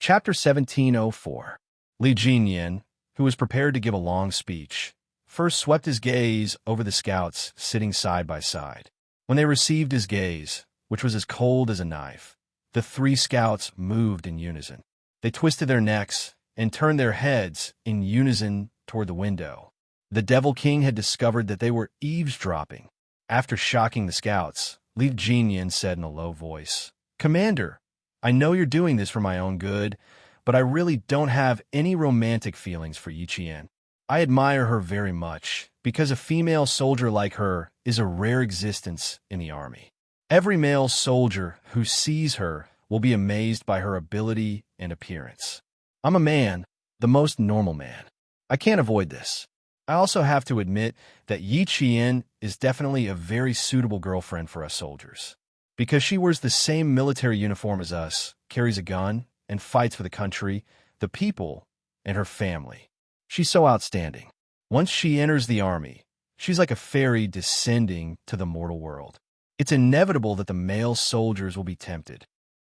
Chapter 1704. Li Jinyan, who was prepared to give a long speech, first swept his gaze over the scouts sitting side by side. When they received his gaze, which was as cold as a knife, the three scouts moved in unison. They twisted their necks and turned their heads in unison toward the window. The Devil King had discovered that they were eavesdropping. After shocking the scouts, Li Jinyan said in a low voice, "Commander, I know you're doing this for my own good, but I really don't have any romantic feelings for Yi Qian. I admire her very much, because a female soldier like her is a rare existence in the army. Every male soldier who sees her will be amazed by her ability and appearance. I'm a man, the most normal man. I can't avoid this. I also have to admit that Yi Qian is definitely a very suitable girlfriend for us soldiers, because she wears the same military uniform as us, carries a gun, and fights for the country, the people, and her family. She's so outstanding. Once she enters the army, she's like a fairy descending to the mortal world. It's inevitable that the male soldiers will be tempted.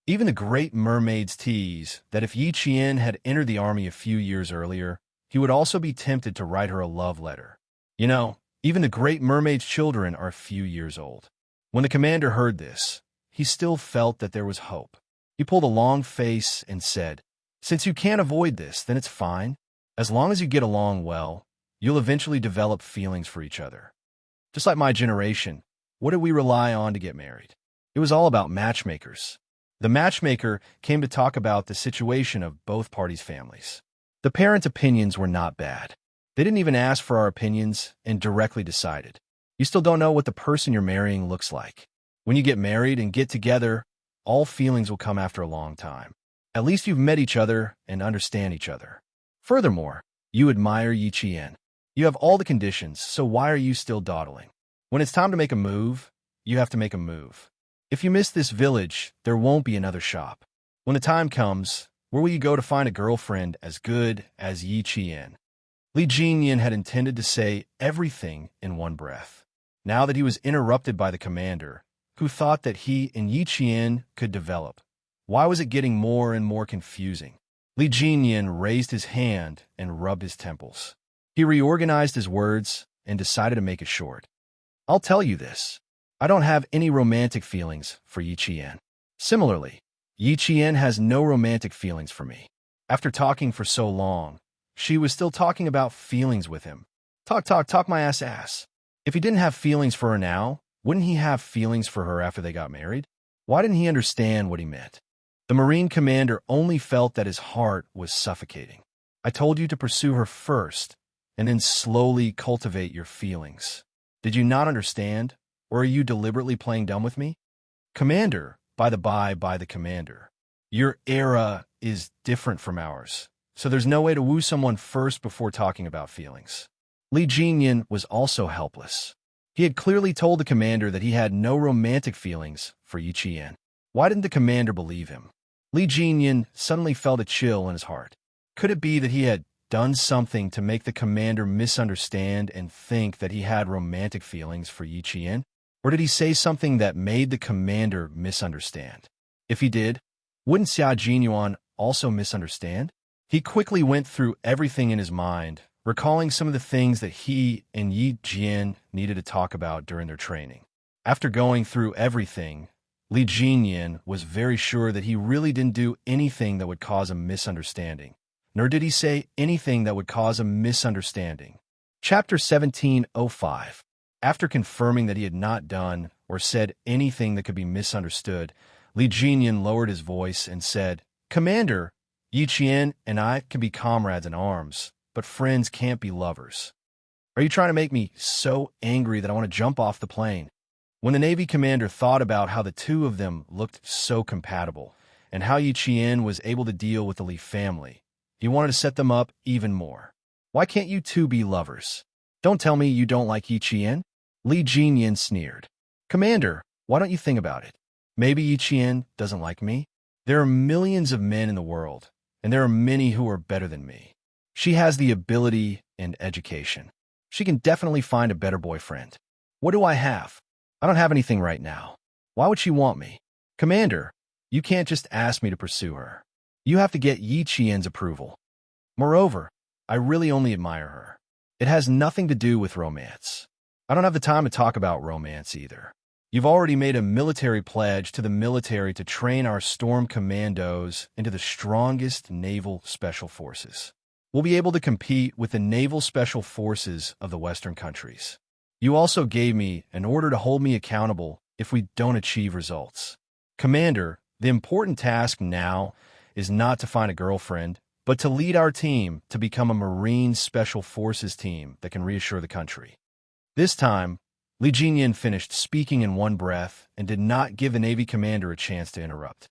Even the great mermaids tease that if Yi Qian had entered the army a few years earlier, he would also be tempted to write her a love letter. You know, even the great mermaid's children are a few years old." When the commander heard this, he still felt that there was hope. He pulled a long face and said, "Since you can't avoid this, then it's fine. As long as you get along well, you'll eventually develop feelings for each other. Just like my generation, what did we rely on to get married? It was all about matchmakers. The matchmaker came to talk about the situation of both parties' families. The parents' opinions were not bad. They didn't even ask for our opinions and directly decided. You still don't know what the person you're marrying looks like. When you get married and get together, all feelings will come after a long time. At least you've met each other and understand each other. Furthermore, you admire Yi Qian. You have all the conditions, so why are you still dawdling? When it's time to make a move, you have to make a move. If you miss this village, there won't be another shop. When the time comes, where will you go to find a girlfriend as good as Yi Qian?" Li Jinyan had intended to say everything in one breath. Now that he was interrupted by the commander, who thought that he and Yi Qian could develop, why was it getting more and more confusing? Li Jinyan raised his hand and rubbed his temples. He reorganized his words and decided to make it short. "I'll tell you this. I don't have any romantic feelings for Yi Qian. Similarly, Yi Qian has no romantic feelings for me." After talking for so long, she was still talking about feelings with him. Talk my ass. If he didn't have feelings for her now, wouldn't he have feelings for her after they got married? Why didn't he understand what he meant? The Marine commander only felt that his heart was suffocating. "I told you to pursue her first, and then slowly cultivate your feelings. Did you not understand, or are you deliberately playing dumb with me?" "Commander, by the commander, your era is different from ours, so there's no way to woo someone first before talking about feelings." Li Jinyan was also helpless. He had clearly told the commander that he had no romantic feelings for Yi Qian. Why didn't the commander believe him? Li Jinyan suddenly felt a chill in his heart. Could it be that he had done something to make the commander misunderstand and think that he had romantic feelings for Yi Qian? Or did he say something that made the commander misunderstand? If he did, wouldn't Xia Jinyuan also misunderstand? He quickly went through everything in his mind, recalling some of the things that he and Yi Jian needed to talk about during their training. After going through everything, Li Jinyan was very sure that he really didn't do anything that would cause a misunderstanding, nor did he say anything that would cause a misunderstanding. Chapter 1705. After confirming that he had not done or said anything that could be misunderstood, Li Jinyan lowered his voice and said, "Commander, Yi Qian and I can be comrades in arms, but friends can't be lovers. Are you trying to make me so angry that I want to jump off the plane?" When the Navy commander thought about how the two of them looked so compatible and how Yi Qian was able to deal with the Li family, he wanted to set them up even more. "Why can't you two be lovers? Don't tell me you don't like Yi Qian?" Li Jinyan sneered. "Commander, why don't you think about it? Maybe Yi Qian doesn't like me. There are millions of men in the world, and there are many who are better than me. She has the ability and education. She can definitely find a better boyfriend. What do I have? I don't have anything right now. Why would she want me? Commander, you can't just ask me to pursue her. You have to get Yi Qian's approval. Moreover, I really only admire her. It has nothing to do with romance. I don't have the time to talk about romance either. You've already made a military pledge to the military to train our storm commandos into the strongest naval special forces. We'll be able to compete with the naval special forces of the Western countries. You also gave me an order to hold me accountable if we don't achieve results. Commander, the important task now is not to find a girlfriend, but to lead our team to become a Marine Special Forces team that can reassure the country. This time, Li Jinyan finished speaking in one breath and did not give the Navy commander a chance to interrupt.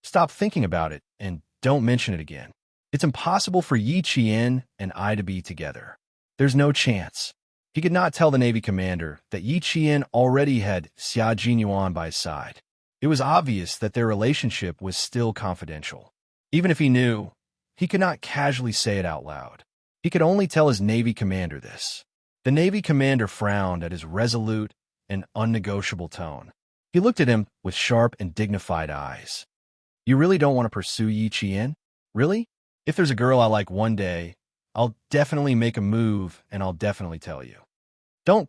Stop thinking about it and don't mention it again. It's impossible for Yi Qian and I to be together. There's no chance. He could not tell the Navy commander that Yi Qian already had Xia Jinyuan by his side. It was obvious that their relationship was still confidential. Even if he knew, he could not casually say it out loud. He could only tell his Navy commander this. The Navy commander frowned at his resolute and unnegotiable tone. He looked at him with sharp and dignified eyes. You really don't want to pursue Yi Qian? Really? If there's a girl I like one day, I'll definitely make a move and I'll definitely tell you.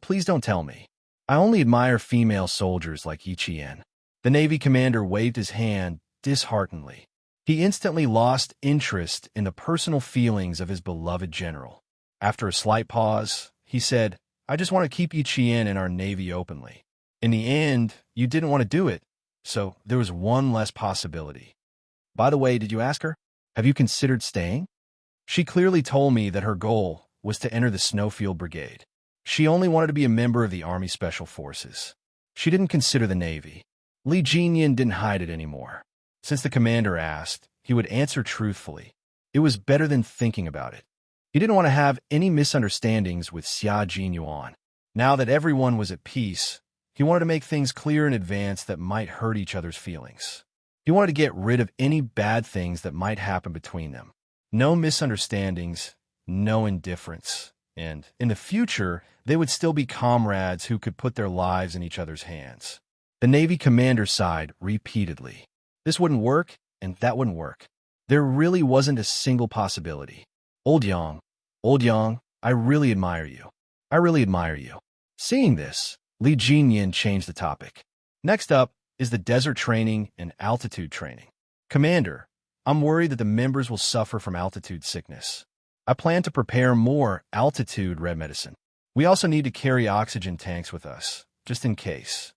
Please don't tell me. I only admire female soldiers like Yi Qian. The Navy commander waved his hand disheartenedly. He instantly lost interest in the personal feelings of his beloved general. After a slight pause, he said, I just want to keep Yi Qian in our Navy openly. In the end, you didn't want to do it, so there was one less possibility. By the way, did you ask her? Have you considered staying? She clearly told me that her goal was to enter the Snowfield Brigade. She only wanted to be a member of the Army Special Forces. She didn't consider the Navy. Li Jinyan didn't hide it anymore. Since the commander asked, he would answer truthfully. It was better than thinking about it. He didn't want to have any misunderstandings with Xia Jinyuan. Now that everyone was at peace, he wanted to make things clear in advance that might hurt each other's feelings. He wanted to get rid of any bad things that might happen between them. No misunderstandings, no indifference. And in the future, they would still be comrades who could put their lives in each other's hands. The Navy commander sighed repeatedly. This wouldn't work, and that wouldn't work. There really wasn't a single possibility. Old Yang, I really admire you. I really admire you. Seeing this, Li Jinyan changed the topic. Next up is the desert training and altitude training. Commander, I'm worried that the members will suffer from altitude sickness. I plan to prepare more altitude red medicine. We also need to carry oxygen tanks with us, just in case.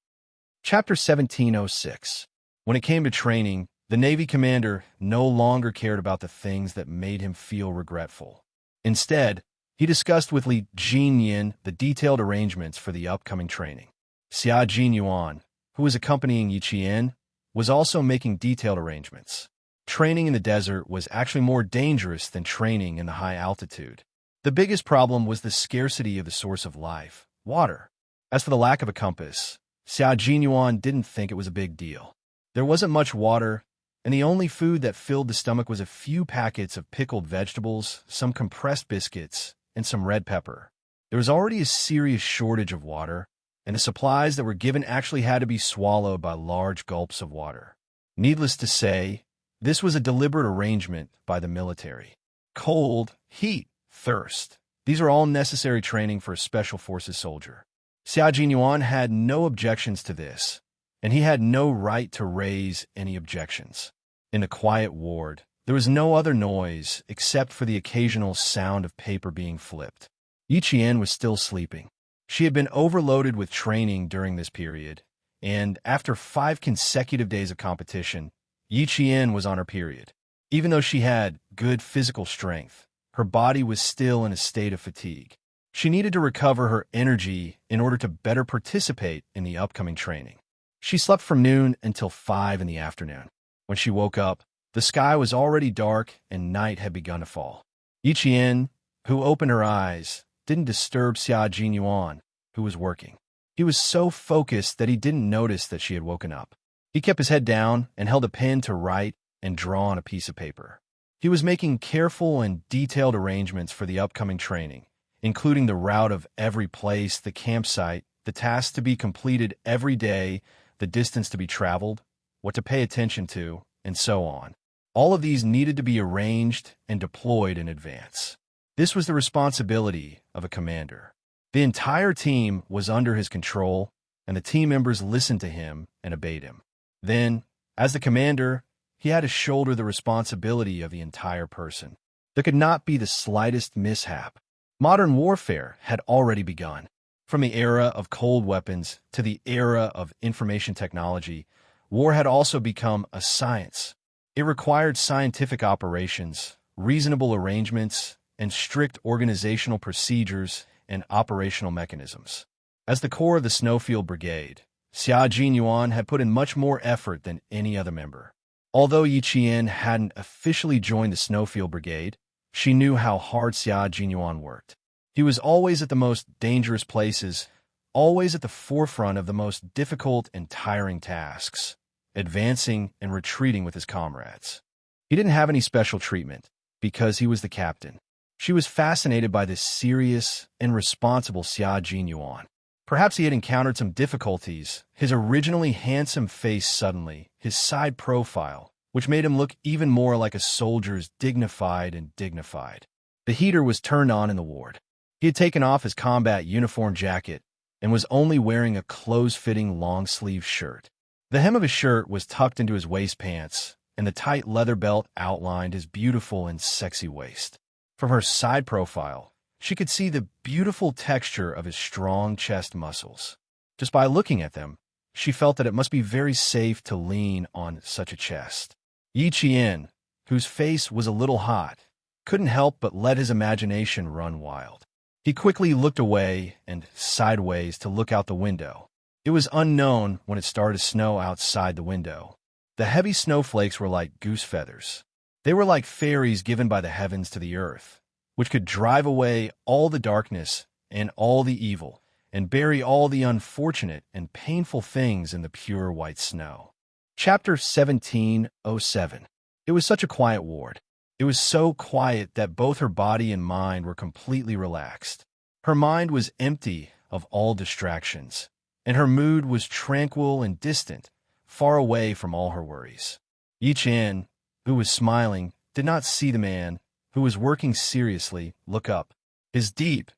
Chapter 1706. When it came to training, the Navy commander no longer cared about the things that made him feel regretful. Instead, he discussed with Li Jinyan the detailed arrangements for the upcoming training. Xia Jinyuan, who was accompanying Yi Qian, was also making detailed arrangements. Training in the desert was actually more dangerous than training in the high altitude. The biggest problem was the scarcity of the source of life, water. As for the lack of a compass, Xia Jinyuan didn't think it was a big deal. There wasn't much water, and the only food that filled the stomach was a few packets of pickled vegetables, some compressed biscuits, and some red pepper. There was already a serious shortage of water, and the supplies that were given actually had to be swallowed by large gulps of water. Needless to say, this was a deliberate arrangement by the military. Cold, heat, thirst. These are all necessary training for a Special Forces soldier. Xia Jinyuan had no objections to this, and he had no right to raise any objections. In the quiet ward, there was no other noise except for the occasional sound of paper being flipped. Yi Qian was still sleeping. She had been overloaded with training during this period, and after 5 consecutive days of competition, Yi Qian was on her period. Even though she had good physical strength, her body was still in a state of fatigue. She needed to recover her energy in order to better participate in the upcoming training. She slept from noon until 5 in the afternoon. When she woke up, the sky was already dark and night had begun to fall. Yi Qian, who opened her eyes, didn't disturb Xia Jinyuan, who was working. He was so focused that he didn't notice that she had woken up. He kept his head down and held a pen to write and draw on a piece of paper. He was making careful and detailed arrangements for the upcoming training, including the route of every place, the campsite, the tasks to be completed every day, the distance to be traveled, what to pay attention to, and so on. All of these needed to be arranged and deployed in advance. This was the responsibility of a commander. The entire team was under his control, and the team members listened to him and obeyed him. Then, as the commander, he had to shoulder the responsibility of the entire person. There could not be the slightest mishap. Modern warfare had already begun. From the era of cold weapons to the era of information technology, war had also become a science. It required scientific operations, reasonable arrangements, and strict organizational procedures and operational mechanisms. As the core of the Snowfield Brigade, Xia Jinyuan had put in much more effort than any other member. Although Yi Qian hadn't officially joined the Snowfield Brigade, she knew how hard Xia Jinyuan worked. He was always at the most dangerous places, always at the forefront of the most difficult and tiring tasks, advancing and retreating with his comrades. He didn't have any special treatment, because he was the captain. She was fascinated by this serious and responsible Xia Jinyuan. Perhaps he had encountered some difficulties, his originally handsome face suddenly, his side profile, which made him look even more like a soldier's dignified. The heater was turned on in the ward. He had taken off his combat uniform jacket and was only wearing a close-fitting long-sleeve shirt. The hem of his shirt was tucked into his waist pants, and the tight leather belt outlined his beautiful and sexy waist. From her side profile, she could see the beautiful texture of his strong chest muscles. Just by looking at them, she felt that it must be very safe to lean on such a chest. Yi Qian, whose face was a little hot, couldn't help but let his imagination run wild. He quickly looked away and sideways to look out the window. It was unknown when it started to snow outside the window. The heavy snowflakes were like goose feathers. They were like fairies given by the heavens to the earth, which could drive away all the darkness and all the evil, and bury all the unfortunate and painful things in the pure white snow. Chapter 1707. It was such a quiet ward. It was so quiet that both her body and mind were completely relaxed. Her mind was empty of all distractions, and her mood was tranquil and distant, far away from all her worries. Yi Qian, who was smiling, did not see the man, who was working seriously, look up. His deep,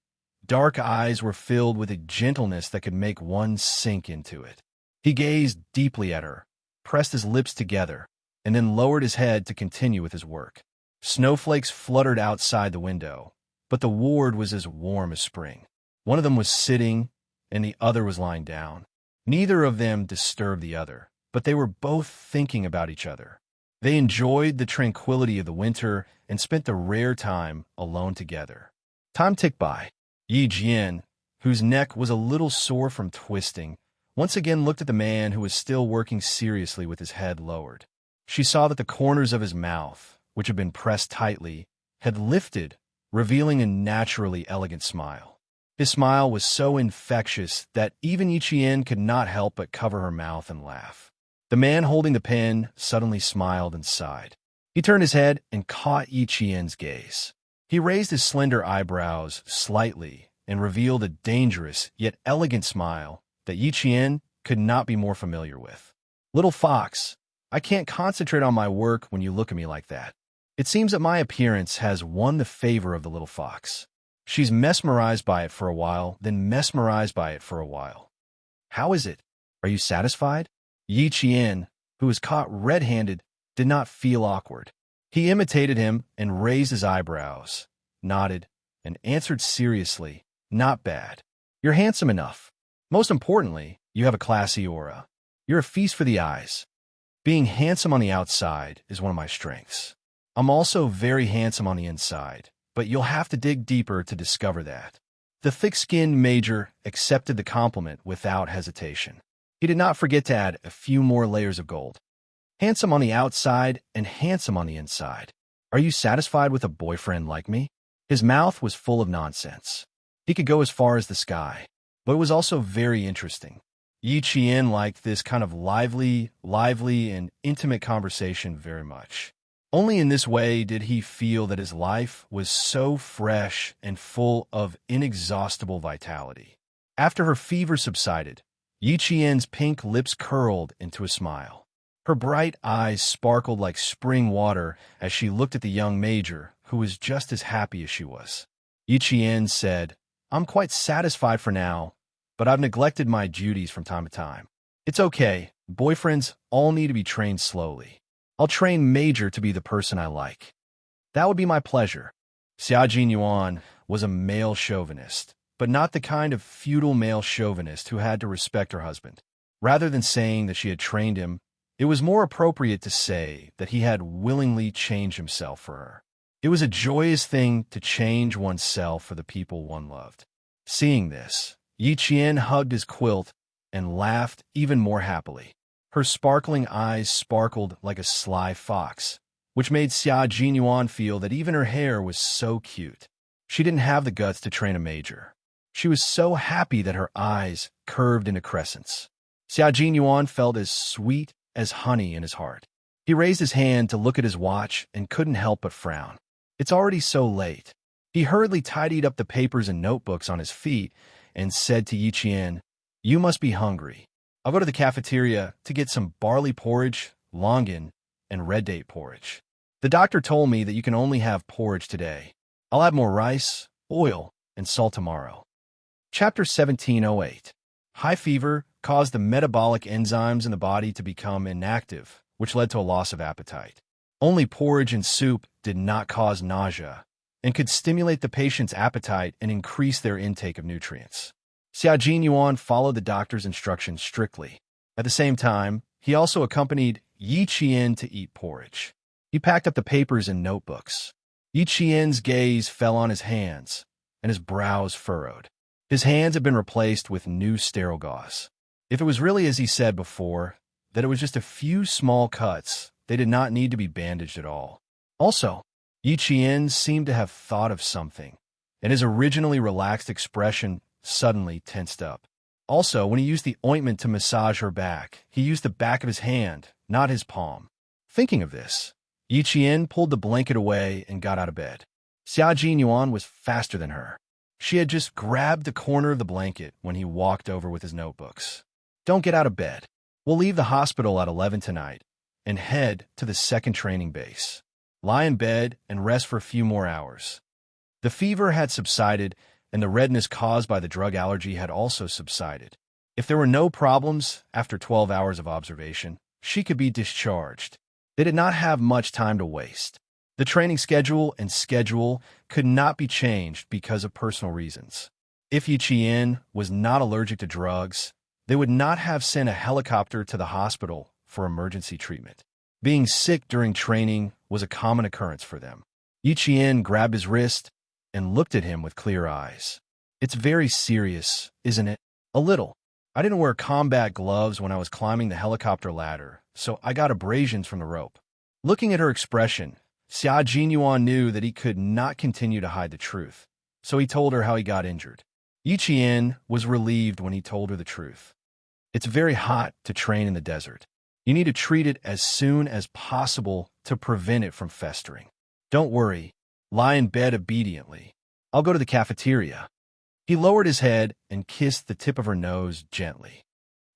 dark eyes were filled with a gentleness that could make one sink into it. He gazed deeply at her, pressed his lips together, and then lowered his head to continue with his work. Snowflakes fluttered outside the window, but the ward was as warm as spring. One of them was sitting, and the other was lying down. Neither of them disturbed the other, but they were both thinking about each other. They enjoyed the tranquility of the winter and spent the rare time alone together. Time ticked by. Yi Jian, whose neck was a little sore from twisting, once again looked at the man who was still working seriously with his head lowered. She saw that the corners of his mouth, which had been pressed tightly, had lifted, revealing a naturally elegant smile. His smile was so infectious that even Yi Qian could not help but cover her mouth and laugh. The man holding the pen suddenly smiled and sighed. He turned his head and caught Yi Qian's gaze. He raised his slender eyebrows slightly and revealed a dangerous yet elegant smile that Yi Qian could not be more familiar with. "Little fox, I can't concentrate on my work when you look at me like that. It seems that my appearance has won the favor of the little fox. She's mesmerized by it for a while, then mesmerized by it for a while. How is it? Are you satisfied?" Yi Qian, who was caught red-handed, did not feel awkward. He imitated him and raised his eyebrows, nodded, and answered seriously, "Not bad. You're handsome enough. Most importantly, you have a classy aura. You're a feast for the eyes. Being handsome on the outside is one of my strengths. I'm also very handsome on the inside, but you'll have to dig deeper to discover that." The thick-skinned major accepted the compliment without hesitation. He did not forget to add a few more layers of gold. "Handsome on the outside and handsome on the inside. Are you satisfied with a boyfriend like me?" His mouth was full of nonsense. He could go as far as the sky, but it was also very interesting. Yi Qian liked this kind of lively, and intimate conversation very much. Only in this way did he feel that his life was so fresh and full of inexhaustible vitality. After her fever subsided, Yi Qian's pink lips curled into a smile. Her bright eyes sparkled like spring water as she looked at the young major, who was just as happy as she was. Yiqian said, "I'm quite satisfied for now, but I've neglected my duties from time to time. It's okay. Boyfriends all need to be trained slowly. I'll train Major to be the person I like." "That would be my pleasure." Xia Jinyuan was a male chauvinist, but not the kind of feudal male chauvinist who had to respect her husband. Rather than saying that she had trained him, it was more appropriate to say that he had willingly changed himself for her. It was a joyous thing to change oneself for the people one loved. Seeing this, Yi Qian hugged his quilt and laughed even more happily. Her sparkling eyes sparkled like a sly fox, which made Xia Jinyuan feel that even her hair was so cute. She didn't have the guts to train a major. She was so happy that her eyes curved into crescents. Xia Jinyuan felt as sweet as honey in his heart. He raised his hand to look at his watch and couldn't help but frown. It's already so late. He hurriedly tidied up the papers and notebooks on his feet and said to Yi Qian, "You must be hungry. I'll go to the cafeteria to get some barley porridge, longan, and red date porridge. The doctor told me that you can only have porridge today. I'll add more rice, oil, and salt tomorrow." Chapter 1708. High fever caused the metabolic enzymes in the body to become inactive, which led to a loss of appetite. Only porridge and soup did not cause nausea and could stimulate the patient's appetite and increase their intake of nutrients. Xia Jinyuan followed the doctor's instructions strictly. At the same time, he also accompanied Yi Qian to eat porridge. He packed up the papers and notebooks. Yi Qian's gaze fell on his hands, and his brows furrowed. His hands had been replaced with new sterile gauze. If it was really as he said before, that it was just a few small cuts, they did not need to be bandaged at all. Also, Yi Qian seemed to have thought of something, and his originally relaxed expression suddenly tensed up. Also, when he used the ointment to massage her back, he used the back of his hand, not his palm. Thinking of this, Yi Qian pulled the blanket away and got out of bed. Xia Jinyuan was faster than her. She had just grabbed the corner of the blanket when he walked over with his notebooks. "Don't get out of bed. We'll leave the hospital at 11 tonight and head to the second training base. Lie in bed and rest for a few more hours." The fever had subsided, and the redness caused by the drug allergy had also subsided. If there were no problems after 12 hours of observation, she could be discharged. They did not have much time to waste. The training schedule could not be changed because of personal reasons. If Yi Qian was not allergic to drugs, they would not have sent a helicopter to the hospital for emergency treatment. Being sick during training was a common occurrence for them. Yi Qian grabbed his wrist and looked at him with clear eyes. "It's very serious, isn't it?" "A little. I didn't wear combat gloves when I was climbing the helicopter ladder, so I got abrasions from the rope." Looking at her expression, Xia Jinyuan knew that he could not continue to hide the truth, so he told her how he got injured. Yi Qian was relieved when he told her the truth. "It's very hot to train in the desert. You need to treat it as soon as possible to prevent it from festering. Don't worry. Lie in bed obediently. I'll go to the cafeteria." He lowered his head and kissed the tip of her nose gently.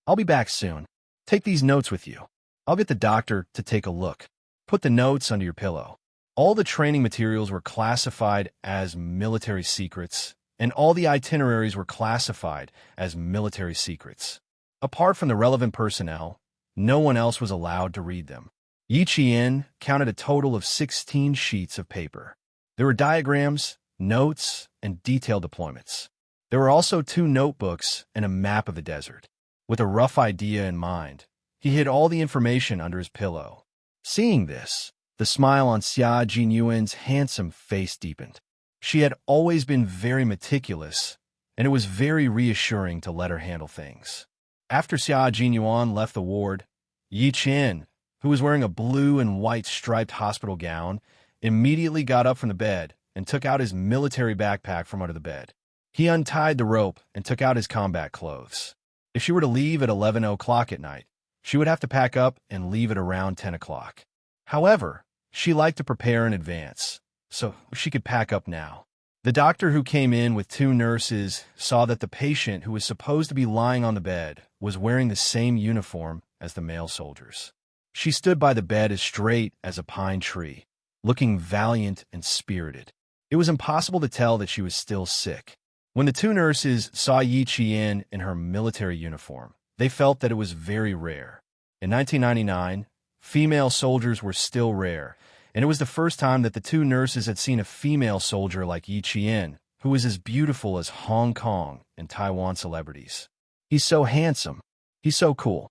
"I'll be back soon. Take these notes with you. I'll get the doctor to take a look. Put the notes under your pillow." All the training materials were classified as military secrets, and all the itineraries were classified as military secrets. Apart from the relevant personnel, no one else was allowed to read them. Yi Qian counted a total of 16 sheets of paper. There were diagrams, notes, and detailed deployments. There were also 2 notebooks and a map of the desert. With a rough idea in mind, he hid all the information under his pillow. Seeing this, the smile on Xia Jinyuan's handsome face deepened. She had always been very meticulous, and it was very reassuring to let her handle things. After Xia Jinyuan left the ward, Yi Qian, who was wearing a blue and white striped hospital gown, immediately got up from the bed and took out his military backpack from under the bed. He untied the rope and took out his combat clothes. If she were to leave at 11 o'clock at night, she would have to pack up and leave at around 10 o'clock. However, she liked to prepare in advance, so she could pack up now. The doctor who came in with 2 nurses saw that the patient who was supposed to be lying on the bed was wearing the same uniform as the male soldiers. She stood by the bed as straight as a pine tree, looking valiant and spirited. It was impossible to tell that she was still sick. When the two nurses saw Yi Qian in her military uniform, they felt that it was very rare. In 1999, female soldiers were still rare, and it was the first time that the two nurses had seen a female soldier like Yi Qian, who was as beautiful as Hong Kong and Taiwan celebrities. He's so handsome. He's so cool.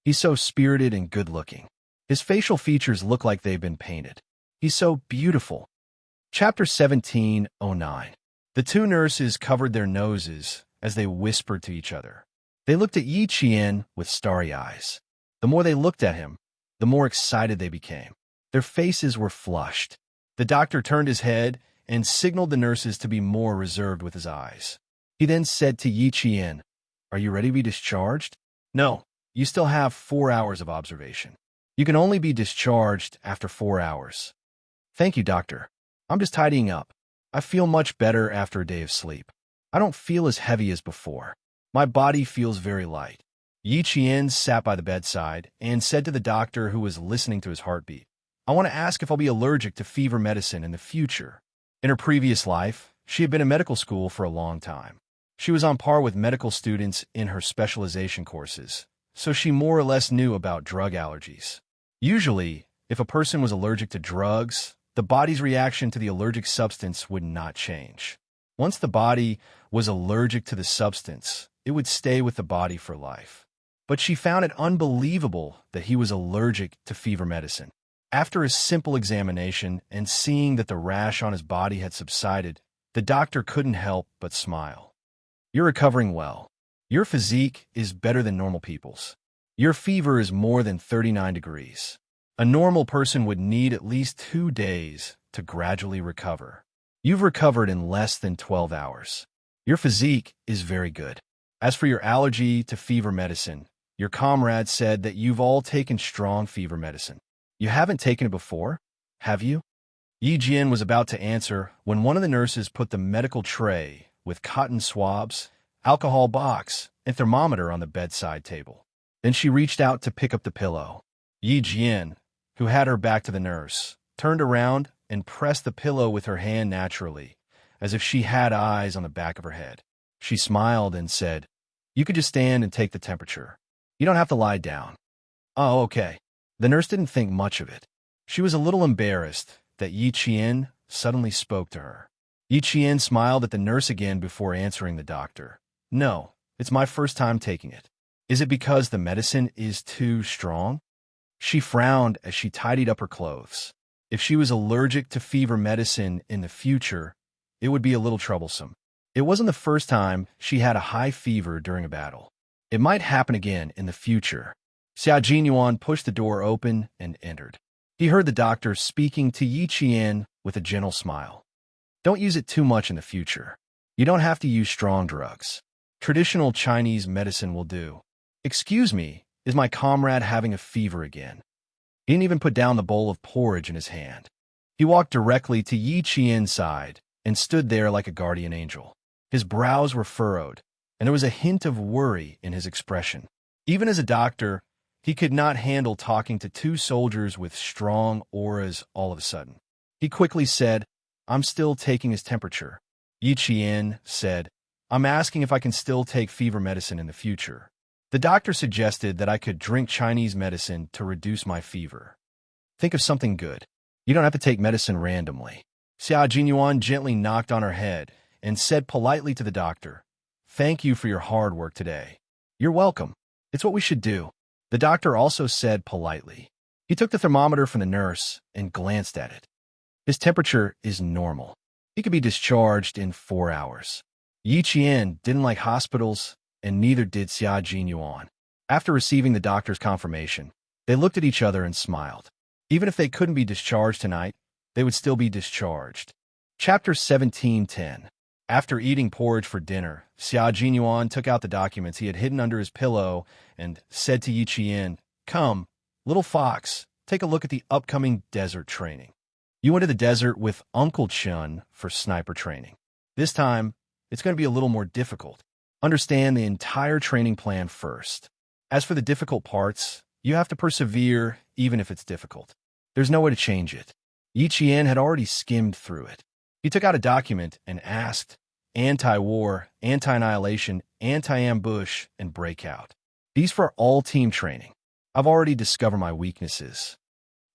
He's so spirited and good-looking. His facial features look like they've been painted. He's so beautiful. Chapter 1709. The two nurses covered their noses as they whispered to each other. They looked at Yi Qian with starry eyes. The more they looked at him, the more excited they became. Their faces were flushed. The doctor turned his head and signaled the nurses to be more reserved with his eyes. He then said to Yi Qian, "Are you ready to be discharged?" "No. You still have 4 hours of observation. You can only be discharged after 4 hours." "Thank you, doctor. I'm just tidying up. I feel much better after a day of sleep. I don't feel as heavy as before. My body feels very light." Yi Qian sat by the bedside and said to the doctor who was listening to his heartbeat, "I want to ask if I'll be allergic to fever medicine in the future." In her previous life, she had been in medical school for a long time. She was on par with medical students in her specialization courses, so she more or less knew about drug allergies. Usually, if a person was allergic to drugs, the body's reaction to the allergic substance would not change. Once the body was allergic to the substance, it would stay with the body for life. But she found it unbelievable that he was allergic to fever medicine. After a simple examination and seeing that the rash on his body had subsided, the doctor couldn't help but smile. "You're recovering well. Your physique is better than normal people's. Your fever is more than 39 degrees. A normal person would need at least 2 days to gradually recover. You've recovered in less than 12 hours. Your physique is very good. As for your allergy to fever medicine, your comrades said that you've all taken strong fever medicine. You haven't taken it before, have you?" Yi Jian was about to answer when one of the nurses put the medical tray with cotton swabs, alcohol box, and thermometer on the bedside table. Then she reached out to pick up the pillow. Yi Jian, who had her back to the nurse, turned around and pressed the pillow with her hand naturally, as if she had eyes on the back of her head. She smiled and said, "You could just stand and take the temperature. You don't have to lie down." "Oh, okay." The nurse didn't think much of it. She was a little embarrassed that Yi Qian suddenly spoke to her. Yi Qian smiled at the nurse again before answering the doctor. "No, it's my first time taking it. Is it because the medicine is too strong?" She frowned as she tidied up her clothes. If she was allergic to fever medicine in the future, it would be a little troublesome. It wasn't the first time she had a high fever during a battle. It might happen again in the future. Xia Jinyuan pushed the door open and entered. He heard the doctor speaking to Yi Qian with a gentle smile. "Don't use it too much in the future. You don't have to use strong drugs. Traditional Chinese medicine will do." "Excuse me, is my comrade having a fever again?" He didn't even put down the bowl of porridge in his hand. He walked directly to Yi Qian's side and stood there like a guardian angel. His brows were furrowed, and there was a hint of worry in his expression. Even as a doctor, he could not handle talking to two soldiers with strong auras all of a sudden. He quickly said, "I'm still taking his temperature." Yi Qian said, "I'm asking if I can still take fever medicine in the future. The doctor suggested that I could drink Chinese medicine to reduce my fever. Think of something good. You don't have to take medicine randomly." Xia Jinyuan gently knocked on her head and said politely to the doctor, "Thank you for your hard work today." "You're welcome. It's what we should do." The doctor also said politely. He took the thermometer from the nurse and glanced at it. His temperature is normal. He could be discharged in 4 hours. Yi Qian didn't like hospitals, and neither did Xia Jinyuan. After receiving the doctor's confirmation, they looked at each other and smiled. Even if they couldn't be discharged tonight, they would still be discharged. Chapter 1710. After eating porridge for dinner, Xia Jinyuan took out the documents he had hidden under his pillow and said to Yi Qian, "Come, little fox, take a look at the upcoming desert training. You went to the desert with Uncle Chun for sniper training. This time, it's going to be a little more difficult. Understand the entire training plan first. As for the difficult parts, you have to persevere even if it's difficult. There's no way to change it. Yi Qian had already skimmed through it. He took out a document and asked, anti-war, anti-annihilation, anti-ambush, and breakout. These for all team training. I've already discovered my weaknesses.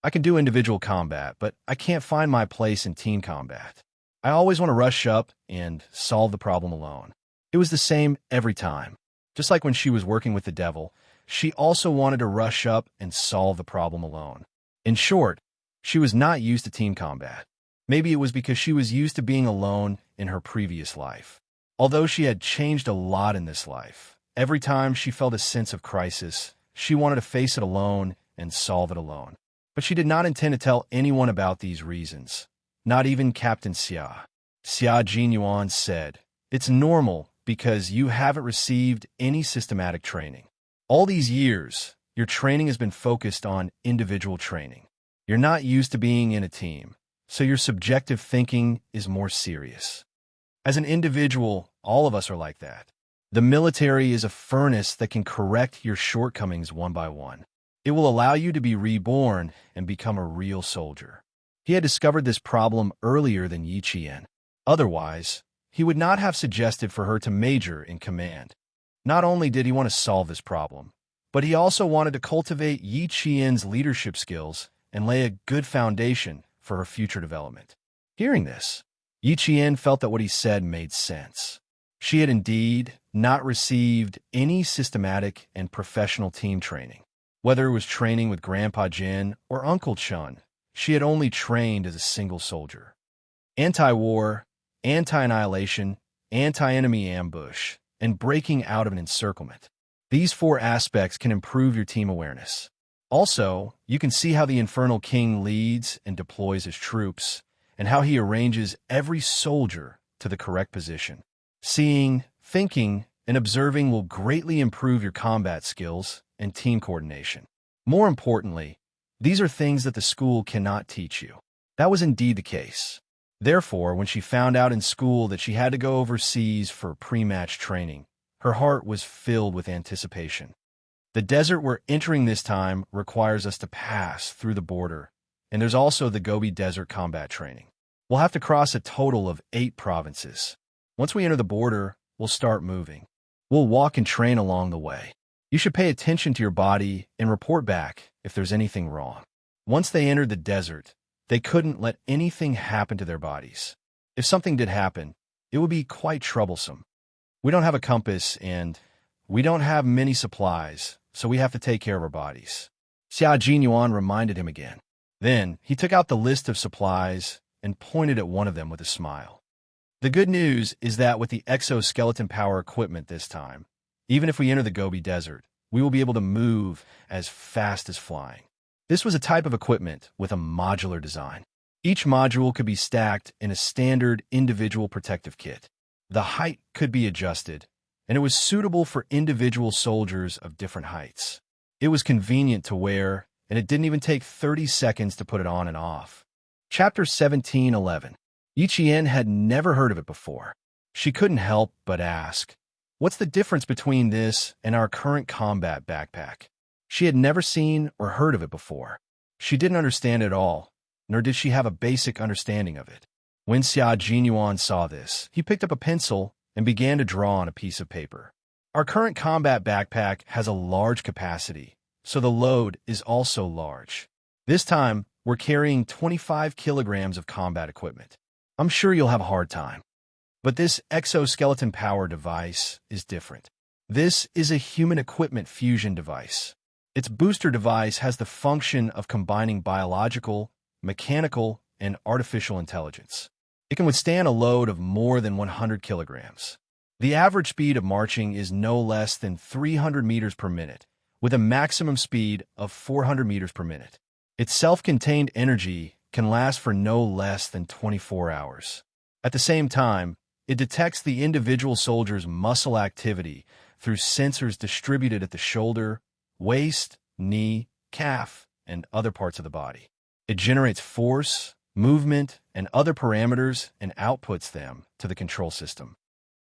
I can do individual combat, but I can't find my place in team combat. I always want to rush up and solve the problem alone. It was the same every time. Just like when she was working with the devil, she also wanted to rush up and solve the problem alone. In short, she was not used to team combat. Maybe it was because she was used to being alone in her previous life. Although she had changed a lot in this life, every time she felt a sense of crisis, she wanted to face it alone and solve it alone. But she did not intend to tell anyone about these reasons, not even Captain Xia. Xia Jinyuan said, "It's normal because you haven't received any systematic training. All these years, your training has been focused on individual training. You're not used to being in a team, so your subjective thinking is more serious. As an individual, all of us are like that. The military is a furnace that can correct your shortcomings one by one. It will allow you to be reborn and become a real soldier." He had discovered this problem earlier than Yi Qian. Otherwise, he would not have suggested for her to major in command. Not only did he want to solve this problem, but he also wanted to cultivate Yi Qian's leadership skills and lay a good foundation for her future development. Hearing this, Yi Qian felt that what he said made sense. She had indeed not received any systematic and professional team training. Whether it was training with Grandpa Jin or Uncle Chun, she had only trained as a single soldier. Anti-war, anti-annihilation, anti-enemy ambush, and breaking out of an encirclement. These 4 aspects can improve your team awareness. Also, you can see how the Infernal King leads and deploys his troops, and how he arranges every soldier to the correct position. Seeing, thinking, and observing will greatly improve your combat skills and team coordination. More importantly, these are things that the school cannot teach you. That was indeed the case. Therefore, when she found out in school that she had to go overseas for pre-match training, her heart was filled with anticipation. The desert we're entering this time requires us to pass through the border, and there's also the Gobi Desert combat training. We'll have to cross a total of 8 provinces. Once we enter the border, we'll start moving. We'll walk and train along the way. You should pay attention to your body and report back if there's anything wrong. Once they entered the desert, they couldn't let anything happen to their bodies. If something did happen, it would be quite troublesome. We don't have a compass and we don't have many supplies, so we have to take care of our bodies. Xia Jinyuan reminded him again. Then he took out the list of supplies and pointed at one of them with a smile. The good news is that with the exoskeleton power equipment this time, even if we enter the Gobi Desert, we will be able to move as fast as flying. This was a type of equipment with a modular design. Each module could be stacked in a standard individual protective kit. The height could be adjusted, and it was suitable for individual soldiers of different heights. It was convenient to wear, and it didn't even take 30 seconds to put it on and off. Chapter 17:11. Yi Qian had never heard of it before. She couldn't help but ask, "What's the difference between this and our current combat backpack?" She had never seen or heard of it before. She didn't understand it at all, nor did she have a basic understanding of it. When Xia Jinyuan saw this, he picked up a pencil and began to draw on a piece of paper. Our current combat backpack has a large capacity, so the load is also large. This time, we're carrying 25 kilograms of combat equipment. I'm sure you'll have a hard time. But this exoskeleton power device is different. This is a human equipment fusion device. Its booster device has the function of combining biological, mechanical, and artificial intelligence. It can withstand a load of more than 100 kilograms. The average speed of marching is no less than 300 meters per minute, with a maximum speed of 400 meters per minute. Its self-contained energy can last for no less than 24 hours. At the same time, it detects the individual soldier's muscle activity through sensors distributed at the shoulder, waist, knee, calf, and other parts of the body. It generates force, movement, and other parameters and outputs them to the control system.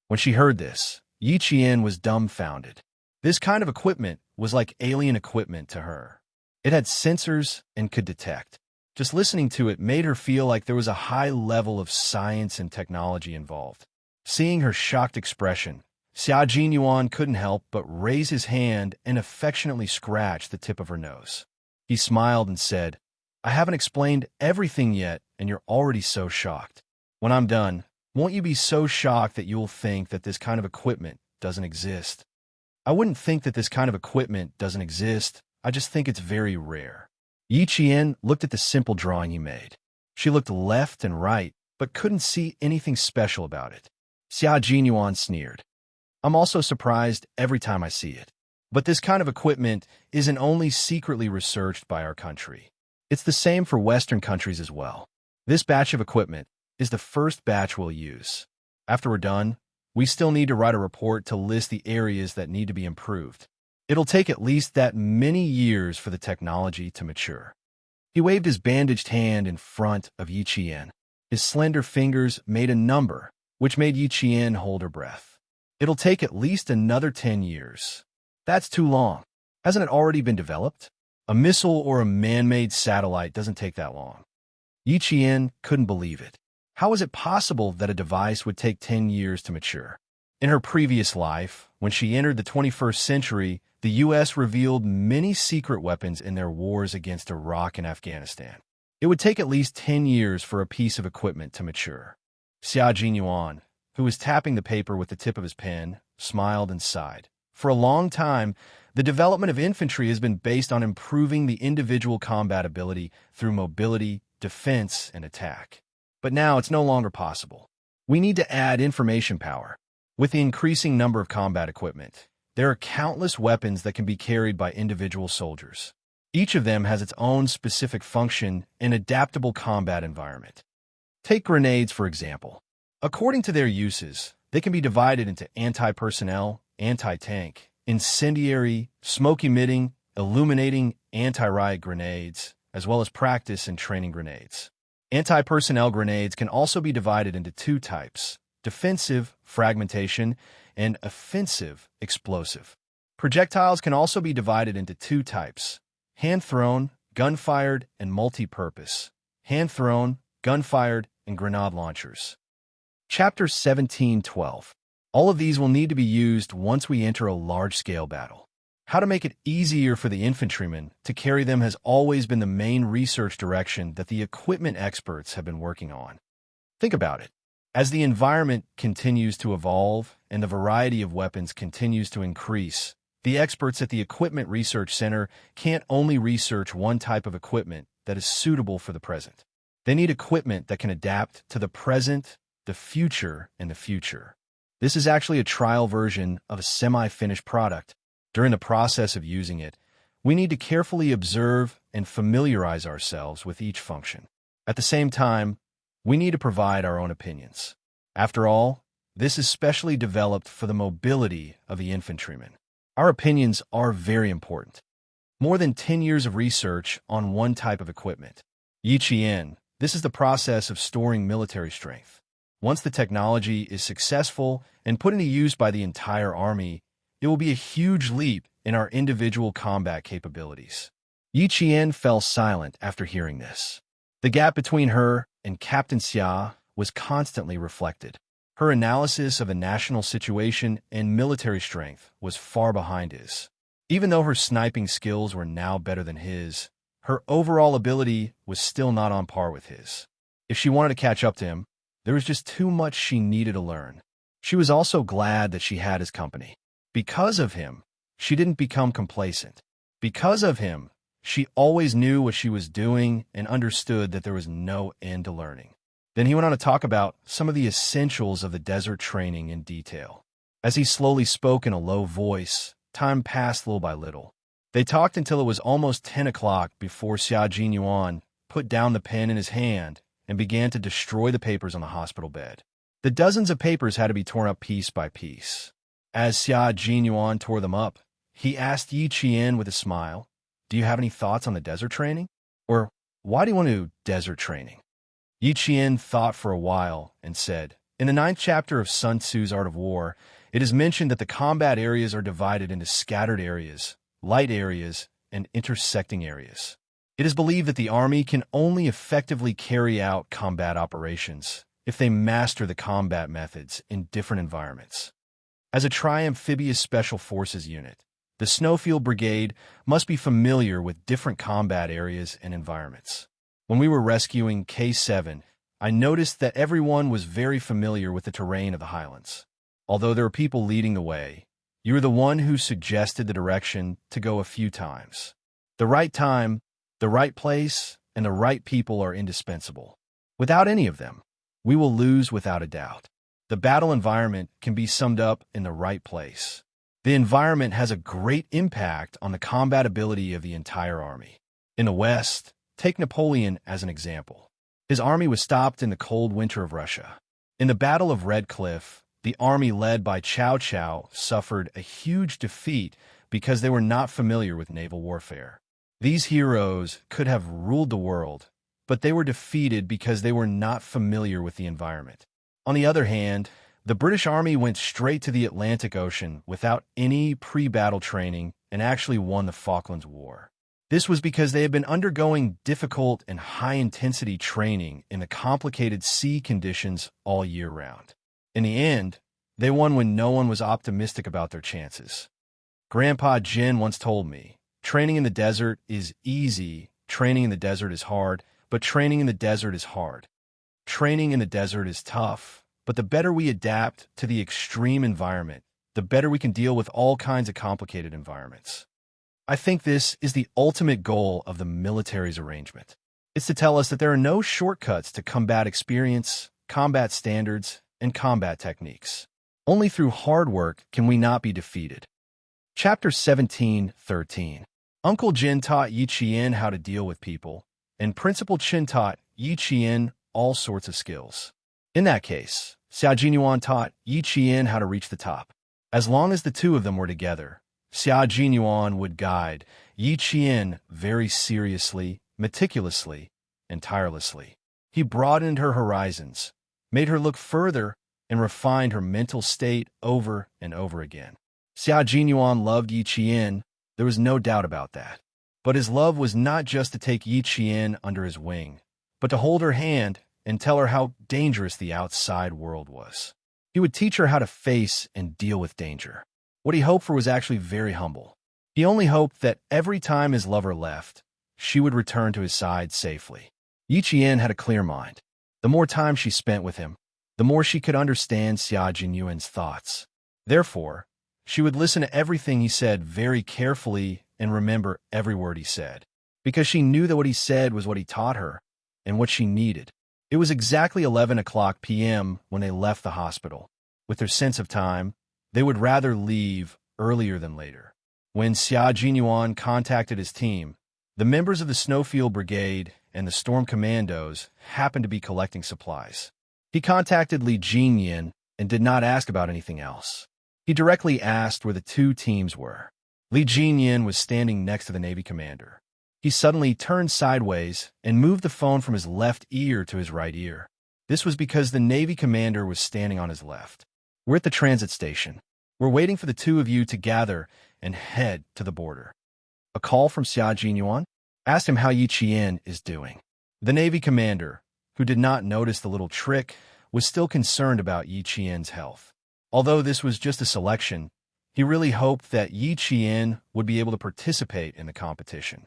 When she heard this, Yi Qian was dumbfounded. This kind of equipment was like alien equipment to her. It had sensors and could detect. Just listening to it made her feel like there was a high level of science and technology involved. Seeing her shocked expression, Xia Jinyuan couldn't help but raise his hand and affectionately scratch the tip of her nose. He smiled and said, "I haven't explained everything yet, and you're already so shocked. When I'm done, won't you be so shocked that you'll think that this kind of equipment doesn't exist?" "I wouldn't think that this kind of equipment doesn't exist. I just think it's very rare." Yi Qian looked at the simple drawing he made. She looked left and right, but couldn't see anything special about it. Xia Jinyuan sneered. "I'm also surprised every time I see it. But this kind of equipment isn't only secretly researched by our country. It's the same for Western countries as well. This batch of equipment is the first batch we'll use. After we're done, we still need to write a report to list the areas that need to be improved. It'll take at least that many years for the technology to mature." He waved his bandaged hand in front of Yi Qian. His slender fingers made a number, which made Yi Qian hold her breath. "It'll take at least another 10 years. That's too long. Hasn't it already been developed? A missile or a man-made satellite doesn't take that long." Yi Qian couldn't believe it. How was it possible that a device would take 10 years to mature? In her previous life, when she entered the 21st century, the U.S. revealed many secret weapons in their wars against Iraq and Afghanistan. It would take at least 10 years for a piece of equipment to mature. Xia Jinyuan, who was tapping the paper with the tip of his pen, smiled and sighed. For a long time, the development of infantry has been based on improving the individual combat ability through mobility, defense, and attack. But now it's no longer possible. We need to add information power. With the increasing number of combat equipment, there are countless weapons that can be carried by individual soldiers. Each of them has its own specific function and adaptable combat environment. Take grenades, for example. According to their uses, they can be divided into anti-personnel, anti-tank, incendiary, smoke-emitting, illuminating, anti-riot grenades, as well as practice and training grenades. Anti-personnel grenades can also be divided into two types: defensive, fragmentation, and offensive, explosive. Projectiles can also be divided into two types: hand-thrown, gun-fired, and multi-purpose. Hand-thrown, gun-fired, and grenade launchers. Chapter 17:12. All of these will need to be used once we enter a large-scale battle. How to make it easier for the infantrymen to carry them has always been the main research direction that the equipment experts have been working on. Think about it. As the environment continues to evolve and the variety of weapons continues to increase, the experts at the Equipment Research Center can't only research one type of equipment that is suitable for the present. They need equipment that can adapt to the present, the future, and the future. This is actually a trial version of a semi-finished product. During the process of using it, we need to carefully observe and familiarize ourselves with each function. At the same time, we need to provide our own opinions. After all, this is specially developed for the mobility of the infantrymen. Our opinions are very important. More than 10 years of research on one type of equipment. Yi Qian, this is the process of storing military strength. Once the technology is successful and put into use by the entire army, it will be a huge leap in our individual combat capabilities. Yi Qian fell silent after hearing this. The gap between her and Captain Xia was constantly reflected. Her analysis of the national situation and military strength was far behind his. Even though her sniping skills were now better than his, her overall ability was still not on par with his. If she wanted to catch up to him, there was just too much she needed to learn. She was also glad that she had his company. Because of him, she didn't become complacent. Because of him, she always knew what she was doing and understood that there was no end to learning. Then he went on to talk about some of the essentials of the desert training in detail. As he slowly spoke in a low voice, time passed little by little. They talked until it was almost 10 o'clock before Xia Jinyuan put down the pen in his hand and began to destroy the papers on the hospital bed. The dozens of papers had to be torn up piece by piece. As Xia Jinyuan tore them up, he asked Yi Qian with a smile, "Do you have any thoughts on the desert training? Or why do you want to do desert training?" Yi Qian thought for a while and said, "In the 9th chapter of Sun Tzu's Art of War, it is mentioned that the combat areas are divided into scattered areas, light areas, and intersecting areas. It is believed that the Army can only effectively carry out combat operations if they master the combat methods in different environments. As a tri-amphibious Special Forces unit, the Snowfield Brigade must be familiar with different combat areas and environments. When we were rescuing K7, I noticed that everyone was very familiar with the terrain of the Highlands. Although there were people leading the way, you were the one who suggested the direction to go a few times. The right time, the right place, and the right people are indispensable. Without any of them, we will lose without a doubt. The battle environment can be summed up in the right place. The environment has a great impact on the combat ability of the entire army. In the West, take Napoleon as an example. His army was stopped in the cold winter of Russia. In the Battle of Red Cliff, the army led by Cao Cao suffered a huge defeat because they were not familiar with naval warfare. These heroes could have ruled the world, but they were defeated because they were not familiar with the environment. On the other hand, the British Army went straight to the Atlantic Ocean without any pre-battle training and actually won the Falklands War. This was because they had been undergoing difficult and high-intensity training in the complicated sea conditions all year round. In the end, they won when no one was optimistic about their chances. Grandpa Jin once told me, training in the desert is easy, training in the desert is hard, but training in the desert is hard. Training in the desert is tough, but the better we adapt to the extreme environment, the better we can deal with all kinds of complicated environments. I think this is the ultimate goal of the military's arrangement. It's to tell us that there are no shortcuts to combat experience, combat standards, and combat techniques. Only through hard work can we not be defeated. Chapter 17:13. Uncle Jin taught Yi Qian how to deal with people, and Principal Qin taught Yi Qian all sorts of skills. In that case, Xiao Jinyuan taught Yi Qian how to reach the top. As long as the two of them were together, Xiao Jinyuan would guide Yi Qian very seriously, meticulously, and tirelessly. He broadened her horizons, made her look further, and refined her mental state over and over again. Xiao Jinyuan loved Yi Qian, there was no doubt about that. But his love was not just to take Yi Qian under his wing, but to hold her hand and tell her how dangerous the outside world was. He would teach her how to face and deal with danger. What he hoped for was actually very humble. He only hoped that every time his lover left, she would return to his side safely. Yi Qian had a clear mind. The more time she spent with him, the more she could understand Xiao Jinyuan's thoughts. Therefore, she would listen to everything he said very carefully and remember every word he said, because she knew that what he said was what he taught her and what she needed. It was exactly 11 p.m. when they left the hospital. With their sense of time, they would rather leave earlier than later. When Xiao Jinyuan contacted his team, the members of the Snowfield Brigade and the Storm Commandos happened to be collecting supplies. He contacted Li Jinyan and did not ask about anything else. He directly asked where the two teams were. Li Jinyan was standing next to the Navy commander. He suddenly turned sideways and moved the phone from his left ear to his right ear. This was because the Navy commander was standing on his left. "We're at the transit station. We're waiting for the two of you to gather and head to the border." A call from Xiao Jinyuan asked him how Yi Qian is doing. The Navy commander, who did not notice the little trick, was still concerned about Yi Qian's health. Although this was just a selection, he really hoped that Yi Qian would be able to participate in the competition.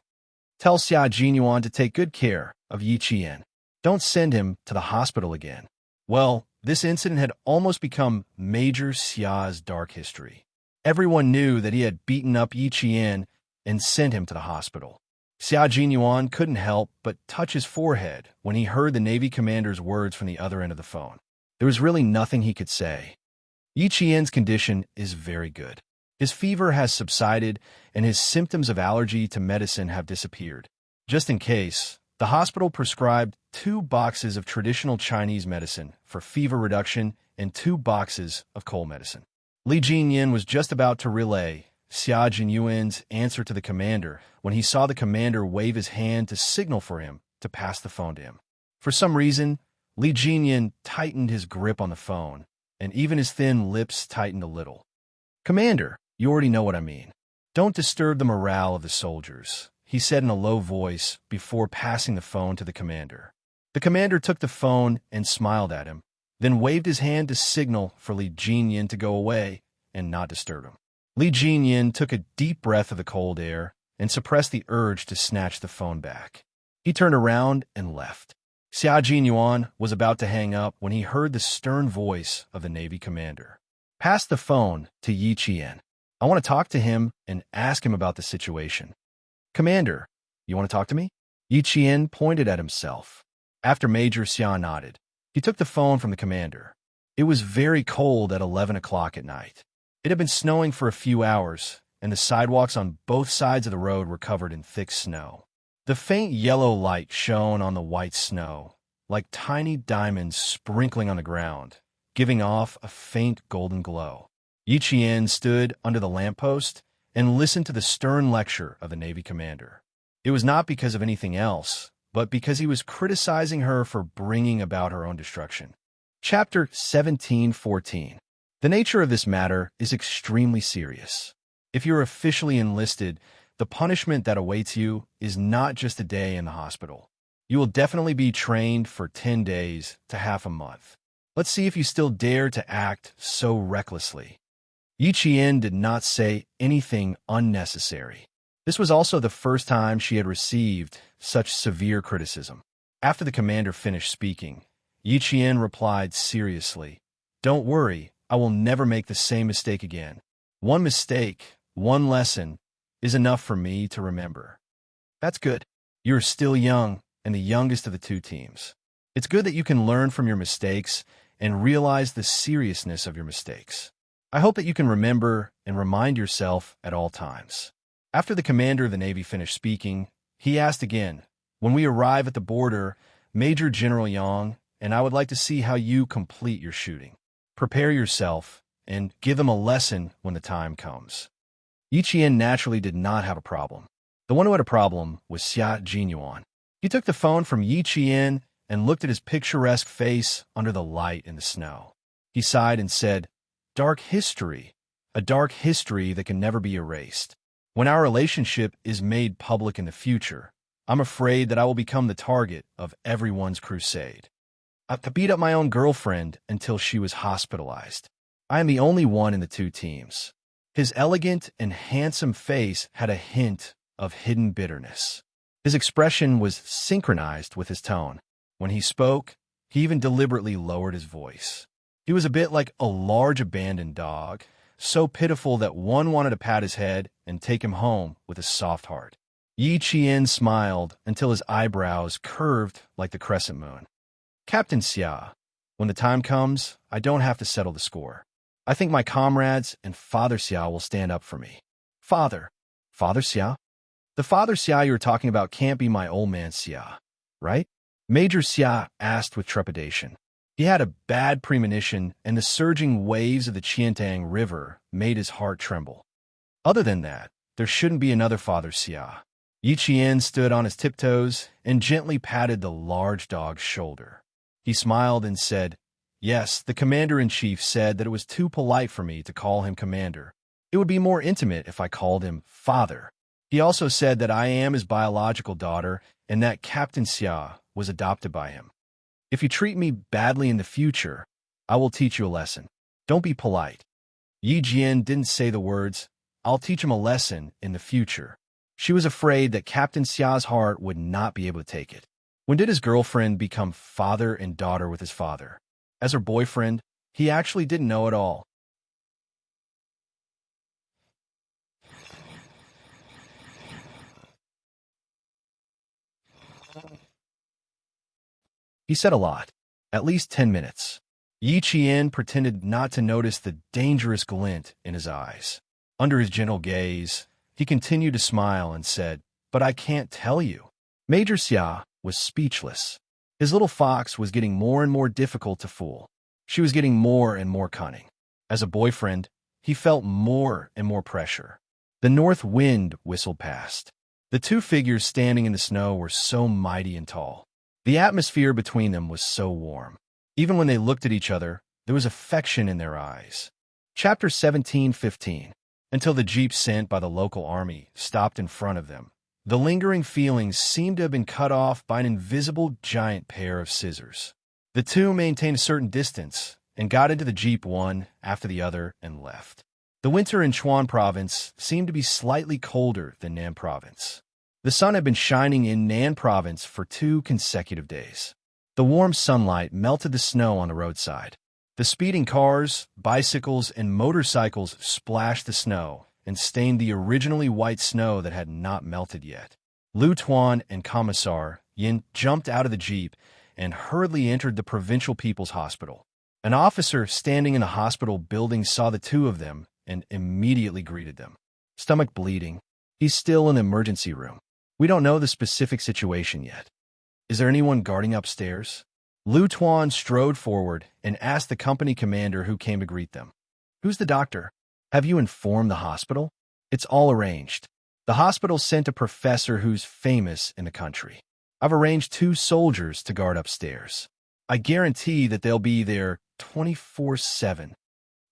"Tell Xiao Jinyuan to take good care of Yi Qian. Don't send him to the hospital again." Well, this incident had almost become Major Xia's dark history. Everyone knew that he had beaten up Yi Qian and sent him to the hospital. Xiao Jinyuan couldn't help but touch his forehead when he heard the Navy commander's words from the other end of the phone. There was really nothing he could say. Yi Qian's condition is very good. His fever has subsided, and his symptoms of allergy to medicine have disappeared. Just in case, the hospital prescribed 2 boxes of traditional Chinese medicine for fever reduction and 2 boxes of cold medicine. Li Jinyan was just about to relay Xiao Jinyuan's answer to the commander when he saw the commander wave his hand to signal for him to pass the phone to him. For some reason, Li Jinyan tightened his grip on the phone, and even his thin lips tightened a little. "Commander, you already know what I mean. Don't disturb the morale of the soldiers, he said in a low voice before passing the phone to the commander. The commander took the phone and smiled at him, then waved his hand to signal for Li Jinyan to go away and not disturb him. Li Jinyan took a deep breath of the cold air and suppressed the urge to snatch the phone back. He turned around and left. Xia Jinyuan was about to hang up when he heard the stern voice of the Navy commander. Pass the phone to Yi Qian. I want to talk to him and ask him about the situation. Commander, you want to talk to me? Yi Qian pointed at himself. After Major Xia nodded, he took the phone from the commander. It was very cold at 11 o'clock at night. It had been snowing for a few hours, and the sidewalks on both sides of the road were covered in thick snow. The faint yellow light shone on the white snow, like tiny diamonds sprinkling on the ground, giving off a faint golden glow. Yi Qian stood under the lamppost and listened to the stern lecture of the Navy commander. It was not because of anything else, but because he was criticizing her for bringing about her own destruction. Chapter 17:14. The nature of this matter is extremely serious. If you're officially enlisted, the punishment that awaits you is not just a day in the hospital. You will definitely be trained for 10 days to half a month. Let's see if you still dare to act so recklessly. Yi Qian did not say anything unnecessary. This was also the first time she had received such severe criticism. After the commander finished speaking, Yi Qian replied seriously, "Don't worry, I will never make the same mistake again. One mistake, one lesson, is enough for me to remember." That's good. You're still young and the youngest of the two teams. It's good that you can learn from your mistakes and realize the seriousness of your mistakes. I hope that you can remember and remind yourself at all times. After the commander of the Navy finished speaking, he asked again, "When we arrive at the border, Major General Yang and I would like to see how you complete your shooting. Prepare yourself and give them a lesson when the time comes." Yi Qian naturally did not have a problem. The one who had a problem was Xia Jinyuan. He took the phone from Yi Qian and looked at his picturesque face under the light in the snow. He sighed and said, "Dark history, a dark history that can never be erased. When our relationship is made public in the future, I'm afraid that I will become the target of everyone's crusade. I beat up my own girlfriend until she was hospitalized. I am the only one in the two teams." His elegant and handsome face had a hint of hidden bitterness. His expression was synchronized with his tone. When he spoke, he even deliberately lowered his voice. He was a bit like a large abandoned dog, so pitiful that one wanted to pat his head and take him home with a soft heart. Yi Qian smiled until his eyebrows curved like the crescent moon. "Captain Xia, when the time comes, I don't have to settle the score. I think my comrades and Father Xia will stand up for me." Father Xia? The Father Xia you're talking about can't be my old man Xia, right? Major Xia asked with trepidation. He had a bad premonition, and the surging waves of the Qiantang River made his heart tremble. Other than that, there shouldn't be another Father Xia. Yi Qian stood on his tiptoes and gently patted the large dog's shoulder. He smiled and said, "Yes, the commander-in-chief said that it was too polite for me to call him commander. It would be more intimate if I called him father. He also said that I am his biological daughter and that Captain Xia was adopted by him. If you treat me badly in the future, I will teach you a lesson. Don't be polite." Yi Jian didn't say the words, "I'll teach him a lesson in the future." She was afraid that Captain Xia's heart would not be able to take it. When did his girlfriend become father and daughter with his father? As her boyfriend, he actually didn't know at all. He said a lot, at least 10 minutes. Yi Qian pretended not to notice the dangerous glint in his eyes. Under his gentle gaze, he continued to smile and said, "But I can't tell you." Major Xia was speechless. His little fox was getting more and more difficult to fool. She was getting more and more cunning. As a boyfriend, he felt more and more pressure. The north wind whistled past. The two figures standing in the snow were so mighty and tall. The atmosphere between them was so warm. Even when they looked at each other, there was affection in their eyes. Chapter 17:15. until the jeep sent by the local army stopped in front of them. The lingering feelings seemed to have been cut off by an invisible giant pair of scissors. The two maintained a certain distance and got into the jeep one after the other and left. The winter in Chuan province seemed to be slightly colder than Nan province. The sun had been shining in Nan province for 2 consecutive days. The warm sunlight melted the snow on the roadside. The speeding cars, bicycles, and motorcycles splashed the snow and stained the originally white snow that had not melted yet. Lu Tuan and Commissar Yin jumped out of the jeep and hurriedly entered the Provincial People's Hospital. An officer standing in the hospital building saw the two of them and immediately greeted them. Stomach bleeding. He's still in the emergency room. We don't know the specific situation yet. Is there anyone guarding upstairs? Lu Tuan strode forward and asked the company commander who came to greet them. Who's the doctor? Have you informed the hospital? It's all arranged. The hospital sent a professor who's famous in the country. I've arranged 2 soldiers to guard upstairs. I guarantee that they'll be there 24/7.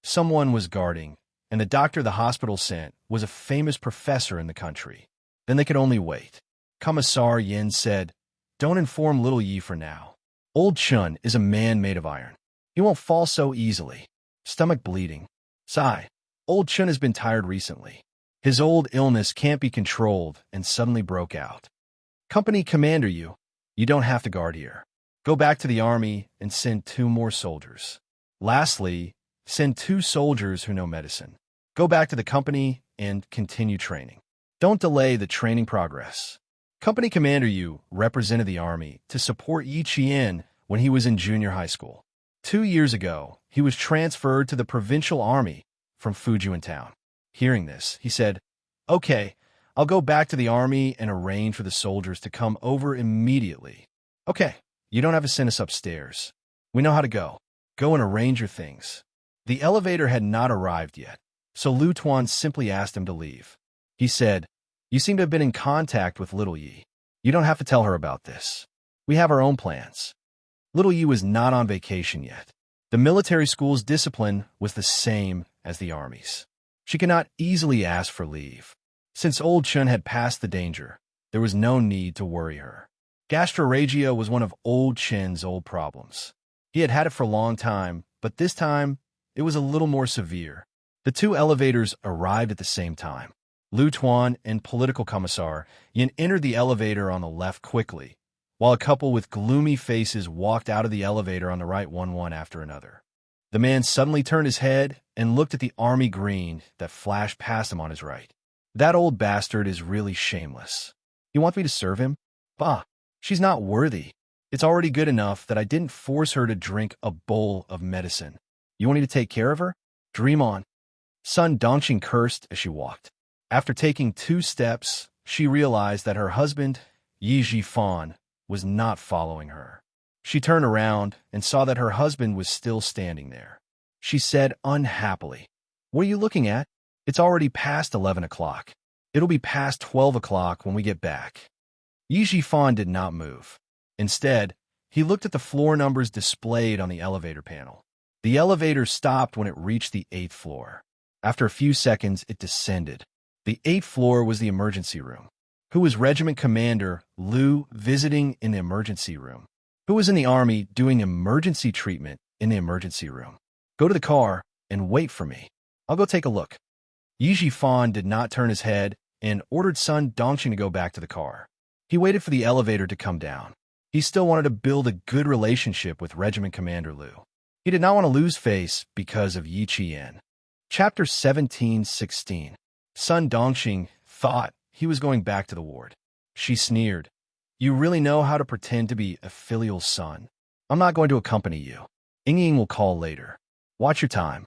Someone was guarding, and the doctor the hospital sent was a famous professor in the country. Then they could only wait. Commissar Yin said, "Don't inform little Yi for now. Old Chun is a man made of iron. He won't fall so easily." Stomach bleeding. Sigh. Old Chun has been tired recently. His old illness can't be controlled and suddenly broke out. Company commander, you don't have to guard here. Go back to the army and send 2 more soldiers. Lastly, send 2 soldiers who know medicine. Go back to the company and continue training. Don't delay the training progress. Company commander Yu represented the army to support Yi Qian when he was in junior high school. 2 years ago, he was transferred to the provincial army from Fujian town. Hearing this, he said, "Okay, I'll go back to the army and arrange for the soldiers to come over immediately." "Okay, you don't have to send us upstairs. We know how to go. Go and arrange your things." The elevator had not arrived yet, so Lu Tuan simply asked him to leave. He said, "You seem to have been in contact with little Yi. You don't have to tell her about this. We have our own plans." Little Yi was not on vacation yet. The military school's discipline was the same as the army's. She could not easily ask for leave. Since old Chun had passed the danger, there was no need to worry her. Gastrorrhagia was one of old Chin's old problems. He had had it for a long time, but this time it was a little more severe. The 2 elevators arrived at the same time. Lu Tuan and Political Commissar Yin entered the elevator on the left quickly, while a couple with gloomy faces walked out of the elevator on the right one after another. The man suddenly turned his head and looked at the army green that flashed past him on his right. "That old bastard is really shameless. You want me to serve him? Bah, she's not worthy. It's already good enough that I didn't force her to drink a bowl of medicine. You want me to take care of her? Dream on." Sun Dongqing cursed as she walked. After taking 2 steps, she realized that her husband, Yi Jifan, was not following her. She turned around and saw that her husband was still standing there. She said unhappily, "What are you looking at? It's already past 11 o'clock. It'll be past 12 o'clock when we get back." Yi Jifan did not move. Instead, he looked at the floor numbers displayed on the elevator panel. The elevator stopped when it reached the 8th floor. After a few seconds, it descended. The 8th floor was the emergency room. Who was Regiment Commander Lu visiting in the emergency room? Who was in the army doing emergency treatment in the emergency room? "Go to the car and wait for me. I'll go take a look." Yi Jifan did not turn his head and ordered Sun Dongqing to go back to the car. He waited for the elevator to come down. He still wanted to build a good relationship with Regiment Commander Lu. He did not want to lose face because of Yi Qian. Chapter 17:16. Sun Dongqing thought he was going back to the ward. She sneered, "You really know how to pretend to be a filial son. I'm not going to accompany you. Ying will call later. Watch your time."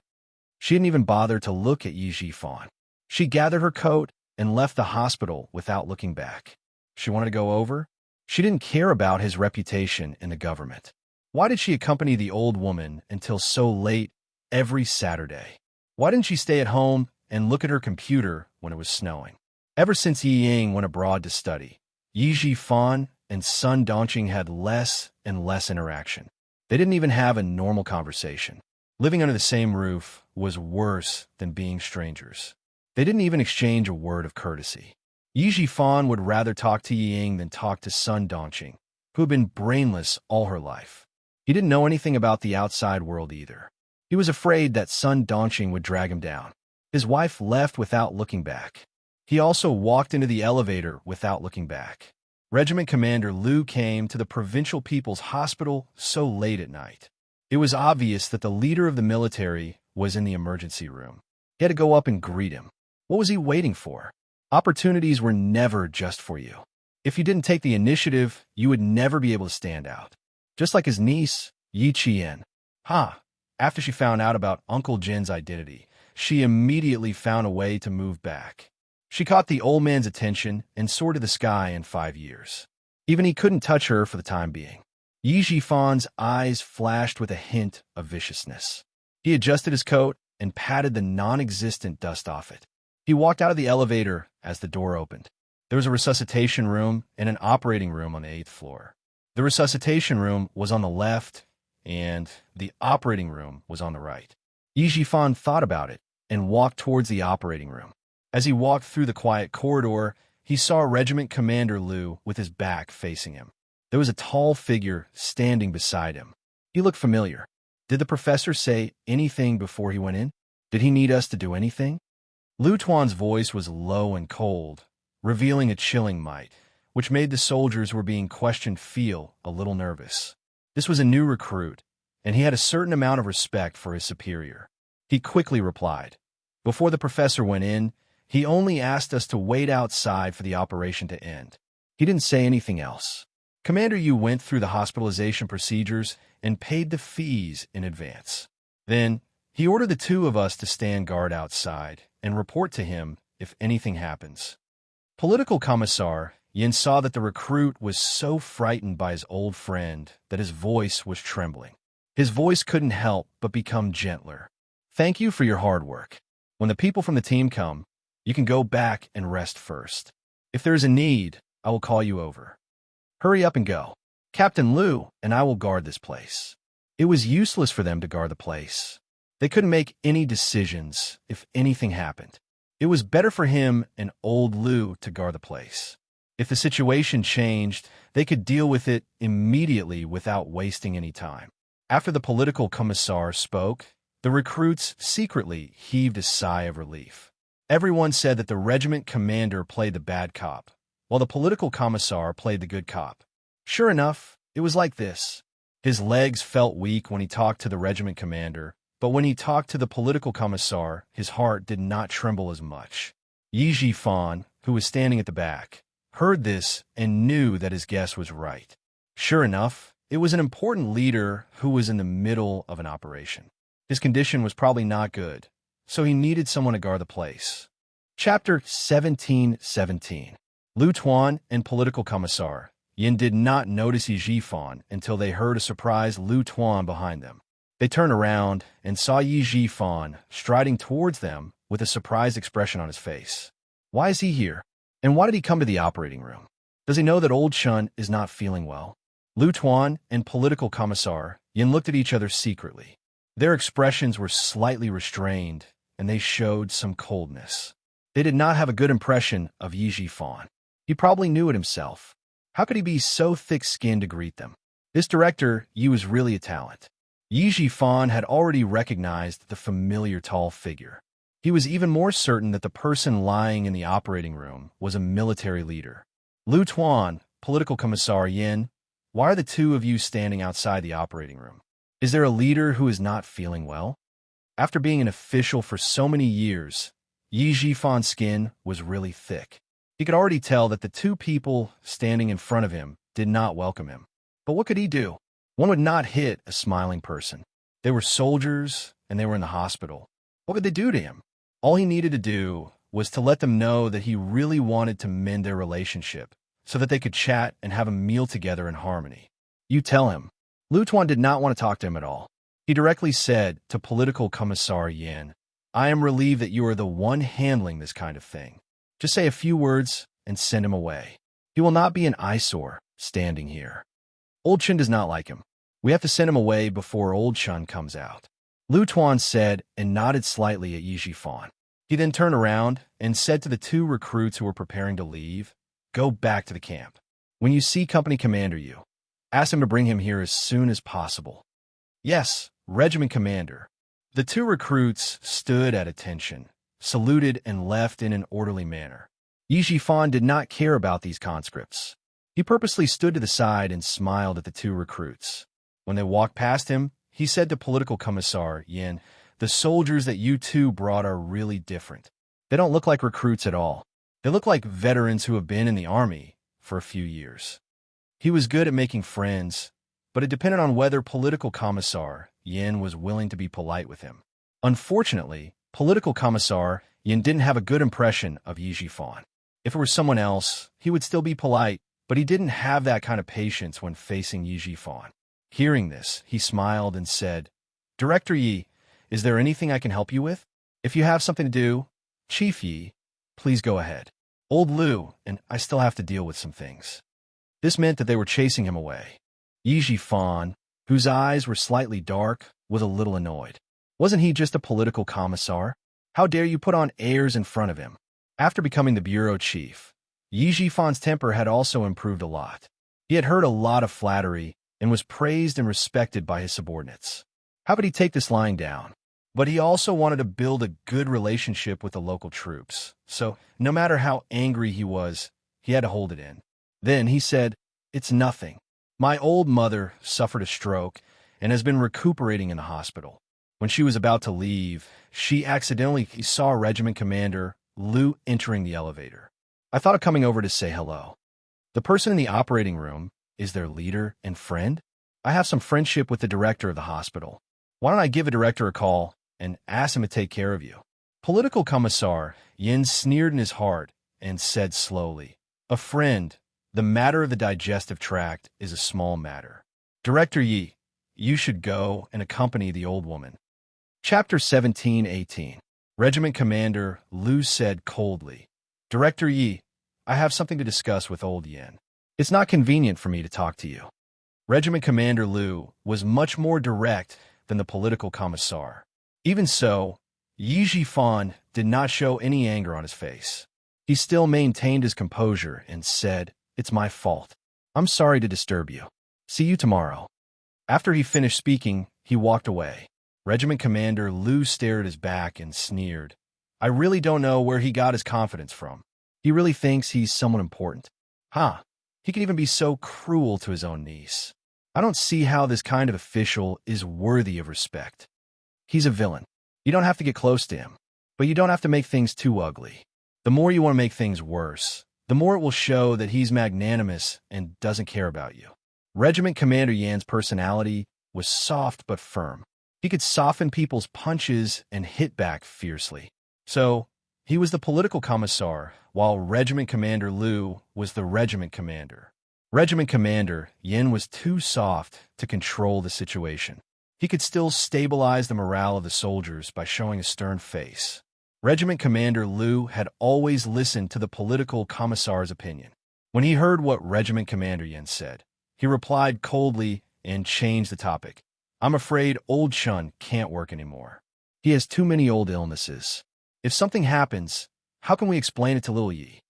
She didn't even bother to look at Yi Jifan. She gathered her coat and left the hospital without looking back. She wanted to go over. She didn't care about his reputation in the government. Why did she accompany the old woman until so late every Saturday? Why didn't she stay at home and look at her computer when it was snowing? Ever since Yi Ying went abroad to study, Yi Jifan and Sun Dongqing had less and less interaction. They didn't even have a normal conversation. Living under the same roof was worse than being strangers. They didn't even exchange a word of courtesy. Yi Jifan would rather talk to Yi Ying than talk to Sun Dongqing, who had been brainless all her life. He didn't know anything about the outside world either. He was afraid that Sun Dongqing would drag him down. His wife left without looking back. He also walked into the elevator without looking back. Regiment Commander Liu came to the Provincial People's Hospital so late at night. It was obvious that the leader of the military was in the emergency room. He had to go up and greet him. What was he waiting for? Opportunities were never just for you. If you didn't take the initiative, you would never be able to stand out. Just like his niece, Yi Qian. After she found out about Uncle Jin's identity, she immediately found a way to move back. She caught the old man's attention and soared to the sky in 5 years. Even he couldn't touch her for the time being. Yi Jifan's eyes flashed with a hint of viciousness. He adjusted his coat and patted the non-existent dust off it. He walked out of the elevator as the door opened. There was a resuscitation room and an operating room on the 8th floor. The resuscitation room was on the left, and the operating room was on the right. Yi Jifan thought about it and walked towards the operating room. As he walked through the quiet corridor, he saw Regiment Commander Liu with his back facing him. There was a tall figure standing beside him. He looked familiar. Did the professor say anything before he went in? Did he need us to do anything? Liu Tuan's voice was low and cold, revealing a chilling might, which made the soldiers who were being questioned feel a little nervous. This was a new recruit, and he had a certain amount of respect for his superior. He quickly replied. Before the professor went in, he only asked us to wait outside for the operation to end. He didn't say anything else. Commander Yu went through the hospitalization procedures and paid the fees in advance. Then, he ordered the two of us to stand guard outside and report to him if anything happens. Political Commissar Yin saw that the recruit was so frightened by his old friend that his voice was trembling. His voice couldn't help but become gentler. Thank you for your hard work. When the people from the team come, you can go back and rest first. If there is a need, I will call you over. Hurry up and go. Captain Liu and I will guard this place. It was useless for them to guard the place. They couldn't make any decisions if anything happened. It was better for him and old Liu to guard the place. If the situation changed, they could deal with it immediately without wasting any time. After the political commissar spoke, the recruits secretly heaved a sigh of relief. Everyone said that the regiment commander played the bad cop, while the political commissar played the good cop. Sure enough, it was like this. His legs felt weak when he talked to the regiment commander, but when he talked to the political commissar, his heart did not tremble as much. Yi Jifan, who was standing at the back, heard this and knew that his guess was right. Sure enough, it was an important leader who was in the middle of an operation. His condition was probably not good, so he needed someone to guard the place. Chapter 1717. Liu Tuan and Political Commissar Yin did not notice Yi Jifan until they heard a surprised Liu Tuan behind them. They turned around and saw Yi Jifan striding towards them with a surprised expression on his face. Why is he here? And why did he come to the operating room? Does he know that old Chun is not feeling well? Liu Tuan and Political Commissar Yin looked at each other secretly. Their expressions were slightly restrained, and they showed some coldness. They did not have a good impression of Yi Jifan. He probably knew it himself. How could he be so thick-skinned to greet them? This director, Yi, was really a talent. Yi Jifan had already recognized the familiar tall figure. He was even more certain that the person lying in the operating room was a military leader. Liu Tuan, Political Commissar Yin, why are the two of you standing outside the operating room? Is there a leader who is not feeling well? After being an official for so many years, Yi Jifan's skin was really thick. He could already tell that the two people standing in front of him did not welcome him. But what could he do? One would not hit a smiling person. They were soldiers, and they were in the hospital. What could they do to him? All he needed to do was to let them know that he really wanted to mend their relationship, so that they could chat and have a meal together in harmony. You tell him. Liu Tuan did not want to talk to him at all. He directly said to Political Commissar Yin, I am relieved that you are the one handling this kind of thing. Just say a few words and send him away. He will not be an eyesore standing here. Old Chun does not like him. We have to send him away before Old Chun comes out. Liu Tuan said and nodded slightly at Yi Jifan. He then turned around and said to the two recruits who were preparing to leave, "Go back to the camp. When you see Company Commander Yu, ask him to bring him here as soon as possible." "Yes, Regiment Commander." The two recruits stood at attention, saluted, and left in an orderly manner. Yi Jifan did not care about these conscripts. He purposely stood to the side and smiled at the two recruits. When they walked past him, he said to Political Commissar Yin, "The soldiers that you two brought are really different. They don't look like recruits at all. They look like veterans who have been in the army for a few years." He was good at making friends, but it depended on whether Political Commissar Yin was willing to be polite with him. Unfortunately, Political Commissar Yin didn't have a good impression of Yi Jifan. If it were someone else, he would still be polite, but he didn't have that kind of patience when facing Yi Jifan. Hearing this, he smiled and said, "Director Yi, is there anything I can help you with? If you have something to do, Chief Yi, please go ahead. Old Liu and I still have to deal with some things." This meant that they were chasing him away. Yi Jifan, whose eyes were slightly dark, was a little annoyed. Wasn't he just a political commissar? How dare you put on airs in front of him? After becoming the bureau chief, Yi Jifan's temper had also improved a lot. He had heard a lot of flattery and was praised and respected by his subordinates. How could he take this lying down? But he also wanted to build a good relationship with the local troops, so no matter how angry he was, he had to hold it in. Then he said, "It's nothing. My old mother suffered a stroke and has been recuperating in the hospital. When she was about to leave, she accidentally saw Regiment Commander Liu entering the elevator. I thought of coming over to say hello. The person in the operating room is their leader and friend. I have some friendship with the director of the hospital. Why don't I give the director a call and ask him to take care of you?" Political Commissar Yin sneered in his heart and said slowly, "A friend, the matter of the digestive tract is a small matter. Director Yi, you should go and accompany the old woman." Chapter 17-18. Regiment Commander Liu said coldly, "Director Yi, I have something to discuss with old Yin. It's not convenient for me to talk to you." Regiment Commander Liu was much more direct than the political commissar. Even so, Yi Jifan did not show any anger on his face. He still maintained his composure and said, "It's my fault. I'm sorry to disturb you. See you tomorrow." After he finished speaking, he walked away. Regiment Commander Liu stared at his back and sneered. "I really don't know where he got his confidence from. He really thinks he's someone important. Huh, he can even be so cruel to his own niece. I don't see how this kind of official is worthy of respect. He's a villain. You don't have to get close to him, but you don't have to make things too ugly. The more you want to make things worse, the more it will show that he's magnanimous and doesn't care about you." Regiment Commander Yan's personality was soft but firm. He could soften people's punches and hit back fiercely. So, he was the political commissar, while Regiment Commander Liu was the regiment commander. Regiment Commander Yin was too soft to control the situation. He could still stabilize the morale of the soldiers by showing a stern face. Regiment Commander Liu had always listened to the political commissar's opinion. When he heard what Regiment Commander Yin said, he replied coldly and changed the topic. "I'm afraid old Chun can't work anymore. He has too many old illnesses. If something happens, how can we explain it to Lil Yi?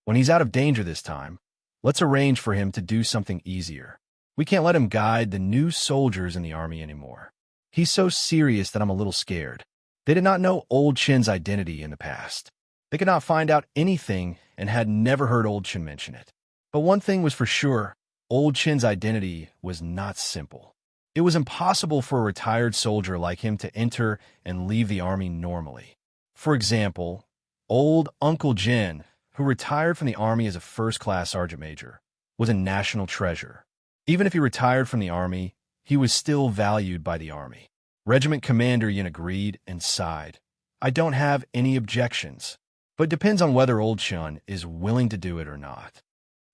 When he's out of danger this time, let's arrange for him to do something easier. We can't let him guide the new soldiers in the army anymore. He's so serious that I'm a little scared." They did not know Old Chin's identity in the past. They could not find out anything and had never heard Old Chin mention it. But one thing was for sure, Old Chin's identity was not simple. It was impossible for a retired soldier like him to enter and leave the army normally. For example, old Uncle Jin, who retired from the army as a first-class sergeant major, was a national treasure. Even if he retired from the army, he was still valued by the army. Regiment Commander Yin agreed and sighed. "I don't have any objections, but it depends on whether Old Chun is willing to do it or not."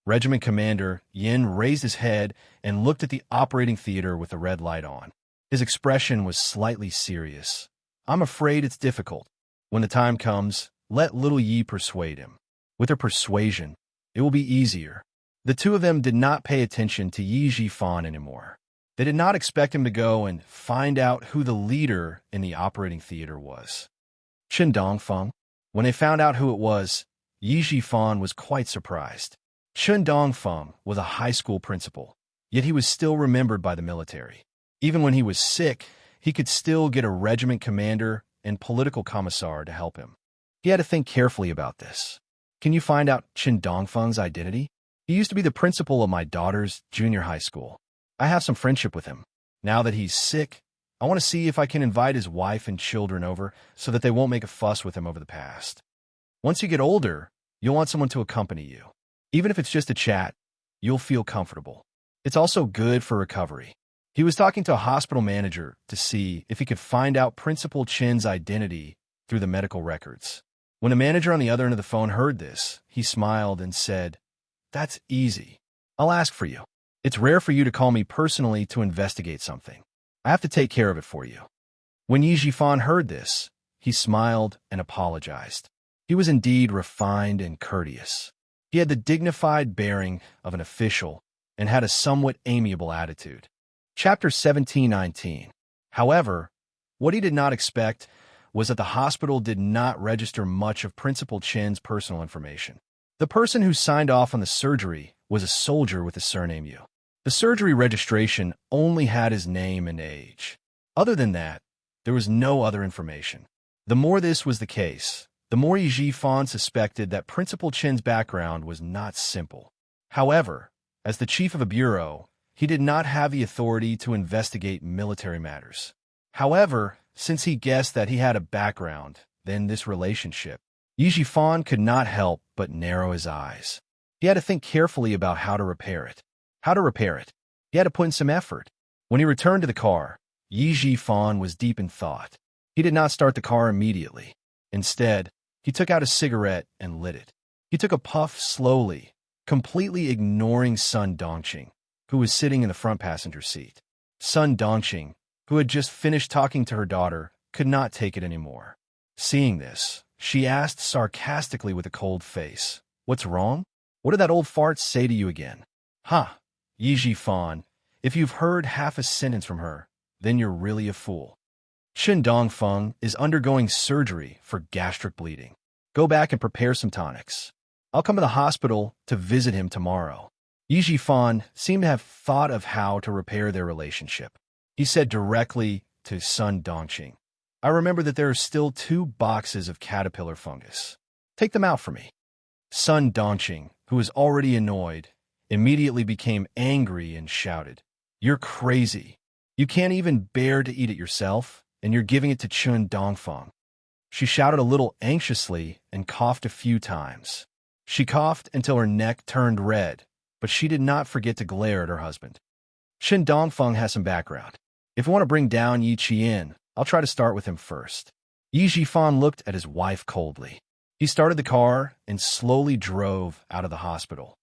Regiment Commander Yin raised his head and looked at the operating theater with the red light on. His expression was slightly serious. "I'm afraid it's difficult. When the time comes, let little Yi persuade him. With her persuasion, it will be easier." The two of them did not pay attention to Yi Jifan anymore. They did not expect him to go and find out who the leader in the operating theater was. Chen Dongfeng, When they found out who it was, Yi Jifan was quite surprised. Chun Dongfeng was a high school principal, yet he was still remembered by the military. Even when he was sick, he could still get a regiment commander and political commissar to help him. He had to think carefully about this. Can you find out Chun Dongfeng's identity? He used to be the principal of my daughter's junior high school. I have some friendship with him. Now that he's sick, I want to see if I can invite his wife and children over so that they won't make a fuss with him over the past. Once you get older, you'll want someone to accompany you. Even if it's just a chat, you'll feel comfortable. It's also good for recovery. He was talking to a hospital manager to see if he could find out Principal Chin's identity through the medical records. When the manager on the other end of the phone heard this, he smiled and said, "That's easy. I'll ask for you. It's rare for you to call me personally to investigate something. I have to take care of it for you." When Yi Jifan heard this, he smiled and apologized. He was indeed refined and courteous. He had the dignified bearing of an official and had a somewhat amiable attitude. Chapter 1719. However, what he did not expect was that the hospital did not register much of Principal Chin's personal information. The person who signed off on the surgery was a soldier with the surname Yu. The surgery registration only had his name and age. Other than that, there was no other information. The more this was the case, the more Yi Jifan suspected that Principal Chin's background was not simple. However, as the chief of a bureau, he did not have the authority to investigate military matters. However, since he guessed that he had a background, then this relationship, Yi Jifan could not help but narrow his eyes. He had to think carefully about how to repair it. He had to put in some effort. When he returned to the car, Yi Jifan was deep in thought. He did not start the car immediately. Instead, he took out a cigarette and lit it. He took a puff slowly, completely ignoring Sun Dongqing, who was sitting in the front passenger seat. Sun Dongqing, who had just finished talking to her daughter, could not take it anymore. Seeing this, she asked sarcastically with a cold face, "What's wrong? What did that old fart say to you again?" "Ha, Yi Jifan, if you've heard half a sentence from her, then you're really a fool. Chun Dongfeng is undergoing surgery for gastric bleeding. Go back and prepare some tonics. I'll come to the hospital to visit him tomorrow." Yi Jifan seemed to have thought of how to repair their relationship. He said directly to Sun Dongqing, "I remember that there are still 2 boxes of caterpillar fungus. Take them out for me." Sun Dongqing, who was already annoyed, immediately became angry and shouted, "You're crazy. You can't even bear to eat it yourself, and you're giving it to Chun Dongfeng." She shouted a little anxiously and coughed a few times. She coughed until her neck turned red, but she did not forget to glare at her husband. Chun Dongfeng has some background. If you want to bring down Yi Qian, I'll try to start with him first. Yi Jifan looked at his wife coldly. He started the car and slowly drove out of the hospital.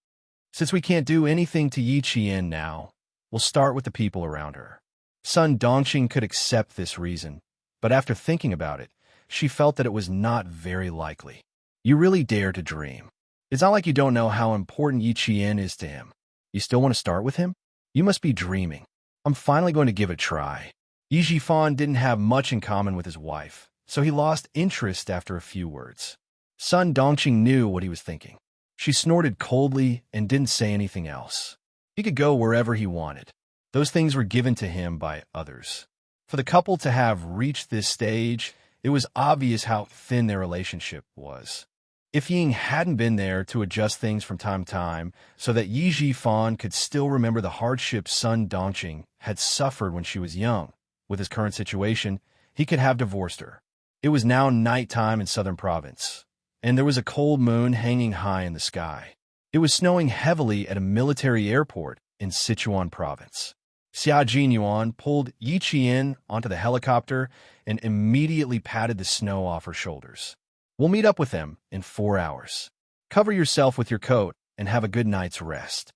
"Since we can't do anything to Yi Qian now, we'll start with the people around her." Sun Dongqing could accept this reason, but after thinking about it, she felt that it was not very likely. "You really dare to dream. It's not like you don't know how important Yi Qian is to him. You still want to start with him? You must be dreaming. I'm finally going to give it a try." Yi Jifan didn't have much in common with his wife, so he lost interest after a few words. Sun Dongqing knew what he was thinking. She snorted coldly and didn't say anything else. He could go wherever he wanted. Those things were given to him by others. For the couple to have reached this stage, it was obvious how thin their relationship was. If Ying hadn't been there to adjust things from time to time so that Yi Jifan could still remember the hardships Sun Dongqing had suffered when she was young, with his current situation, he could have divorced her. It was now nighttime in southern province, and there was a cold moon hanging high in the sky. It was snowing heavily at a military airport in Sichuan province. Xia Jinyuan pulled Yi Qian onto the helicopter and immediately patted the snow off her shoulders. "We'll meet up with them in 4 hours. Cover yourself with your coat and have a good night's rest."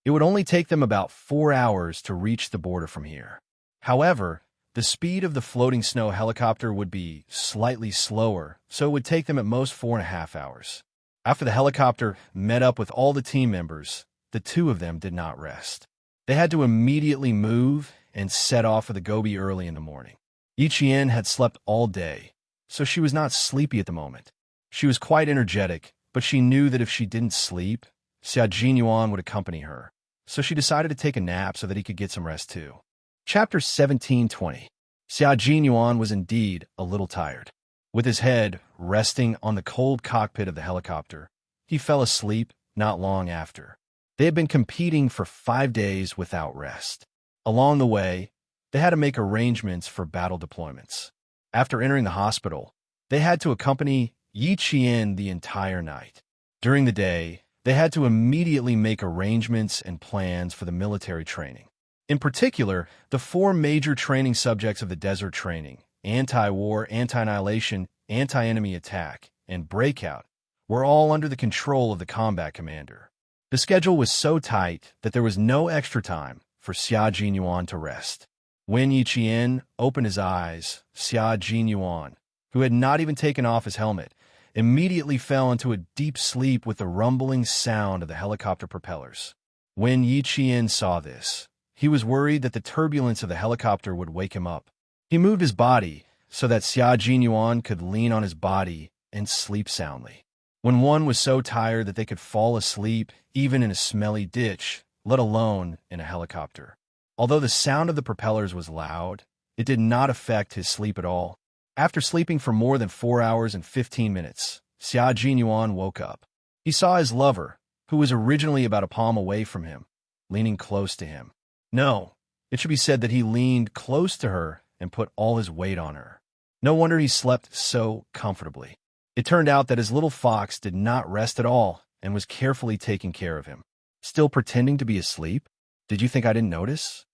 It would only take them about 4 hours to reach the border from here. However, the speed of the floating snow helicopter would be slightly slower, so it would take them at most 4.5 hours. After the helicopter met up with all the team members, the 2 of them did not rest. They had to immediately move and set off for the Gobi early in the morning. Yi Qian had slept all day, so she was not sleepy at the moment. She was quite energetic, but she knew that if she didn't sleep, Xia Jinyuan would accompany her, so she decided to take a nap so that he could get some rest too. Chapter 17:20. Xia Jinyuan was indeed a little tired. With his head resting on the cold cockpit of the helicopter, he fell asleep not long after. They had been competing for 5 days without rest. Along the way, they had to make arrangements for battle deployments. After entering the hospital, they had to accompany Yi Qian the entire night. During the day, they had to immediately make arrangements and plans for the military training. In particular, the 4 major training subjects of the desert training, anti-war, anti-annihilation, anti-enemy attack, and breakout, were all under the control of the combat commander. The schedule was so tight that there was no extra time for Xia Jinyuan to rest. When Yi Qian opened his eyes, Xia Jinyuan, who had not even taken off his helmet, immediately fell into a deep sleep with the rumbling sound of the helicopter propellers. When Yi Qian saw this, he was worried that the turbulence of the helicopter would wake him up. He moved his body so that Xia Jinyuan could lean on his body and sleep soundly. When one was so tired that they could fall asleep even in a smelly ditch, let alone in a helicopter. Although the sound of the propellers was loud, it did not affect his sleep at all. After sleeping for more than 4 hours and 15 minutes, Xia Jinyuan woke up. He saw his lover, who was originally about a palm away from him, leaning close to him. No, it should be said that he leaned close to her and put all his weight on her. No wonder he slept so comfortably. It turned out that his little fox did not rest at all and was carefully taking care of him. Still pretending to be asleep? Did you think I didn't notice?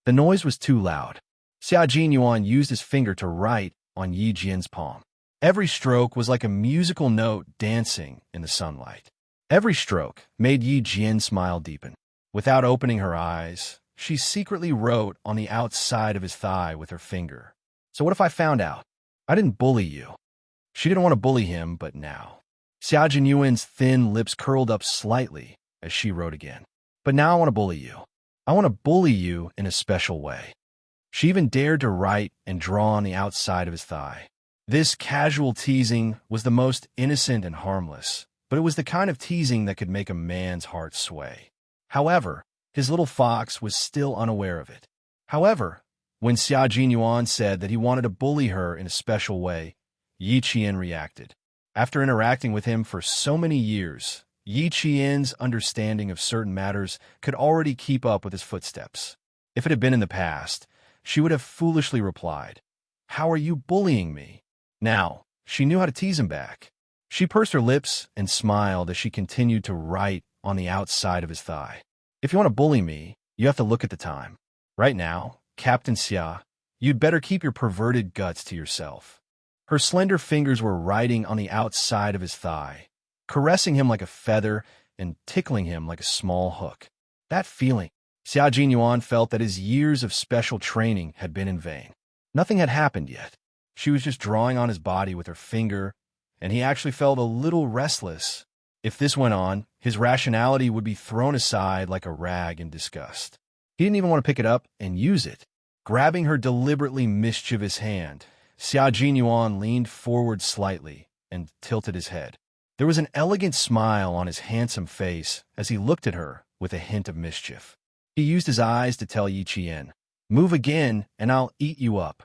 The noise was too loud. Xia Jinyuan used his finger to write on Yi Jian's palm. Every stroke was like a musical note dancing in the sunlight. Every stroke made Yi Jian smile deepen. Without opening her eyes, she secretly wrote on the outside of his thigh with her finger. So what if I found out? I didn't bully you. She didn't want to bully him, but now. Xia Jinyuan's thin lips curled up slightly as she wrote again. But now I want to bully you. I want to bully you in a special way. She even dared to write and draw on the outside of his thigh. This casual teasing was the most innocent and harmless, but it was the kind of teasing that could make a man's heart sway. However, his little fox was still unaware of it. However, when Xia Jinyuan said that he wanted to bully her in a special way, Yi Qian reacted. After interacting with him for so many years, Yi Qian's understanding of certain matters could already keep up with his footsteps. If it had been in the past, she would have foolishly replied, "How are you bullying me?" Now, she knew how to tease him back. She pursed her lips and smiled as she continued to write on the outside of his thigh. "If you want to bully me, you have to look at the time. Right now, Captain Xia, you'd better keep your perverted guts to yourself." Her slender fingers were writing on the outside of his thigh, caressing him like a feather and tickling him like a small hook. That feeling, Xia Jinyuan felt that his years of special training had been in vain. Nothing had happened yet. She was just drawing on his body with her finger, and he actually felt a little restless. If this went on, his rationality would be thrown aside like a rag in disgust. He didn't even want to pick it up and use it. Grabbing her deliberately mischievous hand, Xia Jinyuan leaned forward slightly and tilted his head. There was an elegant smile on his handsome face as he looked at her with a hint of mischief. He used his eyes to tell Yi Qian, "Move again and I'll eat you up."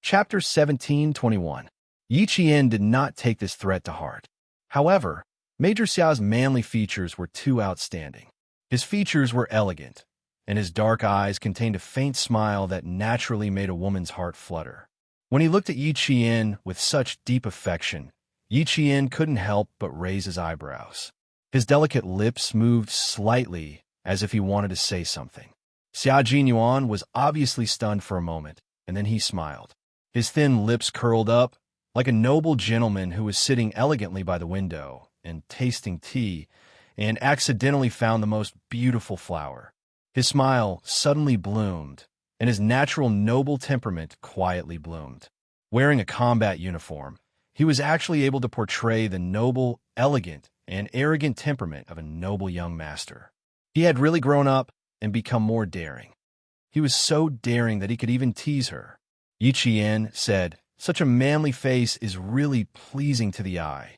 Chapter 17:21. Yi Qian did not take this threat to heart. However, Major Xiao's manly features were too outstanding. His features were elegant, and his dark eyes contained a faint smile that naturally made a woman's heart flutter. When he looked at Yi Qian with such deep affection, Yi Qian couldn't help but raise his eyebrows. His delicate lips moved slightly as if he wanted to say something. Xia Jinyuan was obviously stunned for a moment, and then he smiled. His thin lips curled up like a noble gentleman who was sitting elegantly by the window and tasting tea and accidentally found the most beautiful flower. His smile suddenly bloomed, and his natural noble temperament quietly bloomed. Wearing a combat uniform, he was actually able to portray the noble, elegant, and arrogant temperament of a noble young master. He had really grown up and become more daring. He was so daring that he could even tease her. Yi Qian said, "Such a manly face is really pleasing to the eye."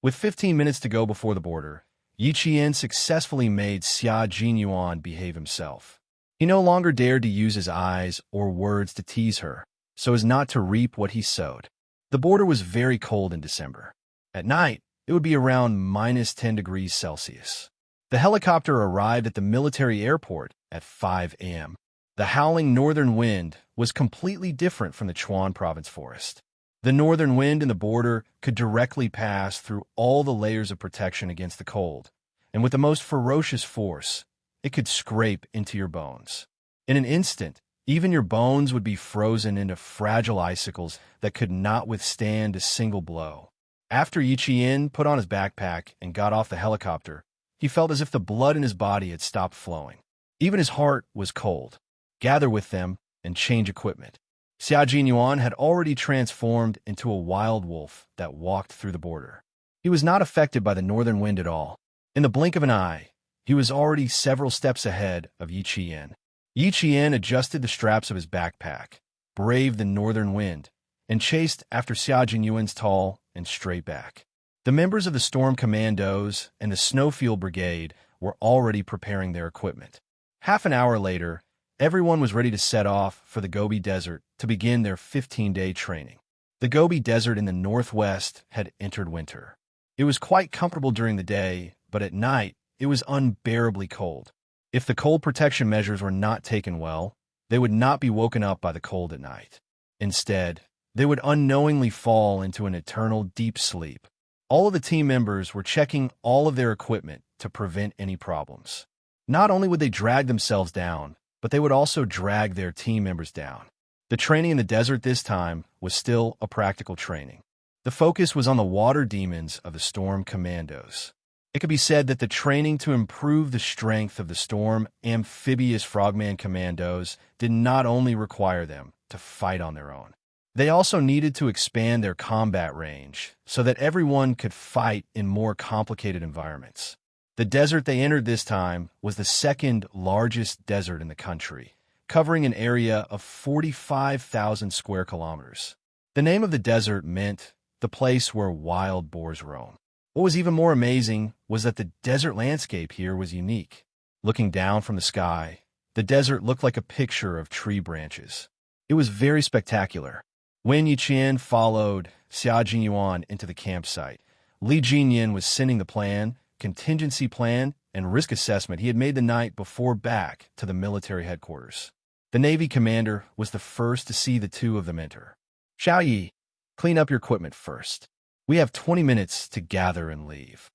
With 15 minutes to go before the border, Yi Qian successfully made Xia Jinyuan behave himself. He no longer dared to use his eyes or words to tease her, so as not to reap what he sowed. The border was very cold in December. At night, it would be around -10 degrees Celsius. The helicopter arrived at the military airport at 5 a.m. The howling northern wind was completely different from the Chuan province forest. The northern wind in the border could directly pass through all the layers of protection against the cold, and with the most ferocious force, it could scrape into your bones. In an instant, even your bones would be frozen into fragile icicles that could not withstand a single blow. After Yi Qian put on his backpack and got off the helicopter, he felt as if the blood in his body had stopped flowing. Even his heart was cold. Gather with them and change equipment. Xia Jinyuan had already transformed into a wild wolf that walked through the border. He was not affected by the northern wind at all. In the blink of an eye, he was already several steps ahead of Yi Qian. Yi Qian adjusted the straps of his backpack, braved the northern wind, and chased after Xia Jinyuan's tall and straight back. The members of the Storm Commandos and the Snowfield Brigade were already preparing their equipment. Half an hour later, everyone was ready to set off for the Gobi Desert to begin their 15-day training. The Gobi Desert in the northwest had entered winter. It was quite comfortable during the day, but at night, it was unbearably cold. If the cold protection measures were not taken well, they would not be woken up by the cold at night. Instead, they would unknowingly fall into an eternal deep sleep. All of the team members were checking all of their equipment to prevent any problems. Not only would they drag themselves down, but they would also drag their team members down. The training in the desert this time was still a practical training. The focus was on the water demons of the Storm Commandos. It could be said that the training to improve the strength of the Storm Amphibious Frogman Commandos did not only require them to fight on their own. They also needed to expand their combat range so that everyone could fight in more complicated environments. The desert they entered this time was the second largest desert in the country, covering an area of 45,000 square kilometers. The name of the desert meant the place where wild boars roam. What was even more amazing was that the desert landscape here was unique. Looking down from the sky, the desert looked like a picture of tree branches. It was very spectacular. When Yi Qian followed Xia Jinyuan into the campsite, Li Jinyan was sending the plan, contingency plan, and risk assessment he had made the night before back to the military headquarters. The Navy commander was the first to see the two of them enter. "Xiao Yi, clean up your equipment first. We have 20 minutes to gather and leave."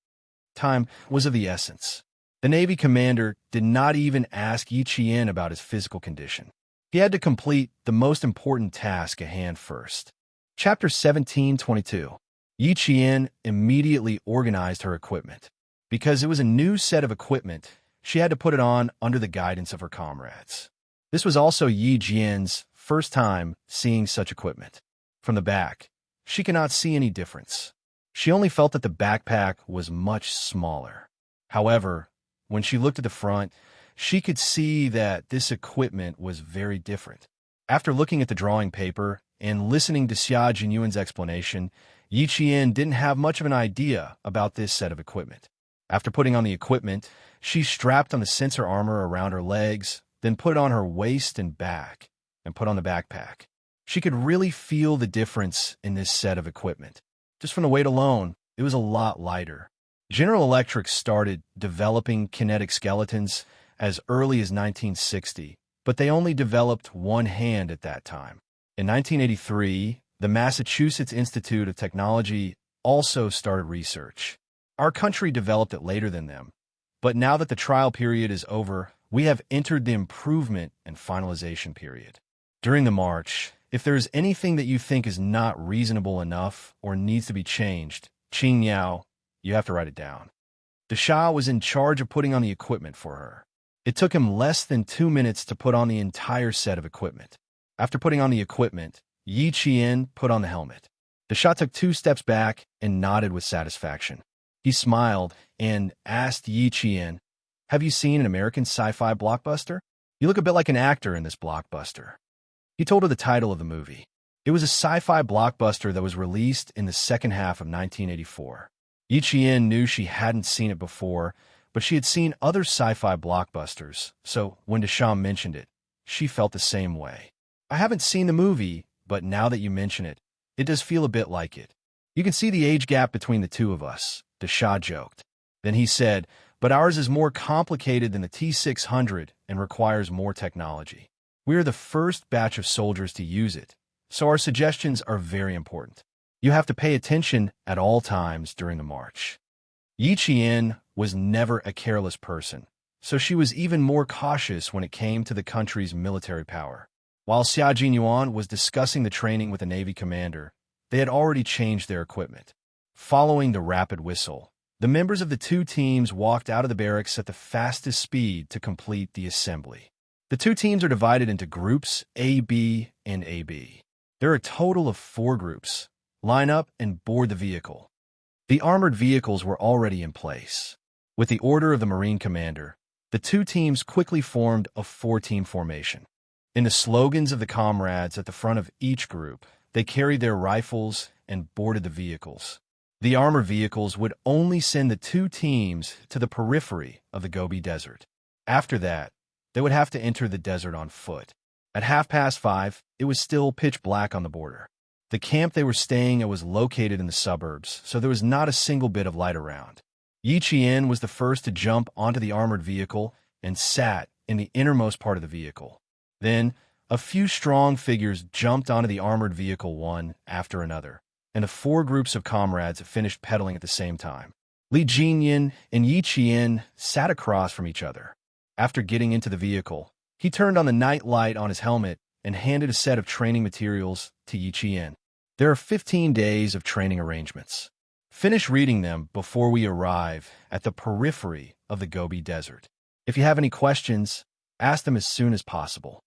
Time was of the essence. The Navy commander did not even ask Yi Qian about his physical condition. He had to complete the most important task at hand first. Chapter 17:22. Yi Qian immediately organized her equipment. Because it was a new set of equipment, she had to put it on under the guidance of her comrades. This was also Yi Jian's first time seeing such equipment. From the back, she could not see any difference. She only felt that the backpack was much smaller. However, when she looked at the front, she could see that this equipment was very different. After looking at the drawing paper and listening to Xia Jinyuan's explanation, Yi Qian didn't have much of an idea about this set of equipment. After putting on the equipment, she strapped on the sensor armor around her legs, then put it on her waist and back, and put on the backpack. She could really feel the difference in this set of equipment. Just from the weight alone, it was a lot lighter. General Electric started developing kinetic skeletons as early as 1960, but they only developed one hand at that time. In 1983, the Massachusetts Institute of Technology also started research. Our country developed it later than them, but now that the trial period is over, we have entered the improvement and finalization period. During the march, if there is anything that you think is not reasonable enough or needs to be changed, Qing Yao, you have to write it down. The Shah was in charge of putting on the equipment for her. It took him less than 2 minutes to put on the entire set of equipment. After putting on the equipment, Yi Qian put on the helmet. The Shah took 2 steps back and nodded with satisfaction. He smiled and asked Yi Qian, "Have you seen an American sci-fi blockbuster? You look a bit like an actor in this blockbuster." He told her the title of the movie. It was a sci-fi blockbuster that was released in the second half of 1984. Yi Qian knew she hadn't seen it before, but she had seen other sci-fi blockbusters, so when Deschamps mentioned it, she felt the same way. I haven't seen the movie, but now that you mention it, it does feel a bit like it. You can see the age gap between the two of us, Deschamps joked. Then he said, but ours is more complicated than the T-600 and requires more technology. We are the first batch of soldiers to use it, so our suggestions are very important. You have to pay attention at all times during the march. Yi Qian was never a careless person, so she was even more cautious when it came to the country's military power. While Xia Jinyuan was discussing the training with the Navy commander, they had already changed their equipment. Following the rapid whistle, the members of the two teams walked out of the barracks at the fastest speed to complete the assembly. The two teams are divided into groups AB and AB. There are a total of 4 groups. Line up and board the vehicle. The armored vehicles were already in place. With the order of the Marine commander, the two teams quickly formed a 4-team formation. In the slogans of the comrades at the front of each group, they carried their rifles and boarded the vehicles. The armored vehicles would only send the two teams to the periphery of the Gobi Desert. After that, they would have to enter the desert on foot. At 5:30, it was still pitch black on the border. The camp they were staying at was located in the suburbs, so there was not a single bit of light around. Yi Qian was the first to jump onto the armored vehicle and sat in the innermost part of the vehicle. Then, a few strong figures jumped onto the armored vehicle one after another, and the 4 groups of comrades finished pedaling at the same time. Li Jinyan and Yi Qian sat across from each other. After getting into the vehicle, he turned on the night light on his helmet and handed a set of training materials to Yi Qian. There are 15 days of training arrangements. Finish reading them before we arrive at the periphery of the Gobi Desert. If you have any questions, ask them as soon as possible.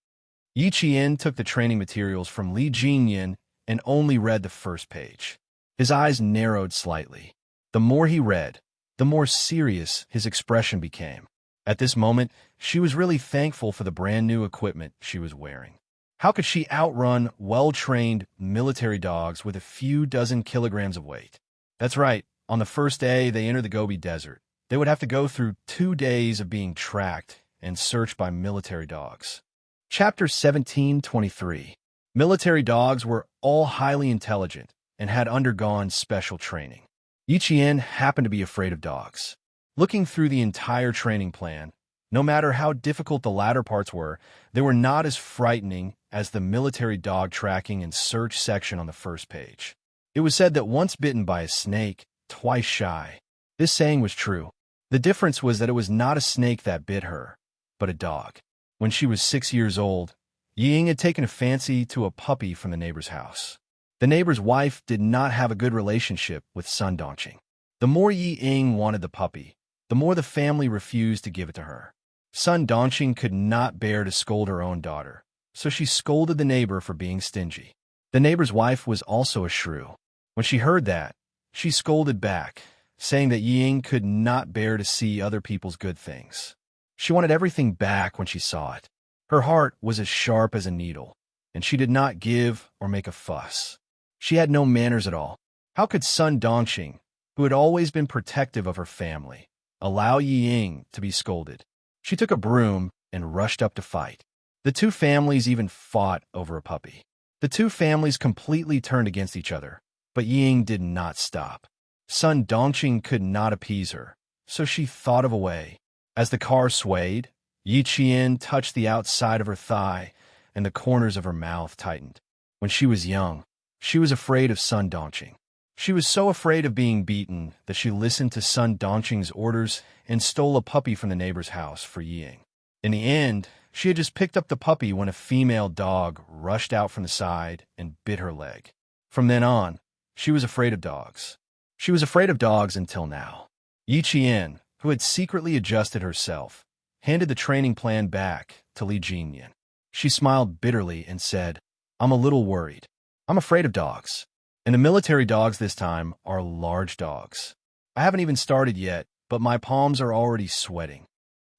Yi Qian took the training materials from Li Jinyan and only read the first page. His eyes narrowed slightly. The more he read, the more serious his expression became. At this moment, she was really thankful for the brand-new equipment she was wearing. How could she outrun well-trained military dogs with a few dozen kilograms of weight? That's right, on the first day they entered the Gobi Desert, they would have to go through 2 days of being tracked and searched by military dogs. Chapter 17:23. Military dogs were all highly intelligent and had undergone special training. Yi Qian happened to be afraid of dogs. Looking through the entire training plan, no matter how difficult the latter parts were, they were not as frightening as the military dog tracking and search section on the first page. It was said that once bitten by a snake, twice shy. This saying was true. The difference was that it was not a snake that bit her, but a dog. When she was 6 years old, Ying had taken a fancy to a puppy from the neighbor's house. The neighbor's wife did not have a good relationship with Sun Dongqing. The more Yi Ying wanted the puppy, the more the family refused to give it to her. Sun Dongqing could not bear to scold her own daughter, so she scolded the neighbor for being stingy. The neighbor's wife was also a shrew. When she heard that, she scolded back, saying that Ying could not bear to see other people's good things. She wanted everything back when she saw it. Her heart was as sharp as a needle, and she did not give or make a fuss. She had no manners at all. How could Sun Dongqing, who had always been protective of her family, allow Yi Ying to be scolded? She took a broom and rushed up to fight. The two families even fought over a puppy. The two families completely turned against each other, but Ying did not stop. Sun Dongqing could not appease her, so she thought of a way. As the car swayed, Yi Qian touched the outside of her thigh, and the corners of her mouth tightened. When she was young, she was afraid of Sun Dongqing. She was so afraid of being beaten that she listened to Sun Dongqing's orders and stole a puppy from the neighbor's house for Ying. In the end, she had just picked up the puppy when a female dog rushed out from the side and bit her leg. From then on, she was afraid of dogs. She was afraid of dogs until now. Yi Qian, who had secretly adjusted herself, handed the training plan back to Li Jinyan. She smiled bitterly and said, "I'm a little worried. I'm afraid of dogs. And the military dogs this time are large dogs. I haven't even started yet, but my palms are already sweating."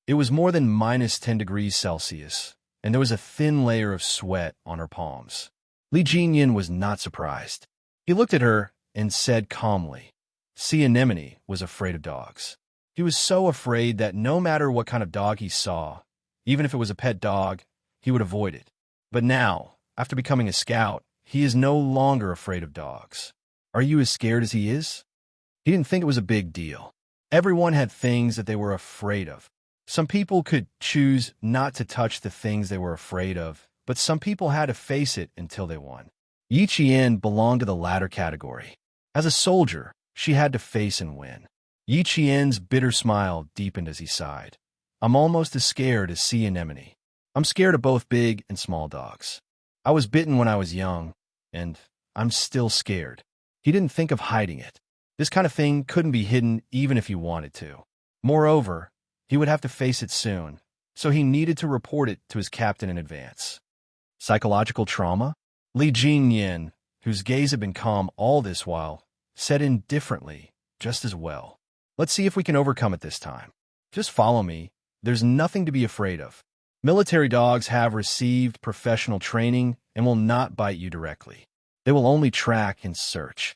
It was more than -10 degrees Celsius, and there was a thin layer of sweat on her palms. Li Jinyan was not surprised. He looked at her and said calmly, Sea Anemone was afraid of dogs. He was so afraid that no matter what kind of dog he saw, even if it was a pet dog, he would avoid it. But now, after becoming a scout, he is no longer afraid of dogs. Are you as scared as he is? He didn't think it was a big deal. Everyone had things that they were afraid of. Some people could choose not to touch the things they were afraid of, but some people had to face it until they won. Yi Qian belonged to the latter category. As a soldier, she had to face and win. Yi Qian's bitter smile deepened as he sighed. I'm almost as scared as Sea Anemone. I'm scared of both big and small dogs. I was bitten when I was young, and I'm still scared. He didn't think of hiding it. This kind of thing couldn't be hidden even if he wanted to. Moreover, he would have to face it soon, so he needed to report it to his captain in advance. Psychological trauma? Li Jinyan, whose gaze had been calm all this while, said indifferently, just as well. Let's see if we can overcome it this time. Just follow me. There's nothing to be afraid of. Military dogs have received professional training and will not bite you directly. They will only track and search.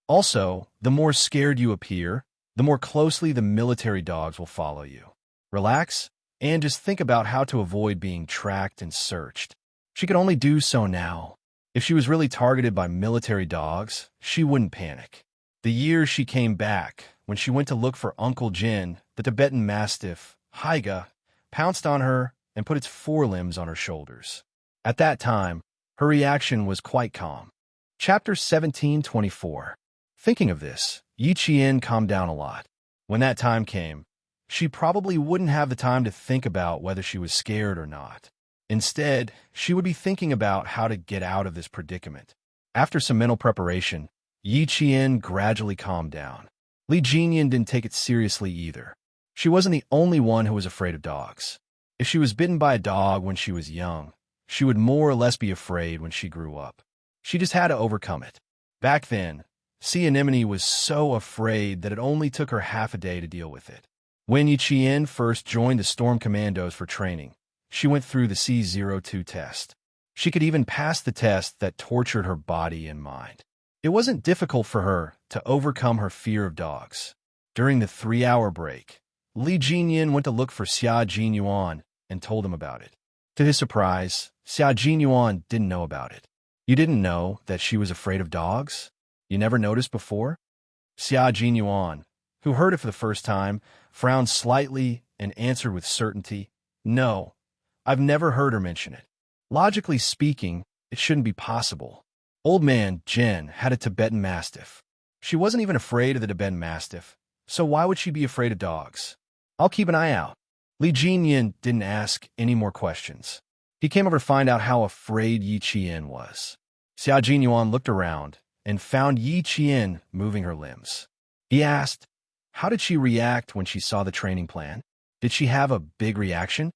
Also, the more scared you appear, the more closely the military dogs will follow you. Relax, and just think about how to avoid being tracked and searched. She could only do so now. If she was really targeted by military dogs, she wouldn't panic. The year she came back, when she went to look for Uncle Jin, the Tibetan Mastiff, Haiga, pounced on her and put its forelimbs on her shoulders. At that time, her reaction was quite calm. Chapter 1724. Thinking of this, Yi Qian calmed down a lot. When that time came, she probably wouldn't have the time to think about whether she was scared or not. Instead, she would be thinking about how to get out of this predicament. After some mental preparation, Yi Qian gradually calmed down. Li Jinyan didn't take it seriously either. She wasn't the only one who was afraid of dogs. If she was bitten by a dog when she was young, she would more or less be afraid when she grew up. She just had to overcome it. Back then, Sea Anemone was so afraid that it only took her half a day to deal with it. When Yi Qian first joined the Storm Commandos for training, she went through the C-02 test. She could even pass the test that tortured her body and mind. It wasn't difficult for her to overcome her fear of dogs. During the 3-hour break, Li Jinyan went to look for Xia Jinyuan and told him about it. To his surprise, Xia Jinyuan didn't know about it. You didn't know that she was afraid of dogs? You never noticed before? Xia Jinyuan, who heard it for the first time, frowned slightly and answered with certainty, No, I've never heard her mention it. Logically speaking, it shouldn't be possible. Old man Jen had a Tibetan Mastiff. She wasn't even afraid of the Tibetan Mastiff, so why would she be afraid of dogs? I'll keep an eye out. Li Jinyan didn't ask any more questions. He came over to find out how afraid Yi Qian was. Xia Jinyuan looked around and found Yi Qian moving her limbs. He asked, how did she react when she saw the training plan? Did she have a big reaction?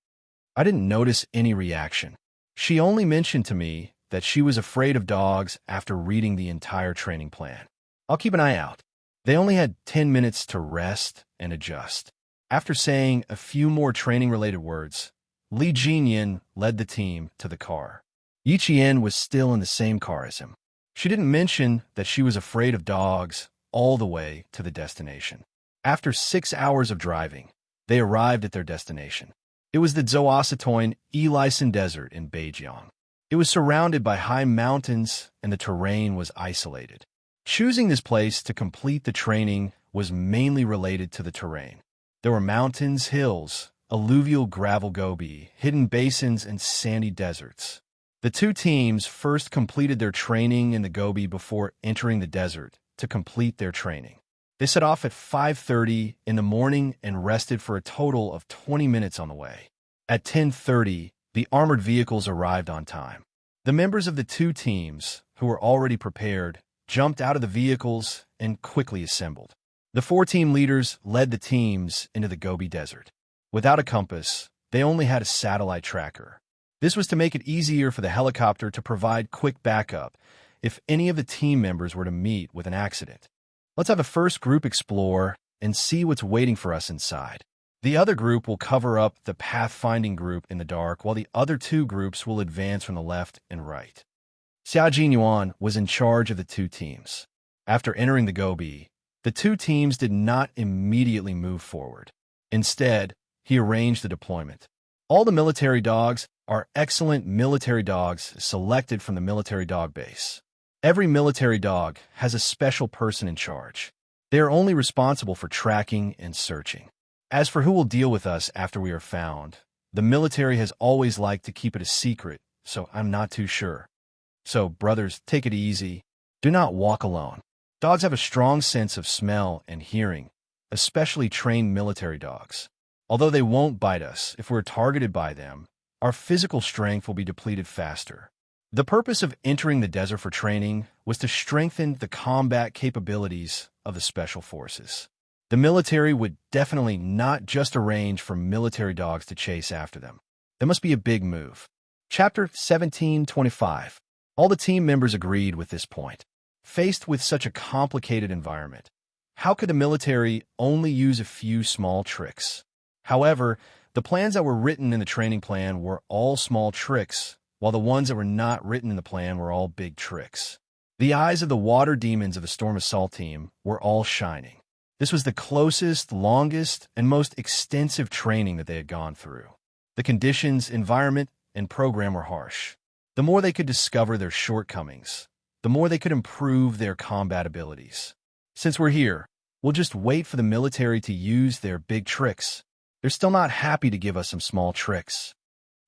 I didn't notice any reaction. She only mentioned to me that she was afraid of dogs after reading the entire training plan. I'll keep an eye out. They only had 10 minutes to rest and adjust. After saying a few more training-related words, Li Jinyan led the team to the car. Yi Qian was still in the same car as him. She didn't mention that she was afraid of dogs all the way to the destination. After 6 hours of driving, they arrived at their destination. It was the Zoasitoin Elison Desert in Beijiang. It was surrounded by high mountains and the terrain was isolated. Choosing this place to complete the training was mainly related to the terrain. There were mountains, hills, alluvial gravel gobi, hidden basins, and sandy deserts. The two teams first completed their training in the gobi before entering the desert to complete their training. They set off at 5:30 in the morning and rested for a total of 20 minutes on the way. At 10:30, the armored vehicles arrived on time. The members of the two teams, who were already prepared, jumped out of the vehicles and quickly assembled. The 4 team leaders led the teams into the Gobi Desert. Without a compass, they only had a satellite tracker. This was to make it easier for the helicopter to provide quick backup if any of the team members were to meet with an accident. Let's have the first group explore and see what's waiting for us inside. The other group will cover up the pathfinding group in the dark, while the other 2 groups will advance from the left and right. Xia Jinyuan was in charge of the 2 teams. After entering the Gobi, The two teams did not immediately move forward. Instead, he arranged the deployment. All the military dogs are excellent military dogs selected from the military dog base. Every military dog has a special person in charge. They are only responsible for tracking and searching. As for who will deal with us after we are found, the military has always liked to keep it a secret, so I'm not too sure. So, brothers, take it easy. Do not walk alone. Dogs have a strong sense of smell and hearing, especially trained military dogs. Although they won't bite us if we're targeted by them, our physical strength will be depleted faster. The purpose of entering the desert for training was to strengthen the combat capabilities of the special forces. The military would definitely not just arrange for military dogs to chase after them. That must be a big move. Chapter 1725. All the team members agreed with this point. Faced with such a complicated environment, how could the military only use a few small tricks? However, the plans that were written in the training plan were all small tricks, while the ones that were not written in the plan were all big tricks. The eyes of the water demons of the Storm Assault team were all shining. This was the closest, longest, and most extensive training that they had gone through. The conditions, environment, and program were harsh. The more they could discover their shortcomings, the more they could improve their combat abilities. Since we're here, we'll just wait for the military to use their big tricks. They're still not happy to give us some small tricks.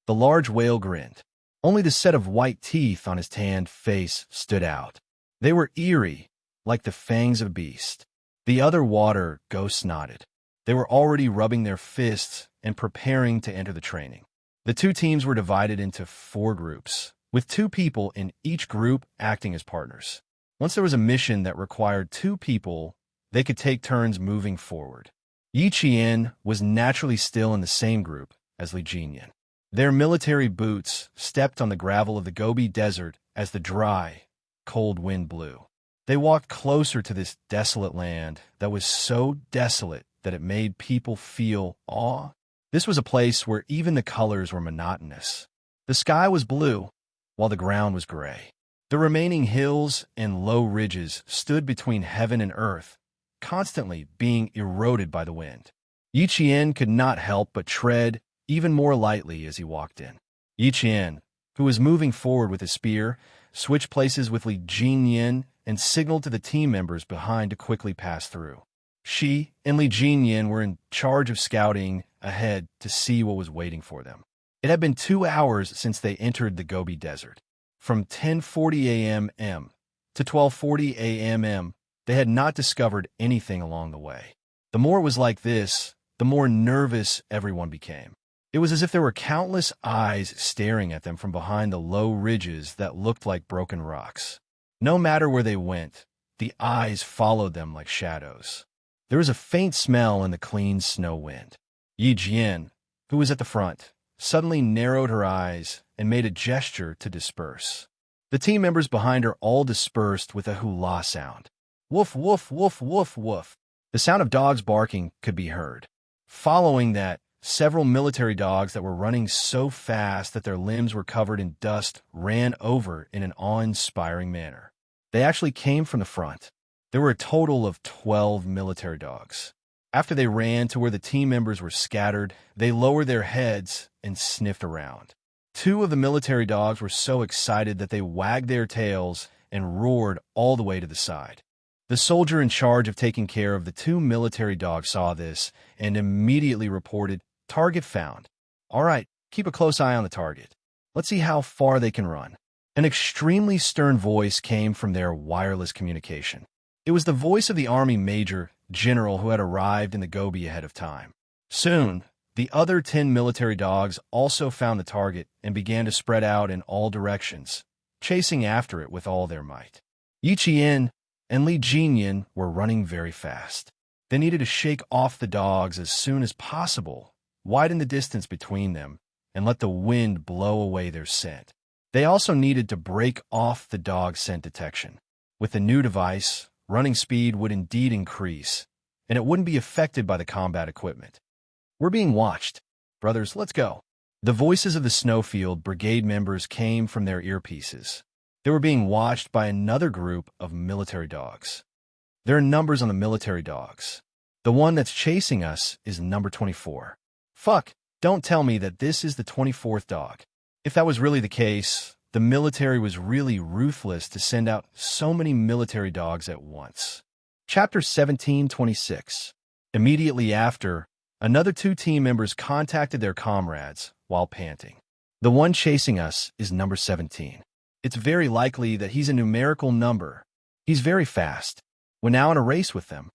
The large whale grinned. Only the set of white teeth on his tanned face stood out. They were eerie, like the fangs of a beast. The other water ghosts nodded. They were already rubbing their fists and preparing to enter the training. The two teams were divided into 4 groups, with 2 people in each group acting as partners. Once there was a mission that required 2 people, they could take turns moving forward. Yi Qian was naturally still in the same group as Li Jinyan. Their military boots stepped on the gravel of the Gobi Desert as the dry, cold wind blew. They walked closer to this desolate land that was so desolate that it made people feel awe. This was a place where even the colors were monotonous. The sky was blue, while the ground was gray. The remaining hills and low ridges stood between heaven and earth, constantly being eroded by the wind. Yi Qian could not help but tread even more lightly as he walked in. Yi Qian, who was moving forward with his spear, switched places with Li Jinyan and signaled to the team members behind to quickly pass through. She and Li Jinyan were in charge of scouting ahead to see what was waiting for them. It had been 2 hours since they entered the Gobi Desert. From 10:40 a.m. to 12:40 a.m., they had not discovered anything along the way. The more it was like this, the more nervous everyone became. It was as if there were countless eyes staring at them from behind the low ridges that looked like broken rocks. No matter where they went, the eyes followed them like shadows. There was a faint smell in the clean snow wind. Yi Jian, who was at the front, suddenly narrowed her eyes and made a gesture to disperse. The team members behind her all dispersed with a hula sound. Woof, woof, woof, woof, woof. The sound of dogs barking could be heard. Following that, several military dogs that were running so fast that their limbs were covered in dust ran over in an awe-inspiring manner. They actually came from the front. There were a total of 12 military dogs. After they ran to where the team members were scattered, they lowered their heads and sniffed around. 2 of the military dogs were so excited that they wagged their tails and roared all the way to the side. The soldier in charge of taking care of the 2 military dogs saw this and immediately reported, "Target found. All right, keep a close eye on the target. Let's see how far they can run." An extremely stern voice came from their wireless communication. It was the voice of the Army Major General who had arrived in the Gobi ahead of time. Soon, the other 10 military dogs also found the target and began to spread out in all directions, chasing after it with all their might. Yi Qian and Li Jinyan were running very fast. They needed to shake off the dogs as soon as possible, widen the distance between them, and let the wind blow away their scent. They also needed to break off the dog scent detection. With the new device, running speed would indeed increase, and it wouldn't be affected by the combat equipment. "We're being watched. Brothers, let's go." The voices of the Snowfield Brigade members came from their earpieces. They were being watched by another group of military dogs. There are numbers on the military dogs. The one that's chasing us is number 24. Fuck, don't tell me that this is the 24th dog. If that was really the case, the military was really ruthless to send out so many military dogs at once. Chapter 17:26. Immediately after, another 2 team members contacted their comrades while panting. The one chasing us is number 17. It's very likely that he's a numerical number. He's very fast. We're now in a race with them.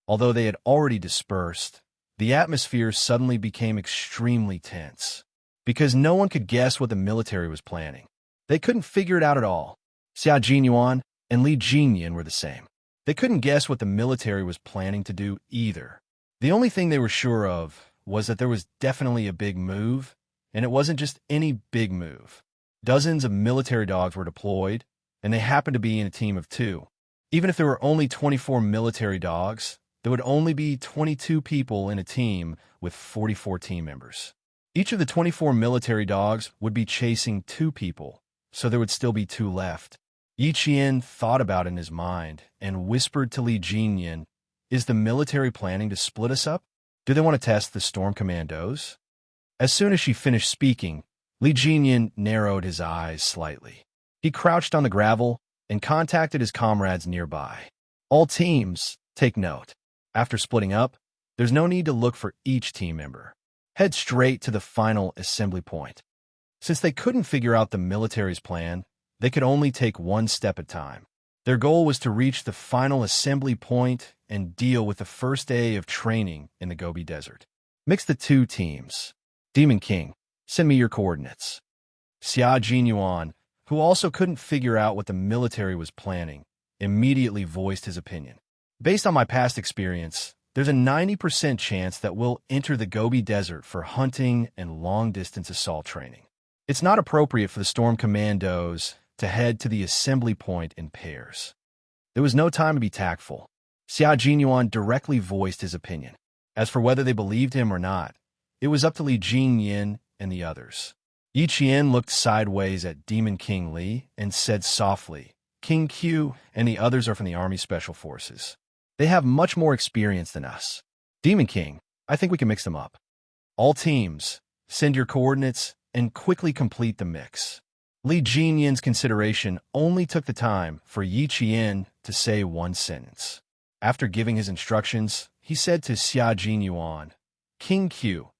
Although they had already dispersed, the atmosphere suddenly became extremely tense, because no one could guess what the military was planning. They couldn't figure it out at all. Xia Jinyuan and Li Jinyan were the same. They couldn't guess what the military was planning to do either. The only thing they were sure of was that there was definitely a big move, and it wasn't just any big move. Dozens of military dogs were deployed, and they happened to be in a team of 2. Even if there were only 24 military dogs, there would only be 22 people in a team with 44 team members. Each of the 24 military dogs would be chasing 2 people, so there would still be 2 left. Yi Qian thought about it in his mind and whispered to Li Jinyan, "Is the military planning to split us up? Do they want to test the storm commandos?" As soon as she finished speaking, Li Jinyan narrowed his eyes slightly. He crouched on the gravel and contacted his comrades nearby. "All teams, take note. After splitting up, there's no need to look for each team member. Head straight to the final assembly point." Since they couldn't figure out the military's plan, they could only take one step at a time. Their goal was to reach the final assembly point and deal with the first day of training in the Gobi Desert. Mix the 2 teams. Demon King, send me your coordinates. Xia Jinyuan, who also couldn't figure out what the military was planning, immediately voiced his opinion. "Based on my past experience, there's a 90% chance that we'll enter the Gobi Desert for hunting and long-distance assault training. It's not appropriate for the Storm Commandos to head to the assembly point in pairs." There was no time to be tactful. Xia Jinyuan directly voiced his opinion. As for whether they believed him or not, it was up to Li Jinyan and the others. Yi Qian looked sideways at Demon King Li and said softly, "King Q and the others are from the Army Special Forces. They have much more experience than us. Demon King, I think we can mix them up. All teams, send your coordinates and quickly complete the mix." Li Jinyan's consideration only took the time for Yi Qian to say one sentence. After giving his instructions, he said to Xia Jinyuan, "King Q,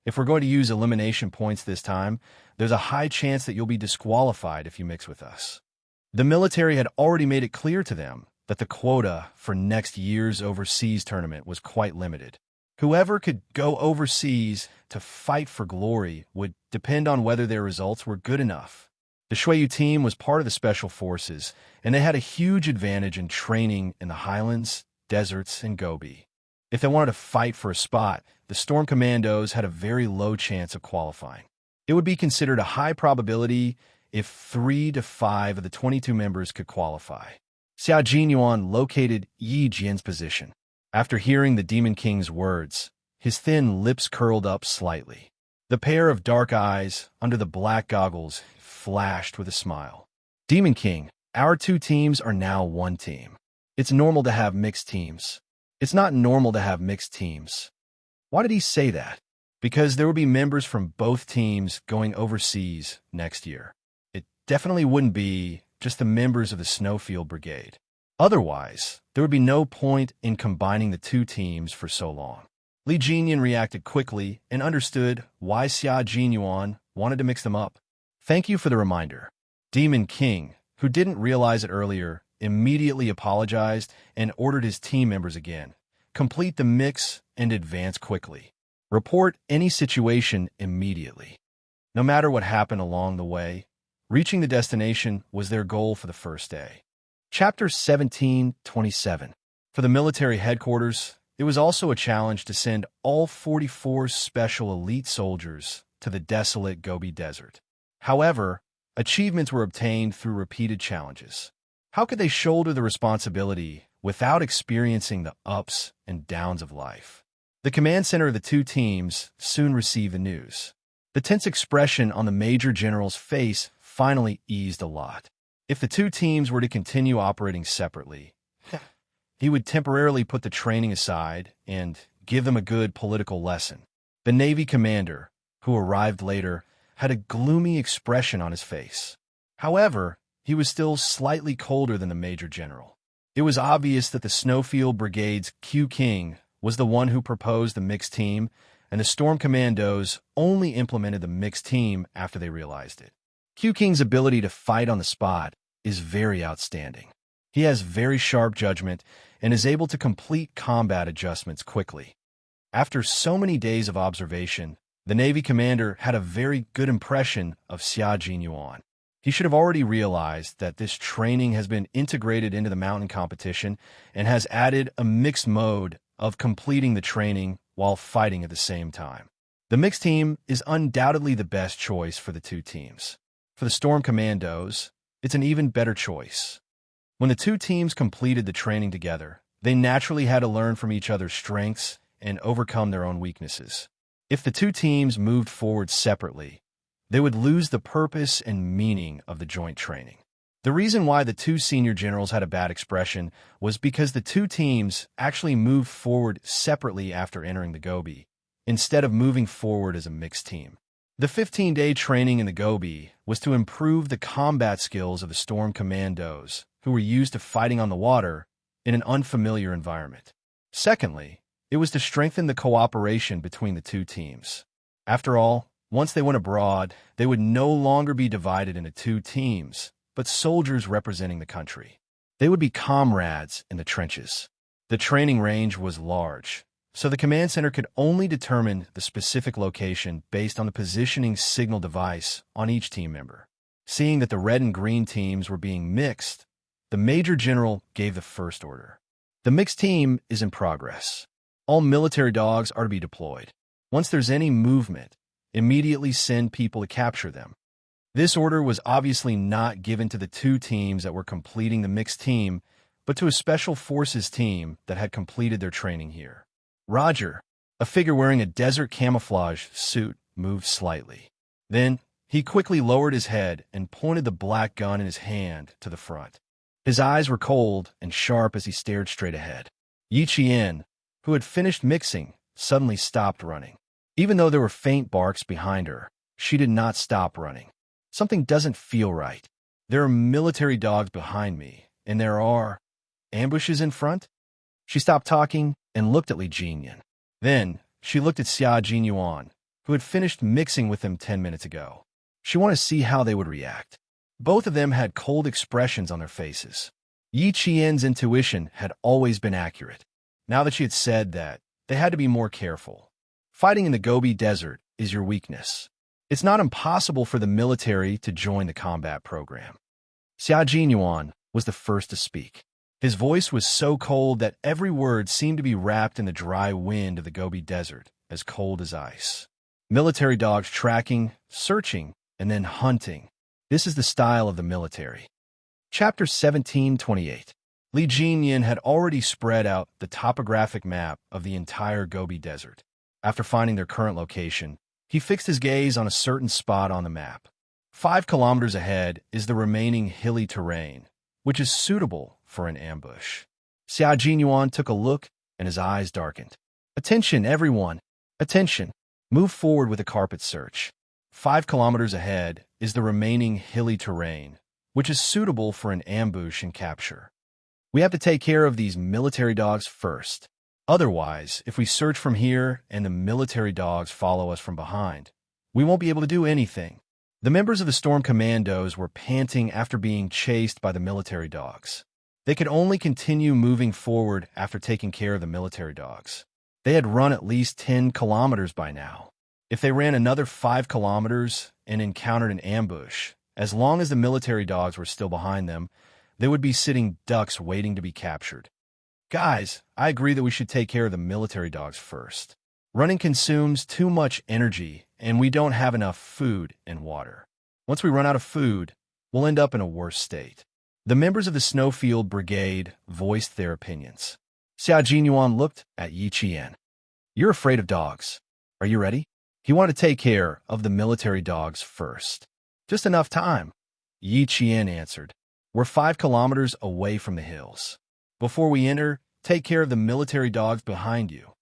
if we're going to use elimination points this time, there's a high chance that you'll be disqualified if you mix with us." The military had already made it clear to them that the quota for next year's overseas tournament was quite limited. Whoever could go overseas to fight for glory would depend on whether their results were good enough. The Shuiyu team was part of the Special Forces, and they had a huge advantage in training in the highlands, deserts, and Gobi. If they wanted to fight for a spot, the Storm Commandos had a very low chance of qualifying. It would be considered a high probability if 3 to 5 of the 22 members could qualify. Xia Jinyuan located Yi Jian's position. After hearing the Demon King's words, his thin lips curled up slightly. The pair of dark eyes under the black goggles flashed with a smile. "Demon King, our 2 teams are now 1 team. It's normal to have mixed teams. It's not normal to have mixed teams." Why did he say that? Because there would be members from both teams going overseas next year. It definitely wouldn't be just the members of the Snowfield Brigade. Otherwise, there would be no point in combining the 2 teams for so long. Li Jinyan reacted quickly and understood why Xia Jinyuan wanted to mix them up. "Thank you for the reminder." Demon King, who didn't realize it earlier, immediately apologized and ordered his team members again. "Complete the mix and advance quickly. Report any situation immediately." No matter what happened along the way, reaching the destination was their goal for the first day. Chapter 17:27. For the military headquarters, it was also a challenge to send all 44 special elite soldiers to the desolate Gobi Desert. However, achievements were obtained through repeated challenges. How could they shoulder the responsibility without experiencing the ups and downs of life? The command center of the 2 teams soon received the news. The tense expression on the Major General's face finally eased a lot. If the 2 teams were to continue operating separately, he would temporarily put the training aside and give them a good political lesson. The Navy commander, who arrived later, had a gloomy expression on his face. However, he was still slightly colder than the Major General. It was obvious that the Snowfield Brigade's Q King was the one who proposed the mixed team, and the Storm Commandos only implemented the mixed team after they realized it. Q King's ability to fight on the spot is very outstanding. He has very sharp judgment and is able to complete combat adjustments quickly. After so many days of observation, the Navy commander had a very good impression of Xia Jinyuan. He should have already realized that this training has been integrated into the mountain competition and has added a mixed mode of completing the training while fighting at the same time. The mixed team is undoubtedly the best choice for the two teams. For the Storm Commandos, it's an even better choice. When the two teams completed the training together, they naturally had to learn from each other's strengths and overcome their own weaknesses. If the two teams moved forward separately, they would lose the purpose and meaning of the joint training. The reason why the two senior generals had a bad expression was because the two teams actually moved forward separately after entering the Gobi, instead of moving forward as a mixed team. The 15-day training in the Gobi was to improve the combat skills of the Storm Commandos, who were used to fighting on the water in an unfamiliar environment. Secondly, it was to strengthen the cooperation between the two teams. After all, once they went abroad, they would no longer be divided into two teams, but soldiers representing the country. They would be comrades in the trenches. The training range was large, so the command center could only determine the specific location based on the positioning signal device on each team member. Seeing that the red and green teams were being mixed, the Major General gave the first order. The mixed team is in progress. All military dogs are to be deployed. Once there's any movement, immediately send people to capture them. This order was obviously not given to the two teams that were completing the mixed team, but to a special forces team that had completed their training here. Roger, a figure wearing a desert camouflage suit, moved slightly. Then, he quickly lowered his head and pointed the black gun in his hand to the front. His eyes were cold and sharp as he stared straight ahead. Yi Qian, who had finished mixing, suddenly stopped running. Even though there were faint barks behind her, she did not stop running. Something doesn't feel right. There are military dogs behind me, and there are ambushes in front? She stopped talking and looked at Li Jinyan. Then, she looked at Xia Jinyuan, who had finished mixing with them 10 minutes ago. She wanted to see how they would react. Both of them had cold expressions on their faces. Yi Qian's intuition had always been accurate. Now that she had said that, they had to be more careful. Fighting in the Gobi Desert is your weakness. It's not impossible for the military to join the combat program. Xia Jinyuan was the first to speak. His voice was so cold that every word seemed to be wrapped in the dry wind of the Gobi Desert, as cold as ice. Military dogs tracking, searching, and then hunting. This is the style of the military. Chapter 1728. Li Jinyan had already spread out the topographic map of the entire Gobi Desert. After finding their current location, he fixed his gaze on a certain spot on the map. 5 kilometers ahead is the remaining hilly terrain, which is suitable for an ambush. Xia Jinyuan took a look, and his eyes darkened. Attention, everyone! Attention! Move forward with a carpet search. 5 kilometers ahead is the remaining hilly terrain, which is suitable for an ambush and capture. We have to take care of these military dogs first. Otherwise, if we search from here and the military dogs follow us from behind, we won't be able to do anything. The members of the Storm Commandos were panting after being chased by the military dogs. They could only continue moving forward after taking care of the military dogs. They had run at least 10 kilometers by now. If they ran another 5 kilometers and encountered an ambush, as long as the military dogs were still behind them, they would be sitting ducks waiting to be captured. Guys, I agree that we should take care of the military dogs first. Running consumes too much energy, and we don't have enough food and water. Once we run out of food, we'll end up in a worse state. The members of the Snowfield Brigade voiced their opinions. Xia Jinyuan looked at Yi Qian. You're afraid of dogs. Are you ready? He wanted to take care of the military dogs first. Just enough time, Yi Qian answered. We're 5 kilometers away from the hills. Before we enter, take care of the military dogs behind you,"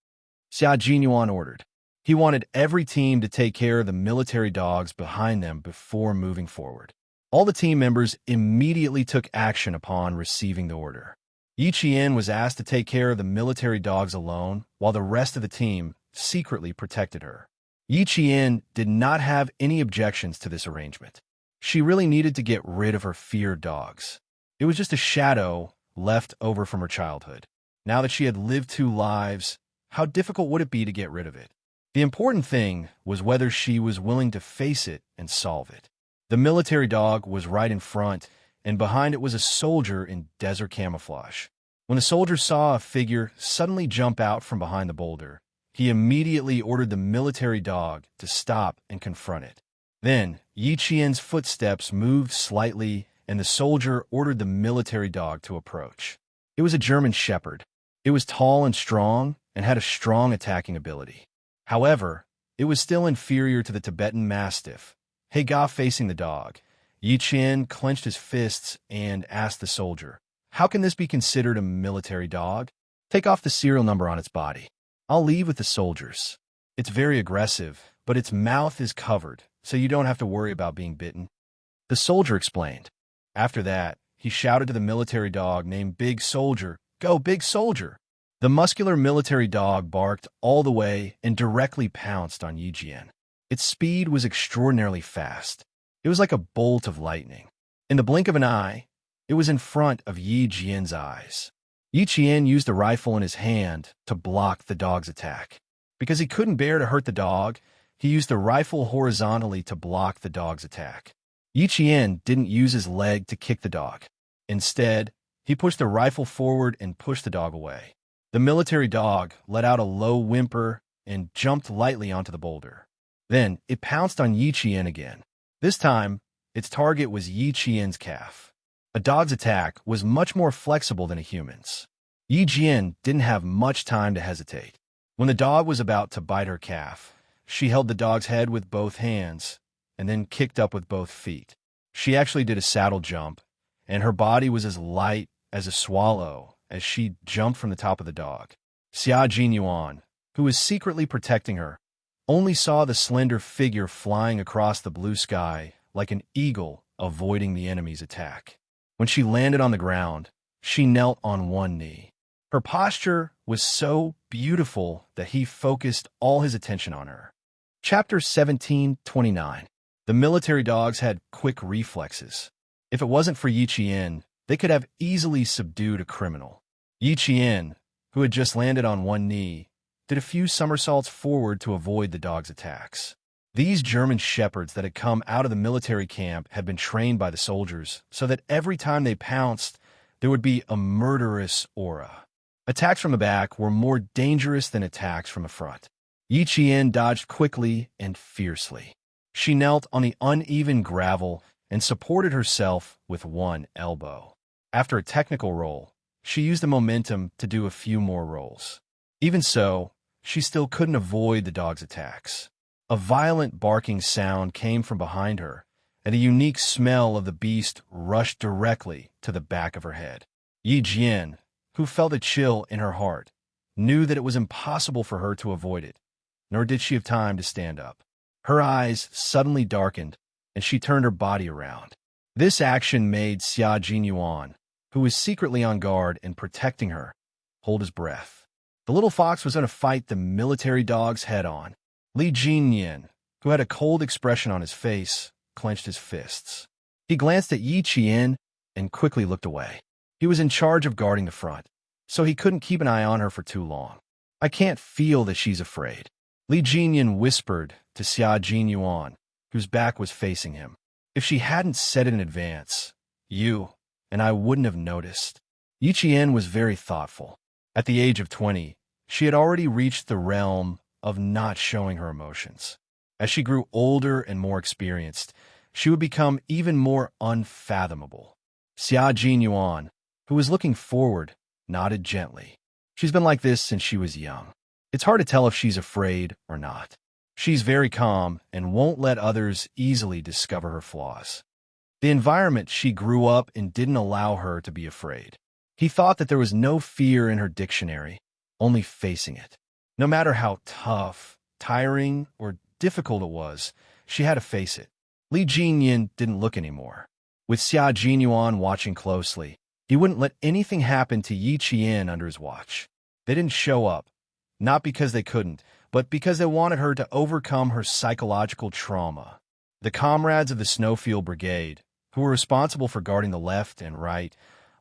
Xia Jinyuan ordered. He wanted every team to take care of the military dogs behind them before moving forward. All the team members immediately took action upon receiving the order. Yi Qian was asked to take care of the military dogs alone, while the rest of the team secretly protected her. Yi Qian did not have any objections to this arrangement. She really needed to get rid of her feared dogs. It was just a shadow left over from her childhood. Now that she had lived 2 lives, how difficult would it be to get rid of it? The important thing was whether she was willing to face it and solve it. The military dog was right in front, and behind it was a soldier in desert camouflage. When the soldier saw a figure suddenly jump out from behind the boulder, he immediately ordered the military dog to stop and confront it. Then, Yi Qian's footsteps moved slightly, and the soldier ordered the military dog to approach. It was a German shepherd. It was tall and strong, and had a strong attacking ability. However, it was still inferior to the Tibetan Mastiff. Haga facing the dog, Yi Qian clenched his fists and asked the soldier, "How can this be considered a military dog? Take off the serial number on its body. I'll leave with the soldiers. It's very aggressive, but its mouth is covered, so you don't have to worry about being bitten," the soldier explained. After that, he shouted to the military dog named Big Soldier, "Go, Big Soldier!" The muscular military dog barked all the way and directly pounced on Yi Qian. Its speed was extraordinarily fast. It was like a bolt of lightning. In the blink of an eye, it was in front of Yi Qian's eyes. Yi Qian used a rifle in his hand to block the dog's attack. Because he couldn't bear to hurt the dog, he used the rifle horizontally to block the dog's attack. Yi Qian didn't use his leg to kick the dog. Instead, he pushed the rifle forward and pushed the dog away. The military dog let out a low whimper and jumped lightly onto the boulder. Then it pounced on Yi Qian again. This time, its target was Yi Qian's calf. A dog's attack was much more flexible than a human's. Yi Qian didn't have much time to hesitate. When the dog was about to bite her calf, she held the dog's head with both hands and then kicked up with both feet. She actually did a saddle jump, and her body was as light as a swallow as she jumped from the top of the dog. Xia Jinyuan, who was secretly protecting her, only saw the slender figure flying across the blue sky like an eagle avoiding the enemy's attack. When she landed on the ground, she knelt on one knee. Her posture was so beautiful that he focused all his attention on her. Chapter 17:29. The military dogs had quick reflexes. If it wasn't for Yi Qian, they could have easily subdued a criminal. Yi Qian, who had just landed on one knee, did a few somersaults forward to avoid the dog's attacks. These German shepherds that had come out of the military camp had been trained by the soldiers so that every time they pounced, there would be a murderous aura. Attacks from the back were more dangerous than attacks from the front. Yi Qian dodged quickly and fiercely. She knelt on the uneven gravel and supported herself with one elbow. After a technical roll, she used the momentum to do a few more rolls. Even so, she still couldn't avoid the dog's attacks. A violent barking sound came from behind her, and a unique smell of the beast rushed directly to the back of her head. Yi Qian, who felt a chill in her heart, knew that it was impossible for her to avoid it, nor did she have time to stand up. Her eyes suddenly darkened, and she turned her body around. This action made Xia Jinyuan, who was secretly on guard and protecting her, hold his breath. The little fox was going to fight the military dog's head on. Li Jinyan, who had a cold expression on his face, clenched his fists. He glanced at Yi Qian and quickly looked away. He was in charge of guarding the front, so he couldn't keep an eye on her for too long. "I can't feel that she's afraid," Li Jinyan whispered to Xia Jinyuan, whose back was facing him. "If she hadn't said it in advance, you and I wouldn't have noticed." Yi Qian was very thoughtful. At the age of 20, she had already reached the realm of not showing her emotions. As she grew older and more experienced, she would become even more unfathomable. Xia Jinyuan, who was looking forward, nodded gently. "She's been like this since she was young. It's hard to tell if she's afraid or not. She's very calm and won't let others easily discover her flaws. The environment she grew up in didn't allow her to be afraid." He thought that there was no fear in her dictionary, only facing it. No matter how tough, tiring, or difficult it was, she had to face it. Li Jinyan didn't look anymore. With Xia Jinyuan watching closely, he wouldn't let anything happen to Yi Qian under his watch. They didn't show up, not because they couldn't, but because they wanted her to overcome her psychological trauma. The comrades of the Snowfield Brigade, who were responsible for guarding the left and right,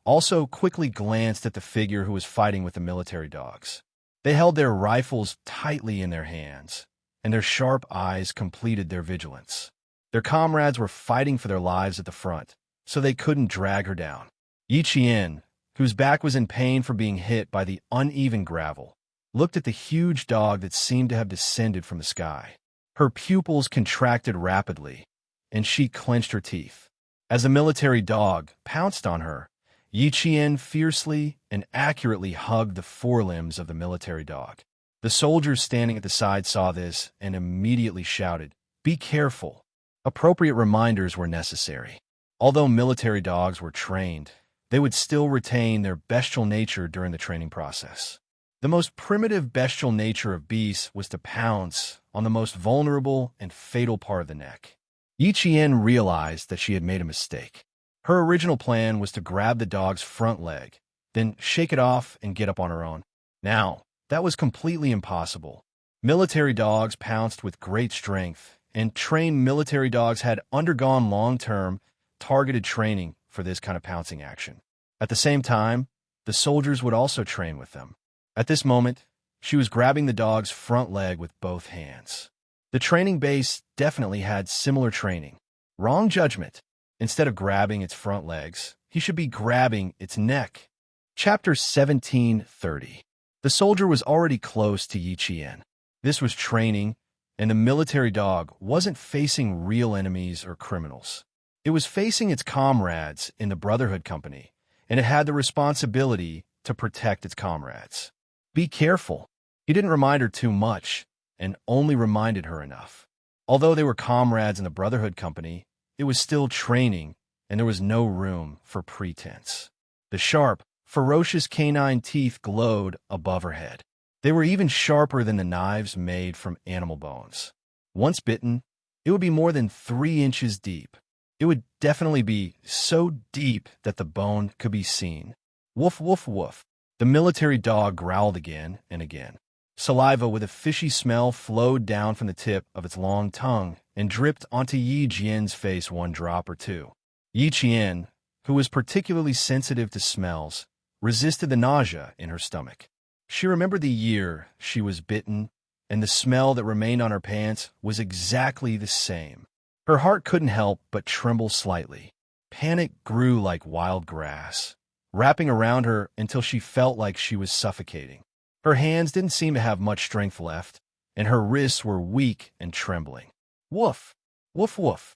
also quickly glanced at the figure who was fighting with the military dogs. They held their rifles tightly in their hands, and their sharp eyes completed their vigilance. Their comrades were fighting for their lives at the front, so they couldn't drag her down. Yi Qian, whose back was in pain from being hit by the uneven gravel, looked at the huge dog that seemed to have descended from the sky. Her pupils contracted rapidly, and she clenched her teeth. As the military dog pounced on her, Yi Qian fiercely and accurately hugged the forelimbs of the military dog. The soldiers standing at the side saw this and immediately shouted, "Be careful." Appropriate reminders were necessary. Although military dogs were trained, they would still retain their bestial nature during the training process. The most primitive bestial nature of beasts was to pounce on the most vulnerable and fatal part of the neck. Yi Qian realized that she had made a mistake. Her original plan was to grab the dog's front leg, then shake it off and get up on her own. Now, that was completely impossible. Military dogs pounced with great strength, and trained military dogs had undergone long-term, targeted training for this kind of pouncing action. At the same time, the soldiers would also train with them. At this moment, she was grabbing the dog's front leg with both hands. The training base definitely had similar training. Wrong judgment. Instead of grabbing its front legs, he should be grabbing its neck. Chapter 17:30. The soldier was already close to Yi Qian. This was training, and the military dog wasn't facing real enemies or criminals. It was facing its comrades in the Brotherhood Company, and it had the responsibility to protect its comrades. Be careful. He didn't remind her too much, and only reminded her enough. Although they were comrades in the Brotherhood Company, it was still training, and there was no room for pretense. The sharp, ferocious canine teeth glowed above her head. They were even sharper than the knives made from animal bones. Once bitten, it would be more than 3 inches deep. It would definitely be so deep that the bone could be seen. Woof, woof, woof. The military dog growled again and again. Saliva with a fishy smell flowed down from the tip of its long tongue and dripped onto Yi Qian's face 1 drop or 2. Yi Qian, who was particularly sensitive to smells, resisted the nausea in her stomach. She remembered the year she was bitten, and the smell that remained on her pants was exactly the same. Her heart couldn't help but tremble slightly. Panic grew like wild grass, wrapping around her until she felt like she was suffocating. Her hands didn't seem to have much strength left, and her wrists were weak and trembling. Woof! Woof woof!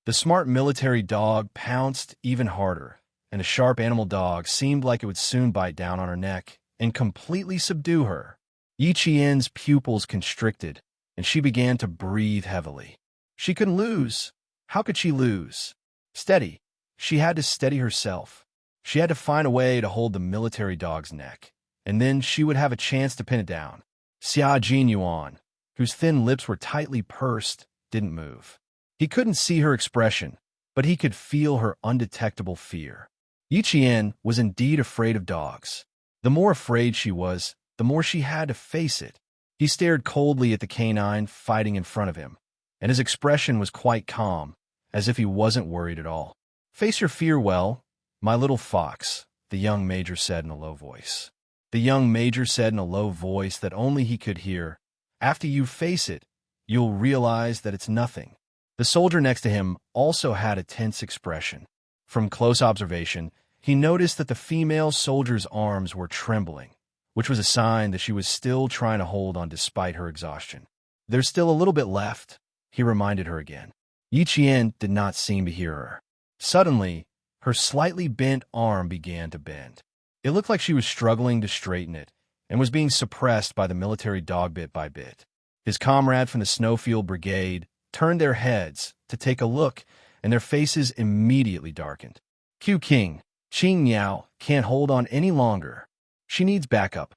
The smart military dog pounced even harder, and the sharp animal dog seemed like it would soon bite down on her neck and completely subdue her. Yi Qian's pupils constricted, and she began to breathe heavily. She couldn't lose. How could she lose? Steady. She had to steady herself. She had to find a way to hold the military dog's neck, and then she would have a chance to pin it down. Xia Jinyuan, whose thin lips were tightly pursed, didn't move. He couldn't see her expression, but he could feel her undetectable fear. Yi Qian was indeed afraid of dogs. The more afraid she was, the more she had to face it. He stared coldly at the canine fighting in front of him, and his expression was quite calm, as if he wasn't worried at all. "Face your fear well, my little fox," the young major said in a low voice. The young major said in a low voice that only he could hear, "After you face it, you'll realize that it's nothing." The soldier next to him also had a tense expression. From close observation, he noticed that the female soldier's arms were trembling, which was a sign that she was still trying to hold on despite her exhaustion. "There's still a little bit left," he reminded her again. Yi Qian did not seem to hear her. Suddenly, her slightly bent arm began to bend. It looked like she was struggling to straighten it and was being suppressed by the military dog bit by bit. His comrade from the Snowfield Brigade turned their heads to take a look, and their faces immediately darkened. "Q King," Qing Niao can't hold on any longer. She needs backup.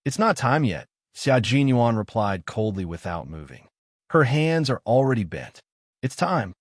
It's not time yet, Xia Jinyuan replied coldly without moving. Her hands are already bent. It's time.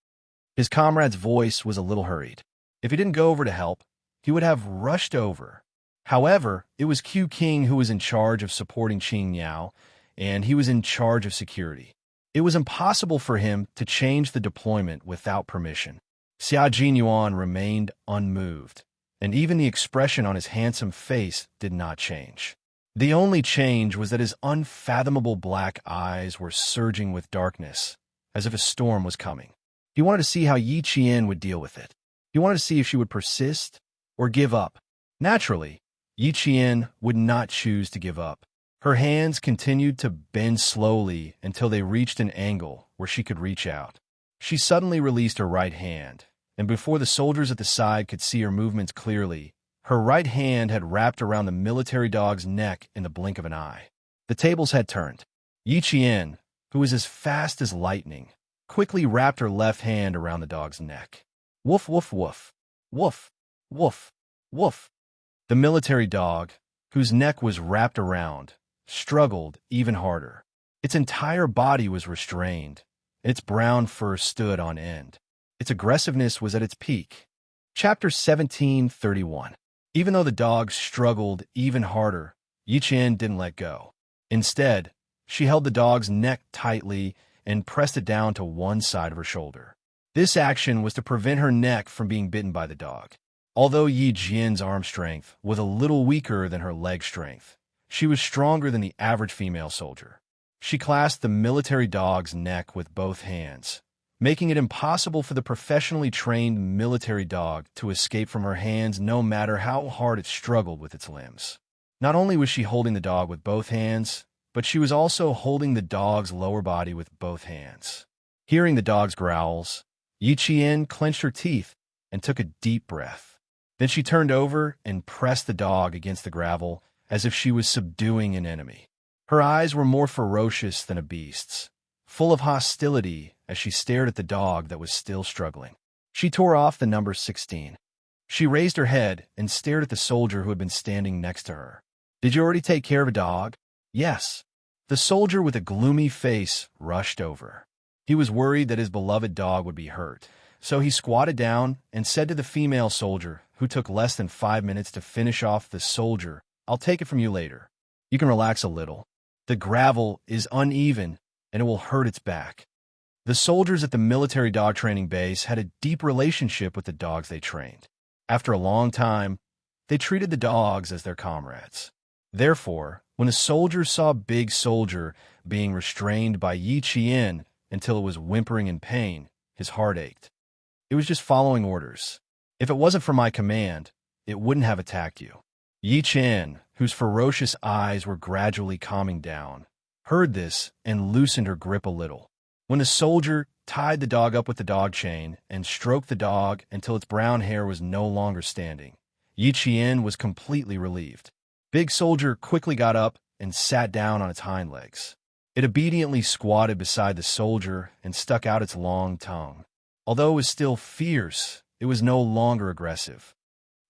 His comrade's voice was a little hurried. If he didn't go over to help, he would have rushed over. However, it was Q King who was in charge of supporting Qing Niao, and he was in charge of security. It was impossible for him to change the deployment without permission. Xia Jinyuan remained unmoved, and even the expression on his handsome face did not change. The only change was that his unfathomable black eyes were surging with darkness, as if a storm was coming. He wanted to see how Yi Qian would deal with it. He wanted to see if she would persist or give up. Naturally, Yi Qian would not choose to give up. Her hands continued to bend slowly until they reached an angle where she could reach out. She suddenly released her right hand, and before the soldiers at the side could see her movements clearly, her right hand had wrapped around the military dog's neck in the blink of an eye. The tables had turned. Yi Qian, who was as fast as lightning, quickly wrapped her left hand around the dog's neck. Woof, woof, woof. Woof, woof, woof. The military dog, whose neck was wrapped around, struggled even harder. Its entire body was restrained. Its brown fur stood on end. Its aggressiveness was at its peak. Chapter 1731. Even though the dog struggled even harder, Yi Qian didn't let go. Instead, she held the dog's neck tightly and pressed it down to one side of her shoulder. This action was to prevent her neck from being bitten by the dog. Although Yi Qian's arm strength was a little weaker than her leg strength, she was stronger than the average female soldier. She clasped the military dog's neck with both hands, making it impossible for the professionally trained military dog to escape from her hands no matter how hard it struggled with its limbs. Not only was she holding the dog with both hands, but she was also holding the dog's lower body with both hands. Hearing the dog's growls, Yi Qian clenched her teeth and took a deep breath. Then she turned over and pressed the dog against the gravel as if she was subduing an enemy. Her eyes were more ferocious than a beast's, full of hostility as she stared at the dog that was still struggling. She tore off the number 16. She raised her head and stared at the soldier who had been standing next to her. "Did you already take care of a dog?" "Yes." The soldier with a gloomy face rushed over. He was worried that his beloved dog would be hurt, so he squatted down and said to the female soldier, who took less than 5 minutes to finish off the soldier, "I'll take it from you later. You can relax a little. The gravel is uneven, and it will hurt its back." The soldiers at the military dog training base had a deep relationship with the dogs they trained. After a long time, they treated the dogs as their comrades. Therefore, when the soldier saw Big Soldier being restrained by Yi Qian until it was whimpering in pain, his heart ached. It was just following orders. If it wasn't for my command, it wouldn't have attacked you. Yi Qian, whose ferocious eyes were gradually calming down, heard this and loosened her grip a little. When the soldier tied the dog up with the dog chain and stroked the dog until its brown hair was no longer standing, Yi Qian was completely relieved. Big Soldier quickly got up and sat down on its hind legs. It obediently squatted beside the soldier and stuck out its long tongue. Although it was still fierce, it was no longer aggressive.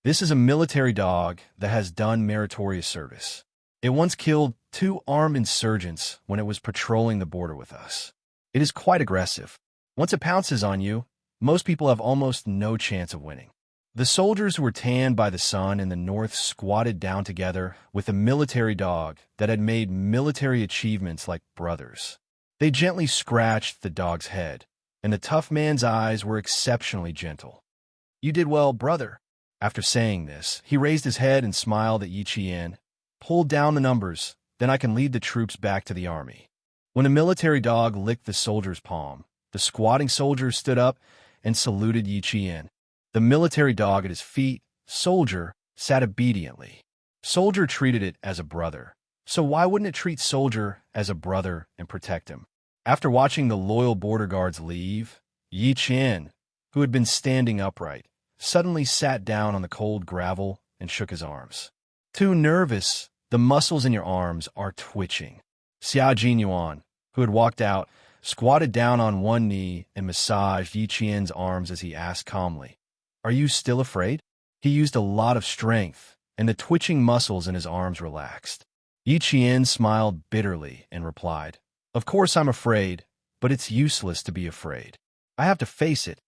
This is a military dog that has done meritorious service. It once killed 2 armed insurgents when it was patrolling the border with us. It is quite aggressive. Once it pounces on you, most people have almost no chance of winning. The soldiers who were tanned by the sun in the north squatted down together with a military dog that had made military achievements like brothers. They gently scratched the dog's head, and the tough man's eyes were exceptionally gentle. "You did well, brother." After saying this, he raised his head and smiled at Yi Qian. "Pulled down the numbers, then I can lead the troops back to the army." When a military dog licked the soldier's palm, the squatting soldier stood up and saluted Yi Qian. The military dog at his feet, Soldier, sat obediently. Soldier treated it as a brother, so why wouldn't it treat Soldier as a brother and protect him? After watching the loyal border guards leave, Yi Qian, who had been standing upright, suddenly sat down on the cold gravel and shook his arms. "Too nervous. The muscles in your arms are twitching." Xia Jinyuan, who had walked out, squatted down on one knee and massaged Yi Qian's arms as he asked calmly, "Are you still afraid?" He used a lot of strength, and the twitching muscles in his arms relaxed. Yi Qian smiled bitterly and replied, "Of course I'm afraid, but it's useless to be afraid. I have to face it.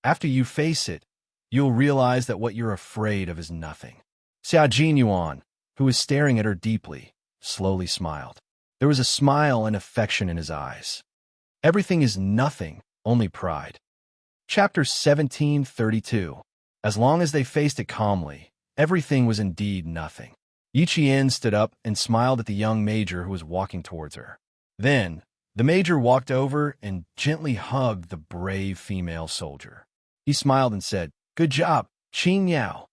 After you face it, you'll realize that what you're afraid of is nothing." Xia Jinyuan, who was staring at her deeply, slowly smiled. There was a smile and affection in his eyes. Everything is nothing, only pride. Chapter 1732. As long as they faced it calmly, everything was indeed nothing. Yi Qian stood up and smiled at the young major who was walking towards her. Then, the major walked over and gently hugged the brave female soldier. He smiled and said, "Good job, Qin Yao.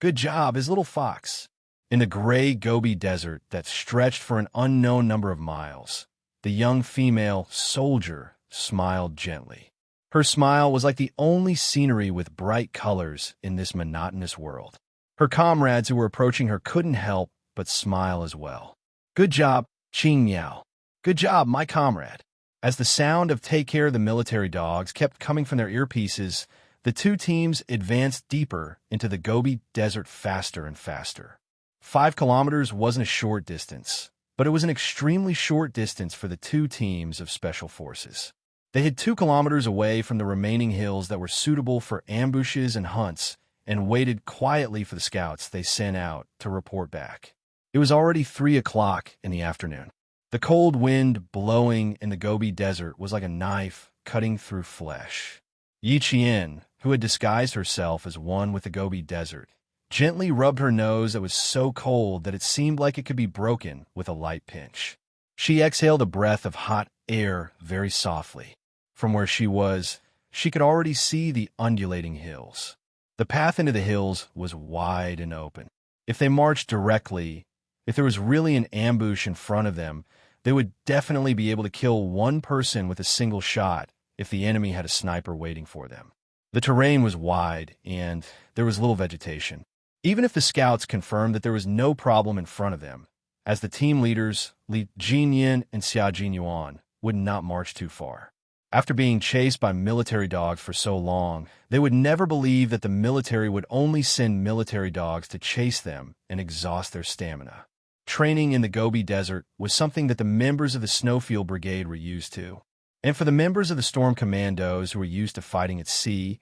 Good job, his little fox." In the gray Gobi Desert that stretched for an unknown number of miles, the young female soldier smiled gently. Her smile was like the only scenery with bright colors in this monotonous world. Her comrades who were approaching her couldn't help but smile as well. "Good job, Qin Yao. Good job, my comrade." As the sound of "take care of the military dogs" kept coming from their earpieces, the two teams advanced deeper into the Gobi Desert faster and faster. 5 kilometers wasn't a short distance, but it was an extremely short distance for the two teams of special forces. They hid 2 kilometers away from the remaining hills that were suitable for ambushes and hunts, and waited quietly for the scouts they sent out to report back. It was already 3 o'clock in the afternoon. The cold wind blowing in the Gobi Desert was like a knife cutting through flesh. Yi Qian, who had disguised herself as one with the Gobi Desert, gently rubbed her nose that was so cold that it seemed like it could be broken with a light pinch. She exhaled a breath of hot air very softly. From where she was, she could already see the undulating hills. The path into the hills was wide and open. If they marched directly, if there was really an ambush in front of them, they would definitely be able to kill one person with a single shot if the enemy had a sniper waiting for them. The terrain was wide, and there was little vegetation. Even if the scouts confirmed that there was no problem in front of them, as the team leaders, Li Jinyan and Xia Jinyuan, would not march too far. After being chased by military dogs for so long, they would never believe that the military would only send military dogs to chase them and exhaust their stamina. Training in the Gobi Desert was something that the members of the Snowfield Brigade were used to. And for the members of the Storm Commandos who were used to fighting at sea,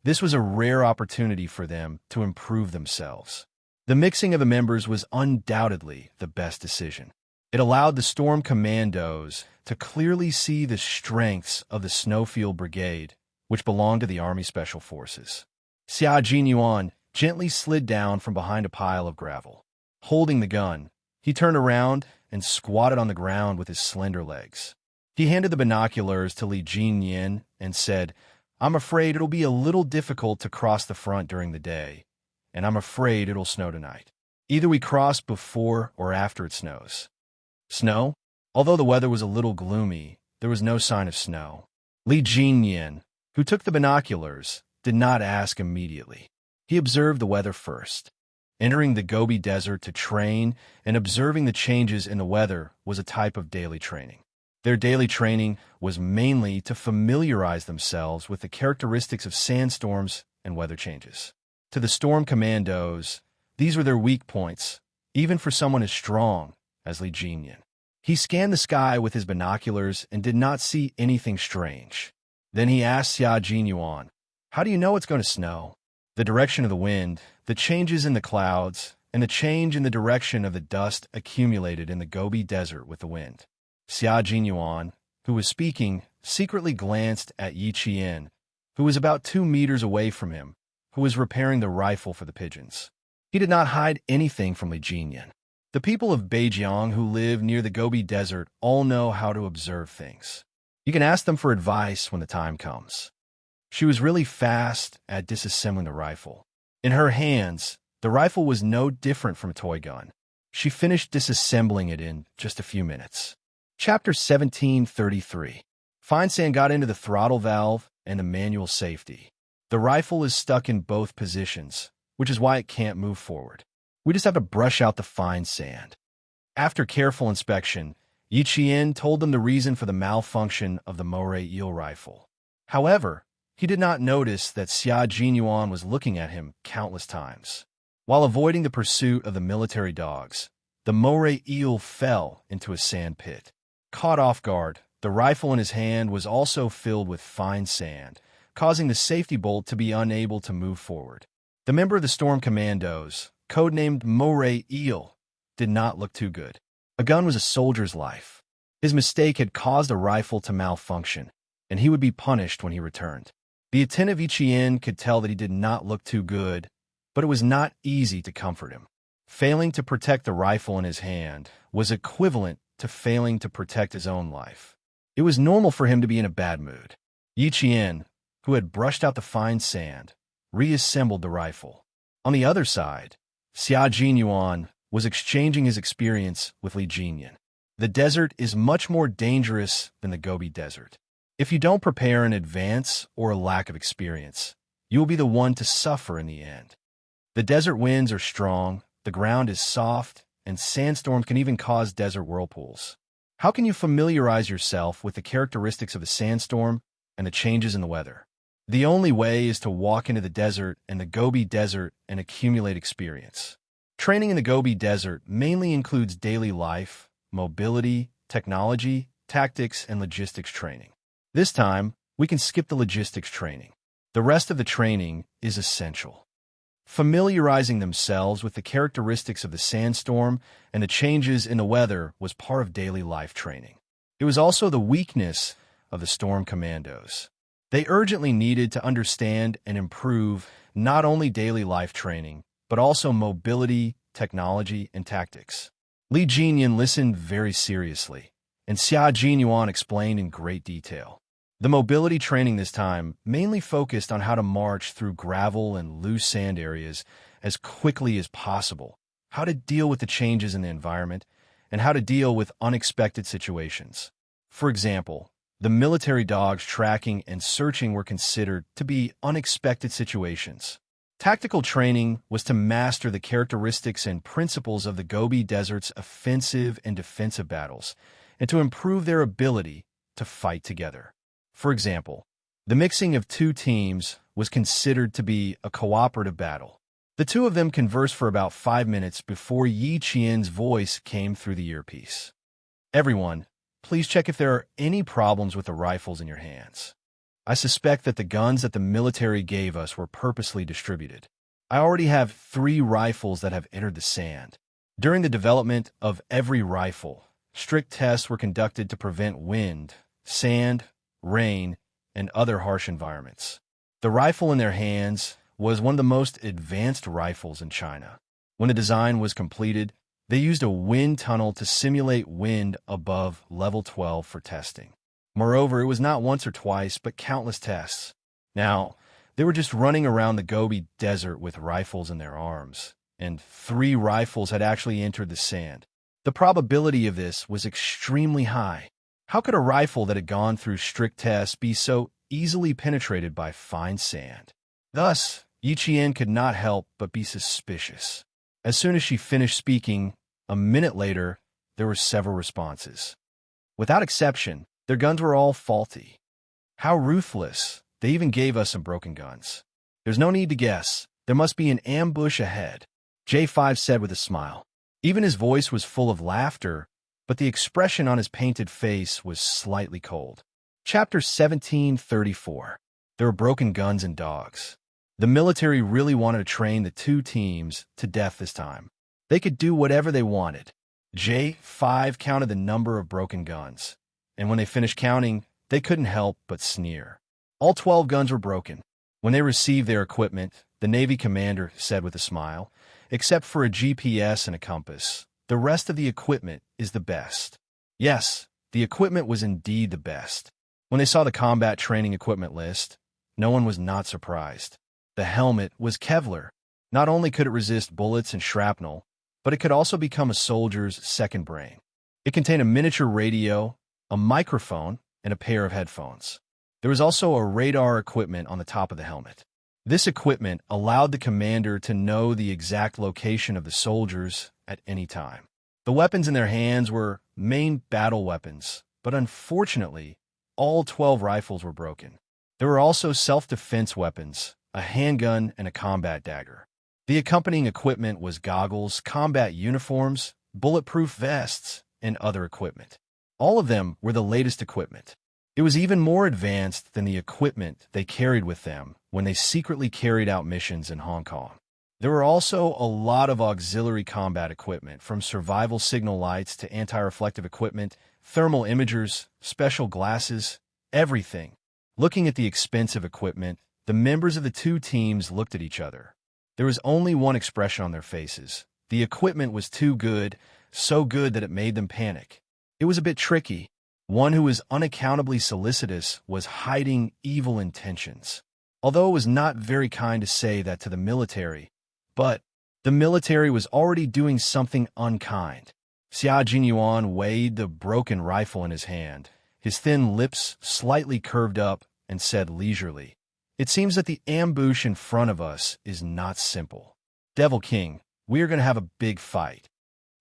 this was a rare opportunity for them to improve themselves. The mixing of the members was undoubtedly the best decision. It allowed the Storm Commandos to clearly see the strengths of the Snowfield Brigade, which belonged to the Army Special Forces. Xia Jinyuan gently slid down from behind a pile of gravel. Holding the gun, he turned around and squatted on the ground with his slender legs. He handed the binoculars to Li Jinyan and said, "I'm afraid it'll be a little difficult to cross the front during the day, and I'm afraid it'll snow tonight. Either we cross before or after it snows." Snow? Although the weather was a little gloomy, there was no sign of snow. Li Jinyan, who took the binoculars, did not ask immediately. He observed the weather first. Entering the Gobi Desert to train and observing the changes in the weather was a type of daily training. Their daily training was mainly to familiarize themselves with the characteristics of sandstorms and weather changes. To the Storm Commandos, these were their weak points, even for someone as strong as Li Jinyan. He scanned the sky with his binoculars and did not see anything strange. Then he asked Xia Jinyuan, "How do you know it's going to snow?" The direction of the wind, the changes in the clouds, and the change in the direction of the dust accumulated in the Gobi Desert with the wind. Xia Jinyuan, who was speaking, secretly glanced at Yi Qian, who was about 2 meters away from him, who was repairing the rifle for the pigeons. He did not hide anything from Li Jinyan. The people of Beijiang who live near the Gobi Desert all know how to observe things. You can ask them for advice when the time comes. She was really fast at disassembling the rifle. In her hands, the rifle was no different from a toy gun. She finished disassembling it in just a few minutes. Chapter 1733. Fine sand got into the throttle valve and the manual safety. The rifle is stuck in both positions, which is why it can't move forward. We just have to brush out the fine sand. After careful inspection, Yi Qian told them the reason for the malfunction of the moray eel rifle. However, He did not notice that Xia Jinyuan was looking at him countless times. While avoiding the pursuit of the military dogs, the moray eel fell into a sand pit. Caught off guard, the rifle in his hand was also filled with fine sand, causing the safety bolt to be unable to move forward. The member of the Storm Commandos, codenamed Moray Eel, did not look too good. A gun was a soldier's life. His mistake had caused a rifle to malfunction, and he would be punished when he returned. The attentive Ichien could tell that he did not look too good, but it was not easy to comfort him. Failing to protect the rifle in his hand was equivalent to failing to protect his own life. It was normal for him to be in a bad mood. Ichien, who had brushed out the fine sand, reassembled the rifle. On the other side, Xia Jinyuan was exchanging his experience with Li Jinyan. The desert is much more dangerous than the Gobi Desert. If you don't prepare in advance or a lack of experience, you will be the one to suffer in the end. The desert winds are strong, the ground is soft, and sandstorms can even cause desert whirlpools. How can you familiarize yourself with the characteristics of a sandstorm and the changes in the weather? The only way is to walk into the desert and the Gobi Desert and accumulate experience. Training in the Gobi Desert mainly includes daily life, mobility, technology, tactics, and logistics training. This time, we can skip the logistics training. The rest of the training is essential. Familiarizing themselves with the characteristics of the sandstorm and the changes in the weather was part of daily life training. It was also the weakness of the Storm Commandos. They urgently needed to understand and improve not only daily life training, but also mobility, technology, and tactics. Li Jinyan listened very seriously, and Xia Jinyuan explained in great detail. The mobility training this time mainly focused on how to march through gravel and loose sand areas as quickly as possible, how to deal with the changes in the environment, and how to deal with unexpected situations. For example, the military dogs tracking and searching were considered to be unexpected situations. Tactical training was to master the characteristics and principles of the Gobi Desert's offensive and defensive battles, and to improve their ability to fight together. For example, the mixing of two teams was considered to be a cooperative battle. The two of them conversed for about 5 minutes before Yi Qian's voice came through the earpiece. "Everyone, please check if there are any problems with the rifles in your hands. I suspect that the guns that the military gave us were purposely distributed. I already have 3 rifles that have entered the sand. During the development of every rifle, strict tests were conducted to prevent wind, sand, rain, and other harsh environments. The rifle in their hands was one of the most advanced rifles in China. When the design was completed, they used a wind tunnel to simulate wind above level 12 for testing. Moreover, it was not once or twice, but countless tests. Now, they were just running around the Gobi Desert with rifles in their arms, and 3 rifles had actually entered the sand. The probability of this was extremely high. How could a rifle that had gone through strict tests be so easily penetrated by fine sand? Thus, Yi Qian could not help but be suspicious. As soon as she finished speaking, a minute later, there were several responses. Without exception, their guns were all faulty. How ruthless! They even gave us some broken guns. There's no need to guess. There must be an ambush ahead, J5 said with a smile. Even his voice was full of laughter, but the expression on his painted face was slightly cold. Chapter 1734. There were broken guns and dogs. The military really wanted to train the 2 teams to death this time. They could do whatever they wanted. J5 counted the number of broken guns, and when they finished counting, they couldn't help but sneer. All 12 guns were broken. When they received their equipment, the Navy commander said with a smile, "Except for a GPS and a compass, the rest of the equipment is the best." Yes, the equipment was indeed the best. When they saw the combat training equipment list, no one was not surprised. The helmet was Kevlar. Not only could it resist bullets and shrapnel, but it could also become a soldier's second brain. It contained a miniature radio, a microphone, and a pair of headphones. There was also a radar equipment on the top of the helmet. This equipment allowed the commander to know the exact location of the soldiers at any time. The weapons in their hands were main battle weapons, but unfortunately, all 12 rifles were broken. There were also self-defense weapons, a handgun, and a combat dagger. The accompanying equipment was goggles, combat uniforms, bulletproof vests, and other equipment. All of them were the latest equipment. It was even more advanced than the equipment they carried with them when they secretly carried out missions in Hong Kong. There were also a lot of auxiliary combat equipment, from survival signal lights to anti-reflective equipment, thermal imagers, special glasses, everything. Looking at the expensive equipment, the members of the two teams looked at each other. There was only one expression on their faces. The equipment was too good, so good that it made them panic. It was a bit tricky. One who was unaccountably solicitous was hiding evil intentions. Although it was not very kind to say that to the military, but the military was already doing something unkind. Xia Jinyuan weighed the broken rifle in his hand, his thin lips slightly curved up, and said leisurely, "It seems that the ambush in front of us is not simple. Devil King, we are going to have a big fight."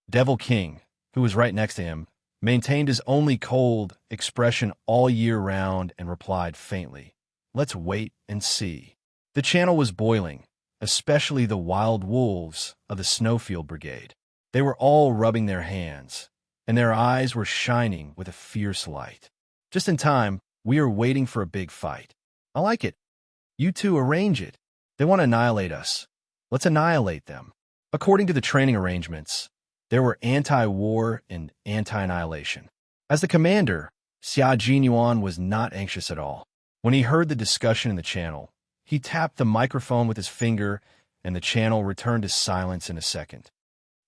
Devil King, who was right next to him, maintained his only cold expression all year round and replied faintly, "Let's wait and see." The channel was boiling, especially the wild wolves of the Snowfield Brigade. They were all rubbing their hands, and their eyes were shining with a fierce light. "Just in time, we are waiting for a big fight. I like it. You two arrange it. They want to annihilate us. Let's annihilate them." According to the training arrangements, there were anti-war and anti-annihilation. As the commander, Xia Jinyuan was not anxious at all. When he heard the discussion in the channel, he tapped the microphone with his finger, and the channel returned to silence in a second.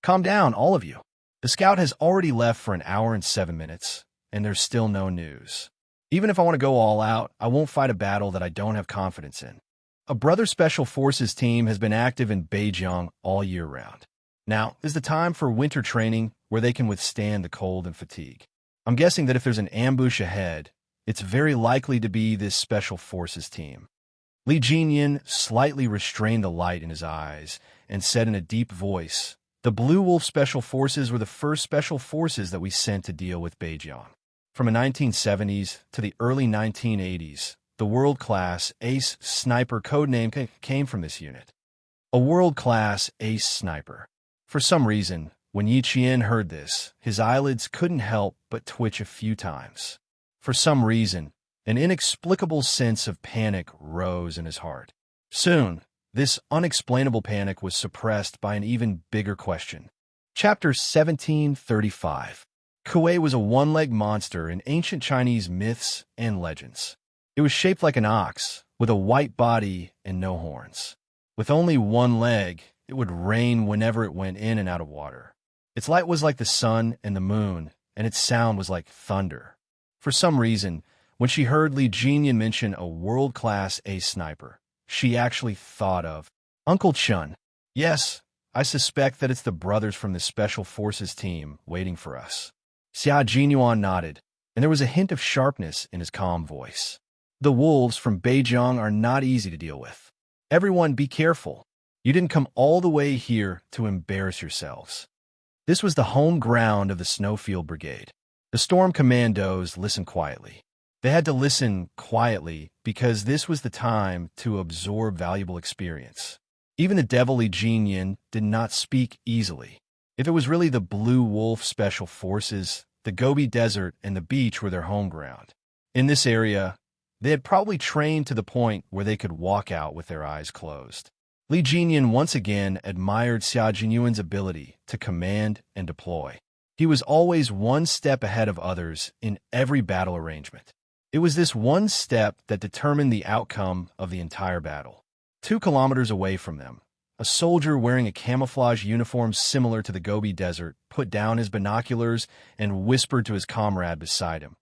"Calm down, all of you. The scout has already left for an hour and 7 minutes, and there's still no news. Even if I want to go all out, I won't fight a battle that I don't have confidence in. A brother Special Forces team has been active in Beijing all year round. Now is the time for winter training where they can withstand the cold and fatigue. I'm guessing that if there's an ambush ahead, it's very likely to be this Special Forces team." Li Jinyan slightly restrained the light in his eyes and said in a deep voice, "The Blue Wolf Special Forces were the first special forces that we sent to deal with Beijing. From the 1970s to the early 1980s, the world-class ace sniper codename came from this unit. A world-class ace sniper." For some reason, when Yi Qian heard this, his eyelids couldn't help but twitch a few times. For some reason, an inexplicable sense of panic rose in his heart. Soon, this unexplainable panic was suppressed by an even bigger question. Chapter 1735. Kuei was a one-legged monster in ancient Chinese myths and legends. It was shaped like an ox, with a white body and no horns. With only one leg, it would rain whenever it went in and out of water. Its light was like the sun and the moon, and its sound was like thunder. For some reason, when she heard Li Jinyan mention a world-class ace sniper, she actually thought of Uncle Chun. "Yes, I suspect that it's the brothers from the Special Forces team waiting for us." Xia Jinyuan nodded, and there was a hint of sharpness in his calm voice. "The wolves from Beijing are not easy to deal with. Everyone be careful. You didn't come all the way here to embarrass yourselves." This was the home ground of the Snowfield Brigade. The Storm Commandos listened quietly. They had to listen quietly because this was the time to absorb valuable experience. Even the Devil Li Jinyan did not speak easily. If it was really the Blue Wolf Special Forces, the Gobi Desert and the beach were their home ground. In this area, they had probably trained to the point where they could walk out with their eyes closed. Li Jinyan once again admired Xia Jinyuan's ability to command and deploy. He was always one step ahead of others in every battle arrangement. It was this one step that determined the outcome of the entire battle. 2 kilometers away from them, a soldier wearing a camouflage uniform similar to the Gobi Desert put down his binoculars and whispered to his comrade beside him,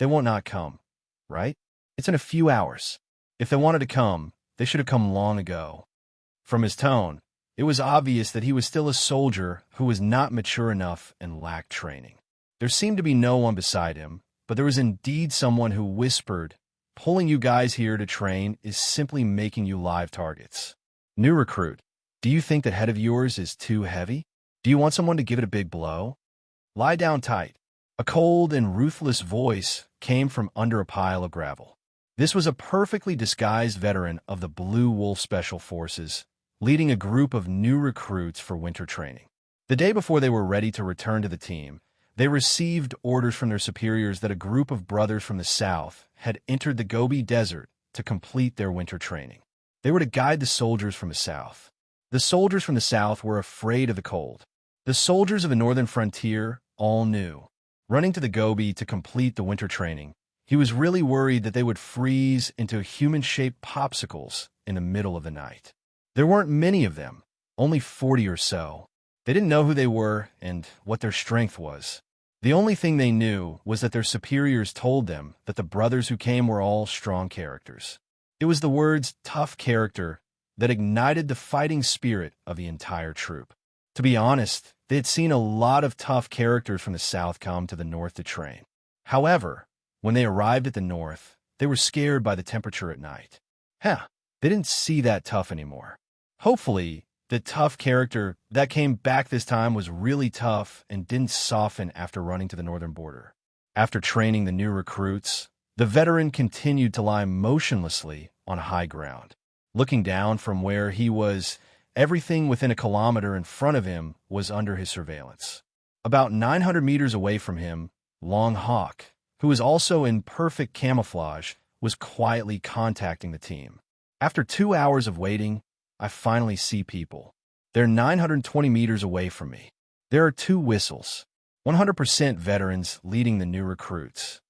"They won't not come, right? It's in a few hours. If they wanted to come, they should have come long ago." From his tone, it was obvious that he was still a soldier who was not mature enough and lacked training. There seemed to be no one beside him, but there was indeed someone who whispered, "Pulling you guys here to train is simply making you live targets. New recruit, do you think that head of yours is too heavy? Do you want someone to give it a big blow? Lie down tight." A cold and ruthless voice came from under a pile of gravel. This was a perfectly disguised veteran of the Blue Wolf Special Forces, leading a group of new recruits for winter training. The day before they were ready to return to the team, they received orders from their superiors that a group of brothers from the south had entered the Gobi Desert to complete their winter training. They were to guide the soldiers from the south. The soldiers from the south were afraid of the cold. The soldiers of the northern frontier all knew. Running to the Gobi to complete the winter training, he was really worried that they would freeze into human-shaped popsicles in the middle of the night. There weren't many of them, only 40 or so. They didn't know who they were and what their strength was. The only thing they knew was that their superiors told them that the brothers who came were all strong characters. It was the words "tough character" that ignited the fighting spirit of the entire troop. To be honest, they had seen a lot of tough characters from the south come to the north to train. However, when they arrived at the north, they were scared by the temperature at night. They didn't see that tough anymore. Hopefully, the tough character that came back this time was really tough and didn't soften after running to the northern border. After training the new recruits, the veteran continued to lie motionlessly on high ground. Looking down from where he was, everything within a kilometer in front of him was under his surveillance. About 900 meters away from him, Long Hawk, who was also in perfect camouflage, was quietly contacting the team. After 2 hours of waiting, I finally see people. They're 920 meters away from me. There are 2 whistles, 100% veterans leading the new recruits.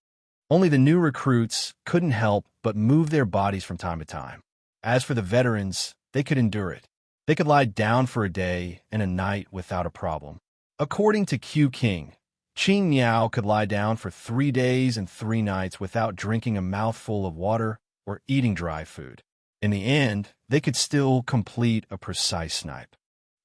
Only the new recruits couldn't help but move their bodies from time to time. As for the veterans, they could endure it. They could lie down for a day and a night without a problem. According to Q King, Qing Niao could lie down for 3 days and 3 nights without drinking a mouthful of water or eating dry food. In the end, they could still complete a precise snipe.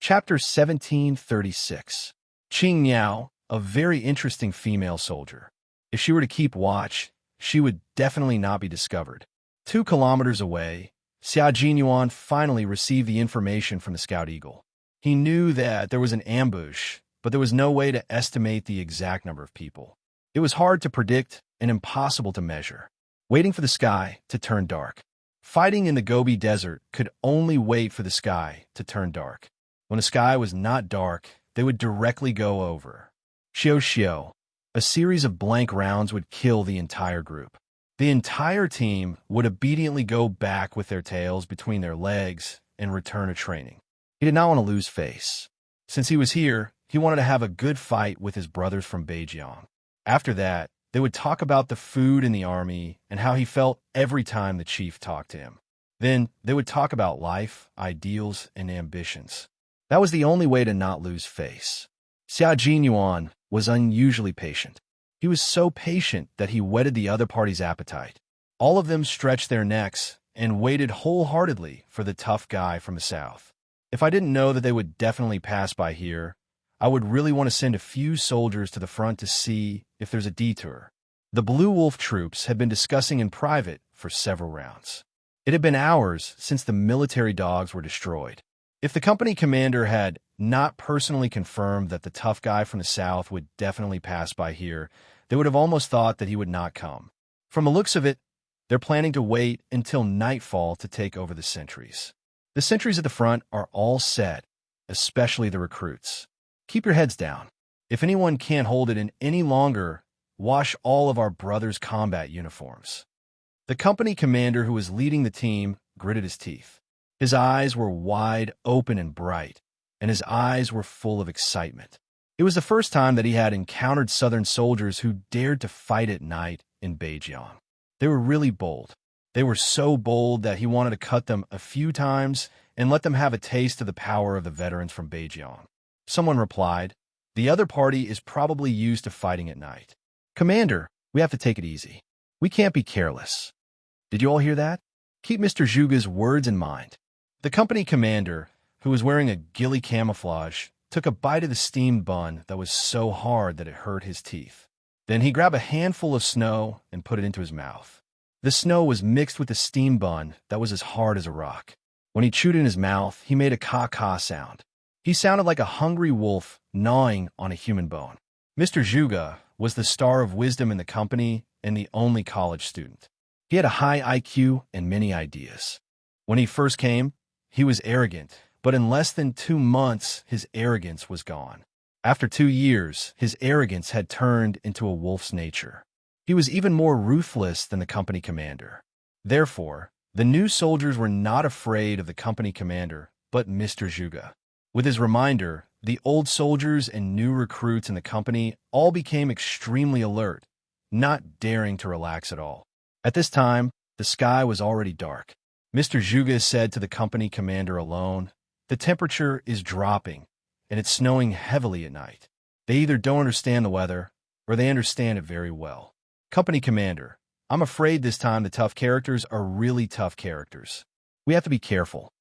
Chapter 1736. Qing Niao, a very interesting female soldier. If she were to keep watch, she would definitely not be discovered. 2 kilometers away, Xia Jinyuan finally received the information from the Scout Eagle. He knew that there was an ambush, but there was no way to estimate the exact number of people. It was hard to predict and impossible to measure. Waiting for the sky to turn dark. Fighting in the Gobi Desert could only wait for the sky to turn dark. When the sky was not dark, they would directly go over. Xiao. A series of blank rounds would kill the entire group. The entire team would obediently go back with their tails between their legs and return to training. He did not want to lose face. Since he was here, he wanted to have a good fight with his brothers from Beijiang. After that, they would talk about the food in the army and how he felt every time the chief talked to him. Then they would talk about life, ideals, and ambitions. That was the only way to not lose face. Xia Jinyuan was unusually patient. He was so patient that he whetted the other party's appetite. All of them stretched their necks and waited wholeheartedly for the tough guy from the south. If I didn't know that they would definitely pass by here, I would really want to send a few soldiers to the front to see if there's a detour. The Blue Wolf troops had been discussing in private for several rounds. It had been hours since the military dogs were destroyed. If the company commander had not personally confirmed that the tough guy from the south would definitely pass by here, they would have almost thought that he would not come. From the looks of it, they're planning to wait until nightfall to take over the sentries. The sentries at the front are all set, especially the recruits. Keep your heads down. If anyone can't hold it in any longer, wash all of our brothers' combat uniforms. The company commander who was leading the team gritted his teeth. His eyes were wide open and bright, and his eyes were full of excitement. It was the first time that he had encountered Southern soldiers who dared to fight at night in Beijiang. They were really bold. They were so bold that he wanted to cut them a few times and let them have a taste of the power of the veterans from Beijiang. Someone replied, "The other party is probably used to fighting at night. Commander, we have to take it easy. We can't be careless." Did you all hear that? Keep Mr. Zhuge's words in mind. The company commander, who was wearing a ghillie camouflage, took a bite of the steamed bun that was so hard that it hurt his teeth. Then he grabbed a handful of snow and put it into his mouth. The snow was mixed with the steamed bun that was as hard as a rock. When he chewed in his mouth, he made a caw-caw sound. He sounded like a hungry wolf gnawing on a human bone. Mr. Zhuge was the star of wisdom in the company and the only college student. He had a high IQ and many ideas. When he first came, he was arrogant, but in less than 2 months, his arrogance was gone. After 2 years, his arrogance had turned into a wolf's nature. He was even more ruthless than the company commander. Therefore, the new soldiers were not afraid of the company commander, but Mr. Zhuge. With his reminder, the old soldiers and new recruits in the company all became extremely alert, not daring to relax at all. At this time, the sky was already dark. Mr. Zhuge said to the company commander alone, "The temperature is dropping, and it's snowing heavily at night." They either don't understand the weather, or they understand it very well. Company commander, I'm afraid this time the tough characters are really tough characters. We have to be careful.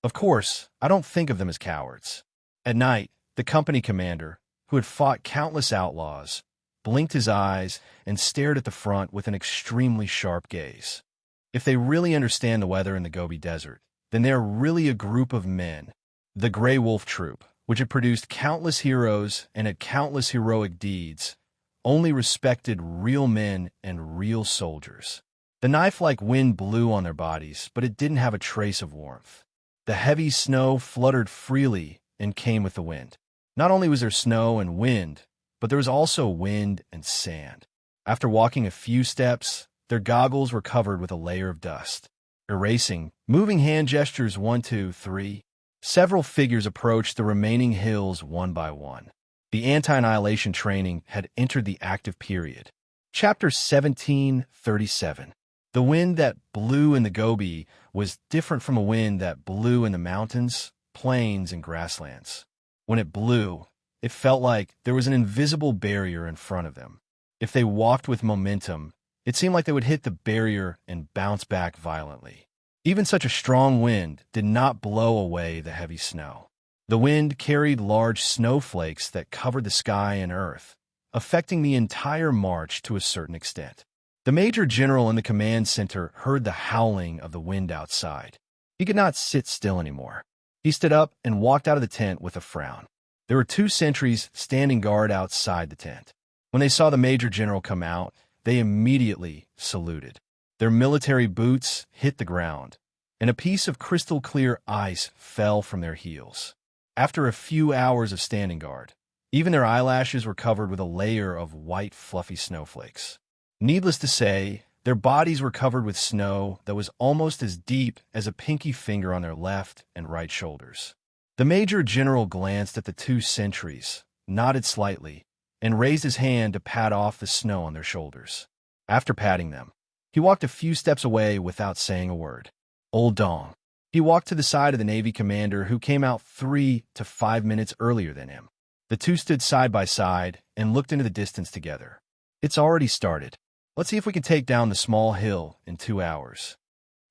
Of course, I don't think of them as cowards. At night, the company commander, who had fought countless outlaws, blinked his eyes and stared at the front with an extremely sharp gaze. If they really understand the weather in the Gobi Desert, then they are really a group of men. The Grey Wolf Troop, which had produced countless heroes and had countless heroic deeds, only respected real men and real soldiers. The knife-like wind blew on their bodies, but it didn't have a trace of warmth. The heavy snow fluttered freely and came with the wind. Not only was there snow and wind, but there was also wind and sand. After walking a few steps, their goggles were covered with a layer of dust. Erasing, moving hand gestures 1, 2, 3. Several figures approached the remaining hills one by one. The anti-annihilation training had entered the active period. Chapter 1737. The wind that blew in the Gobi was different from a wind that blew in the mountains, plains, and grasslands. When it blew, it felt like there was an invisible barrier in front of them. If they walked with momentum, it seemed like they would hit the barrier and bounce back violently. Even such a strong wind did not blow away the heavy snow. The wind carried large snowflakes that covered the sky and earth, affecting the entire march to a certain extent. The Major General in the command center heard the howling of the wind outside. He could not sit still anymore. He stood up and walked out of the tent with a frown. There were 2 sentries standing guard outside the tent. When they saw the Major General come out, they immediately saluted. Their military boots hit the ground, and a piece of crystal-clear ice fell from their heels. After a few hours of standing guard, even their eyelashes were covered with a layer of white, fluffy snowflakes. Needless to say, their bodies were covered with snow that was almost as deep as a pinky finger on their left and right shoulders. The Major General glanced at the 2 sentries, nodded slightly, and raised his hand to pat off the snow on their shoulders. After patting them, he walked a few steps away without saying a word. Old Dong. He walked to the side of the Navy commander who came out 3 to 5 minutes earlier than him. The 2 stood side by side and looked into the distance together. It's already started. Let's see if we can take down the small hill in 2 hours.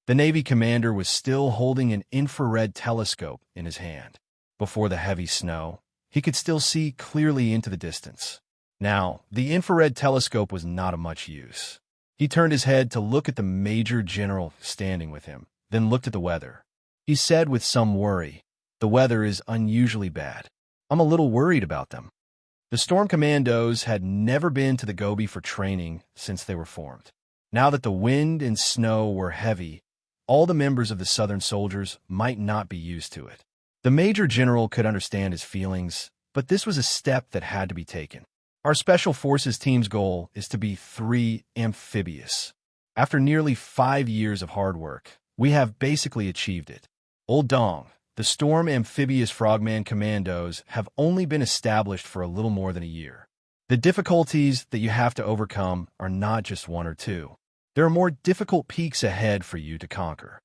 The Navy commander was still holding an infrared telescope in his hand. Before the heavy snow, he could still see clearly into the distance. Now, the infrared telescope was not of much use. He turned his head to look at the Major General standing with him, then looked at the weather. He said with some worry, "The weather is unusually bad. I'm a little worried about them." The Storm Commandos had never been to the Gobi for training since they were formed. Now that the wind and snow were heavy, all the members of the Southern soldiers might not be used to it. The Major General could understand his feelings, but this was a step that had to be taken. Our Special Forces team's goal is to be 3 amphibious. After nearly 5 years of hard work, we have basically achieved it. Old Dong, the Storm Amphibious Frogman Commandos have only been established for a little more than a year. The difficulties that you have to overcome are not just 1 or 2. There are more difficult peaks ahead for you to conquer.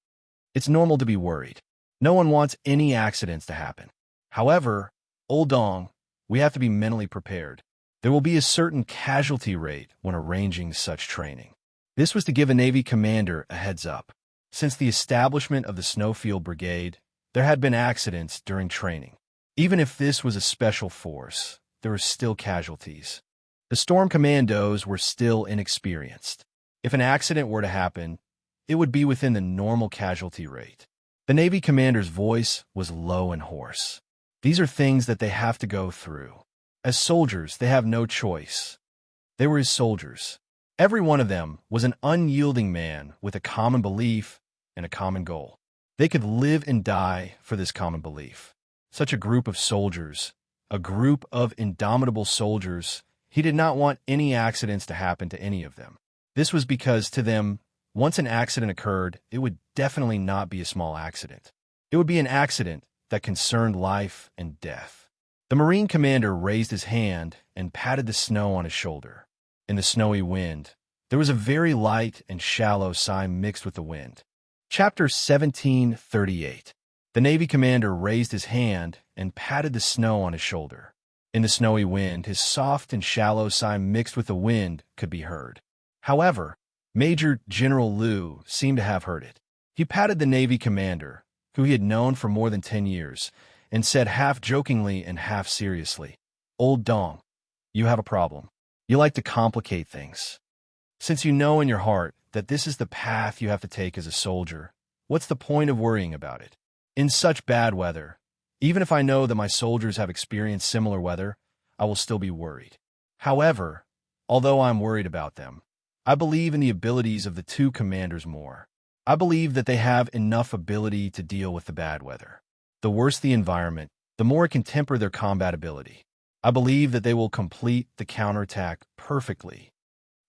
It's normal to be worried. No one wants any accidents to happen. However, Old Dong, we have to be mentally prepared. There will be a certain casualty rate when arranging such training. This was to give a Navy commander a heads up. Since the establishment of the Snowfield Brigade, there had been accidents during training. Even if this was a special force, there were still casualties. The Storm Commandos were still inexperienced. If an accident were to happen, it would be within the normal casualty rate. The Navy commander's voice was low and hoarse. These are things that they have to go through. As soldiers, they have no choice. They were his soldiers. Every one of them was an unyielding man with a common belief and a common goal. They could live and die for this common belief. Such a group of soldiers, a group of indomitable soldiers, he did not want any accidents to happen to any of them. This was because, to them, once an accident occurred, it would definitely not be a small accident. It would be an accident that concerned life and death. The Marine commander raised his hand and patted the snow on his shoulder. In the snowy wind, there was a very light and shallow sigh mixed with the wind. Chapter 1738. The Navy commander raised his hand and patted the snow on his shoulder. In the snowy wind, his soft and shallow sigh mixed with the wind could be heard. However, Major General Liu seemed to have heard it. He patted the Navy commander, who he had known for more than 10 years, and said half jokingly and half seriously, "Old Dong, you have a problem. You like to complicate things. Since you know in your heart that this is the path you have to take as a soldier, what's the point of worrying about it? In such bad weather, even if I know that my soldiers have experienced similar weather, I will still be worried. However, although I'm worried about them, I believe in the abilities of the two commanders more. I believe that they have enough ability to deal with the bad weather. The worse the environment, the more it can temper their combat ability. I believe that they will complete the counterattack perfectly.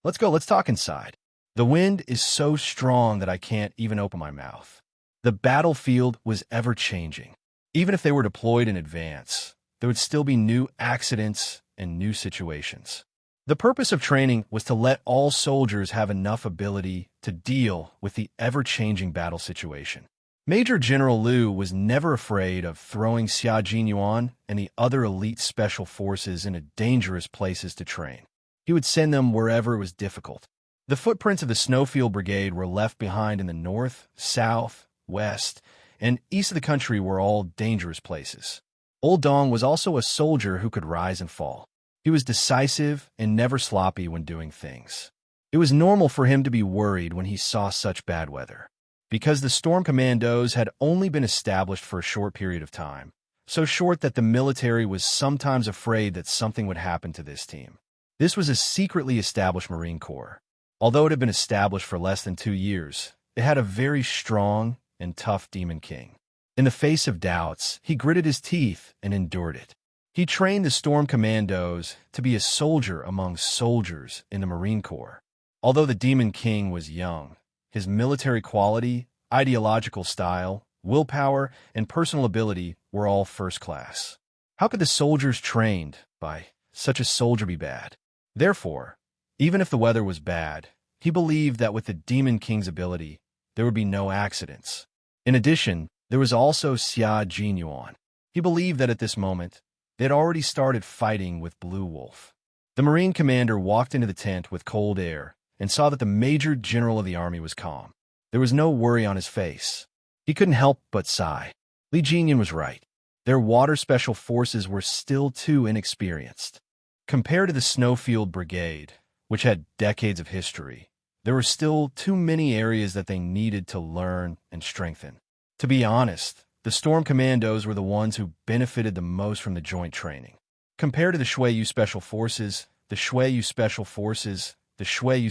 Let's go, let's talk inside. The wind is so strong that I can't even open my mouth. The battlefield was ever-changing. Even if they were deployed in advance, there would still be new accidents and new situations. The purpose of training was to let all soldiers have enough ability to deal with the ever-changing battle situation. Major General Liu was never afraid of throwing Xia Jinyuan and the other elite special forces into dangerous places to train. He would send them wherever it was difficult. The footprints of the Snowfield Brigade were left behind in the north, south, west, and east of the country were all dangerous places. Old Dong was also a soldier who could rise and fall. He was decisive and never sloppy when doing things. It was normal for him to be worried when he saw such bad weather. Because the Storm Commandos had only been established for a short period of time, so short that the military was sometimes afraid that something would happen to this team. This was a secretly established Marine Corps. Although it had been established for less than 2 years, it had a very strong and tough Demon King. In the face of doubts, he gritted his teeth and endured it. He trained the Storm Commandos to be a soldier among soldiers in the Marine Corps. Although the Demon King was young, his military quality, ideological style, willpower, and personal ability were all first class. How could the soldiers trained by such a soldier be bad? Therefore, even if the weather was bad, he believed that with the Demon King's ability, there would be no accidents. In addition, there was also Xia Jinyuan. He believed that at this moment, they had already started fighting with Blue Wolf. The Marine commander walked into the tent with cold air and saw that the Major General of the Army was calm. There was no worry on his face. He couldn't help but sigh. Li Jinyan was right. Their water special forces were still too inexperienced. Compared to the Snowfield Brigade, which had decades of history, there were still too many areas that they needed to learn and strengthen. To be honest, the Storm Commandos were the ones who benefited the most from the joint training. Compared to the Shuiyu Special Forces, the Shuiyu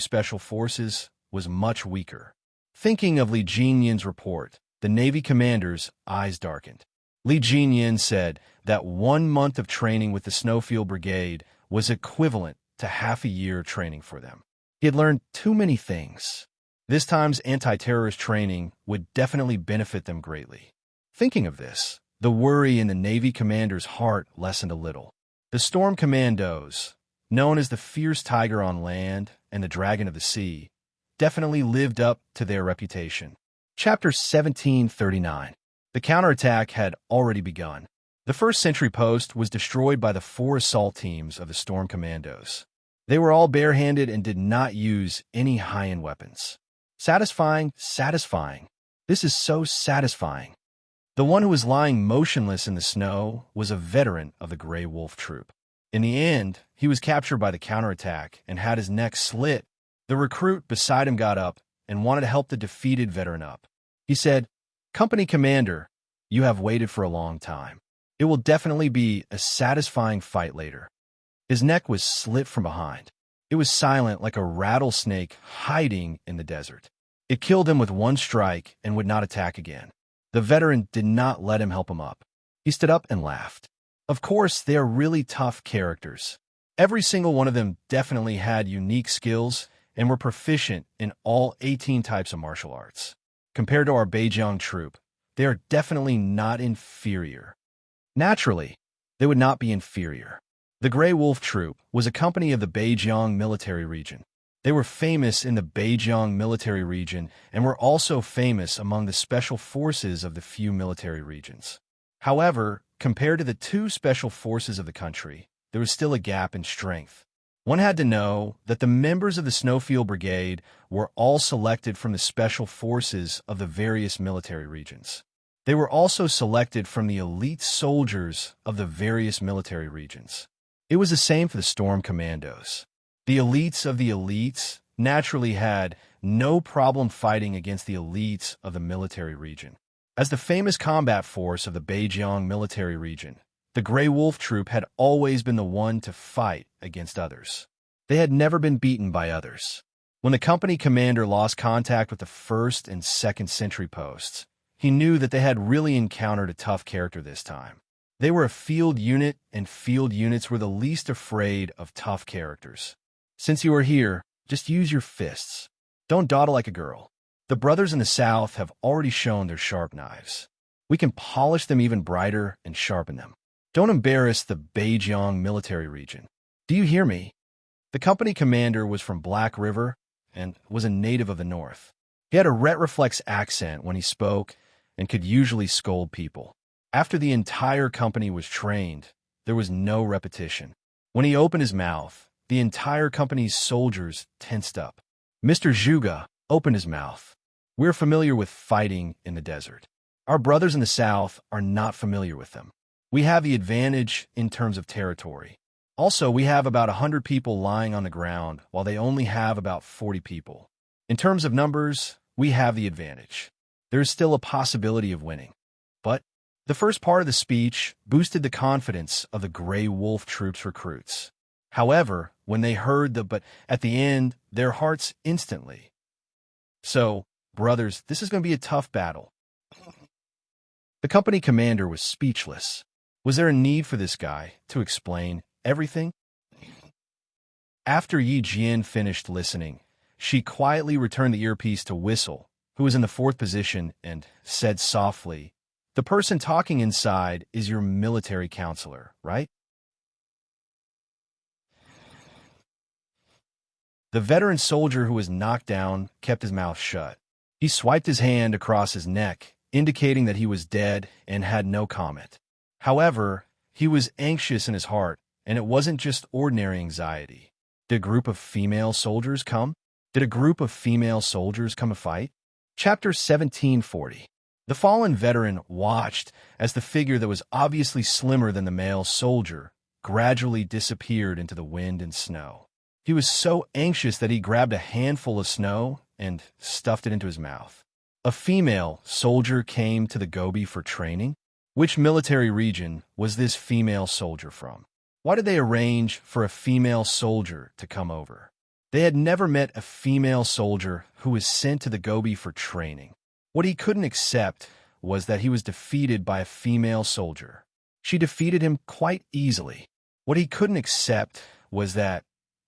Special Forces was much weaker. Thinking of Li Jinyan's report, the Navy commander's eyes darkened. Li Jinyan said that 1 month of training with the Snowfield Brigade was equivalent to half a year training for them. He had learned too many things. This time's anti-terrorist training would definitely benefit them greatly. Thinking of this, the worry in the Navy commander's heart lessened a little. The Storm Commandos, known as the fierce tiger on land and the dragon of the sea, definitely lived up to their reputation. Chapter 1739. The counterattack had already begun. The first sentry post was destroyed by the 4 assault teams of the Storm Commandos. They were all barehanded and did not use any high-end weapons. Satisfying. This is so satisfying. The one who was lying motionless in the snow was a veteran of the Grey Wolf troop. In the end, he was captured by the counterattack and had his neck slit. The recruit beside him got up and wanted to help the defeated veteran up. He said, "Company Commander, you have waited for a long time. It will definitely be a satisfying fight later." His neck was slit from behind. It was silent like a rattlesnake hiding in the desert. It killed him with one strike and would not attack again. The veteran did not let him help him up. He stood up and laughed. Of course, they are really tough characters. Every single one of them definitely had unique skills and were proficient in all 18 types of martial arts. Compared to our Beijiang troop, they are definitely not inferior. Naturally, they would not be inferior. The Grey Wolf Troop was a company of the Beijiang military region. They were famous in the Beijiang military region and were also famous among the special forces of the few military regions. However, compared to the two special forces of the country, there was still a gap in strength. One had to know that the members of the Snowfield Brigade were all selected from the special forces of the various military regions. They were also selected from the elite soldiers of the various military regions. It was the same for the Storm Commandos. The elites of the elites naturally had no problem fighting against the elites of the military region. As the famous combat force of the Beijiang military region, the Grey Wolf Troop had always been the one to fight against others. They had never been beaten by others. When the company commander lost contact with the 1st and 2nd sentry posts, he knew that they had really encountered a tough character this time. They were a field unit, and field units were the least afraid of tough characters. Since you are here, just use your fists. Don't dawdle like a girl. The brothers in the south have already shown their sharp knives. We can polish them even brighter and sharpen them. Don't embarrass the Beijiang military region. Do you hear me? The company commander was from Black River and was a native of the north. He had a retroflex accent when he spoke and could usually scold people. After the entire company was trained, there was no repetition. When he opened his mouth, the entire company's soldiers tensed up. Mr. Zhuge opened his mouth. We're familiar with fighting in the desert. Our brothers in the south are not familiar with them. We have the advantage in terms of territory. Also, we have about 100 people lying on the ground, while they only have about 40 people. In terms of numbers, we have the advantage. There is still a possibility of winning. But the first part of the speech boosted the confidence of the Grey Wolf Troop's recruits. However, when they heard the but at the end, their hearts instantly. So, brothers, this is going to be a tough battle. The company commander was speechless. Was there a need for this guy to explain everything? After Yi Jian finished listening, she quietly returned the earpiece to Whistle, who was in the 4th position, and said softly, "The person talking inside is your military counselor, right?" The veteran soldier who was knocked down kept his mouth shut. He swiped his hand across his neck, indicating that he was dead, and had no comment. However, he was anxious in his heart, and it wasn't just ordinary anxiety. Did a group of female soldiers come? Did a group of female soldiers come to fight? Chapter 1740. The fallen veteran watched as the figure that was obviously slimmer than the male soldier gradually disappeared into the wind and snow. He was so anxious that he grabbed a handful of snow and stuffed it into his mouth. A female soldier came to the Gobi for training? Which military region was this female soldier from? Why did they arrange for a female soldier to come over? They had never met a female soldier who was sent to the Gobi for training. What he couldn't accept was that he was defeated by a female soldier. She defeated him quite easily. What he couldn't accept was that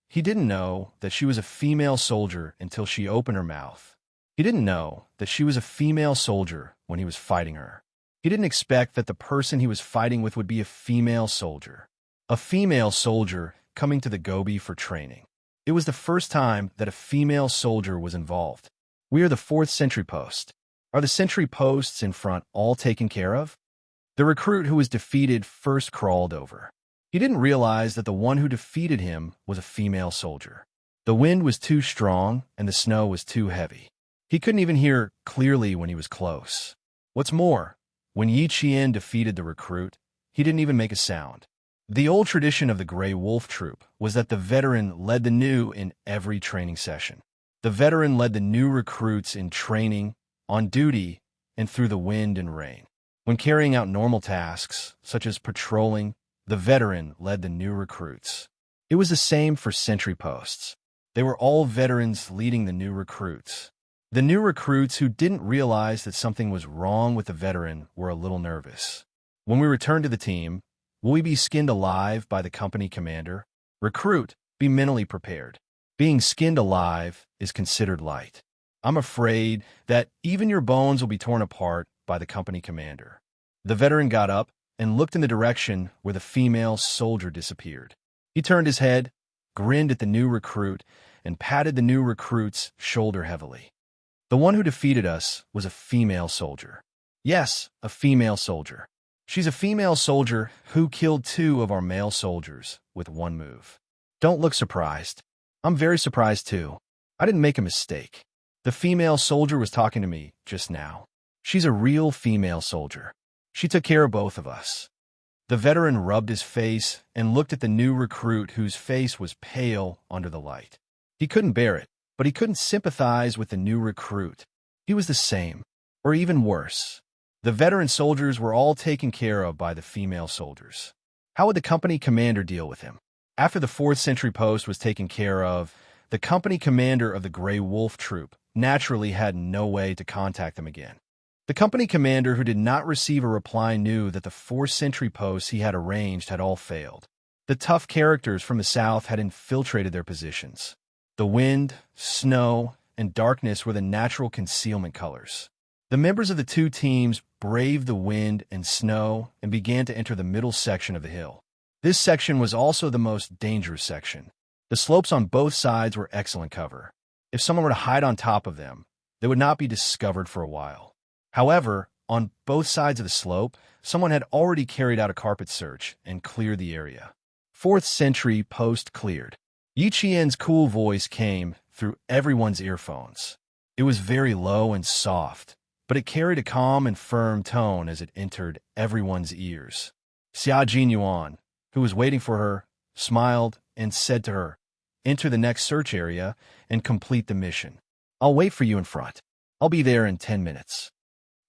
he didn't know that she was a female soldier until she opened her mouth. He didn't know that she was a female soldier when he was fighting her. He didn't expect that the person he was fighting with would be a female soldier. A female soldier coming to the Gobi for training. It was the first time that a female soldier was involved. We are the 4th sentry post. Are the sentry posts in front all taken care of? The recruit who was defeated first crawled over. He didn't realize that the one who defeated him was a female soldier. The wind was too strong and the snow was too heavy. He couldn't even hear clearly when he was close. What's more, when Yi Qian defeated the recruit, he didn't even make a sound. The old tradition of the Grey Wolf Troop was that the veteran led the new in every training session. The veteran led the new recruits in training, on duty, and through the wind and rain. When carrying out normal tasks, such as patrolling, the veteran led the new recruits. It It was the same for sentry posts. They were all veterans leading the new recruits. The new recruits who didn't realize that something was wrong with the veteran were a little nervous. When we return to the team, will we be skinned alive by the company commander? Recruit, be mentally prepared. Being skinned alive is considered light. I'm afraid that even your bones will be torn apart by the company commander. The veteran got up and looked in the direction where the female soldier disappeared. He turned his head, grinned at the new recruit, and patted the new recruit's shoulder heavily. The one who defeated us was a female soldier. Yes, a female soldier. She's a female soldier who killed 2 of our male soldiers with one move. Don't look surprised. I'm very surprised too. I didn't make a mistake. The female soldier was talking to me just now. She's a real female soldier. She took care of both of us. The veteran rubbed his face and looked at the new recruit whose face was pale under the light. He couldn't bear it, but he couldn't sympathize with the new recruit. He was the same, or even worse. The veteran soldiers were all taken care of by the female soldiers. How would the company commander deal with him? After the 4th sentry post was taken care of, the company commander of the Grey Wolf troop naturally had no way to contact them again. The company commander who did not receive a reply knew that the 4 sentry posts he had arranged had all failed. The tough characters from the south had infiltrated their positions. The wind, snow, and darkness were the natural concealment colors. The members of the 2 teams braved the wind and snow and began to enter the middle section of the hill. This section was also the most dangerous section. The slopes on both sides were excellent cover. If someone were to hide on top of them, they would not be discovered for a while. However, on both sides of the slope, someone had already carried out a carpet search and cleared the area. 4th sentry post cleared. Yi Qian's cool voice came through everyone's earphones. It was very low and soft, but it carried a calm and firm tone as it entered everyone's ears. Xia Jinyuan, who was waiting for her, smiled and said to her, "Enter the next search area and complete the mission. I'll wait for you in front. I'll be there in 10 minutes."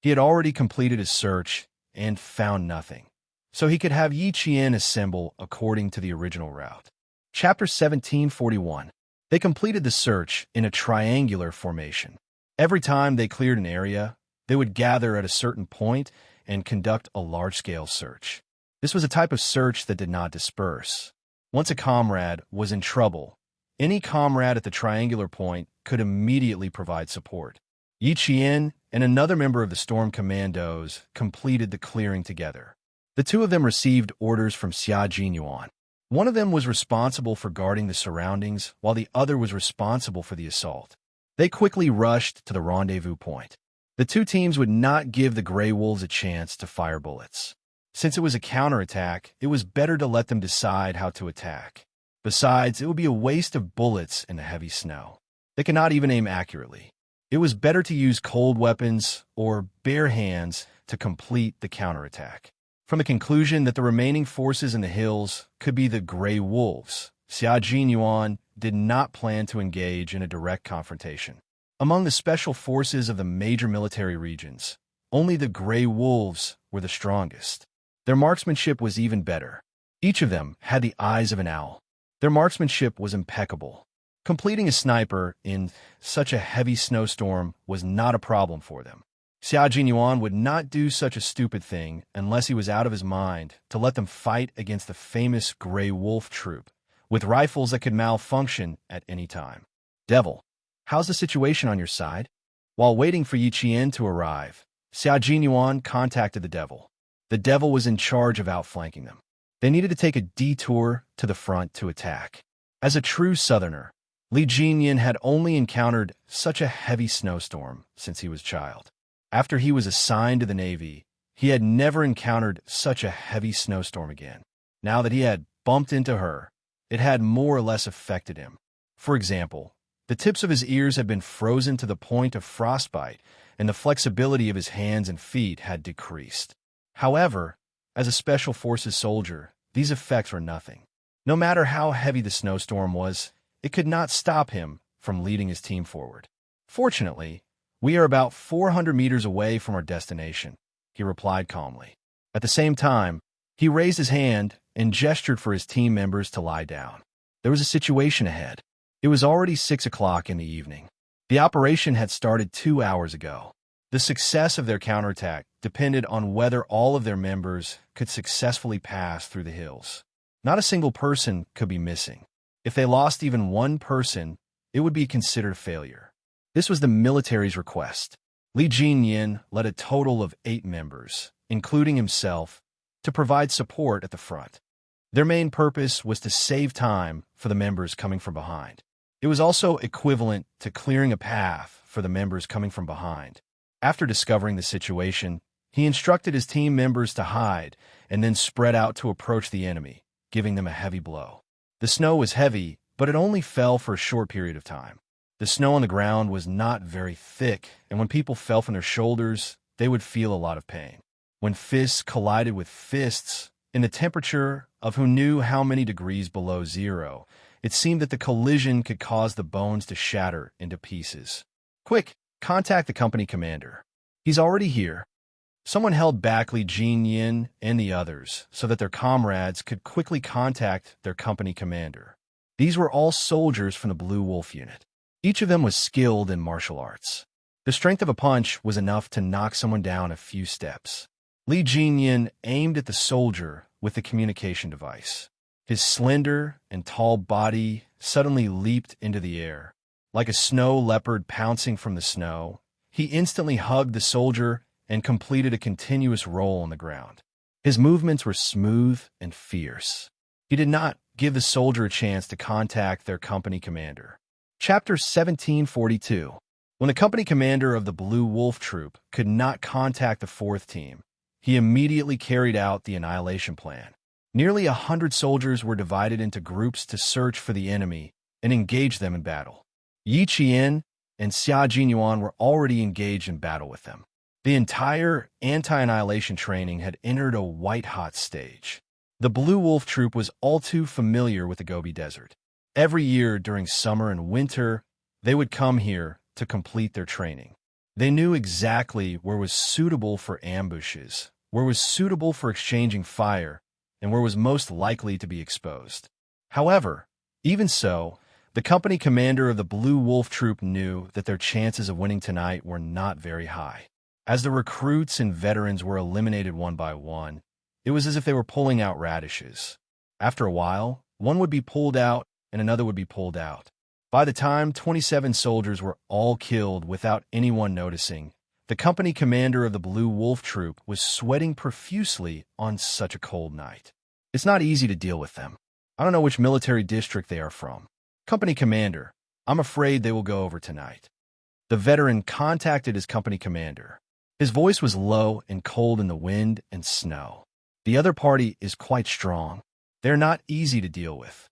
He had already completed his search and found nothing, so he could have Yi Qian assemble according to the original route. Chapter 1741. They completed the search in a triangular formation. Every time they cleared an area, they would gather at a certain point and conduct a large-scale search. This was a type of search that did not disperse. Once a comrade was in trouble, any comrade at the triangular point could immediately provide support. Yi Qian and another member of the Storm Commandos completed the clearing together. The 2 of them received orders from Xia Jinyuan. One of them was responsible for guarding the surroundings, while the other was responsible for the assault. They quickly rushed to the rendezvous point. The 2 teams would not give the Grey Wolves a chance to fire bullets. Since it was a counterattack, it was better to let them decide how to attack. Besides, it would be a waste of bullets in the heavy snow. They could not even aim accurately. It was better to use cold weapons or bare hands to complete the counterattack. From the conclusion that the remaining forces in the hills could be the Grey Wolves, Xia Jinyuan did not plan to engage in a direct confrontation. Among the special forces of the major military regions, only the Grey Wolves were the strongest. Their marksmanship was even better. Each of them had the eyes of an owl. Their marksmanship was impeccable. Completing a sniper in such a heavy snowstorm was not a problem for them. Xia Jinyuan would not do such a stupid thing unless he was out of his mind to let them fight against the famous Grey Wolf troop, with rifles that could malfunction at any time. "Devil, how's the situation on your side?" While waiting for Yi Qian to arrive, Xia Jinyuan contacted the Devil. The Devil was in charge of outflanking them. They needed to take a detour to the front to attack. As a true Southerner, Li Jinyan had only encountered such a heavy snowstorm since he was a child. After he was assigned to the Navy, he had never encountered such a heavy snowstorm again. Now that he had bumped into her, it had more or less affected him. For example, the tips of his ears had been frozen to the point of frostbite, and the flexibility of his hands and feet had decreased. However, as a Special Forces soldier, these effects were nothing. No matter how heavy the snowstorm was, it could not stop him from leading his team forward. "Fortunately, we are about 400 meters away from our destination," he replied calmly. At the same time, he raised his hand and gestured for his team members to lie down. There was a situation ahead. It was already 6 o'clock in the evening. The operation had started 2 hours ago. The success of their counterattack depended on whether all of their members could successfully pass through the hills. Not a single person could be missing. If they lost even one person, it would be considered a failure. This was the military's request. Li Jinyin led a total of 8 members, including himself, to provide support at the front. Their main purpose was to save time for the members coming from behind. It was also equivalent to clearing a path for the members coming from behind. After discovering the situation, he instructed his team members to hide and then spread out to approach the enemy, giving them a heavy blow. The snow was heavy, but it only fell for a short period of time. The snow on the ground was not very thick, and when people fell from their shoulders, they would feel a lot of pain. When fists collided with fists, in the temperature of who knew how many degrees below zero, it seemed that the collision could cause the bones to shatter into pieces. Quick, contact the company commander. He's already here. Someone held back Li Jinyin and the others so that their comrades could quickly contact their company commander. These were all soldiers from the Blue Wolf unit. Each of them was skilled in martial arts. The strength of a punch was enough to knock someone down a few steps. Li Jinyin aimed at the soldier with the communication device. His slender and tall body suddenly leaped into the air. Like a snow leopard pouncing from the snow, he instantly hugged the soldier and completed a continuous roll on the ground. His movements were smooth and fierce. He did not give the soldier a chance to contact their company commander. Chapter 1742. When the company commander of the Blue Wolf Troop could not contact the 4th team, he immediately carried out the annihilation plan. Nearly 100 soldiers were divided into groups to search for the enemy and engage them in battle. Yi Qian and Xia Jinyuan were already engaged in battle with them. The entire anti-annihilation training had entered a white-hot stage. The Blue Wolf Troop was all too familiar with the Gobi Desert. Every year during summer and winter, they would come here to complete their training. They knew exactly where was suitable for ambushes, where was suitable for exchanging fire, and where was most likely to be exposed. However, even so, the company commander of the Blue Wolf Troop knew that their chances of winning tonight were not very high. As the recruits and veterans were eliminated one by one, it was as if they were pulling out radishes. After a while, one would be pulled out and another would be pulled out. By the time 27 soldiers were all killed without anyone noticing, the company commander of the Blue Wolf Troop was sweating profusely on such a cold night. It's not easy to deal with them. I don't know which military district they are from. Company commander, I'm afraid they will go over tonight. The veteran contacted his company commander. His voice was low and cold in the wind and snow. The other party is quite strong. They're not easy to deal with.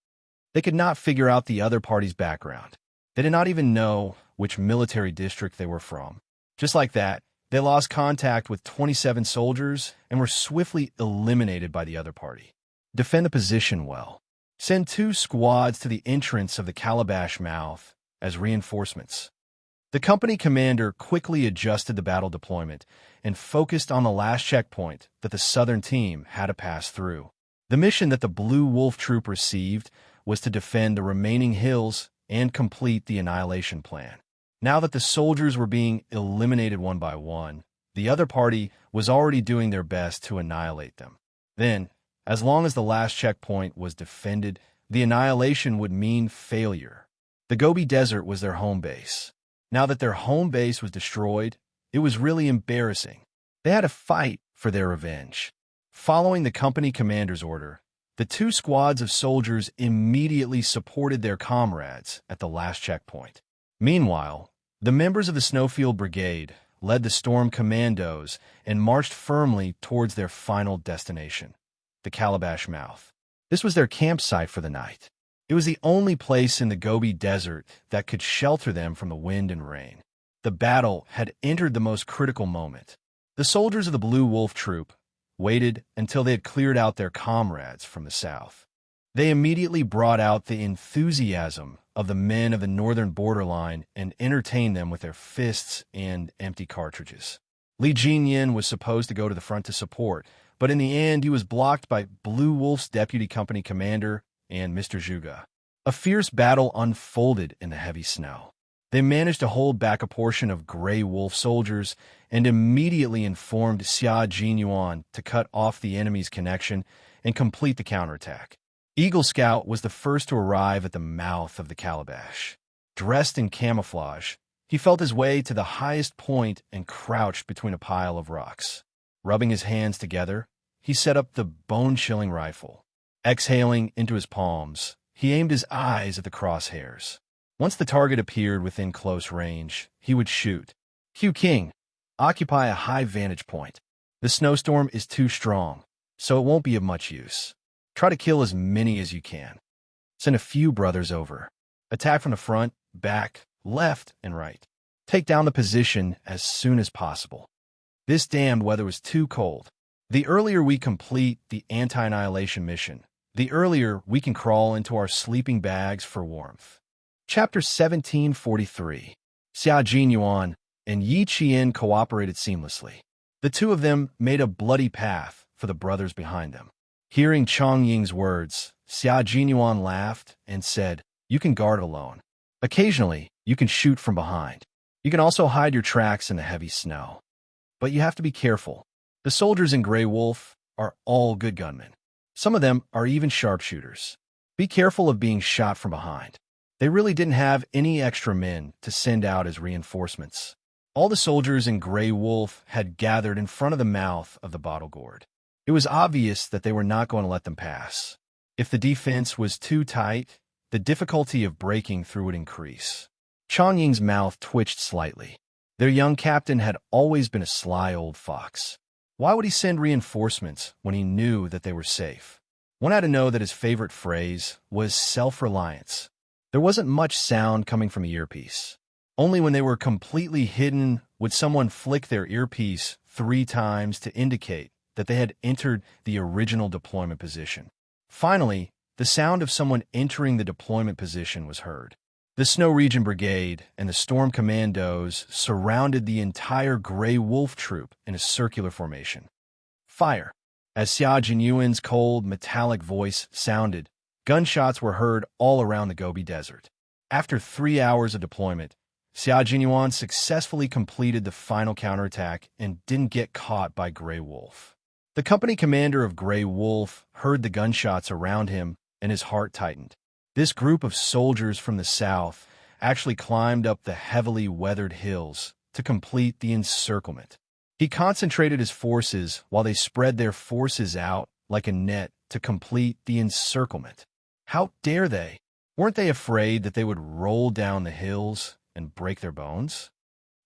They could not figure out the other party's background. They did not even know which military district they were from. Just like that, they lost contact with 27 soldiers and were swiftly eliminated by the other party. Defend the position well. Send 2 squads to the entrance of the calabash mouth as reinforcements. The company commander quickly adjusted the battle deployment and focused on the last checkpoint that the southern team had to pass through. The mission that the Blue Wolf Troop received was to defend the remaining hills and complete the annihilation plan. Now that the soldiers were being eliminated one by one, the other party was already doing their best to annihilate them. Then, as long as the last checkpoint was defended, the annihilation would mean failure. The Gobi Desert was their home base. Now that their home base was destroyed, it was really embarrassing. They had to fight for their revenge. Following the company commander's order, the 2 squads of soldiers immediately supported their comrades at the last checkpoint. Meanwhile, the members of the Snowfield Brigade led the Storm Commandos and marched firmly towards their final destination, the Calabash Mouth. This was their campsite for the night. It was the only place in the Gobi Desert that could shelter them from the wind and rain. The battle had entered the most critical moment. The soldiers of the Blue Wolf Troop waited until they had cleared out their comrades from the south. They immediately brought out the enthusiasm of the men of the northern borderline and entertained them with their fists and empty cartridges. Li Jinyin was supposed to go to the front to support, but in the end he was blocked by Blue Wolf's deputy company commander and Mr. Zhuge. A fierce battle unfolded in the heavy snow. They managed to hold back a portion of Grey Wolf soldiers and immediately informed Xia Jinyuan to cut off the enemy's connection and complete the counterattack. Eagle Scout was the first to arrive at the mouth of the calabash. Dressed in camouflage, he felt his way to the highest point and crouched between a pile of rocks. Rubbing his hands together, he set up the bone-chilling rifle. Exhaling into his palms, he aimed his eyes at the crosshairs. Once the target appeared within close range, he would shoot. Q King, occupy a high vantage point. The snowstorm is too strong, so it won't be of much use. Try to kill as many as you can. Send a few brothers over. Attack from the front, back, left, and right. Take down the position as soon as possible. This damned weather was too cold. The earlier we complete the anti-annihilation mission, the earlier we can crawl into our sleeping bags for warmth. Chapter 1743. Xia Jinyuan and Yi Qian cooperated seamlessly. The two of them made a bloody path for the brothers behind them. Hearing Chong Ying's words, Xia Jinyuan laughed and said, "You can guard alone. Occasionally, you can shoot from behind. You can also hide your tracks in the heavy snow. But you have to be careful. The soldiers in Grey Wolf are all good gunmen. Some of them are even sharpshooters. Be careful of being shot from behind." They really didn't have any extra men to send out as reinforcements. All the soldiers in Grey Wolf had gathered in front of the mouth of the bottle gourd. It was obvious that they were not going to let them pass. If the defense was too tight, the difficulty of breaking through would increase. Chong Ying's mouth twitched slightly. Their young captain had always been a sly old fox. Why would he send reinforcements when he knew that they were safe? One had to know that his favorite phrase was self-reliance. There wasn't much sound coming from the earpiece. Only when they were completely hidden would someone flick their earpiece 3 times to indicate that they had entered the original deployment position. Finally, the sound of someone entering the deployment position was heard. The Snow Region Brigade and the Storm Commandos surrounded the entire Grey Wolf troop in a circular formation. Fire! As Xia Jinyuan's cold, metallic voice sounded, gunshots were heard all around the Gobi Desert. After 3 hours of deployment, Xia Jinyuan successfully completed the final counterattack and didn't get caught by Grey Wolf. The company commander of Grey Wolf heard the gunshots around him and his heart tightened. This group of soldiers from the south actually climbed up the heavily weathered hills to complete the encirclement. He concentrated his forces while they spread their forces out like a net to complete the encirclement. How dare they? Weren't they afraid that they would roll down the hills and break their bones?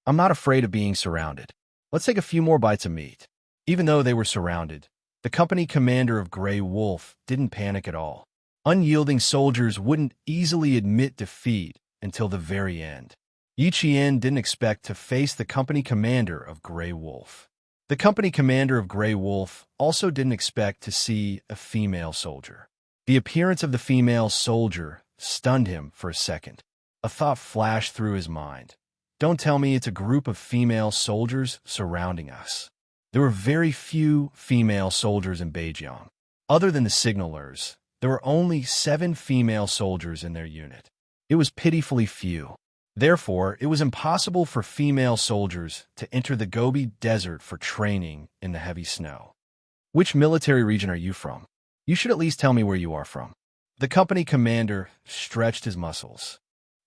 I'm not afraid of being surrounded. Let's take a few more bites of meat. Even though they were surrounded, the company commander of Grey Wolf didn't panic at all. Unyielding soldiers wouldn't easily admit defeat until the very end. Yi Qian didn't expect to face the company commander of Grey Wolf. The company commander of Grey Wolf also didn't expect to see a female soldier. The appearance of the female soldier stunned him for a second. A thought flashed through his mind. Don't tell me it's a group of female soldiers surrounding us. There were very few female soldiers in Beijiang. Other than the signalers, there were only 7 female soldiers in their unit. It was pitifully few. Therefore, it was impossible for female soldiers to enter the Gobi Desert for training in the heavy snow. Which military region are you from? You should at least tell me where you are from. The company commander stretched his muscles.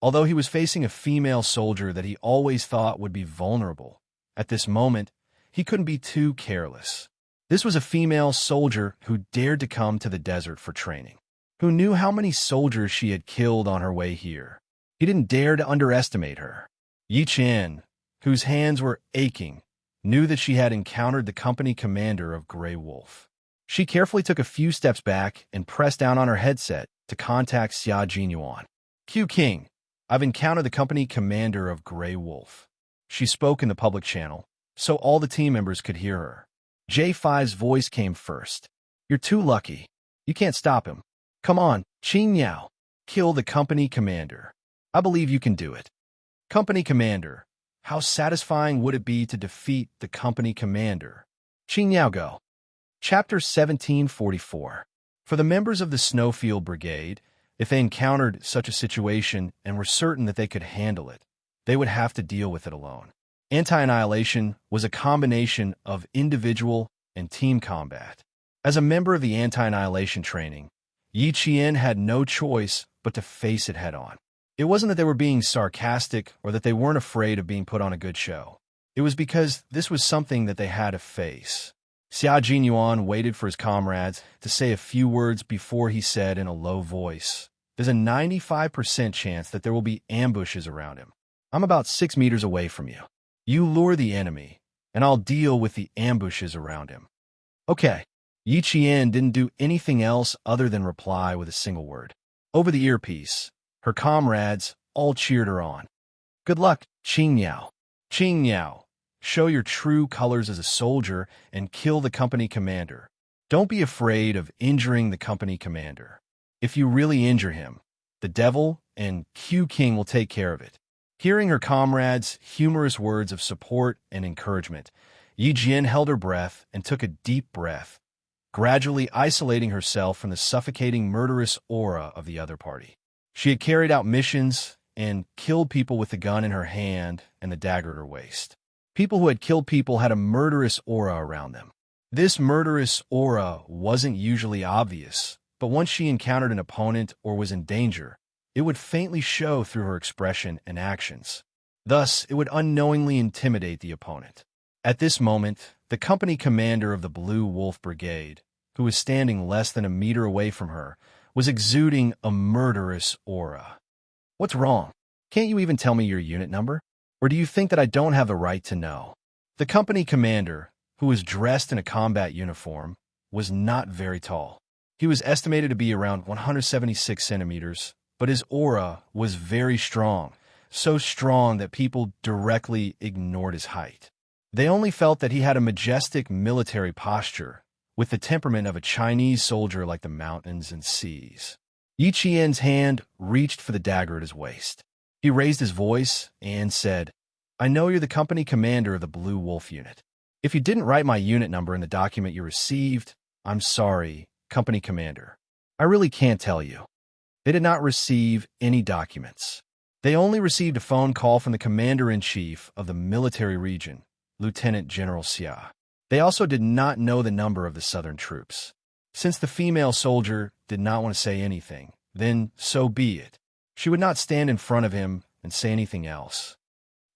Although he was facing a female soldier that he always thought would be vulnerable, at this moment, he couldn't be too careless. This was a female soldier who dared to come to the desert for training, who knew how many soldiers she had killed on her way here. He didn't dare to underestimate her. Yi Qian, whose hands were aching, knew that she had encountered the company commander of Grey Wolf. She carefully took a few steps back and pressed down on her headset to contact Xia Jinyuan. Q King, I've encountered the company commander of Grey Wolf. She spoke in the public channel, so all the team members could hear her. J5's voice came first. You're too lucky. You can't stop him. Come on, Qing Yao. Kill the company commander. I believe you can do it. Company commander. How satisfying would it be to defeat the company commander? Qing Yao go. Chapter 1744. For the members of the Snowfield Brigade, If they encountered such a situation and were certain that they could handle it, they would have to deal with it alone. Anti-annihilation was a combination of individual and team combat. As a member of the anti-annihilation training, Yi Qian had no choice but to face it head-on. It wasn't that they were being sarcastic or that they weren't afraid of being put on a good show. It was because this was something that they had to face. Xia Jinyuan waited for his comrades to say a few words before he said in a low voice, "There's a 95% chance that there will be ambushes around him. I'm about 6 meters away from you. You lure the enemy, and I'll deal with the ambushes around him." Okay. Yi Qian didn't do anything else other than reply with a single word. Over the earpiece, her comrades all cheered her on. "Good luck, Qing Yao. Qing Yao, show your true colors as a soldier and kill the company commander. Don't be afraid of injuring the company commander. If you really injure him, the devil and Q King will take care of it." Hearing her comrades' humorous words of support and encouragement, Yi Jian held her breath and took a deep breath, gradually isolating herself from the suffocating murderous aura of the other party. She had carried out missions and killed people with the gun in her hand and the dagger at her waist. People who had killed people had a murderous aura around them. This murderous aura wasn't usually obvious, but once she encountered an opponent or was in danger, it would faintly show through her expression and actions. Thus, it would unknowingly intimidate the opponent. At this moment, the company commander of the Blue Wolf Brigade, who was standing less than a meter away from her, was exuding a murderous aura. "What's wrong? Can't you even tell me your unit number? Or do you think that I don't have the right to know?" The company commander, who was dressed in a combat uniform, was not very tall. He was estimated to be around 176 centimeters, but his aura was very strong, so strong that people directly ignored his height. They only felt that he had a majestic military posture, with the temperament of a Chinese soldier like the mountains and seas. Yi Qian's hand reached for the dagger at his waist. He raised his voice and said, "I know you're the company commander of the Blue Wolf unit. If you didn't write my unit number in the document you received, I'm sorry, company commander. I really can't tell you." They did not receive any documents. They only received a phone call from the commander-in-chief of the military region, Lieutenant General Xia. They also did not know the number of the southern troops. Since the female soldier did not want to say anything, then so be it. She would not stand in front of him and say anything else.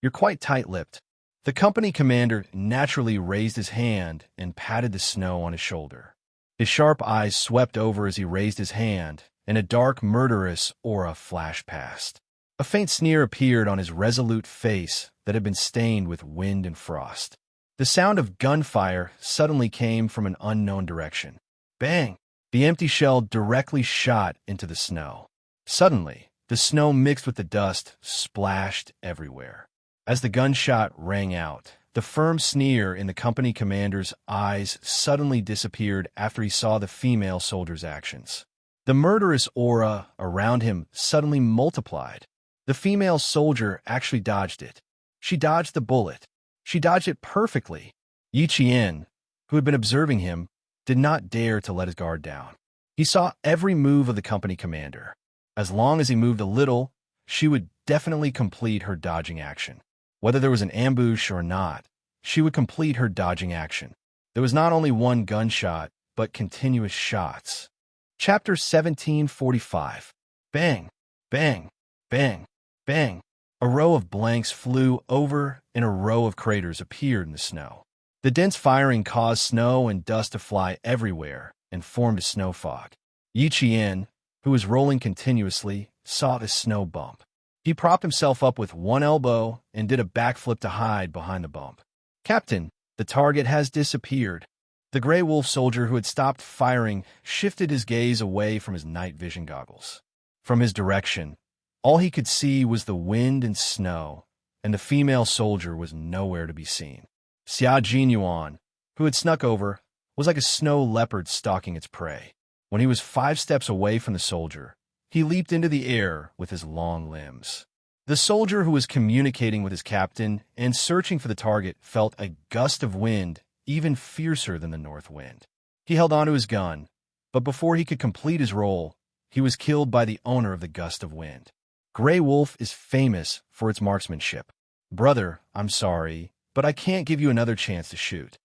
"You're quite tight-lipped." The company commander naturally raised his hand and patted the snow on his shoulder. His sharp eyes swept over as he raised his hand, and a dark, murderous aura flashed past. A faint sneer appeared on his resolute face that had been stained with wind and frost. The sound of gunfire suddenly came from an unknown direction. Bang! The empty shell directly shot into the snow. Suddenly, the snow mixed with the dust splashed everywhere. As the gunshot rang out, the firm sneer in the company commander's eyes suddenly disappeared after he saw the female soldier's actions. The murderous aura around him suddenly multiplied. The female soldier actually dodged it. She dodged the bullet. She dodged it perfectly. Yi Qian, who had been observing him, did not dare to let his guard down. He saw every move of the company commander. As long as he moved a little, she would definitely complete her dodging action. Whether there was an ambush or not, she would complete her dodging action. There was not only one gunshot, but continuous shots. Chapter 1745. Bang, bang, bang, bang. A row of blanks flew over and a row of craters appeared in the snow. The dense firing caused snow and dust to fly everywhere and formed a snow fog. Yi Qian, who was rolling continuously, saw the snow bump. He propped himself up with one elbow and did a backflip to hide behind the bump. "Captain, the target has disappeared." The gray wolf soldier who had stopped firing shifted his gaze away from his night vision goggles. From his direction, all he could see was the wind and snow, and the female soldier was nowhere to be seen. Xia Jinyuan, who had snuck over, was like a snow leopard stalking its prey. When he was 5 steps away from the soldier, he leaped into the air with his long limbs. The soldier who was communicating with his captain and searching for the target felt a gust of wind even fiercer than the north wind. He held onto his gun, but before he could complete his roll, he was killed by the owner of the gust of wind. Gray Wolf is famous for its marksmanship. Brother, I'm sorry, but I can't give you another chance to shoot.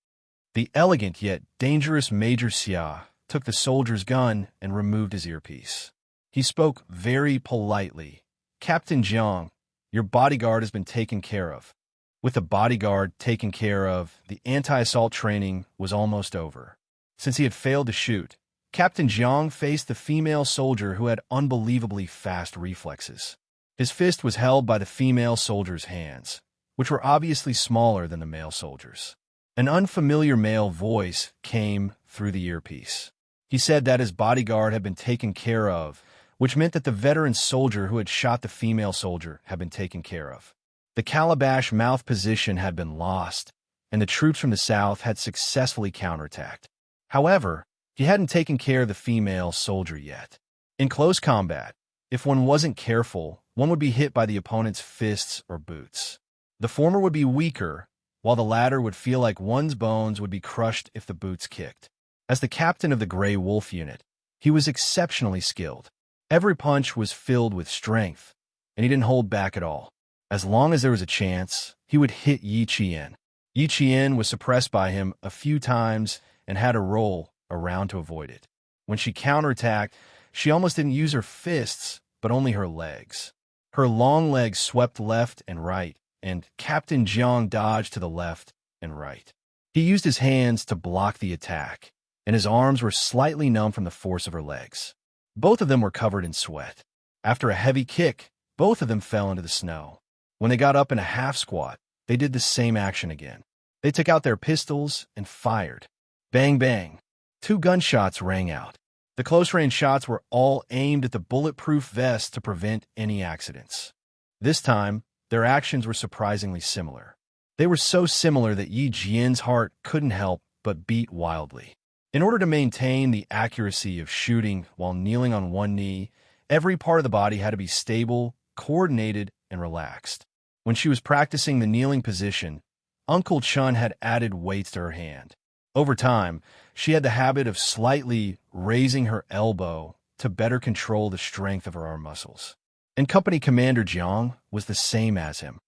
The elegant yet dangerous Major Xia took the soldier's gun and removed his earpiece. He spoke very politely. Captain Jiang, your bodyguard has been taken care of. With the bodyguard taken care of, the anti-assault training was almost over. Since he had failed to shoot, Captain Jiang faced the female soldier who had unbelievably fast reflexes. His fist was held by the female soldier's hands, which were obviously smaller than the male soldier's. An unfamiliar male voice came through the earpiece. He said that his bodyguard had been taken care of, which meant that the veteran soldier who had shot the female soldier had been taken care of. The calabash mouth position had been lost, and the troops from the south had successfully counterattacked. However, he hadn't taken care of the female soldier yet. In close combat, if one wasn't careful, one would be hit by the opponent's fists or boots. The former would be weaker, while the latter would feel like one's bones would be crushed if the boots kicked. As the captain of the Gray Wolf unit, he was exceptionally skilled. Every punch was filled with strength, and he didn't hold back at all. As long as there was a chance, he would hit Yi Qian. Yi Qian was suppressed by him a few times and had to roll around to avoid it. When she counterattacked, she almost didn't use her fists, but only her legs. Her long legs swept left and right, and Captain Jiang dodged to the left and right. He used his hands to block the attack, and his arms were slightly numb from the force of her legs. Both of them were covered in sweat. After a heavy kick, both of them fell into the snow. When they got up in a half squat, they did the same action again. They took out their pistols and fired. Bang, bang. 2 gunshots rang out. The close-range shots were all aimed at the bulletproof vest to prevent any accidents. This time, their actions were surprisingly similar. They were so similar that Yi Jian's heart couldn't help but beat wildly. In order to maintain the accuracy of shooting while kneeling on one knee, every part of the body had to be stable, coordinated, and relaxed. When she was practicing the kneeling position, Uncle Chun had added weights to her hand. Over time, she had the habit of slightly raising her elbow to better control the strength of her arm muscles. And Company Commander Jiang was the same as him.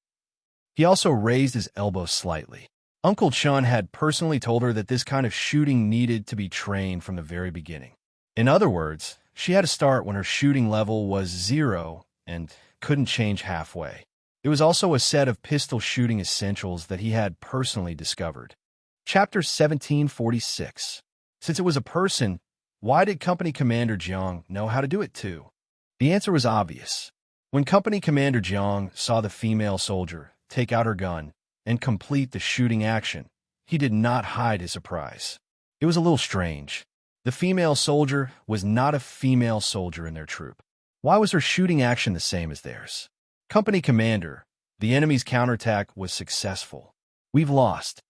He also raised his elbow slightly. Uncle Chun had personally told her that this kind of shooting needed to be trained from the very beginning. In other words, she had to start when her shooting level was 0 and couldn't change halfway. It was also a set of pistol shooting essentials that he had personally discovered. Chapter 1746. Since it was a person, why did Company Commander Jiang know how to do it too? The answer was obvious. When Company Commander Jiang saw the female soldier take out her gun and complete the shooting action, he did not hide his surprise. It was a little strange. The female soldier was not a female soldier in their troop. Why was her shooting action the same as theirs? Company Commander, the enemy's counterattack was successful. We've lost.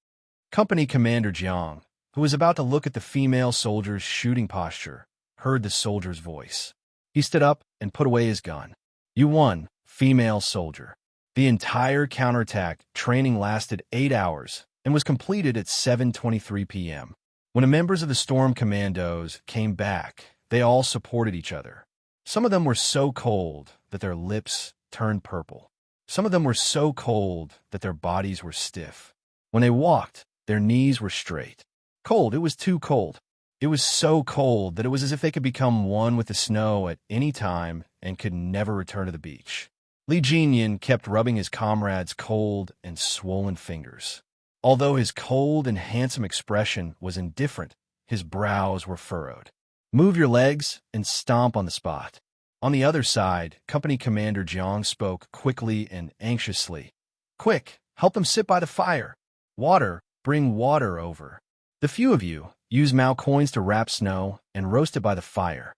Company Commander Jiang, who was about to look at the female soldier's shooting posture, heard the soldier's voice. He stood up and put away his gun. You won, female soldier. The entire counterattack training lasted 8 hours and was completed at 7:23 p.m. When the members of the Storm Commandos came back, they all supported each other. Some of them were so cold that their lips turned purple. Some of them were so cold that their bodies were stiff. When they walked, their knees were straight. Cold, it was too cold. It was so cold that it was as if they could become one with the snow at any time and could never return to the beach. Li Jinyan kept rubbing his comrade's cold and swollen fingers. Although his cold and handsome expression was indifferent, his brows were furrowed. Move your legs and stomp on the spot. On the other side, Company Commander Jiang spoke quickly and anxiously. Quick, help them sit by the fire. Water, bring water over. The few of you, use Mao coins to wrap snow and roast it by the fire.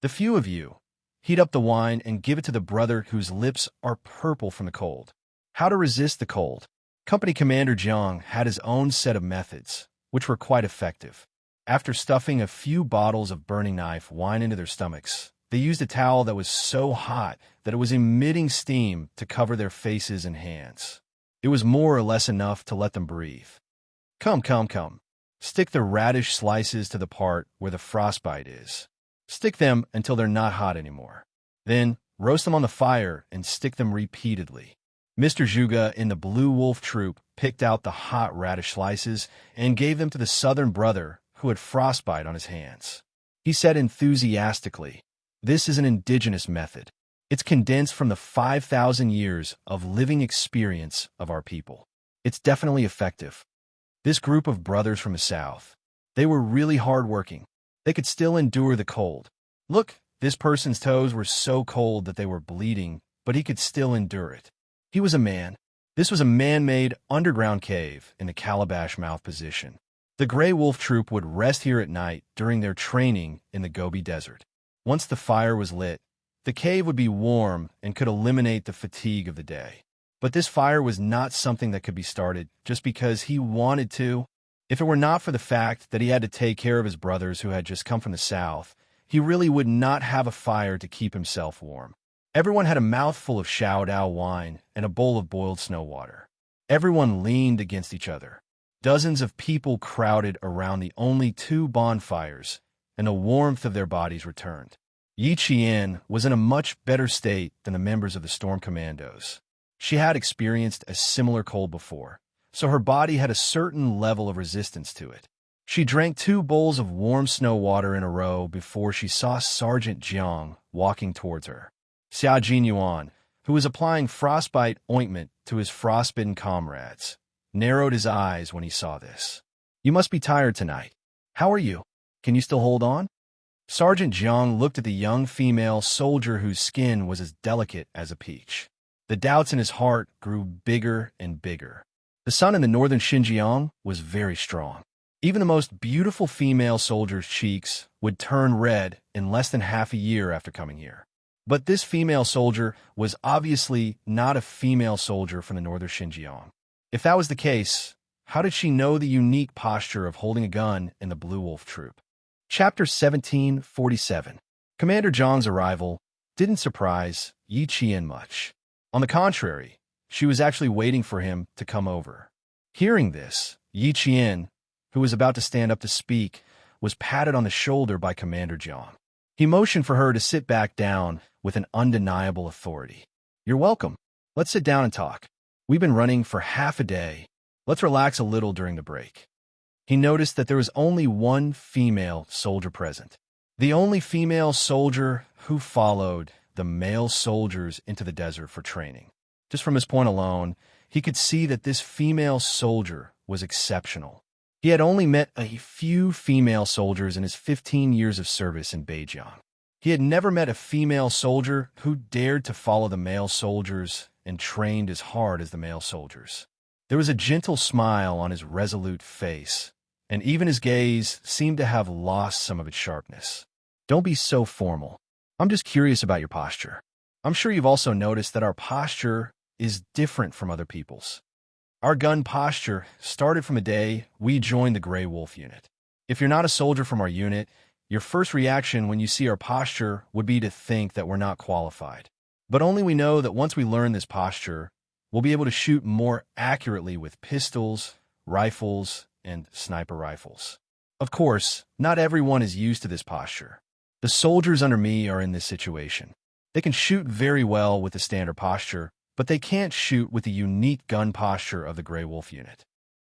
The few of you, heat up the wine and give it to the brother whose lips are purple from the cold. How to resist the cold? Company Commander Jiang had his own set of methods, which were quite effective. After stuffing a few bottles of burning knife wine into their stomachs, they used a towel that was so hot that it was emitting steam to cover their faces and hands. It was more or less enough to let them breathe. Come. Stick the radish slices to the part where the frostbite is. Stick them until they're not hot anymore. Then, roast them on the fire and stick them repeatedly. Mr. Zhuge in the Blue Wolf troop picked out the hot radish slices and gave them to the southern brother who had frostbite on his hands. He said enthusiastically, "This is an indigenous method. It's condensed from the 5,000 years of living experience of our people. It's definitely effective." This group of brothers from the south, they were really hardworking. They could still endure the cold. Look, this person's toes were so cold that they were bleeding, but he could still endure it. He was a man. This was a man-made underground cave in the calabash mouth position. The Gray Wolf troop would rest here at night during their training in the Gobi Desert. Once the fire was lit, the cave would be warm and could eliminate the fatigue of the day. But this fire was not something that could be started just because he wanted to. If it were not for the fact that he had to take care of his brothers who had just come from the south, he really would not have a fire to keep himself warm. Everyone had a mouthful of Shao Dao wine and a bowl of boiled snow water. Everyone leaned against each other. Dozens of people crowded around the only two bonfires, and the warmth of their bodies returned. Yi Qian was in a much better state than the members of the Storm Commandos. She had experienced a similar cold before, so her body had a certain level of resistance to it. She drank 2 bowls of warm snow water in a row before she saw Sergeant Jiang walking towards her. Xia Jinyuan, who was applying frostbite ointment to his frostbitten comrades, narrowed his eyes when he saw this. "You must be tired tonight. How are you? Can you still hold on?" Sergeant Jiang looked at the young female soldier whose skin was as delicate as a peach. The doubts in his heart grew bigger and bigger. The sun in the northern Xinjiang was very strong. Even the most beautiful female soldier's cheeks would turn red in less than half a year after coming here. But this female soldier was obviously not a female soldier from the northern Xinjiang. If that was the case, how did she know the unique posture of holding a gun in the Blue Wolf troop? Chapter 1747. Commander Zhang's arrival didn't surprise Yi Qian much. On the contrary, she was actually waiting for him to come over. Hearing this, Yi Qian, who was about to stand up to speak, was patted on the shoulder by Commander Zhang. He motioned for her to sit back down with an undeniable authority. "You're welcome. Let's sit down and talk. We've been running for half a day. Let's relax a little during the break." He noticed that there was only one female soldier present. The only female soldier who followed the male soldiers into the desert for training. Just from his point alone, he could see that this female soldier was exceptional. He had only met a few female soldiers in his 15 years of service in Beijiang. He had never met a female soldier who dared to follow the male soldiers and trained as hard as the male soldiers. There was a gentle smile on his resolute face, and even his gaze seemed to have lost some of its sharpness. "Don't be so formal. I'm just curious about your posture. I'm sure you've also noticed that our posture is different from other people's. Our gun posture started from the day we joined the Gray Wolf unit. If you're not a soldier from our unit, your first reaction when you see our posture would be to think that we're not qualified. But only we know that once we learn this posture, we'll be able to shoot more accurately with pistols, rifles, and sniper rifles. Of course, not everyone is used to this posture. The soldiers under me are in this situation. They can shoot very well with the standard posture, but they can't shoot with the unique gun posture of the Gray Wolf unit."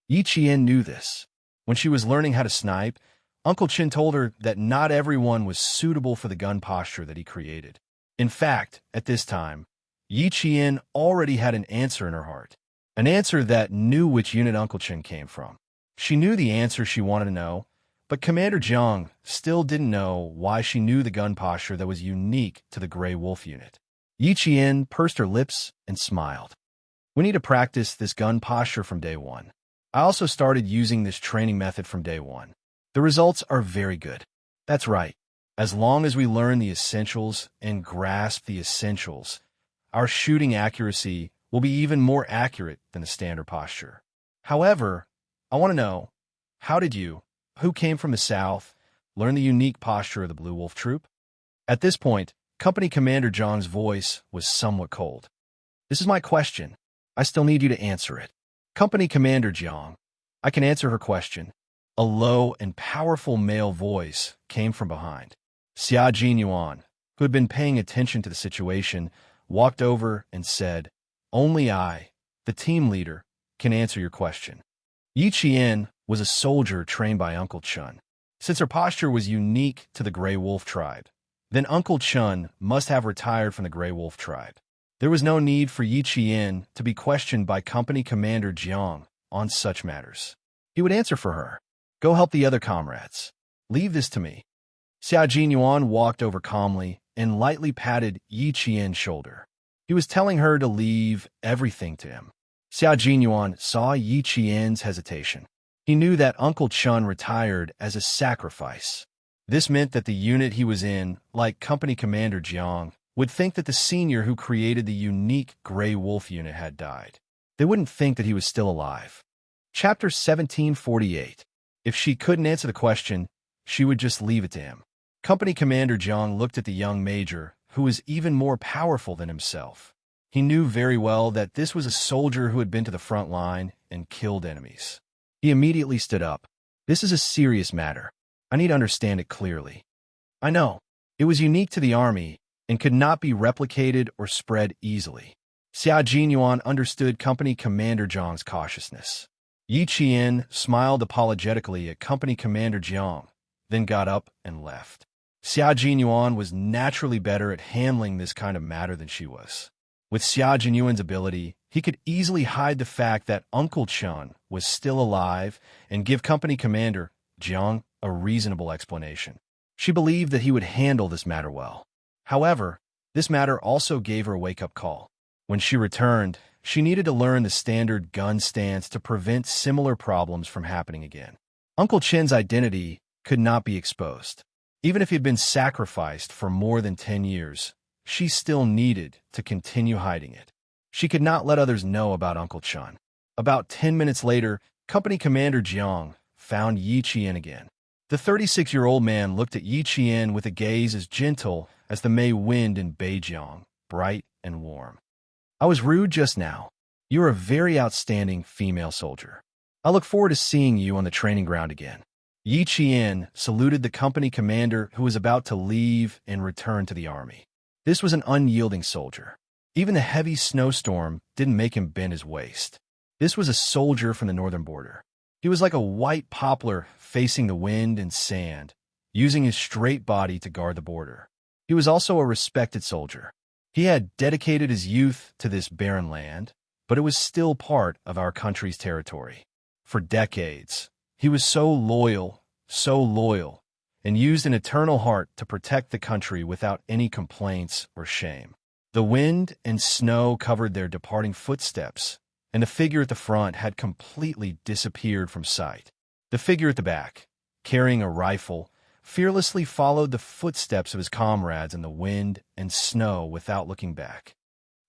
Yi Qian knew this. When she was learning how to snipe, Uncle Chin told her that not everyone was suitable for the gun posture that he created. In fact, at this time, Yi Qian already had an answer in her heart, an answer that knew which unit Uncle Chin came from. She knew the answer she wanted to know, but Commander Zhang still didn't know why she knew the gun posture that was unique to the Gray Wolf unit. Yi Qian pursed her lips and smiled. "We need to practice this gun posture from day one. I also started using this training method from day one. The results are very good. That's right. As long as we learn the essentials and grasp the essentials, our shooting accuracy will be even more accurate than the standard posture. However, I want to know, how did you, who came from the south, learn the unique posture of the Blue Wolf troop?" At this point, Company Commander Zhang's voice was somewhat cold. "This is my question. I still need you to answer it." "Company Commander Zhang, I can answer her question." A low and powerful male voice came from behind. Xia Jinyuan, who had been paying attention to the situation, walked over and said, "Only I, the team leader, can answer your question." Yi Qian was a soldier trained by Uncle Chun. Since her posture was unique to the Grey Wolf tribe, then Uncle Chun must have retired from the Grey Wolf tribe. There was no need for Yi Qian to be questioned by Company Commander Jiang on such matters. He would answer for her. "Go help the other comrades. Leave this to me." Xia Jinyuan walked over calmly and lightly patted Yi Qian's shoulder. He was telling her to leave everything to him. Xia Jinyuan saw Yi Qian's hesitation. He knew that Uncle Chun retired as a sacrifice. This meant that the unit he was in, like Company Commander Jiang, would think that the senior who created the unique Grey Wolf unit had died. They wouldn't think that he was still alive. Chapter 1748. If she couldn't answer the question, she would just leave it to him. Company Commander Jiang looked at the young major, who was even more powerful than himself. He knew very well that this was a soldier who had been to the front line and killed enemies. He immediately stood up. "This is a serious matter. I need to understand it clearly." "I know. It was unique to the army and could not be replicated or spread easily." Xia Jinyuan understood Company Commander Jiang's cautiousness. Yi Qian smiled apologetically at Company Commander Jiang, then got up and left. Xia Jinyuan was naturally better at handling this kind of matter than she was. With Xia Jinyuan's ability, he could easily hide the fact that Uncle Chun was still alive and give Company Commander Jiang a reasonable explanation. She believed that he would handle this matter well. However, this matter also gave her a wake-up call. When she returned, she needed to learn the standard gun stance to prevent similar problems from happening again. Uncle Chin's identity could not be exposed. Even if he had been sacrificed for more than 10 years, she still needed to continue hiding it. She could not let others know about Uncle Chun. About 10 minutes later, Company Commander Jiang found Yi Qian again. The 36-year-old man looked at Yi Qian with a gaze as gentle as the May wind in Beijing, bright and warm. "I was rude just now. You're a very outstanding female soldier. I look forward to seeing you on the training ground again." Yi Qian saluted the company commander who was about to leave and return to the army. This was an unyielding soldier. Even the heavy snowstorm didn't make him bend his waist. This was a soldier from the northern border. He was like a white poplar facing the wind and sand, using his straight body to guard the border. He was also a respected soldier. He had dedicated his youth to this barren land, but it was still part of our country's territory. For decades, he was so loyal, and used an eternal heart to protect the country without any complaints or shame. The wind and snow covered their departing footsteps, and the figure at the front had completely disappeared from sight. The figure at the back, carrying a rifle, fearlessly followed the footsteps of his comrades in the wind and snow without looking back.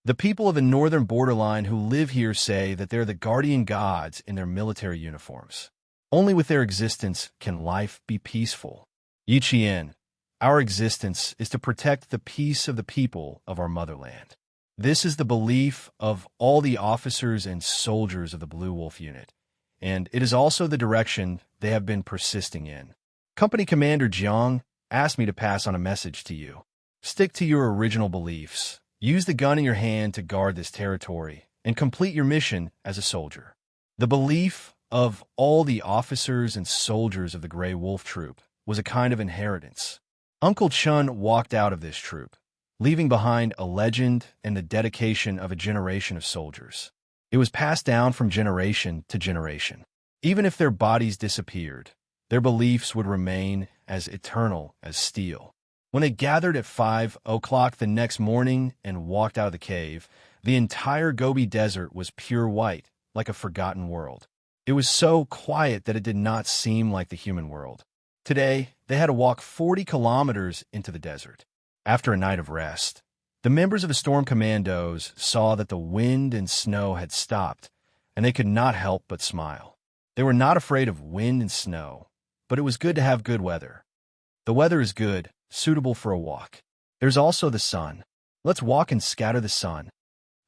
The people of the northern borderline who live here say that they're the guardian gods in their military uniforms. Only with their existence can life be peaceful. Yi Qian, our existence is to protect the peace of the people of our motherland. This is the belief of all the officers and soldiers of the Blue Wolf unit, and it is also the direction they have been persisting in. Company Commander Jiang asked me to pass on a message to you. Stick to your original beliefs. Use the gun in your hand to guard this territory and complete your mission as a soldier. The belief of all the officers and soldiers of the Grey Wolf Troop was a kind of inheritance. Uncle Chun walked out of this troop, leaving behind a legend and the dedication of a generation of soldiers. It was passed down from generation to generation. Even if their bodies disappeared, their beliefs would remain as eternal as steel. When they gathered at 5 o'clock the next morning and walked out of the cave, the entire Gobi Desert was pure white, like a forgotten world. It was so quiet that it did not seem like the human world. Today, they had to walk 40 kilometers into the desert. After a night of rest, the members of the Storm Commandos saw that the wind and snow had stopped, and they could not help but smile. They were not afraid of wind and snow, but it was good to have good weather. The weather is good, suitable for a walk. There's also the sun. Let's walk and scatter the sun.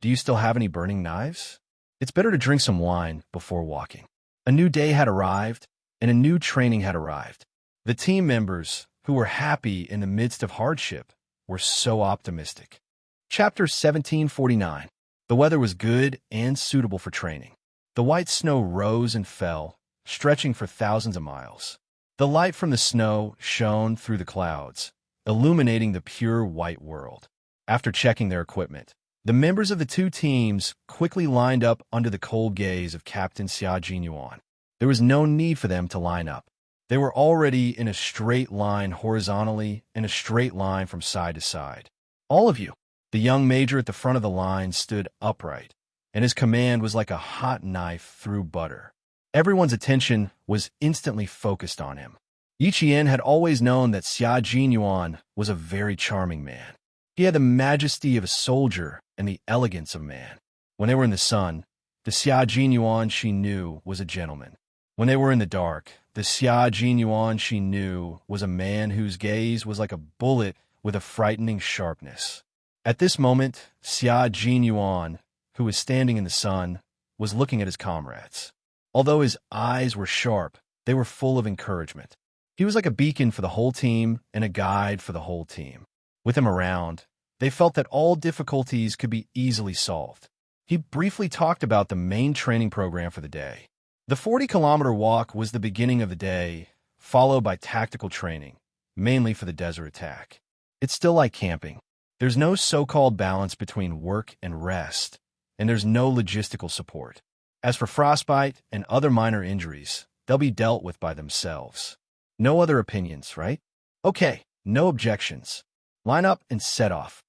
Do you still have any burning knives? It's better to drink some wine before walking. A new day had arrived, and a new training had arrived. The team members, who were happy in the midst of hardship, were so optimistic. Chapter 1749. The weather was good and suitable for training. The white snow rose and fell, stretching for thousands of miles. The light from the snow shone through the clouds, illuminating the pure white world. After checking their equipment, the members of the two teams quickly lined up under the cold gaze of Captain Xia Jinyuan. There was no need for them to line up. They were already in a straight line horizontally and a straight line from side to side. All of you. The young major at the front of the line stood upright, and his command was like a hot knife through butter. Everyone's attention was instantly focused on him. Yi Qian had always known that Xia Jinyuan was a very charming man. He had the majesty of a soldier and the elegance of a man. When they were in the sun, the Xia Jinyuan she knew was a gentleman. When they were in the dark, the Xia Jinyuan she knew was a man whose gaze was like a bullet with a frightening sharpness. At this moment, Xia Jinyuan, who was standing in the sun, was looking at his comrades. Although his eyes were sharp, they were full of encouragement. He was like a beacon for the whole team and a guide for the whole team. With him around, they felt that all difficulties could be easily solved. He briefly talked about the main training program for the day. The 40-kilometer walk was the beginning of the day, followed by tactical training, mainly for the desert attack. It's still like camping. There's no so-called balance between work and rest, and there's no logistical support. As for frostbite and other minor injuries, they'll be dealt with by themselves. No other opinions, right? Okay, no objections. Line up and set off.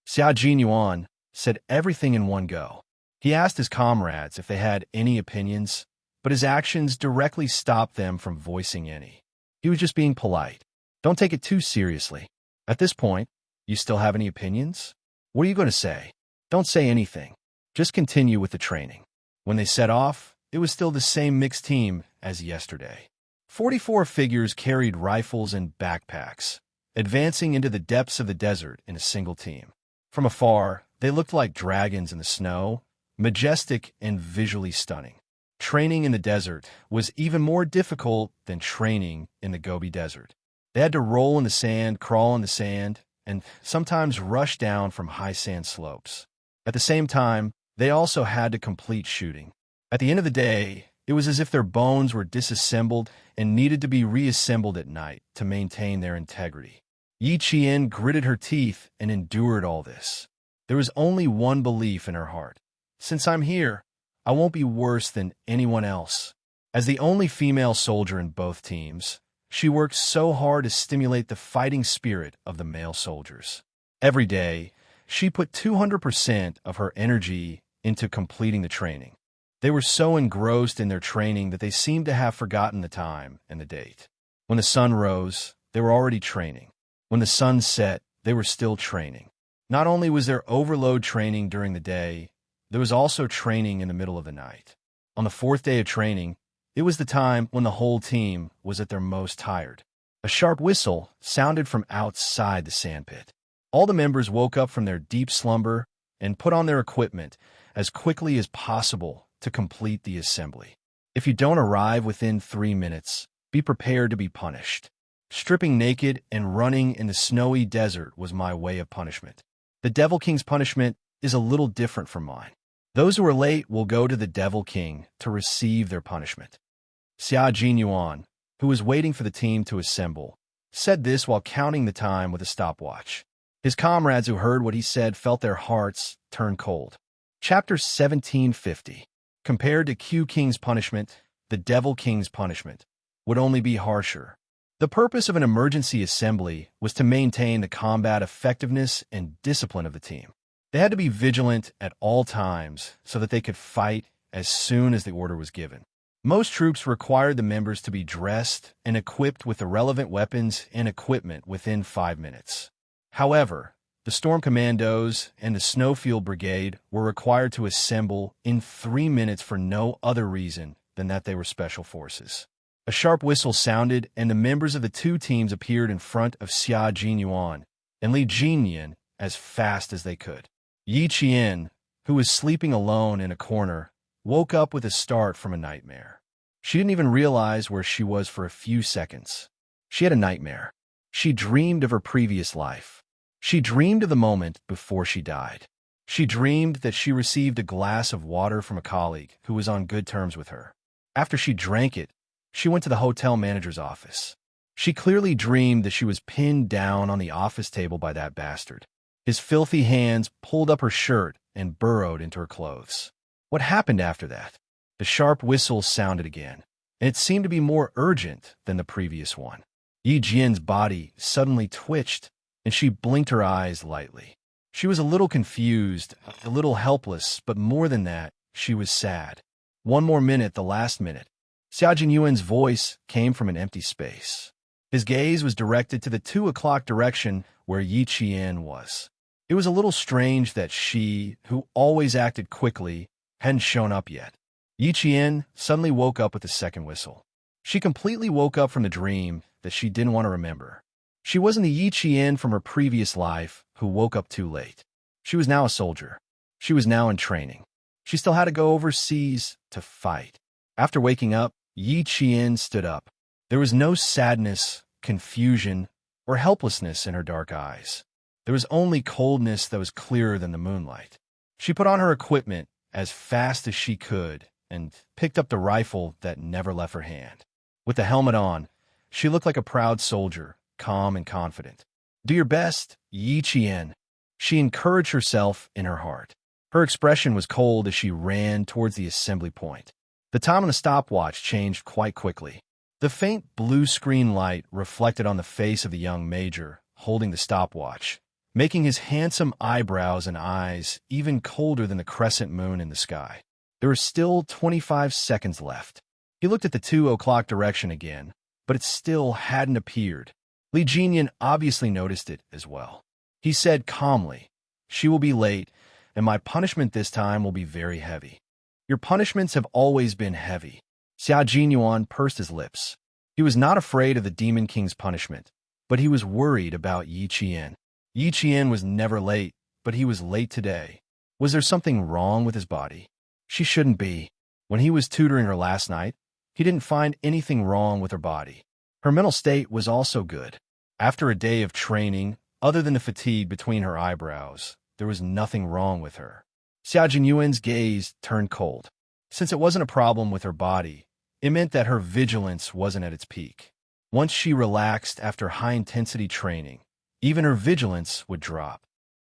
Xia Jinyuan said everything in one go. He asked his comrades if they had any opinions, but his actions directly stopped them from voicing any. He was just being polite. Don't take it too seriously. At this point, you still have any opinions? What are you going to say? Don't say anything. Just continue with the training. When they set off, it was still the same mixed team as yesterday. 44 figures carried rifles and backpacks, advancing into the depths of the desert in a single team. From afar, they looked like dragons in the snow, majestic and visually stunning. Training in the desert was even more difficult than training in the Gobi Desert. They had to roll in the sand, crawl in the sand, and sometimes rush down from high sand slopes. At the same time, they also had to complete shooting. At the end of the day, it was as if their bones were disassembled and needed to be reassembled at night to maintain their integrity. Yi Qian gritted her teeth and endured all this. There was only one belief in her heart. Since I'm here, I won't be worse than anyone else. As the only female soldier in both teams, she worked so hard to stimulate the fighting spirit of the male soldiers. Every day, she put 200% of her energy into completing the training. They were so engrossed in their training that they seemed to have forgotten the time and the date. When the sun rose, they were already training. When the sun set, they were still training. Not only was there overload training during the day, there was also training in the middle of the night. On the fourth day of training, it was the time when the whole team was at their most tired. A sharp whistle sounded from outside the sandpit. All the members woke up from their deep slumber and put on their equipment as quickly as possible to complete the assembly. If you don't arrive within 3 minutes, be prepared to be punished. Stripping naked and running in the snowy desert was my way of punishment. The Devil King's punishment is a little different from mine. Those who are late will go to the Devil King to receive their punishment. Xia Jinyuan, who was waiting for the team to assemble, said this while counting the time with a stopwatch. His comrades who heard what he said felt their hearts turn cold. Chapter 1750. Compared to Q King's punishment, the Devil King's punishment would only be harsher. The purpose of an emergency assembly was to maintain the combat effectiveness and discipline of the team. They had to be vigilant at all times so that they could fight as soon as the order was given. Most troops required the members to be dressed and equipped with the relevant weapons and equipment within 5 minutes. However, the Storm Commandos and the Snowfield Brigade were required to assemble in 3 minutes for no other reason than that they were special forces. A sharp whistle sounded, and the members of the two teams appeared in front of Xia Jinyuan and Li Jinyan as fast as they could. Yi Qian, who was sleeping alone in a corner, woke up with a start from a nightmare. She didn't even realize where she was for a few seconds. She had a nightmare. She dreamed of her previous life. She dreamed of the moment before she died. She dreamed that she received a glass of water from a colleague who was on good terms with her. After she drank it, she went to the hotel manager's office. She clearly dreamed that she was pinned down on the office table by that bastard. His filthy hands pulled up her shirt and burrowed into her clothes. What happened after that? The sharp whistle sounded again, and it seemed to be more urgent than the previous one. Yi Jian's body suddenly twitched, and she blinked her eyes lightly. She was a little confused, a little helpless, but more than that, she was sad. One more minute, the last minute. Xia Jinyuan's voice came from an empty space. His gaze was directed to the 2 o'clock direction where Yi Qian was. It was a little strange that she, who always acted quickly, hadn't shown up yet. Yi Qian suddenly woke up with the second whistle. She completely woke up from the dream that she didn't want to remember. She wasn't the Yi Qian from her previous life who woke up too late. She was now a soldier. She was now in training. She still had to go overseas to fight. After waking up, Yi Qian stood up. There was no sadness, confusion, or helplessness in her dark eyes. There was only coldness that was clearer than the moonlight. She put on her equipment as fast as she could and picked up the rifle that never left her hand. With the helmet on, she looked like a proud soldier, calm and confident. Do your best, Yi Qian. She encouraged herself in her heart. Her expression was cold as she ran towards the assembly point. The time on the stopwatch changed quite quickly. The faint blue screen light reflected on the face of the young major, holding the stopwatch, making his handsome eyebrows and eyes even colder than the crescent moon in the sky. There were still 25 seconds left. He looked at the 2 o'clock direction again, but it still hadn't appeared. Li Jinyan obviously noticed it as well. He said calmly, "She will be late, and my punishment this time will be very heavy." "Your punishments have always been heavy." Xia Jinyuan pursed his lips. He was not afraid of the Demon King's punishment, but he was worried about Yi Qian. Yi Qian was never late, but he was late today. Was there something wrong with his body? She shouldn't be. When he was tutoring her last night, he didn't find anything wrong with her body. Her mental state was also good. After a day of training, other than the fatigue between her eyebrows, there was nothing wrong with her. Xia Jinyuan's gaze turned cold. Since it wasn't a problem with her body, it meant that her vigilance wasn't at its peak. Once she relaxed after high-intensity training, even her vigilance would drop.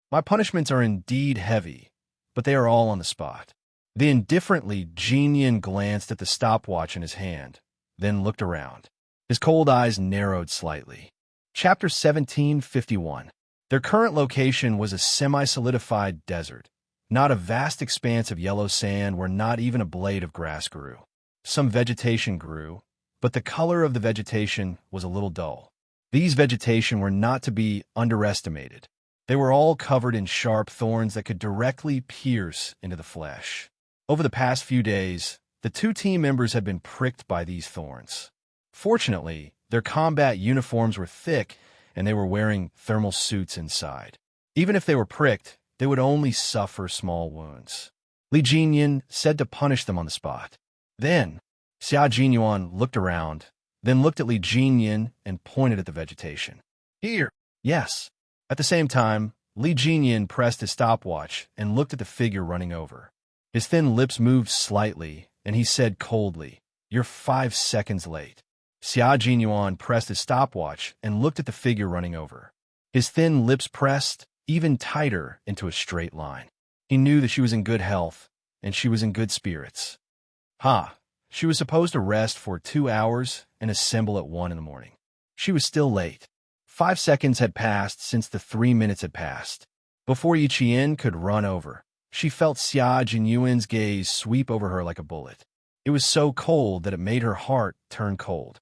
My punishments are indeed heavy, but they are all on the spot. The indifferently Jinyan glanced at the stopwatch in his hand, then looked around. His cold eyes narrowed slightly. Chapter 1751. Their current location was a semi-solidified desert, not a vast expanse of yellow sand where not even a blade of grass grew. Some vegetation grew, but the color of the vegetation was a little dull. These vegetation were not to be underestimated. They were all covered in sharp thorns that could directly pierce into the flesh. Over the past few days, the 2 team members had been pricked by these thorns. Fortunately, their combat uniforms were thick and they were wearing thermal suits inside. Even if they were pricked, they would only suffer small wounds. Li Jinyan said to punish them on the spot. Then, Xia Jinyuan looked around, then looked at Li Jinyan and pointed at the vegetation. Here. Yes. At the same time, Li Jinyan pressed his stopwatch and looked at the figure running over. His thin lips moved slightly, and he said coldly, "You're 5 seconds late." Xia Jinyuan pressed his stopwatch and looked at the figure running over. His thin lips pressed even tighter into a straight line. He knew that she was in good health, and she was in good spirits. She was supposed to rest for 2 hours and assemble at 1 in the morning. She was still late. 5 seconds had passed since the 3 minutes had passed. Before Yi Qian could run over, she felt Xia Jinyuan's gaze sweep over her like a bullet. It was so cold that it made her heart turn cold.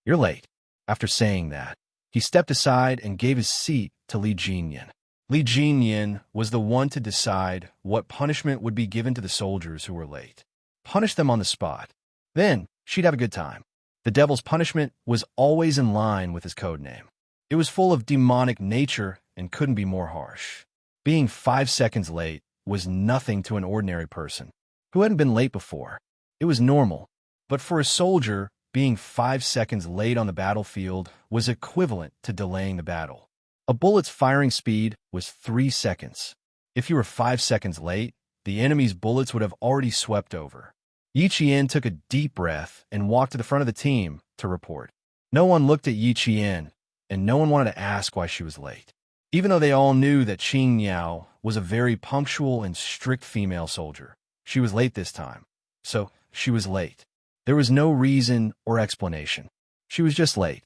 "You're late." After saying that, he stepped aside and gave his seat to Li Jinyan. Li Jinyan was the one to decide what punishment would be given to the soldiers who were late. Punish them on the spot. Then she'd have a good time. The devil's punishment was always in line with his code name. It was full of demonic nature and couldn't be more harsh. Being 5 seconds late was nothing to an ordinary person who hadn't been late before. It was normal, but for a soldier, being 5 seconds late on the battlefield was equivalent to delaying the battle. A bullet's firing speed was 3 seconds. If you were 5 seconds late, the enemy's bullets would have already swept over. Yi Qian took a deep breath and walked to the front of the team to report. No one looked at Yi Qian, and no one wanted to ask why she was late. Even though they all knew that Qing Niao was a very punctual and strict female soldier, she was late this time. So, she was late. There was no reason or explanation. She was just late.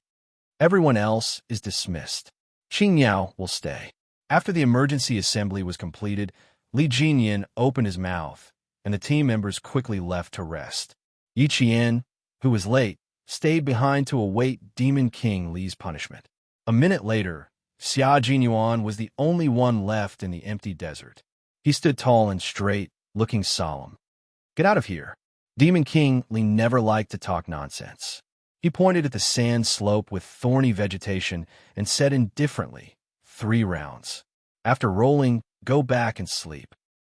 Everyone else is dismissed. Qing Niao will stay. After the emergency assembly was completed, Li Jinyan opened his mouth, and the team members quickly left to rest. Yi Qian, who was late, stayed behind to await Demon King Li's punishment. A minute later, Xia Jinyuan was the only one left in the empty desert. He stood tall and straight, looking solemn. "Get out of here." Demon King Li never liked to talk nonsense. He pointed at the sand slope with thorny vegetation and said indifferently, 3 rounds. After rolling, go back and sleep.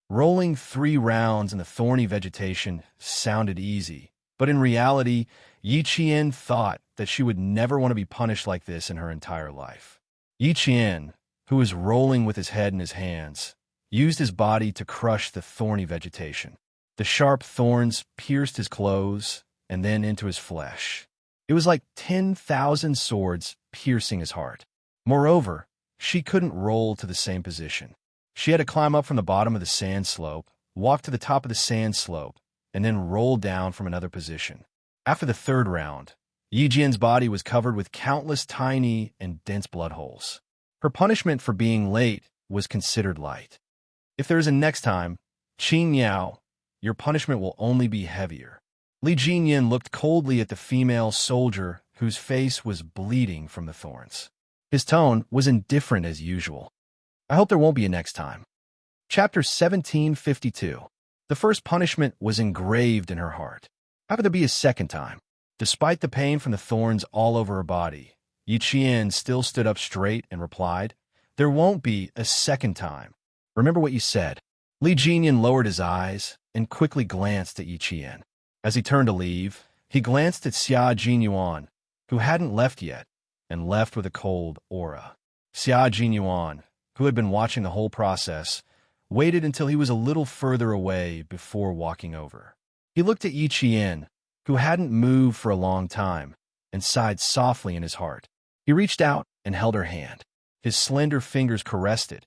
Rolling 3 rounds in the thorny vegetation sounded easy, but in reality, Yi Qian thought that she would never want to be punished like this in her entire life. Yi Qian, who was rolling with his head in his hands, used his body to crush the thorny vegetation. The sharp thorns pierced his clothes and then into his flesh. It was like 10,000 swords piercing his heart. Moreover, she couldn't roll to the same position. She had to climb up from the bottom of the sand slope, walk to the top of the sand slope, and then roll down from another position. After the 3rd round, Yi Jian's body was covered with countless tiny and dense blood holes. Her punishment for being late was considered light. If there is a next time, Qing Niao, your punishment will only be heavier. Li Jinyan looked coldly at the female soldier whose face was bleeding from the thorns. His tone was indifferent as usual. I hope there won't be a next time. Chapter 1752. The first punishment was engraved in her heart. How could there be a second time? Despite the pain from the thorns all over her body, Yi Qian still stood up straight and replied, "There won't be a second time. Remember what you said." Li Jinyan lowered his eyes and quickly glanced at Yi Qian. As he turned to leave, he glanced at Xia Jinyuan, who hadn't left yet, and left with a cold aura. Xia Jinyuan, who had been watching the whole process, waited until he was a little further away before walking over. He looked at Yi Qian, who hadn't moved for a long time, and sighed softly in his heart. He reached out and held her hand. His slender fingers caressed it,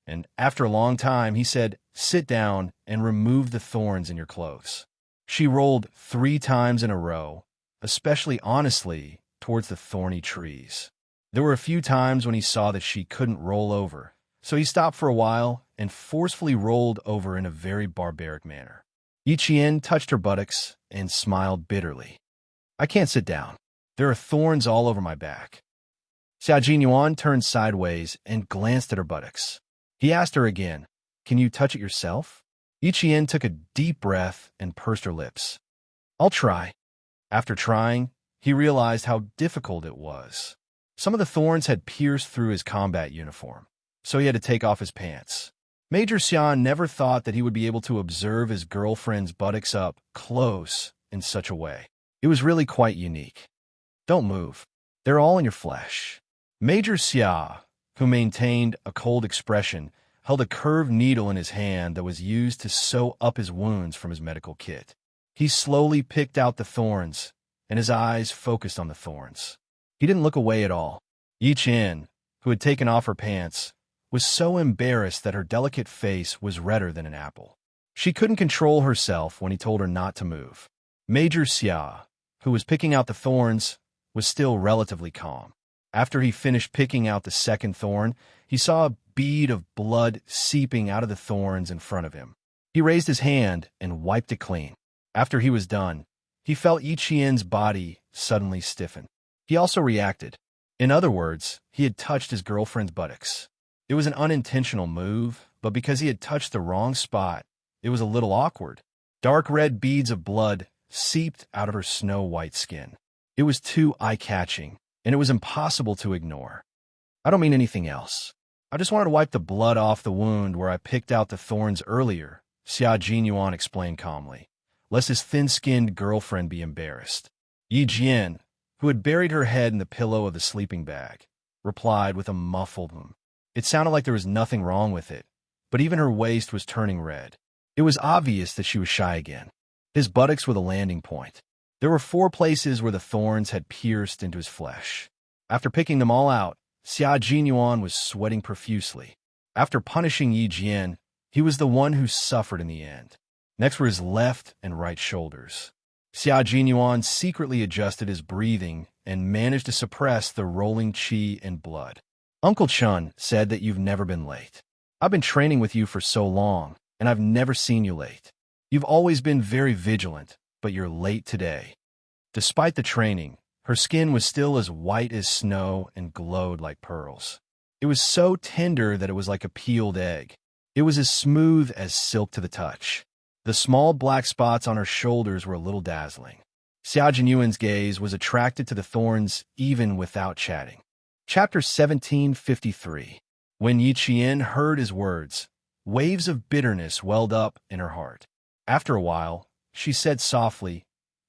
and after a long time he said, "Sit down and remove the thorns in your clothes." She rolled 3 times in a row, especially honestly, towards the thorny trees. There were a few times when he saw that she couldn't roll over, so he stopped for a while and forcefully rolled over in a very barbaric manner. Yi Qian touched her buttocks and smiled bitterly. "I can't sit down. There are thorns all over my back." Xia Jinyuan turned sideways and glanced at her buttocks. He asked her again, "Can you touch it yourself?" Yi Qian took a deep breath and pursed her lips. "I'll try." After trying, he realized how difficult it was. Some of the thorns had pierced through his combat uniform, so he had to take off his pants. Major Xian never thought that he would be able to observe his girlfriend's buttocks up close in such a way. It was really quite unique. "Don't move. They're all in your flesh." Major Xia, who maintained a cold expression, held a curved needle in his hand that was used to sew up his wounds from his medical kit. He slowly picked out the thorns, and his eyes focused on the thorns. He didn't look away at all. Yi Qian, who had taken off her pants, was so embarrassed that her delicate face was redder than an apple. She couldn't control herself when he told her not to move. Major Xia, who was picking out the thorns, was still relatively calm. After he finished picking out the second thorn, he saw a bead of blood seeping out of the thorns in front of him. He raised his hand and wiped it clean. After he was done, he felt Yi Qian's body suddenly stiffen. He also reacted. In other words, he had touched his girlfriend's buttocks. It was an unintentional move, but because he had touched the wrong spot, it was a little awkward. Dark red beads of blood seeped out of her snow-white skin. It was too eye-catching, and it was impossible to ignore. "I don't mean anything else. I just wanted to wipe the blood off the wound where I picked out the thorns earlier," Xia Jinyuan explained calmly, lest his thin-skinned girlfriend be embarrassed. Yi Jian, who had buried her head in the pillow of the sleeping bag, replied with a muffled It sounded like there was nothing wrong with it, but even her waist was turning red. It was obvious that she was shy again. His buttocks were the landing point. There were 4 places where the thorns had pierced into his flesh. After picking them all out, Xia Jinyuan was sweating profusely. After punishing Yi Jian, he was the one who suffered in the end. Next were his left and right shoulders. Xia Jinyuan secretly adjusted his breathing and managed to suppress the rolling qi and blood. Uncle Chun said that you've never been late. I've been training with you for so long, and I've never seen you late. You've always been very vigilant, but you're late today. Despite the training, her skin was still as white as snow and glowed like pearls. It was so tender that it was like a peeled egg. It was as smooth as silk to the touch. The small black spots on her shoulders were a little dazzling. Xia Jinyuan's gaze was attracted to the thorns even without chatting. Chapter 1753. When Yi Qian heard his words, waves of bitterness welled up in her heart. After a while, she said softly,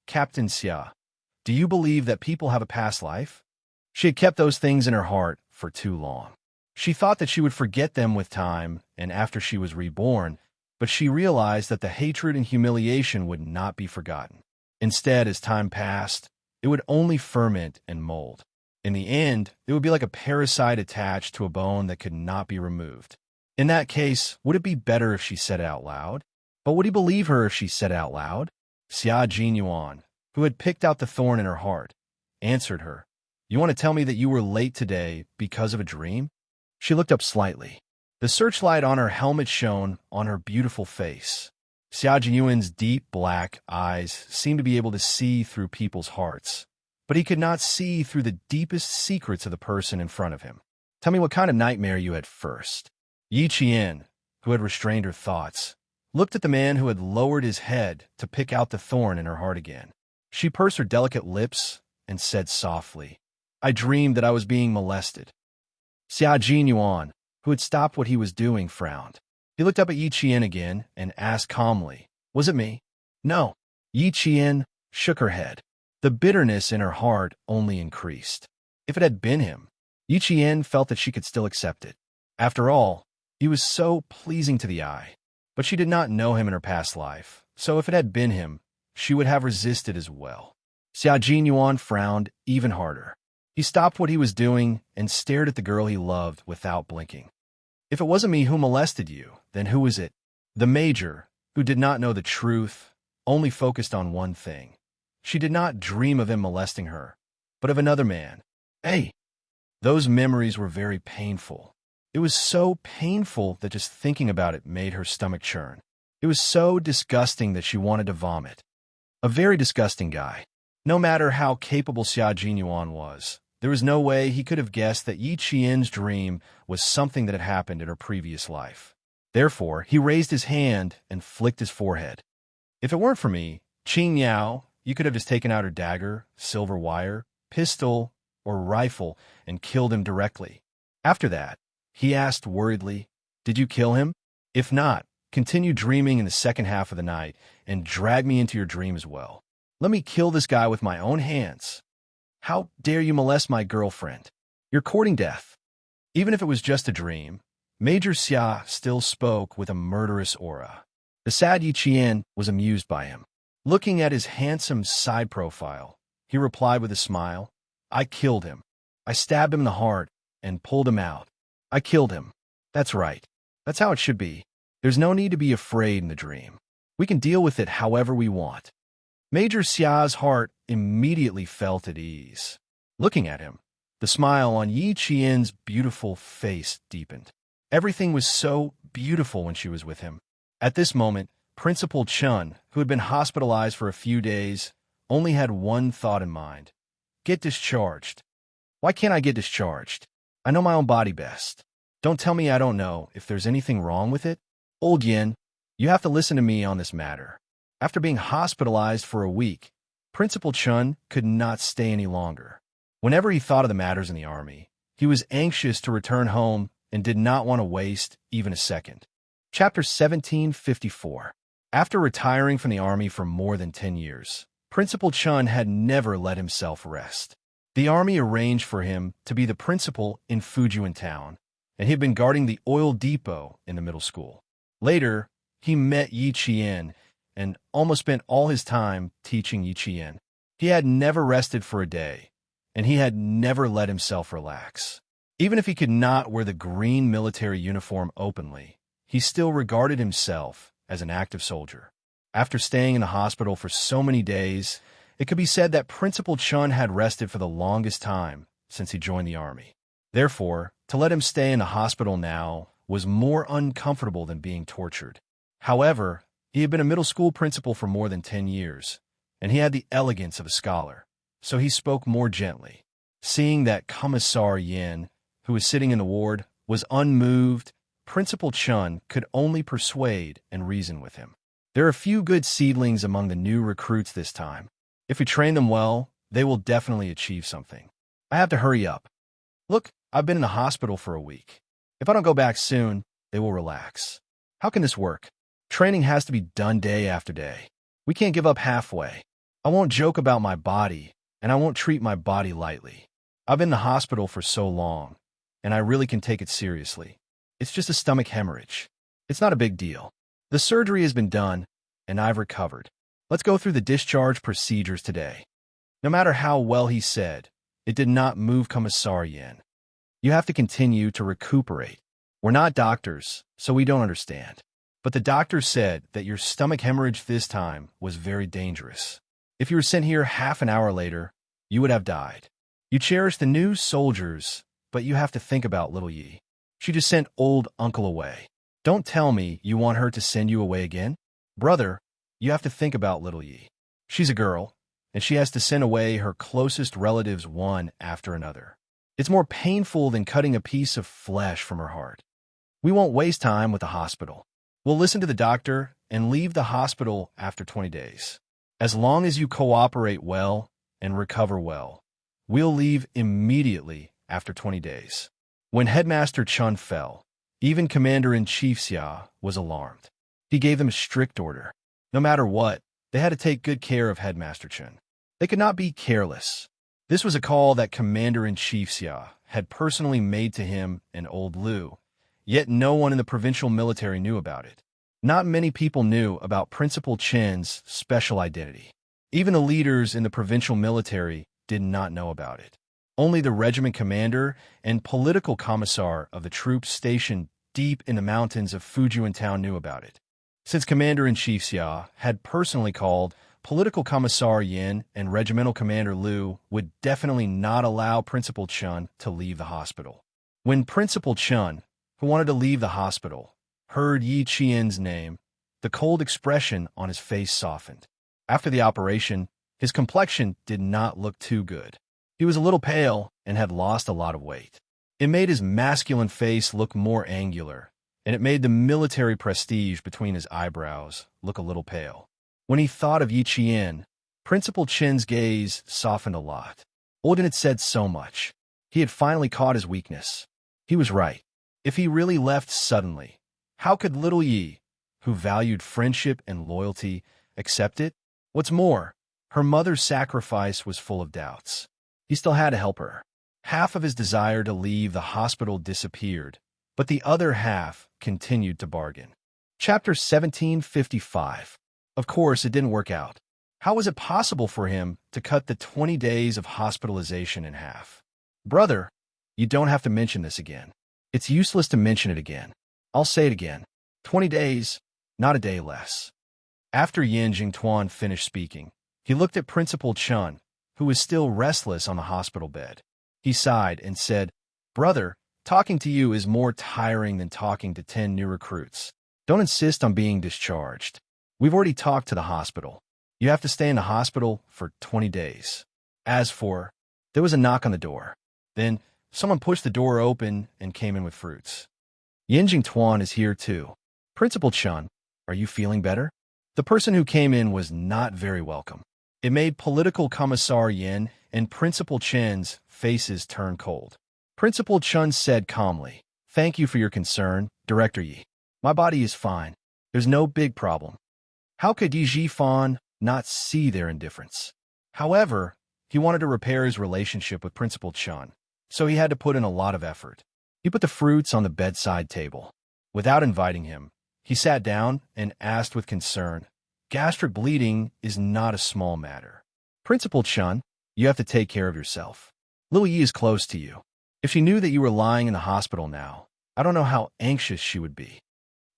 Captain Xia, do you believe that people have a past life? She had kept those things in her heart for too long. She thought that she would forget them with time and after she was reborn, but she realized that the hatred and humiliation would not be forgotten. Instead, as time passed, it would only ferment and mold. In the end, it would be like a parasite attached to a bone that could not be removed. In that case, would it be better if she said it out loud? But would he believe her if she said it out loud? Xia Jinyuan, who had picked out the thorn in her heart, answered her. You want to tell me that you were late today because of a dream? She looked up slightly. The searchlight on her helmet shone on her beautiful face. Xia Jinyuan's deep black eyes seemed to be able to see through people's hearts, but he could not see through the deepest secrets of the person in front of him. Tell me what kind of nightmare you had first. Yi Qian, who had restrained her thoughts, looked at the man who had lowered his head to pick out the thorn in her heart again. She pursed her delicate lips and said softly, I dreamed that I was being molested. Xia Jinyuan, who had stopped what he was doing, frowned. He looked up at Yi Qian again and asked calmly, Was it me? No. Yi Qian shook her head. The bitterness in her heart only increased. If it had been him, Yi Qian felt that she could still accept it. After all, he was so pleasing to the eye. But she did not know him in her past life, so if it had been him, she would have resisted as well. Xia Jinyuan frowned even harder. He stopped what he was doing and stared at the girl he loved without blinking. If it wasn't me who molested you, then who was it? The major, who did not know the truth, only focused on one thing. She did not dream of him molesting her, but of another man. Hey! Those memories were very painful. It was so painful that just thinking about it made her stomach churn. It was so disgusting that she wanted to vomit. A very disgusting guy. No matter how capable Xia Jinyuan was, there was no way he could have guessed that Yi Qian's dream was something that had happened in her previous life. Therefore, he raised his hand and flicked his forehead. If it weren't for me, Qing Yao, you could have just taken out her dagger, silver wire, pistol, or rifle and killed him directly. After that, he asked worriedly, Did you kill him? If not, continue dreaming in the second half of the night and drag me into your dream as well. Let me kill this guy with my own hands. How dare you molest my girlfriend? You're courting death. Even if it was just a dream, Major Xia still spoke with a murderous aura. The sad Yi Qian was amused by him. Looking at his handsome side profile, he replied with a smile, I killed him. I stabbed him in the heart and pulled him out. I killed him. That's right. That's how it should be. There's no need to be afraid in the dream. We can deal with it however we want. Major Xia's heart immediately felt at ease. Looking at him, the smile on Yi Qian's beautiful face deepened. Everything was so beautiful when she was with him. At this moment, Principal Chun, who had been hospitalized for a few days, only had one thought in mind. Get discharged. Why can't I get discharged? I know my own body best. Don't tell me I don't know if there's anything wrong with it. Old Yin, you have to listen to me on this matter. After being hospitalized for a week, Principal Chun could not stay any longer. Whenever he thought of the matters in the army, he was anxious to return home and did not want to waste even a second. Chapter 1754. After retiring from the army for more than 10 years, Principal Chun had never let himself rest. The army arranged for him to be the principal in Fujian town, and he had been guarding the oil depot in the middle school. Later, he met Yi Qian and almost spent all his time teaching Yi Qian. He had never rested for a day, and he had never let himself relax. Even if he could not wear the green military uniform openly, he still regarded himself as an active soldier. After staying in the hospital for so many days, it could be said that Principal Chun had rested for the longest time since he joined the army. Therefore, to let him stay in the hospital now was more uncomfortable than being tortured. However, he had been a middle school principal for more than 10 years, and he had the elegance of a scholar, so he spoke more gently. Seeing that Commissar Yin, who was sitting in the ward, was unmoved, Principal Chun could only persuade and reason with him. There are a few good seedlings among the new recruits this time. If we train them well, they will definitely achieve something. I have to hurry up. Look, I've been in the hospital for a week. If I don't go back soon, they will relax. How can this work? Training has to be done day after day. We can't give up halfway. I won't joke about my body, and I won't treat my body lightly. I've been in the hospital for so long, and I really can take it seriously. It's just a stomach hemorrhage. It's not a big deal. The surgery has been done, and I've recovered. Let's go through the discharge procedures today. No matter how well he said, it did not move Commissar Yin. You have to continue to recuperate. We're not doctors, so we don't understand. But the doctor said that your stomach hemorrhage this time was very dangerous. If you were sent here half an hour later, you would have died. You cherish the new soldiers, but you have to think about little Yi. She just sent old uncle away. Don't tell me you want her to send you away again? Brother, you have to think about little Yi. She's a girl, and she has to send away her closest relatives one after another. It's more painful than cutting a piece of flesh from her heart. We won't waste time with the hospital. We'll listen to the doctor and leave the hospital after 20 days. As long as you cooperate well and recover well, we'll leave immediately after 20 days. When Headmaster Chun fell, even Commander-in-Chief Xia was alarmed. He gave them a strict order. No matter what, they had to take good care of Headmaster Chun. They could not be careless. This was a call that Commander-in-Chief Xia had personally made to him and old Liu, yet no one in the provincial military knew about it. Not many people knew about Principal Chen's special identity. Even the leaders in the provincial military did not know about it. Only the regiment commander and political commissar of the troops stationed deep in the mountains of Fujian town knew about it. Since Commander-in-Chief Xia had personally called, political commissar Yin and regimental commander Liu would definitely not allow Principal Chun to leave the hospital. When Principal Chun, who wanted to leave the hospital, heard Yi Qian's name, the cold expression on his face softened. After the operation, his complexion did not look too good. He was a little pale and had lost a lot of weight. It made his masculine face look more angular, and it made the military prestige between his eyebrows look a little pale. When he thought of Yi Qian, Principal Chen's gaze softened a lot. Olden had said so much. He had finally caught his weakness. He was right. If he really left suddenly, how could little Yi, who valued friendship and loyalty, accept it? What's more, her mother's sacrifice was full of doubts. He still had to help her. Half of his desire to leave the hospital disappeared, but the other half continued to bargain. Chapter 1755. Of course, it didn't work out. How was it possible for him to cut the 20 days of hospitalization in half? Brother, you don't have to mention this again. It's useless to mention it again. I'll say it again. 20 days, not a day less. After Yin Jingtuan finished speaking, he looked at Principal Chun, who was still restless on the hospital bed. He sighed and said, Brother, talking to you is more tiring than talking to 10 new recruits. Don't insist on being discharged. We've already talked to the hospital. You have to stay in the hospital for 20 days. There was a knock on the door. Then someone pushed the door open and came in with fruits. Yin Jingtuan is here too. Principal Chun, are you feeling better? The person who came in was not very welcome. It made political commissar Yin and Principal Chen's faces turn cold. Principal Chun said calmly, Thank you for your concern, Director Yi. My body is fine. There's no big problem. How could Yi Jifan, not see their indifference. However, he wanted to repair his relationship with Principal Chun, so he had to put in a lot of effort. He put the fruits on the bedside table. Without inviting him, he sat down and asked with concern, "Gastric bleeding is not a small matter. Principal Chun, you have to take care of yourself. Lil Yi is close to you. If she knew that you were lying in the hospital now, I don't know how anxious she would be."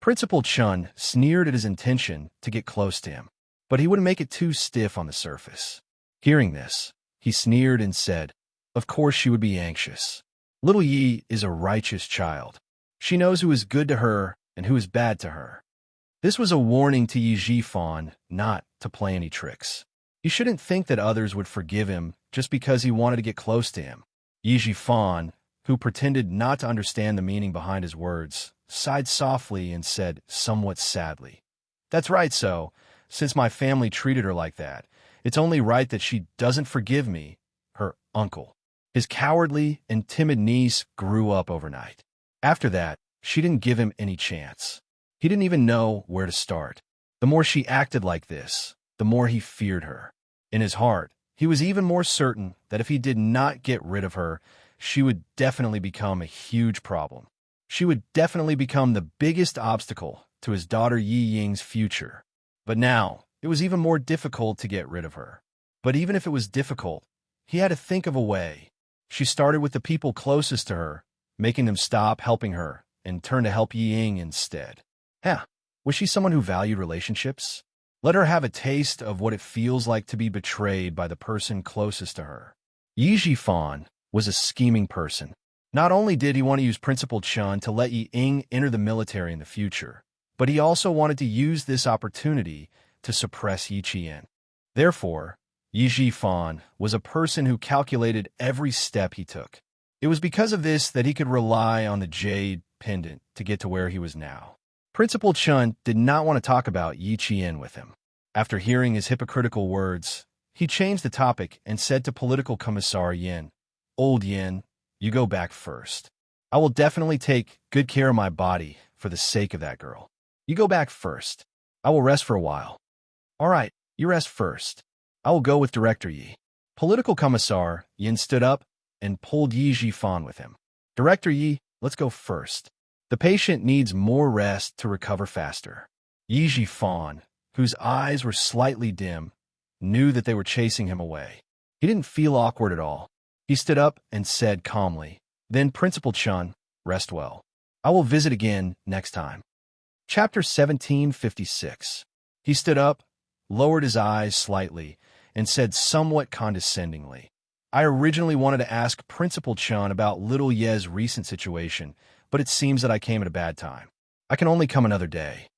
Principal Chun sneered at his intention to get close to him, but he wouldn't make it too stiff on the surface. Hearing this, he sneered and said, "Of course she would be anxious. Little Yi is a righteous child. She knows who is good to her and who is bad to her." This was a warning to Yi Jifan not to play any tricks. He shouldn't think that others would forgive him just because he wanted to get close to him. Yi Jifan, who pretended not to understand the meaning behind his words, sighed softly and said somewhat sadly, "That's right, so, since my family treated her like that, it's only right that she doesn't forgive me, her uncle." His cowardly and timid niece grew up overnight. After that, she didn't give him any chance. He didn't even know where to start. The more she acted like this, the more he feared her. In his heart, he was even more certain that if he did not get rid of her, she would definitely become a huge problem. She would definitely become the biggest obstacle to his daughter Yi Ying's future. But now, it was even more difficult to get rid of her. But even if it was difficult, he had to think of a way. She started with the people closest to her, making them stop helping her and turn to help Yi Ying instead. Was she someone who valued relationships? Let her have a taste of what it feels like to be betrayed by the person closest to her. Yi Jifan was a scheming person. Not only did he want to use Principal Chun to let Yi Ying enter the military in the future, but he also wanted to use this opportunity to suppress Yi Qian. Therefore, Yi Jifan was a person who calculated every step he took. It was because of this that he could rely on the jade pendant to get to where he was now. Principal Chun did not want to talk about Yi Qian with him. After hearing his hypocritical words, he changed the topic and said to Political Commissar Yin, "Old Yin, you go back first. I will definitely take good care of my body for the sake of that girl. You go back first. I will rest for a while." "All right, you rest first. I will go with Director Yi." Political Commissar Yin stood up and pulled Yi Jifan with him. "Director Yi, let's go first. The patient needs more rest to recover faster." Yi Jifan, whose eyes were slightly dim, knew that they were chasing him away. He didn't feel awkward at all. He stood up and said calmly, "Then Principal Chun, rest well. I will visit again next time." Chapter 1756. He stood up, lowered his eyes slightly, and said somewhat condescendingly, "I originally wanted to ask Principal Chun about little Ye's recent situation, but it seems that I came at a bad time. I can only come another day."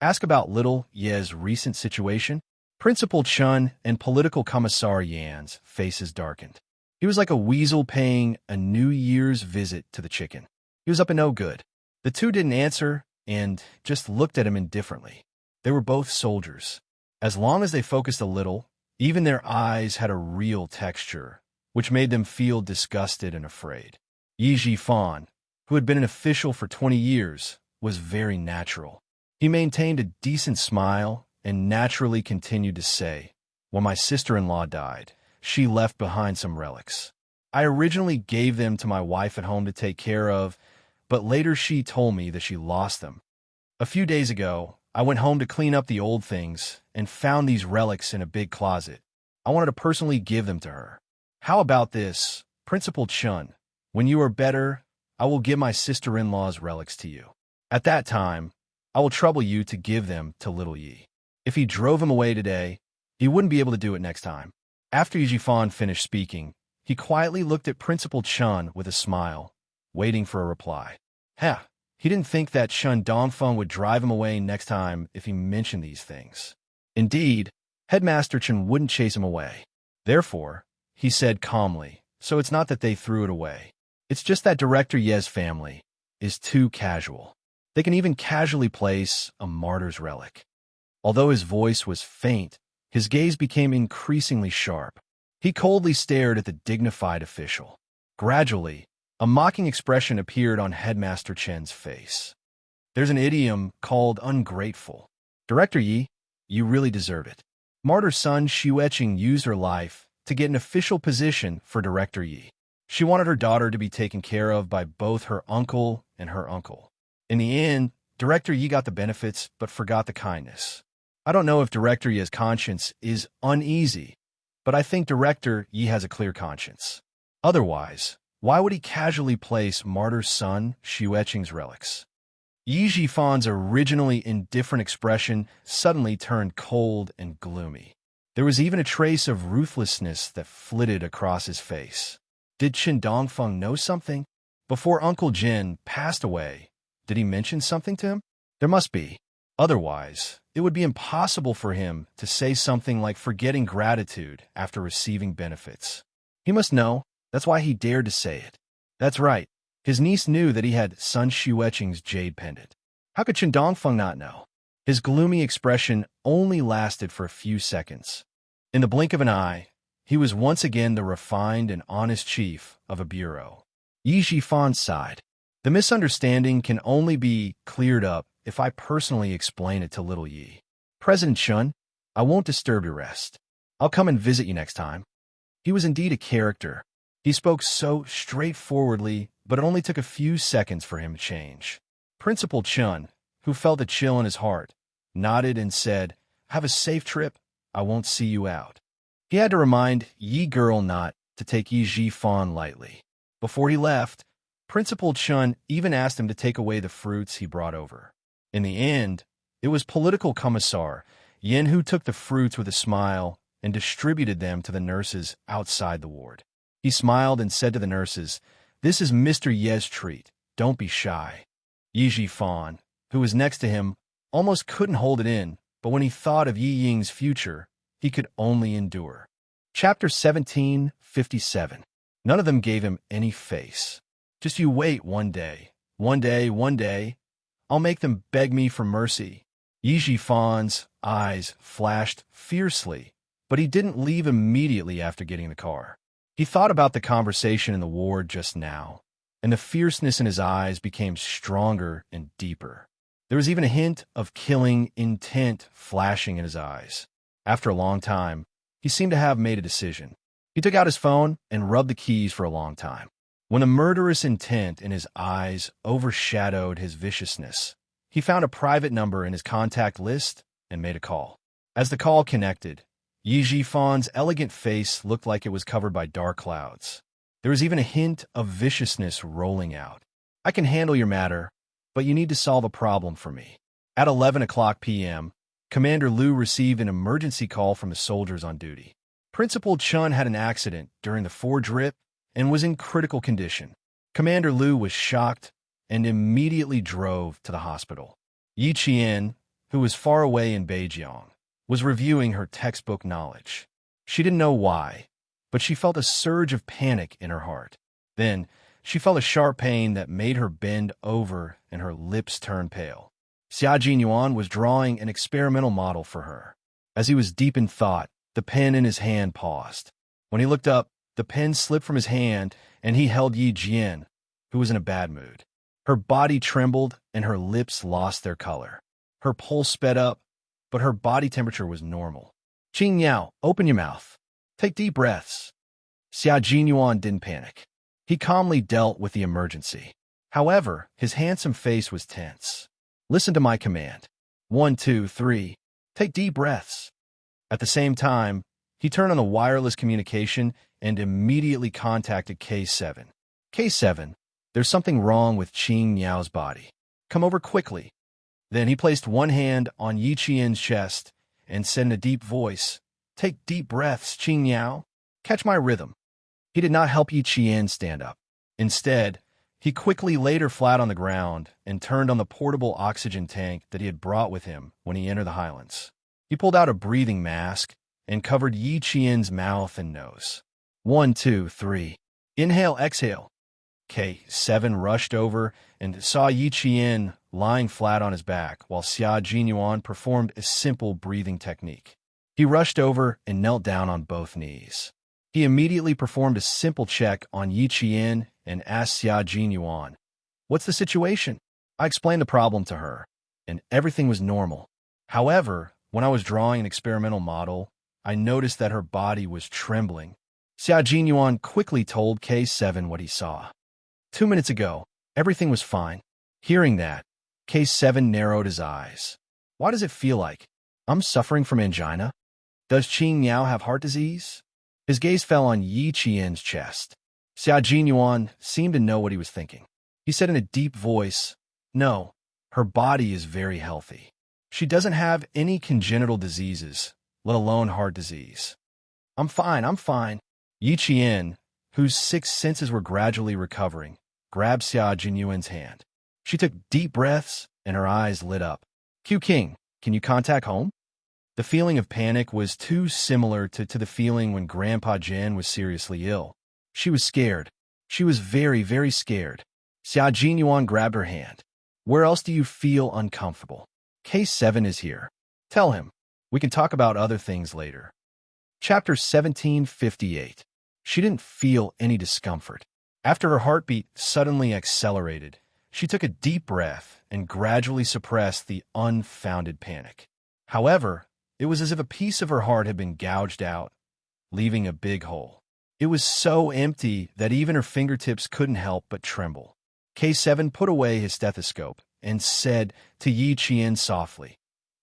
"Ask about little Ye's recent situation?" Principal Chun and Political Commissar Yan's faces darkened. He was like a weasel paying a New Year's visit to the chicken. He was up to no good. The two didn't answer and just looked at him indifferently. They were both soldiers. As long as they focused a little, even their eyes had a real texture, which made them feel disgusted and afraid. Yi Jifan, who had been an official for 20 years, was very natural. He maintained a decent smile and naturally continued to say, "When my sister-in-law died, she left behind some relics. I originally gave them to my wife at home to take care of, but later she told me that she lost them. A few days ago, I went home to clean up the old things and found these relics in a big closet. I wanted to personally give them to her. How about this, Principal Chun? When you are better, I will give my sister-in-law's relics to you. At that time, I will trouble you to give them to little Yi. If he drove him away today, he wouldn't be able to do it next time." After Yi Jifan finished speaking, he quietly looked at Principal Chun with a smile, waiting for a reply. He didn't think that Chun Dongfeng would drive him away next time if he mentioned these things. Indeed, Headmaster Chen wouldn't chase him away. Therefore, he said calmly, "So it's not that they threw it away. It's just that Director Ye's family is too casual. They can even casually place a martyr's relic." Although his voice was faint, his gaze became increasingly sharp. He coldly stared at the dignified official. Gradually, a mocking expression appeared on Headmaster Chen's face. "There's an idiom called ungrateful. Director Yi, you really deserve it. Martyr's son Xueqing used her life to get an official position for Director Yi. She wanted her daughter to be taken care of by both her uncle and her uncle. In the end, Director Yi got the benefits but forgot the kindness. I don't know if Director Yi's conscience is uneasy, but I think Director Yi has a clear conscience. Otherwise, why would he casually place Martyr's son Xueqing's relics? Yi Jifan's originally indifferent expression suddenly turned cold and gloomy. There was even a trace of ruthlessness that flitted across his face. Did Qin Dongfeng know something? Before Uncle Jin passed away, did he mention something to him? There must be. Otherwise, it would be impossible for him to say something like forgetting gratitude after receiving benefits. He must know. That's why he dared to say it. That's right. His niece knew that he had son Xueqing's jade pendant. How could Qin Dongfeng not know? His gloomy expression only lasted for a few seconds. In the blink of an eye, he was once again the refined and honest chief of a bureau. Yi Jifan sighed. The misunderstanding can only be cleared up if I personally explain it to little Yi. President Chun, I won't disturb your rest. I'll come and visit you next time. He was indeed a character. He spoke so straightforwardly, but it only took a few seconds for him to change. Principal Chun, who felt a chill in his heart, nodded and said, "Have a safe trip. I won't see you out." He had to remind Yi Girl not to take Yi Jifan lightly. Before he left, Principal Chun even asked him to take away the fruits he brought over. In the end, it was Political Commissar Yin who took the fruits with a smile and distributed them to the nurses outside the ward. He smiled and said to the nurses, "This is Mr. Ye's treat. Don't be shy." Yi Jifan, who was next to him, almost couldn't hold it in, but when he thought of Yi Ying's future, he could only endure. Chapter 1757. None of them gave him any face. Just you wait one day, I'll make them beg me for mercy. Yi Jifan's eyes flashed fiercely, but he didn't leave immediately after getting the car. He thought about the conversation in the ward just now, and the fierceness in his eyes became stronger and deeper. There was even a hint of killing intent flashing in his eyes. After a long time, he seemed to have made a decision. He took out his phone and rubbed the keys for a long time. When the murderous intent in his eyes overshadowed his viciousness, he found a private number in his contact list and made a call. As the call connected, Yi Jifan's elegant face looked like it was covered by dark clouds. There was even a hint of viciousness rolling out. "I can handle your matter, but you need to solve a problem for me." At 11 o'clock p.m., Commander Liu received an emergency call from the soldiers on duty. Principal Chun had an accident during the forge rip and was in critical condition. Commander Liu was shocked and immediately drove to the hospital. Yi Qian, who was far away in Beijiang, was reviewing her textbook knowledge. She didn't know why, but she felt a surge of panic in her heart. Then, she felt a sharp pain that made her bend over and her lips turn pale. Xia Jinyuan was drawing an experimental model for her. As he was deep in thought, the pen in his hand paused. When he looked up, the pen slipped from his hand, and he held Yi Jian, who was in a bad mood. Her body trembled, and her lips lost their color. Her pulse sped up, but her body temperature was normal. "Qing Yao, open your mouth. Take deep breaths." Xia Jinyuan didn't panic. He calmly dealt with the emergency. However, his handsome face was tense. "Listen to my command. 1, 2, 3. Take deep breaths." At the same time, he turned on the wireless communication and immediately contacted K7. "K7, there's something wrong with Qing Yao's body. Come over quickly." Then he placed one hand on Yi Qian's chest and said in a deep voice, "Take deep breaths, Qing Yao. Catch my rhythm." He did not help Yi Qian stand up. Instead, he quickly laid her flat on the ground and turned on the portable oxygen tank that he had brought with him when he entered the highlands. He pulled out a breathing mask and covered Yi Qian's mouth and nose. 1, 2, 3. Inhale, exhale. K7 rushed over and saw Yi Qian lying flat on his back while Xia Jinyuan performed a simple breathing technique. He rushed over and knelt down on both knees. He immediately performed a simple check on Yi Qian and asked Xia Jinyuan, "What's the situation?" I explained the problem to her, and everything was normal. However, When I was drawing an experimental model, I noticed that her body was trembling. Xia Jinyuan quickly told K7 what he saw. 2 minutes ago, everything was fine. Hearing that, K7 narrowed his eyes. Why does it feel like I'm suffering from angina? Does Qing Miao have heart disease? His gaze fell on Yi Qian's chest. Xia Jinyuan seemed to know what he was thinking. He said in a deep voice, "No, her body is very healthy. She doesn't have any congenital diseases, let alone heart disease." I'm fine. Yi Qian, whose 6 senses were gradually recovering, grabbed Xia Jinyuan's hand. She took deep breaths, and her eyes lit up. "Q King, can you contact home?" The feeling of panic was too similar to the feeling when Grandpa Jen was seriously ill. She was scared. She was very, very scared. Xia Jinyuan grabbed her hand. "Where else do you feel uncomfortable?" "K7 is here. Tell him. We can talk about other things later." Chapter 1758. She didn't feel any discomfort. After her heartbeat suddenly accelerated, she took a deep breath and gradually suppressed the unfounded panic. However, it was as if a piece of her heart had been gouged out, leaving a big hole. It was so empty that even her fingertips couldn't help but tremble. K7 put away his stethoscope and said to Yi Qian softly,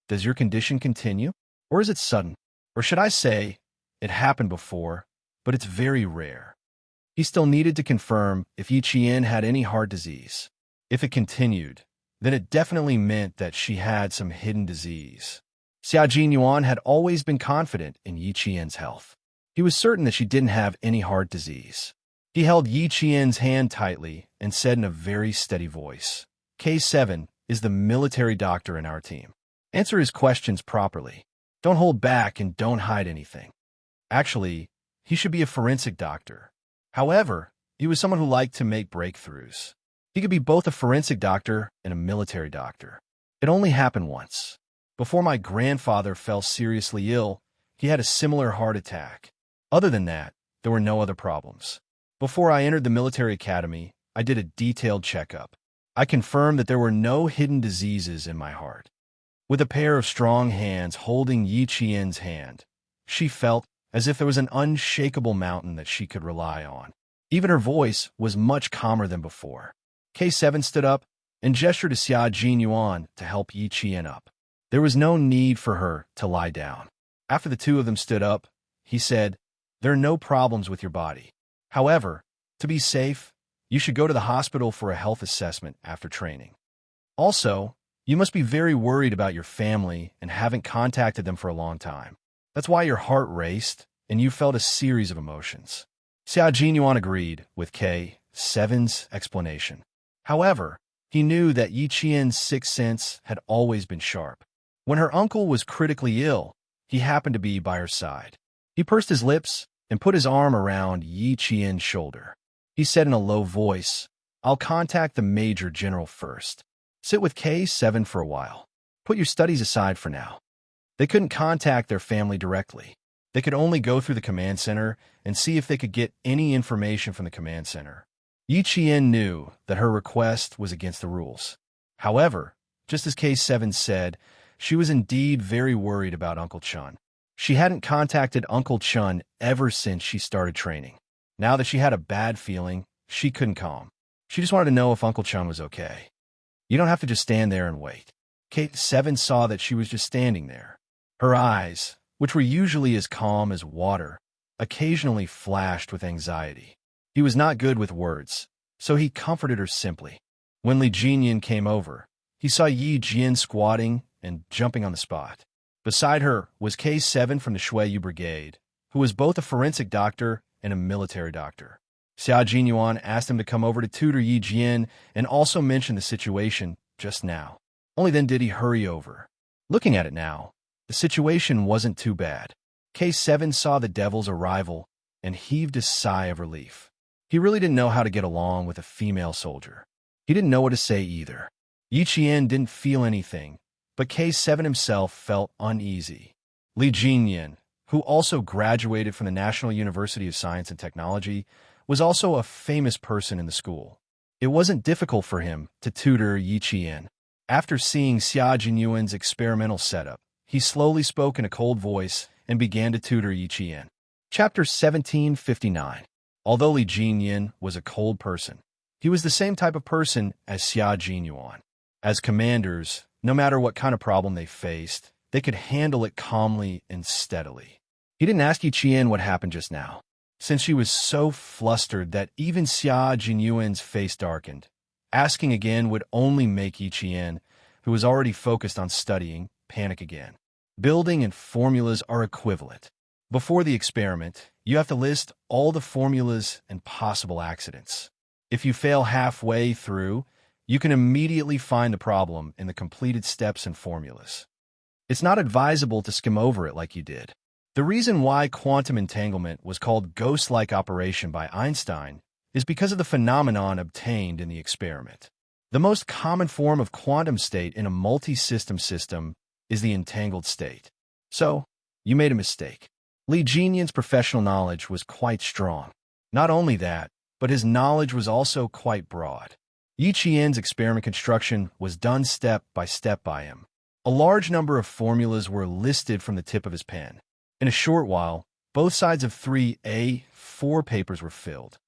"Does your condition continue? Or is it sudden? Or should I say, it happened before, but it's very rare." He still needed to confirm if Yi Qian had any heart disease. If it continued, then it definitely meant that she had some hidden disease. Xia Jinyuan had always been confident in Yi Qian's health. He was certain that she didn't have any heart disease. He held Yi Qian's hand tightly and said in a very steady voice, "K7 is the military doctor in our team. Answer his questions properly. Don't hold back and don't hide anything." Actually, he should be a forensic doctor. However, he was someone who liked to make breakthroughs. He could be both a forensic doctor and a military doctor. It only happened once. Before my grandfather fell seriously ill, he had a similar heart attack. Other than that, there were no other problems. Before I entered the military academy, I did a detailed checkup. I confirmed that there were no hidden diseases in my heart. With a pair of strong hands holding Yi Qian's hand, she felt as if there was an unshakable mountain that she could rely on. Even her voice was much calmer than before. K7 stood up and gestured to Xia Jinyuan to help Yi Qian up. There was no need for her to lie down. After the two of them stood up, he said, "There are no problems with your body. However, to be safe, you should go to the hospital for a health assessment after training. Also, you must be very worried about your family and haven't contacted them for a long time. That's why your heart raced and you felt a series of emotions." Xia Jinyuan agreed with K7's explanation. However, he knew that Yi Qian's 6th sense had always been sharp. When her uncle was critically ill, he happened to be by her side. He pursed his lips and put his arm around Yi Qian's shoulder. He said in a low voice, "I'll contact the Major General first. Sit with K7 for a while. Put your studies aside for now." They couldn't contact their family directly. They could only go through the command center and see if they could get any information from the command center. Yi Qian knew that her request was against the rules. However, just as K7 said, she was indeed very worried about Uncle Chun. She hadn't contacted Uncle Chun ever since she started training. Now that she had a bad feeling, she couldn't calm. She just wanted to know if Uncle Chun was okay. You don't have to just stand there and wait. K7 saw that she was just standing there. Her eyes, which were usually as calm as water, occasionally flashed with anxiety. He was not good with words, so he comforted her simply. When Li Jinyan came over, he saw Yi Jian squatting and jumping on the spot. Beside her was K7 from the Shuiyu Brigade, who was both a forensic doctor and a military doctor. Xia Jinyuan asked him to come over to tutor Yi Jian and also mention the situation just now. Only then did he hurry over. Looking at it now, the situation wasn't too bad. K7 saw the devil's arrival and heaved a sigh of relief. He really didn't know how to get along with a female soldier. He didn't know what to say either. Yi Qian didn't feel anything, but K7 himself felt uneasy. Li Jinyan, who also graduated from the National University of Science and Technology, was also a famous person in the school. It wasn't difficult for him to tutor Yi Qian. After seeing Xia Jinyuan's experimental setup, he slowly spoke in a cold voice and began to tutor Yi Qian. Chapter 1759. Although Li Jinyan was a cold person, he was the same type of person as Xia Jinyuan. As commanders, no matter what kind of problem they faced, they could handle it calmly and steadily. He didn't ask Yi Qian what happened just now, since she was so flustered that even Xia Jinyuan's face darkened. Asking again would only make Yi Qian, who was already focused on studying, panic again. Building and formulas are equivalent. Before the experiment, you have to list all the formulas and possible accidents. If you fail halfway through, you can immediately find the problem in the completed steps and formulas. It's not advisable to skim over it like you did. The reason why quantum entanglement was called ghost-like operation by Einstein is because of the phenomenon obtained in the experiment. The most common form of quantum state in a multi-system system is the entangled state. So, you made a mistake. Li Jinyan's professional knowledge was quite strong. Not only that, but his knowledge was also quite broad. Yi Qian's experiment construction was done step by him. A large number of formulas were listed from the tip of his pen. In a short while, both sides of 3A4 papers were filled.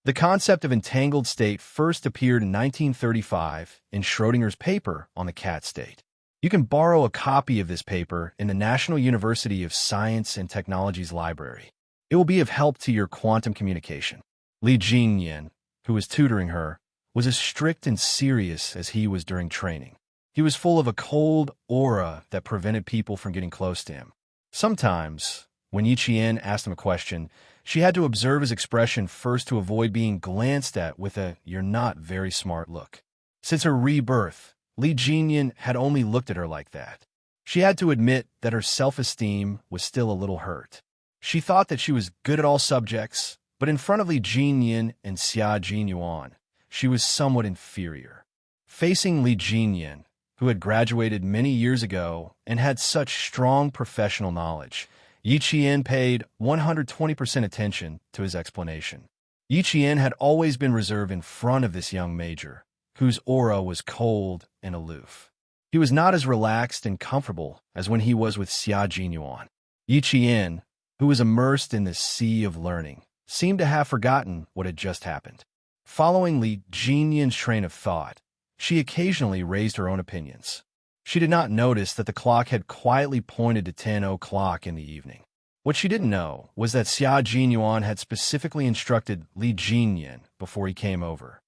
The concept of entangled state first appeared in 1935 in Schrödinger's paper on the cat state. You can borrow a copy of this paper in the National University of Science and Technology's library. It will be of help to your quantum communication. Li Jinyan, who was tutoring her, was as strict and serious as he was during training. He was full of a cold aura that prevented people from getting close to him. Sometimes, when Yi Qian asked him a question, she had to observe his expression first to avoid being glanced at with a "you're not very smart" look. Since her rebirth, Li Jinyan had only looked at her like that. She had to admit that her self-esteem was still a little hurt. She thought that she was good at all subjects, but in front of Li Jinyan and Xia Jinyuan, she was somewhat inferior. Facing Li Jinyan, who had graduated many years ago and had such strong professional knowledge, Yi Qian paid 120% attention to his explanation. Yi Qian had always been reserved in front of this young major, whose aura was cold and aloof. He was not as relaxed and comfortable as when he was with Xia Jinyuan. Yi Qian, who was immersed in the sea of learning, seemed to have forgotten what had just happened. Following Li Jinyan's train of thought, she occasionally raised her own opinions. She did not notice that the clock had quietly pointed to 10 o'clock in the evening. What she didn't know was that Xia Jinyuan had specifically instructed Li Jinyan before he came over.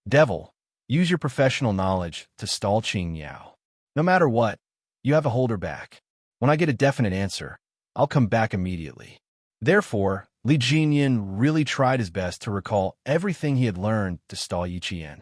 Devil, use your professional knowledge to stall Qing Yao. No matter what, you have to hold her back. When I get a definite answer, I'll come back immediately. Therefore, Li Jinyan really tried his best to recall everything he had learned to stall Yi Qian.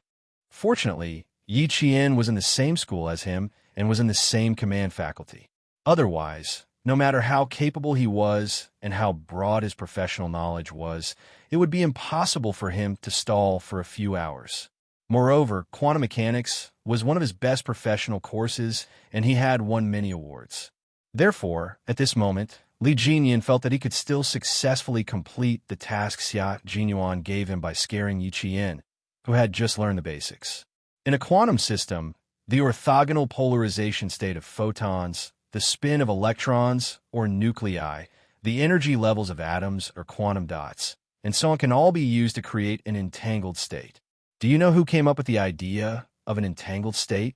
Fortunately, Yi Qian was in the same school as him and was in the same command faculty. Otherwise, no matter how capable he was and how broad his professional knowledge was, it would be impossible for him to stall for a few hours. Moreover, quantum mechanics was one of his best professional courses, and he had won many awards. Therefore, at this moment, Li Jinyan felt that he could still successfully complete the task Xia Jinyuan gave him by scaring Yi Qian, who had just learned the basics. In a quantum system, the orthogonal polarization state of photons, the spin of electrons or nuclei, the energy levels of atoms or quantum dots, and so on can all be used to create an entangled state. Do you know who came up with the idea of an entangled state?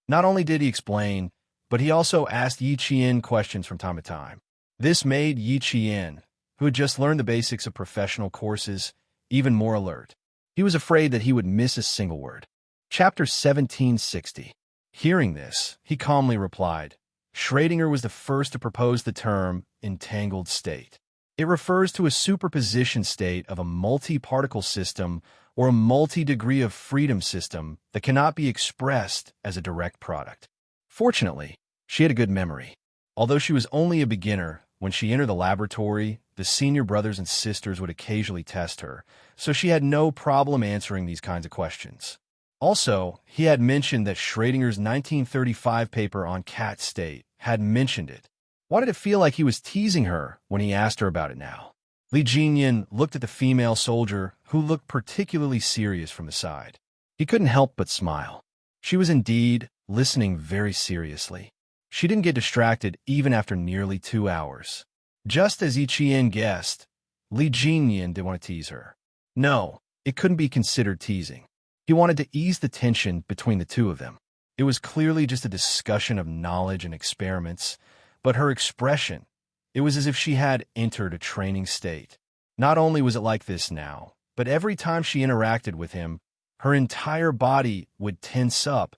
Not only did he explain, but he also asked Yi Qian questions from time to time. This made Yi Qian, who had just learned the basics of professional courses, even more alert. He was afraid that he would miss a single word. Chapter 1760. Hearing this, he calmly replied, Schrödinger was the first to propose the term entangled state. It refers to a superposition state of a multi-particle system or a multi-degree of freedom system that cannot be expressed as a direct product. Fortunately, she had a good memory. Although she was only a beginner, when she entered the laboratory, the senior brothers and sisters would occasionally test her, so she had no problem answering these kinds of questions. Also, he had mentioned that Schrödinger's 1935 paper on cat state had mentioned it. Why did it feel like he was teasing her when he asked her about it now? Li Jinyan looked at the female soldier, who looked particularly serious from the side. He couldn't help but smile. She was indeed listening very seriously. She didn't get distracted even after nearly 2 hours. Just as Yi Qian guessed, Li Jinyan didn't want to tease her. No, it couldn't be considered teasing. He wanted to ease the tension between the two of them. It was clearly just a discussion of knowledge and experiments, but her expression, it was as if she had entered a training state. Not only was it like this now, but every time she interacted with him, her entire body would tense up,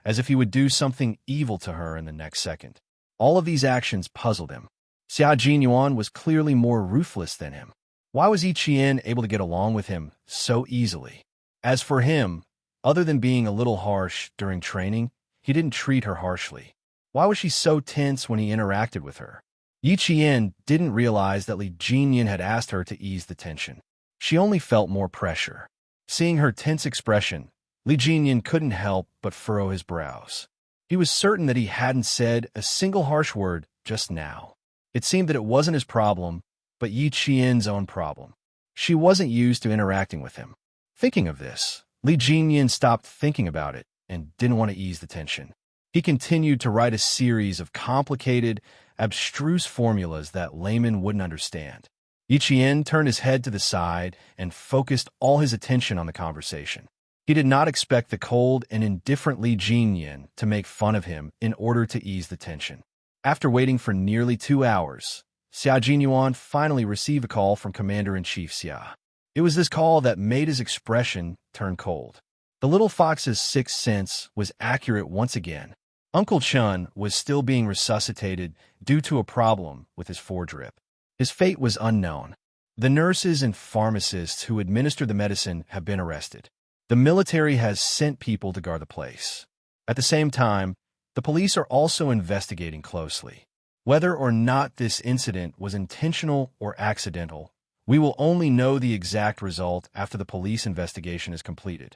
as if he would do something evil to her in the next second. All of these actions puzzled him. Xia Jinyuan was clearly more ruthless than him. Why was Yi Qian able to get along with him so easily? As for him, other than being a little harsh during training, he didn't treat her harshly. Why was she so tense when he interacted with her? Yi Qian didn't realize that Li Jinyan had asked her to ease the tension. She only felt more pressure. Seeing her tense expression, Li Jinyan couldn't help but furrow his brows. He was certain that he hadn't said a single harsh word just now. It seemed that it wasn't his problem, but Yi Qian's own problem. She wasn't used to interacting with him. Thinking of this, Li Jinyan stopped thinking about it and didn't want to ease the tension. He continued to write a series of complicated, abstruse formulas that laymen wouldn't understand. Yi Qian turned his head to the side and focused all his attention on the conversation. He did not expect the cold and indifferent Li Jinyan to make fun of him in order to ease the tension. After waiting for nearly 2 hours, Xia Jinyuan finally received a call from Commander-in-Chief Xia. It was this call that made his expression turn cold. The little fox's sixth sense was accurate once again. Uncle Chun was still being resuscitated due to a problem with his foredrip. His fate was unknown. The nurses and pharmacists who administered the medicine have been arrested. The military has sent people to guard the place. At the same time, the police are also investigating closely. Whether or not this incident was intentional or accidental, we will only know the exact result after the police investigation is completed.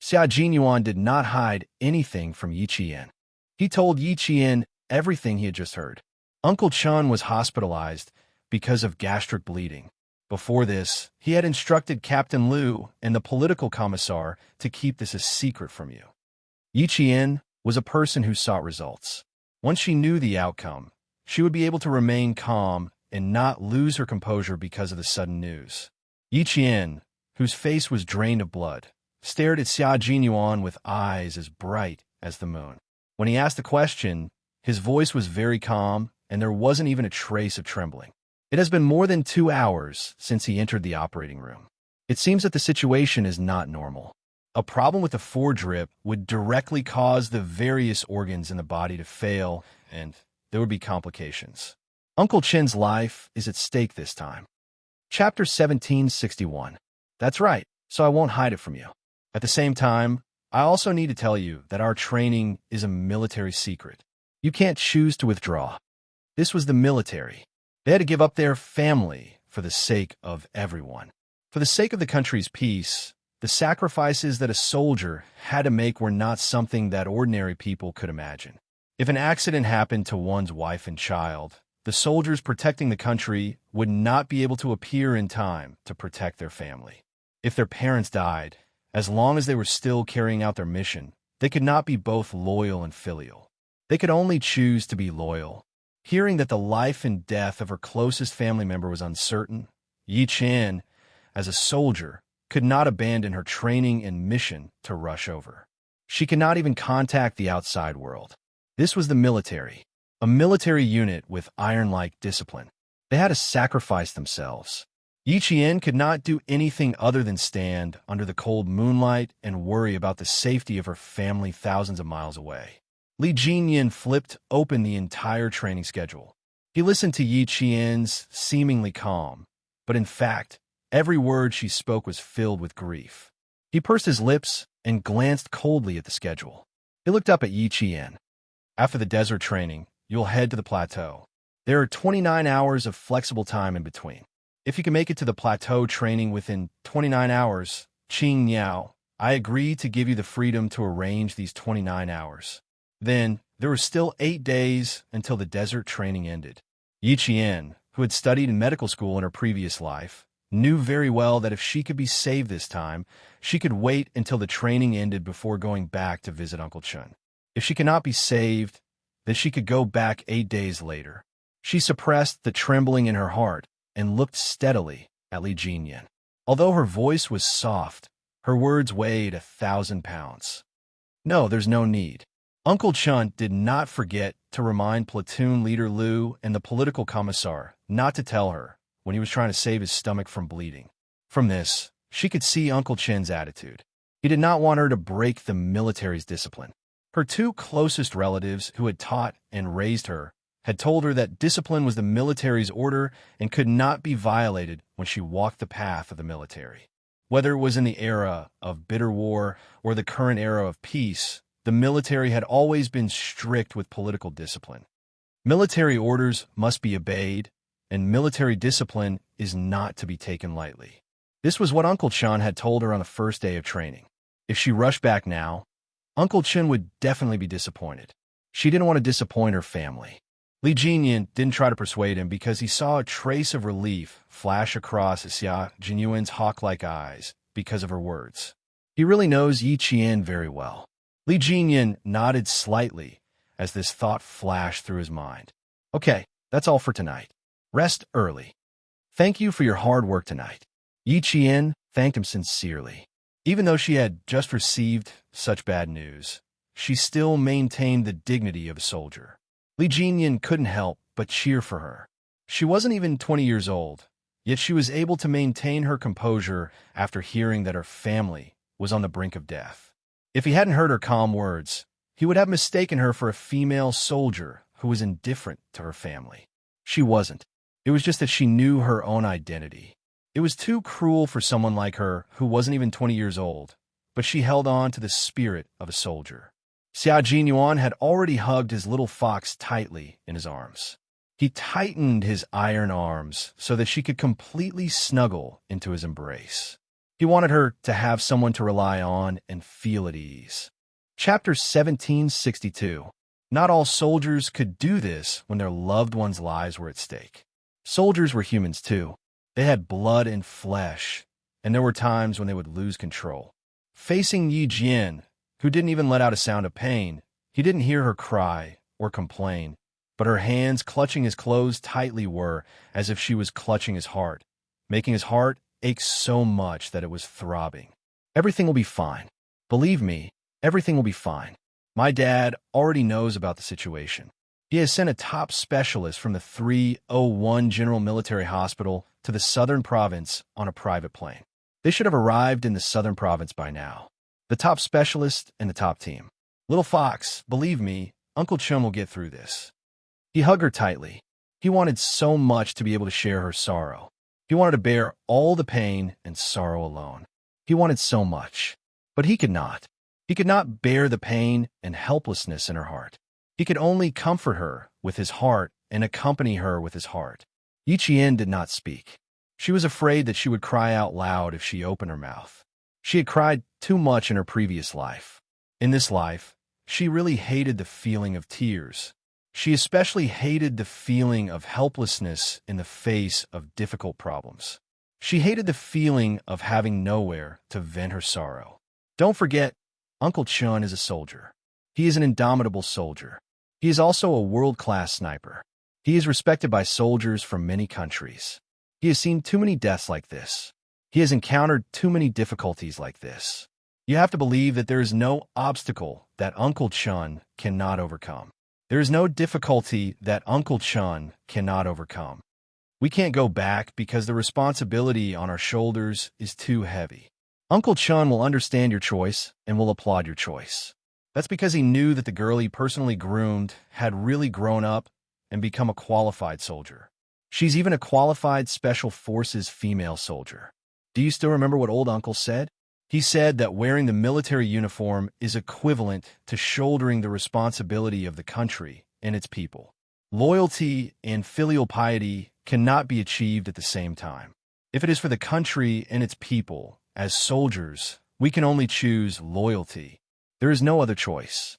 Xia Jinyuan did not hide anything from Yi Qian. He told Yi Qian everything he had just heard. Uncle Chun was hospitalized because of gastric bleeding. Before this, he had instructed Captain Liu and the political commissar to keep this a secret from you. Yi Qian was a person who sought results. Once she knew the outcome, she would be able to remain calm and not lose her composure because of the sudden news. Yi Qian, whose face was drained of blood, stared at Xia Jinyuan with eyes as bright as the moon. When he asked the question, his voice was very calm and there wasn't even a trace of trembling. It has been more than 2 hours since he entered the operating room. It seems that the situation is not normal. A problem with the foredrip would directly cause the various organs in the body to fail, and there would be complications. Uncle Chin's life is at stake this time. Chapter 1761. That's right, so I won't hide it from you. At the same time, I also need to tell you that our training is a military secret. You can't choose to withdraw. This was the military. They had to give up their family for the sake of everyone. For the sake of the country's peace, the sacrifices that a soldier had to make were not something that ordinary people could imagine. If an accident happened to one's wife and child, the soldiers protecting the country would not be able to appear in time to protect their family. If their parents died, as long as they were still carrying out their mission, they could not be both loyal and filial. They could only choose to be loyal. Hearing that the life and death of her closest family member was uncertain, Yi Qian, as a soldier, could not abandon her training and mission to rush over. She could not even contact the outside world. This was the military, a military unit with iron-like discipline. They had to sacrifice themselves. Yi Qian could not do anything other than stand under the cold moonlight and worry about the safety of her family thousands of miles away. Li Jinyan flipped open the entire training schedule. He listened to Yi Qian's seemingly calm, but in fact, every word she spoke was filled with grief. He pursed his lips and glanced coldly at the schedule. He looked up at Yi Qian. After the desert training, you'll head to the plateau. There are 29 hours of flexible time in between. If you can make it to the plateau training within 29 hours, Qing Niao, I agree to give you the freedom to arrange these 29 hours. Then, there were still 8 days until the desert training ended. Yi Qian, who had studied in medical school in her previous life, knew very well that if she could be saved this time, she could wait until the training ended before going back to visit Uncle Chun. If she cannot be saved, that she could go back 8 days later. She suppressed the trembling in her heart and looked steadily at Li Jinyan. Although her voice was soft, her words weighed 1,000 pounds. No, there's no need. Uncle Chun did not forget to remind platoon leader Liu and the political commissar not to tell her when he was trying to save his stomach from bleeding. From this, she could see Uncle Chin's attitude. He did not want her to break the military's discipline. Her two closest relatives who had taught and raised her had told her that discipline was the military's order and could not be violated when she walked the path of the military. Whether it was in the era of bitter war or the current era of peace, the military had always been strict with political discipline. Military orders must be obeyed, and military discipline is not to be taken lightly. This was what Uncle Chun had told her on the first day of training. If she rushed back now, Uncle Chun would definitely be disappointed. She didn't want to disappoint her family. Li Jinyan didn't try to persuade him because he saw a trace of relief flash across Xia Jinyuan's hawk-like eyes because of her words. He really knows Yi Qian very well. Li Jinyan nodded slightly as this thought flashed through his mind. Okay, that's all for tonight. Rest early. Thank you for your hard work tonight. Yi Qian thanked him sincerely. Even though she had just received such bad news, she still maintained the dignity of a soldier. Li Jinyan couldn't help but cheer for her. She wasn't even 20 years old, yet she was able to maintain her composure after hearing that her family was on the brink of death. If he hadn't heard her calm words, he would have mistaken her for a female soldier who was indifferent to her family. She wasn't. It was just that she knew her own identity. It was too cruel for someone like her who wasn't even 20 years old, but she held on to the spirit of a soldier. Xia Jinyuan had already hugged his little fox tightly in his arms. He tightened his iron arms so that she could completely snuggle into his embrace. He wanted her to have someone to rely on and feel at ease. Chapter 1762. Not all soldiers could do this when their loved ones' lives were at stake. Soldiers were humans too. They had blood and flesh, and there were times when they would lose control. Facing Yi Jian, who didn't even let out a sound of pain, he didn't hear her cry or complain, but her hands clutching his clothes tightly were as if she was clutching his heart, making his heart ache so much that it was throbbing. Everything will be fine. Believe me, everything will be fine. My dad already knows about the situation. He has sent a top specialist from the 301 General Military Hospital to the southern province on a private plane. They should have arrived in the southern province by now. The top specialist and the top team. Little Fox, believe me, Uncle Chum will get through this. He hugged her tightly. He wanted so much to be able to share her sorrow. He wanted to bear all the pain and sorrow alone. He wanted so much, but he could not. He could not bear the pain and helplessness in her heart. He could only comfort her with his heart and accompany her with his heart. Yi Qian did not speak. She was afraid that she would cry out loud if she opened her mouth. She had cried too much in her previous life. In this life, she really hated the feeling of tears. She especially hated the feeling of helplessness in the face of difficult problems. She hated the feeling of having nowhere to vent her sorrow. Don't forget, Uncle Chun is a soldier. He is an indomitable soldier. He is also a world-class sniper. He is respected by soldiers from many countries. He has seen too many deaths like this. He has encountered too many difficulties like this. You have to believe that there is no obstacle that Uncle Chun cannot overcome. There is no difficulty that Uncle Chun cannot overcome. We can't go back because the responsibility on our shoulders is too heavy. Uncle Chun will understand your choice and will applaud your choice. That's because he knew that the girl he personally groomed had really grown up and become a qualified soldier. She's even a qualified Special Forces female soldier. Do you still remember what old Uncle said? He said that wearing the military uniform is equivalent to shouldering the responsibility of the country and its people. Loyalty and filial piety cannot be achieved at the same time. If it is for the country and its people, as soldiers, we can only choose loyalty. There is no other choice.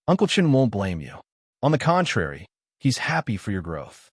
Uncle Chin won't blame you. On the contrary, he's happy for your growth.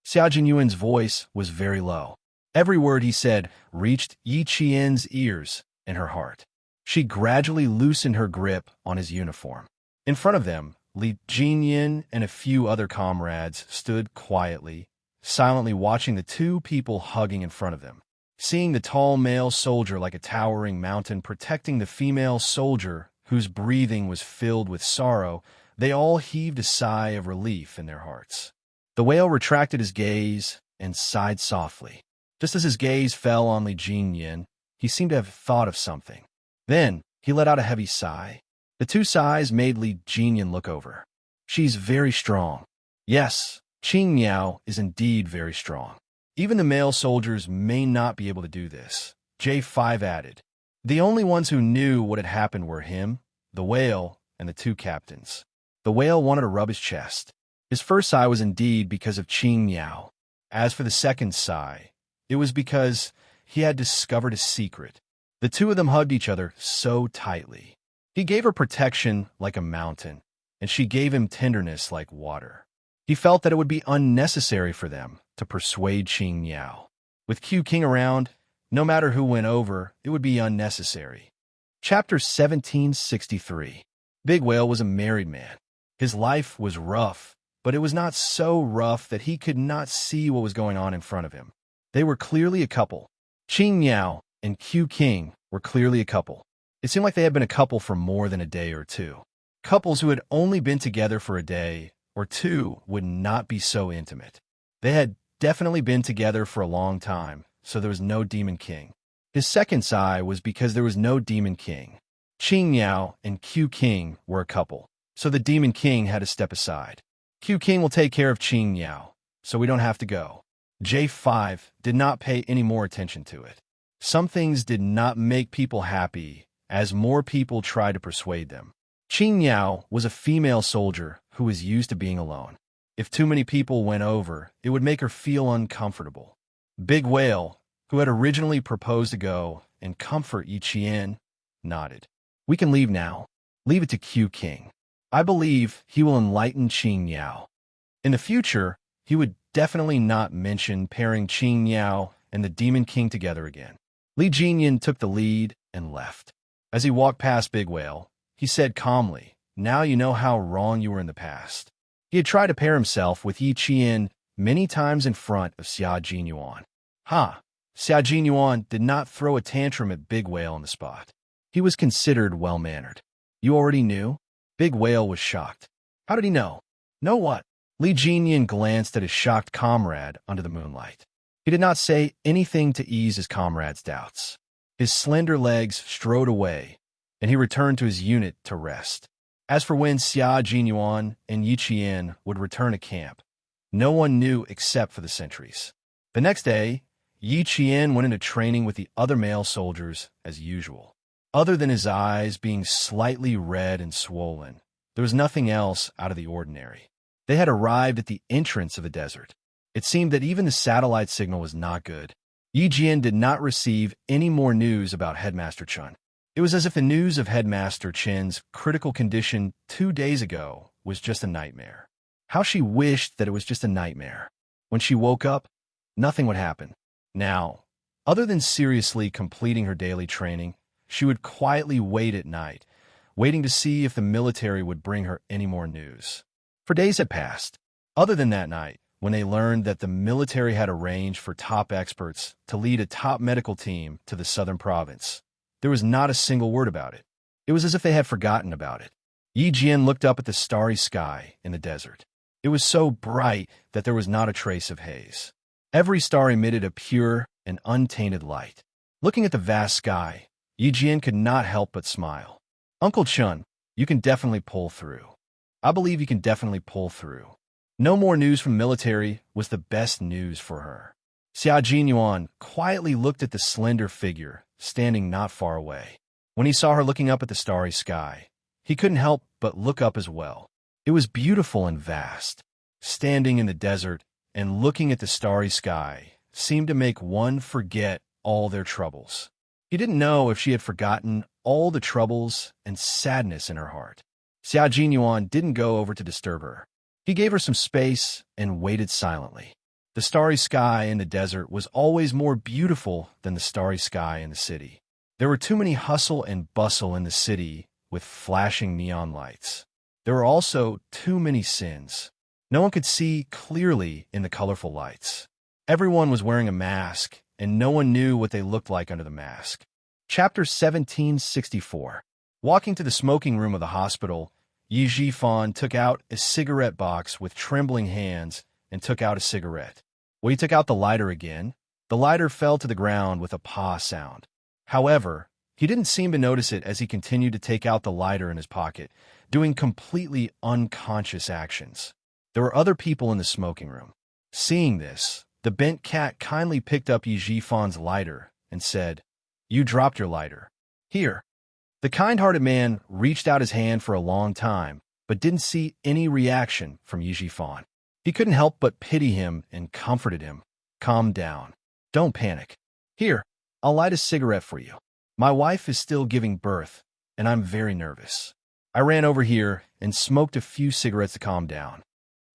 Xia Jinyuan's voice was very low. Every word he said reached Yi Qian's ears and her heart. She gradually loosened her grip on his uniform. In front of them Li Jinyan and a few other comrades stood quietly, silently watching the two people hugging in front of them. Seeing the tall male soldier like a towering mountain protecting the female soldier whose breathing was filled with sorrow, they all heaved a sigh of relief in their hearts. The whale retracted his gaze and sighed softly. Just as his gaze fell on Li Jinyan, he seemed to have thought of something. Then he let out a heavy sigh. The two sighs made Li Jinyan look over. She's very strong. Yes, Qing Yao is indeed very strong. Even the male soldiers may not be able to do this, J5 added. The only ones who knew what had happened were him, the whale, and the two captains. The whale wanted to rub his chest. His first sigh was indeed because of Qing Yao. As for the second sigh, it was because he had discovered a secret. The two of them hugged each other so tightly. He gave her protection like a mountain, and she gave him tenderness like water. He felt that it would be unnecessary for them to persuade Qing Yao. With Q King around, no matter who went over, it would be unnecessary. Chapter 1763. Big Whale was a married man. His life was rough, but it was not so rough that he could not see what was going on in front of him. They were clearly a couple. Qing Yao and Q King were clearly a couple. It seemed like they had been a couple for more than a day or two. Couples who had only been together for a day or two would not be so intimate. They had definitely been together for a long time, so there was no Demon King. His second sigh was because there was no Demon King. Qing Yao and Q King were a couple, so the Demon King had to step aside. Q King will take care of Qing Yao, so we don't have to go. J5 did not pay any more attention to it. Some things did not make people happy, as more people tried to persuade them. Qing Yao was a female soldier who was used to being alone. If too many people went over, it would make her feel uncomfortable. Big Whale, who had originally proposed to go and comfort Yi Qian, nodded. We can leave now. Leave it to Q King. I believe he will enlighten Qing Yao. In the future, he would definitely not mention pairing Qing Yao and the Demon King together again. Li Jinyan took the lead and left. As he walked past Big Whale, he said calmly, now you know how wrong you were in the past. He had tried to pair himself with Yi Qian many times in front of Xia Jinyuan. Xia Jinyuan did not throw a tantrum at Big Whale on the spot. He was considered well-mannered. You already knew? Big Whale was shocked. How did he know? Know what? Li Jinyan glanced at his shocked comrade under the moonlight. He did not say anything to ease his comrade's doubts. His slender legs strode away, and he returned to his unit to rest. As for when Xia Jinyuan and Yi Qian would return to camp, no one knew except for the sentries. The next day, Yi Qian went into training with the other male soldiers as usual. Other than his eyes being slightly red and swollen, there was nothing else out of the ordinary. They had arrived at the entrance of the desert. It seemed that even the satellite signal was not good. Yi Jian did not receive any more news about Headmaster Chun. It was as if the news of Headmaster Chen's critical condition 2 days ago was just a nightmare. How she wished that it was just a nightmare. When she woke up, nothing would happen. Now, other than seriously completing her daily training, she would quietly wait at night, waiting to see if the military would bring her any more news. For days had passed. Other than that night, when they learned that the military had arranged for top experts to lead a top medical team to the southern province, there was not a single word about it. It was as if they had forgotten about it. Yi Jian looked up at the starry sky in the desert. It was so bright that there was not a trace of haze. Every star emitted a pure and untainted light. Looking at the vast sky, Yi Jian could not help but smile. Uncle Chun, you can definitely pull through. I believe you can definitely pull through. No more news from military was the best news for her. Xia Jinyuan quietly looked at the slender figure standing not far away. When he saw her looking up at the starry sky, he couldn't help but look up as well. It was beautiful and vast. Standing in the desert and looking at the starry sky seemed to make one forget all their troubles. He didn't know if she had forgotten all the troubles and sadness in her heart. Xia Jinyuan didn't go over to disturb her. He gave her some space and waited silently. The starry sky in the desert was always more beautiful than the starry sky in the city. There were too many hustle and bustle in the city with flashing neon lights. There were also too many sins. No one could see clearly in the colorful lights. Everyone was wearing a mask, and no one knew what they looked like under the mask. Chapter 1764. Walking to the smoking room of the hospital, Yi Jifan took out a cigarette box with trembling hands and took out a cigarette. When he took out the lighter again, the lighter fell to the ground with a "pah" sound. However, he didn't seem to notice it as he continued to take out the lighter in his pocket, doing completely unconscious actions. There were other people in the smoking room. Seeing this, the bent cat kindly picked up Yi Jifan's lighter and said, "You dropped your lighter. Here." The kind-hearted man reached out his hand for a long time, but didn't see any reaction from Yi Jifan. He couldn't help but pity him and comforted him. "Calm down. Don't panic. Here, I'll light a cigarette for you. My wife is still giving birth, and I'm very nervous." I ran over here and smoked a few cigarettes to calm down.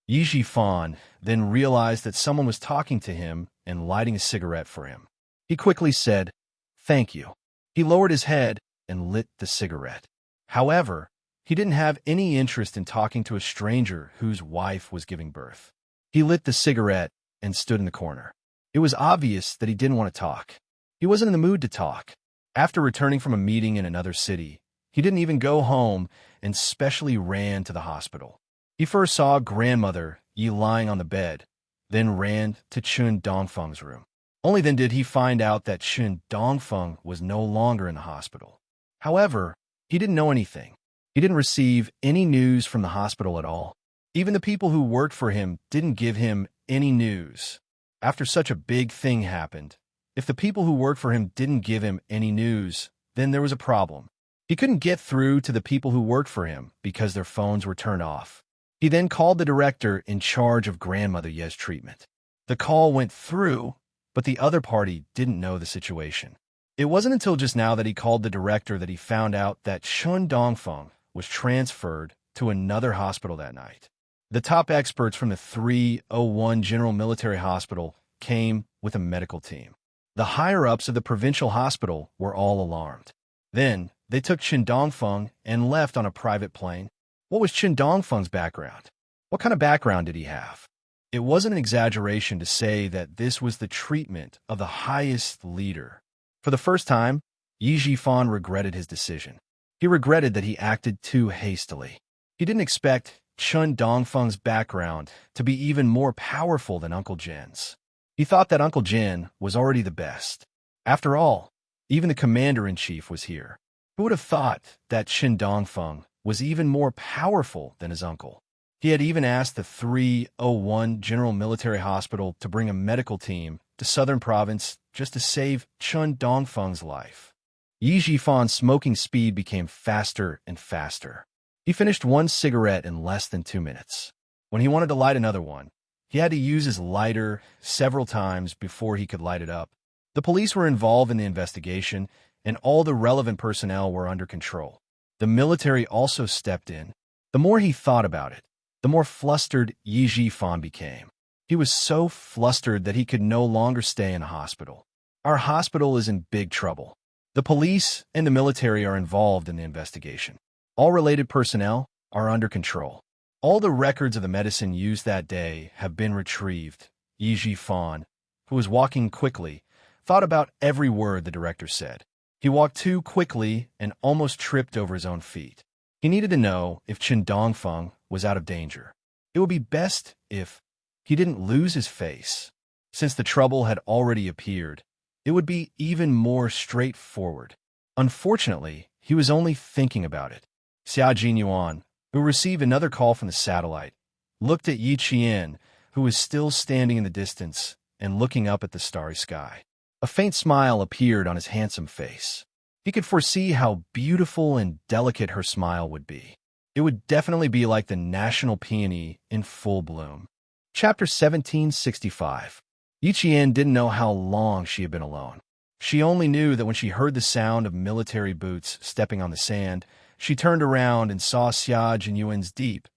Yi Jifan then realized that someone was talking to him and lighting a cigarette for him. He quickly said, "Thank you." He lowered his head and lit the cigarette. However, he didn't have any interest in talking to a stranger whose wife was giving birth. He lit the cigarette and stood in the corner. It was obvious that he didn't want to talk. He wasn't in the mood to talk. After returning from a meeting in another city, he didn't even go home and specially ran to the hospital. He first saw grandmother Yi lying on the bed, then ran to Chun Dongfeng's room. Only then did he find out that Chun Dongfeng was no longer in the hospital. However, he didn't know anything. He didn't receive any news from the hospital at all. Even the people who worked for him didn't give him any news. After such a big thing happened, if the people who worked for him didn't give him any news, then there was a problem. He couldn't get through to the people who worked for him because their phones were turned off. He then called the director in charge of grandmother Ye's treatment. The call went through, but the other party didn't know the situation. It wasn't until just now that he called the director that he found out that Chun Dongfeng was transferred to another hospital that night. The top experts from the 301 General Military Hospital came with a medical team. The higher-ups of the provincial hospital were all alarmed. Then, they took Chun Dongfeng and left on a private plane. What was Chun Dongfeng's background? What kind of background did he have? It wasn't an exaggeration to say that this was the treatment of the highest leader. For the first time, Yi Jifan regretted his decision. He regretted that he acted too hastily. He didn't expect Chun Dongfeng's background to be even more powerful than Uncle Jin's. He thought that Uncle Jin was already the best. After all, even the commander-in-chief was here. Who would have thought that Chun Dongfeng was even more powerful than his uncle? He had even asked the 301 General Military Hospital to bring a medical team to Southern Province just to save Chun Dongfeng's life. Yi Jifan's smoking speed became faster and faster. He finished one cigarette in less than 2 minutes. When he wanted to light another one, he had to use his lighter several times before he could light it up. The police were involved in the investigation, and all the relevant personnel were under control. The military also stepped in. The more he thought about it, the more flustered Yi Jifan became. He was so flustered that he could no longer stay in a hospital. Our hospital is in big trouble. The police and the military are involved in the investigation. All related personnel are under control. All the records of the medicine used that day have been retrieved. Yi Jifan, who was walking quickly, thought about every word the director said. He walked too quickly and almost tripped over his own feet. He needed to know if Chun Dongfeng was out of danger. It would be best if he didn't lose his face. Since the trouble had already appeared, it would be even more straightforward. Unfortunately, he was only thinking about it. Xia Jinyuan, who received another call from the satellite, looked at Yi Qian, who was still standing in the distance and looking up at the starry sky. A faint smile appeared on his handsome face. He could foresee how beautiful and delicate her smile would be. It would definitely be like the national peony in full bloom. Chapter 1765. Yi Qian didn't know how long she had been alone. She only knew that when she heard the sound of military boots stepping on the sand, she turned around and saw Xia Jinyuan's deep,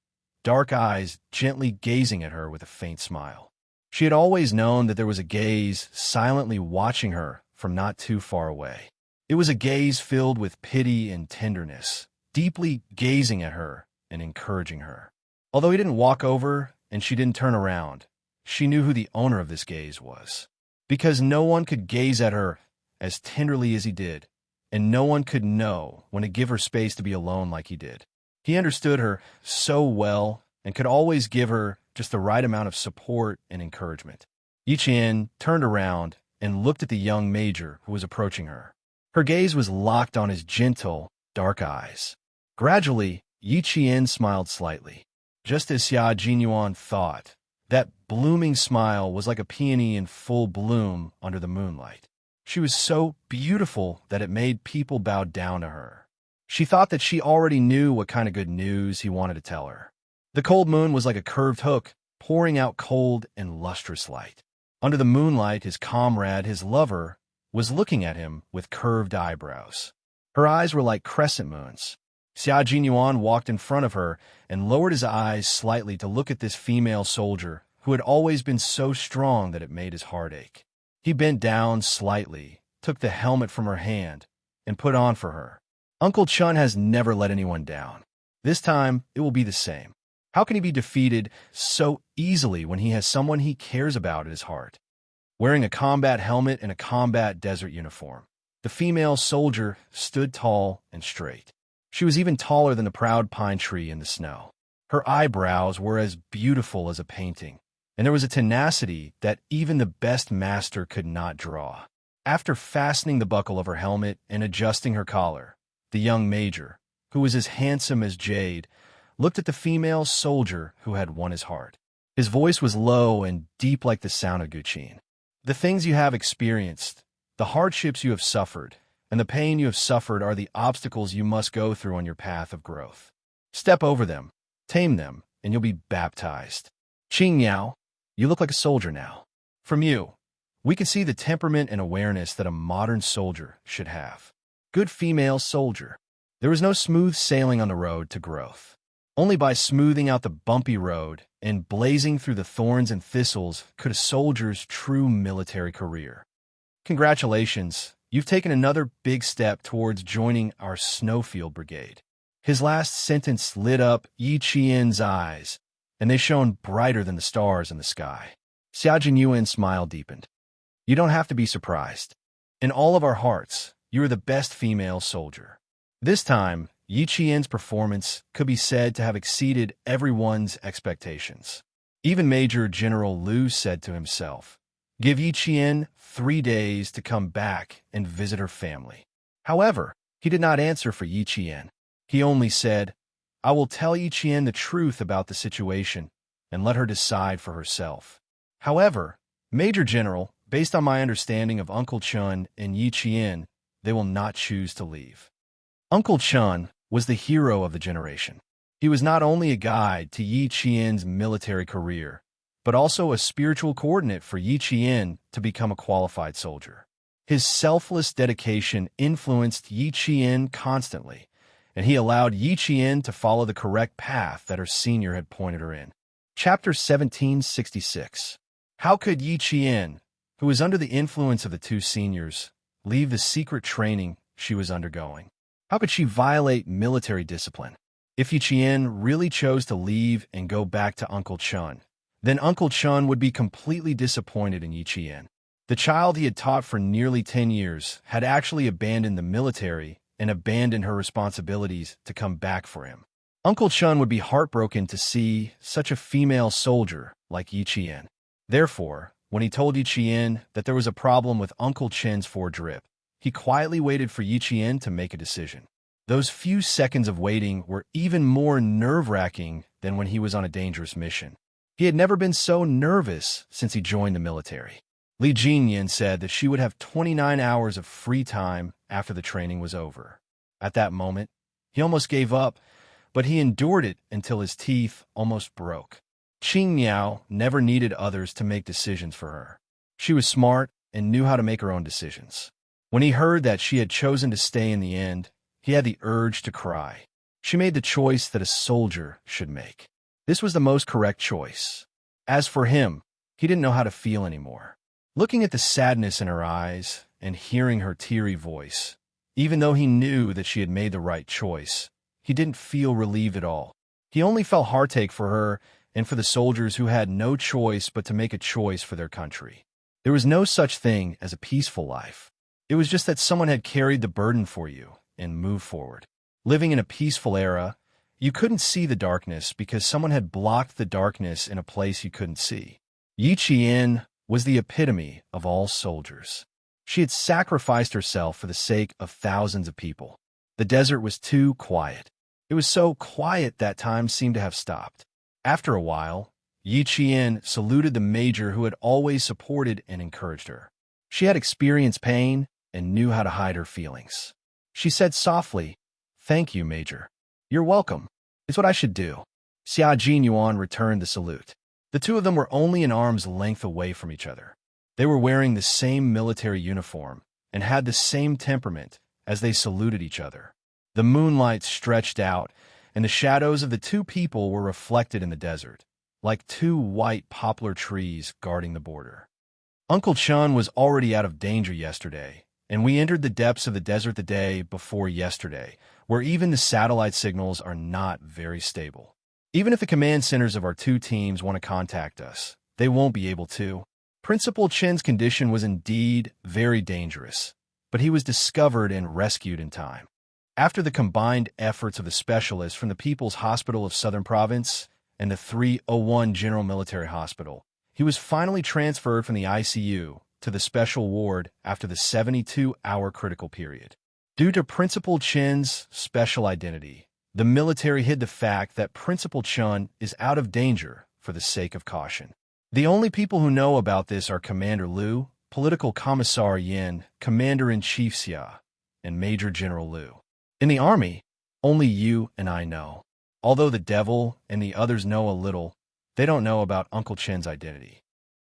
dark eyes gently gazing at her with a faint smile. She had always known that there was a gaze silently watching her from not too far away. It was a gaze filled with pity and tenderness, deeply gazing at her and encouraging her. Although he didn't walk over and she didn't turn around, she knew who the owner of this gaze was. Because no one could gaze at her as tenderly as he did, and no one could know when to give her space to be alone like he did. He understood her so well and could always give her just the right amount of support and encouragement. Yi Qian turned around and looked at the young major who was approaching her. Her gaze was locked on his gentle, dark eyes. Gradually, Yi Qian smiled slightly. Just as Xia Jinyuan thought, that blooming smile was like a peony in full bloom under the moonlight. She was so beautiful that it made people bow down to her. She thought that she already knew what kind of good news he wanted to tell her. The cold moon was like a curved hook, pouring out cold and lustrous light. Under the moonlight, his comrade, his lover, was looking at him with curved eyebrows. Her eyes were like crescent moons. Xia Jinyuan walked in front of her and lowered his eyes slightly to look at this female soldier who had always been so strong that it made his heart ache. He bent down slightly, took the helmet from her hand, and put on for her. Uncle Chun has never let anyone down. This time, it will be the same. How can he be defeated so easily when he has someone he cares about at his heart? Wearing a combat helmet and a combat desert uniform, the female soldier stood tall and straight. She was even taller than the proud pine tree in the snow. Her eyebrows were as beautiful as a painting, and there was a tenacity that even the best master could not draw. After fastening the buckle of her helmet and adjusting her collar, the young major, who was as handsome as jade, looked at the female soldier who had won his heart. His voice was low and deep like the sound of Guqin. The things you have experienced, the hardships you have suffered, and the pain you have suffered are the obstacles you must go through on your path of growth. Step over them, tame them, and you'll be baptized. Qing Yao, you look like a soldier now. From you, we can see the temperament and awareness that a modern soldier should have. Good female soldier. There was no smooth sailing on the road to growth. Only by smoothing out the bumpy road and blazing through the thorns and thistles could a soldier's true military career. Congratulations, you've taken another big step towards joining our Snowfield Brigade. His last sentence lit up Yi Qian's eyes, and they shone brighter than the stars in the sky. Xia Jinyuan's smile deepened. You don't have to be surprised. In all of our hearts, you are the best female soldier. This time, Yi Qian's performance could be said to have exceeded everyone's expectations. Even Major General Liu said to himself, give Yi Qian 3 days to come back and visit her family. However, he did not answer for Yi Qian. He only said, I will tell Yi Qian the truth about the situation and let her decide for herself. However, Major General, based on my understanding of Uncle Chun and Yi Qian, they will not choose to leave. Uncle Chun was the hero of the generation. He was not only a guide to Yi Qian's military career, but also a spiritual coordinate for Yi Qian to become a qualified soldier. His selfless dedication influenced Yi Qian constantly, and he allowed Yi Qian to follow the correct path that her senior had pointed her in. Chapter 1766. How could Yi Qian, who was under the influence of the two seniors, leave the secret training she was undergoing? How could she violate military discipline? If Yi Qian really chose to leave and go back to Uncle Chun, then Uncle Chun would be completely disappointed in Yi Qian. The child he had taught for nearly 10 years had actually abandoned the military and abandoned her responsibilities to come back for him. Uncle Chun would be heartbroken to see such a female soldier like Yi Qian. Therefore, when he told Yi Qian that there was a problem with Uncle Chen's drip, he quietly waited for Yi Qian to make a decision. Those few seconds of waiting were even more nerve-wracking than when he was on a dangerous mission. He had never been so nervous since he joined the military. Li Jinyan said that she would have 29 hours of free time after the training was over. At that moment, he almost gave up, but he endured it until his teeth almost broke. Qing Miao never needed others to make decisions for her. She was smart and knew how to make her own decisions. When he heard that she had chosen to stay in the end, he had the urge to cry. She made the choice that a soldier should make. This was the most correct choice. As for him, he didn't know how to feel anymore. Looking at the sadness in her eyes and hearing her teary voice, even though he knew that she had made the right choice, he didn't feel relieved at all. He only felt heartache for her and for the soldiers who had no choice but to make a choice for their country. There was no such thing as a peaceful life. It was just that someone had carried the burden for you and moved forward. Living in a peaceful era, you couldn't see the darkness because someone had blocked the darkness in a place you couldn't see. Yi Qian was the epitome of all soldiers. She had sacrificed herself for the sake of thousands of people. The desert was too quiet. It was so quiet that time seemed to have stopped. After a while, Yi Qian saluted the major who had always supported and encouraged her. She had experienced pain and knew how to hide her feelings. She said softly, "Thank you, Major. You're welcome. It's what I should do." Xia Jinyuan returned the salute. The two of them were only an arm's length away from each other. They were wearing the same military uniform and had the same temperament as they saluted each other. The moonlight stretched out, and the shadows of the two people were reflected in the desert, like two white poplar trees guarding the border. Uncle Chun was already out of danger yesterday, and we entered the depths of the desert the day before yesterday, where even the satellite signals are not very stable. Even if the command centers of our two teams want to contact us, they won't be able to. Principal Chen's condition was indeed very dangerous, but he was discovered and rescued in time. After the combined efforts of the specialists from the People's Hospital of Southern Province and the 301 General Military Hospital, he was finally transferred from the ICU to the special ward after the 72-hour critical period. Due to Principal Chen's special identity, the military hid the fact that Principal Chun is out of danger for the sake of caution. The only people who know about this are Commander Liu, Political Commissar Yin, Commander-in-Chief Xia, and Major General Liu. In the army, only you and I know. Although the devil and the others know a little, they don't know about Uncle Chen's identity.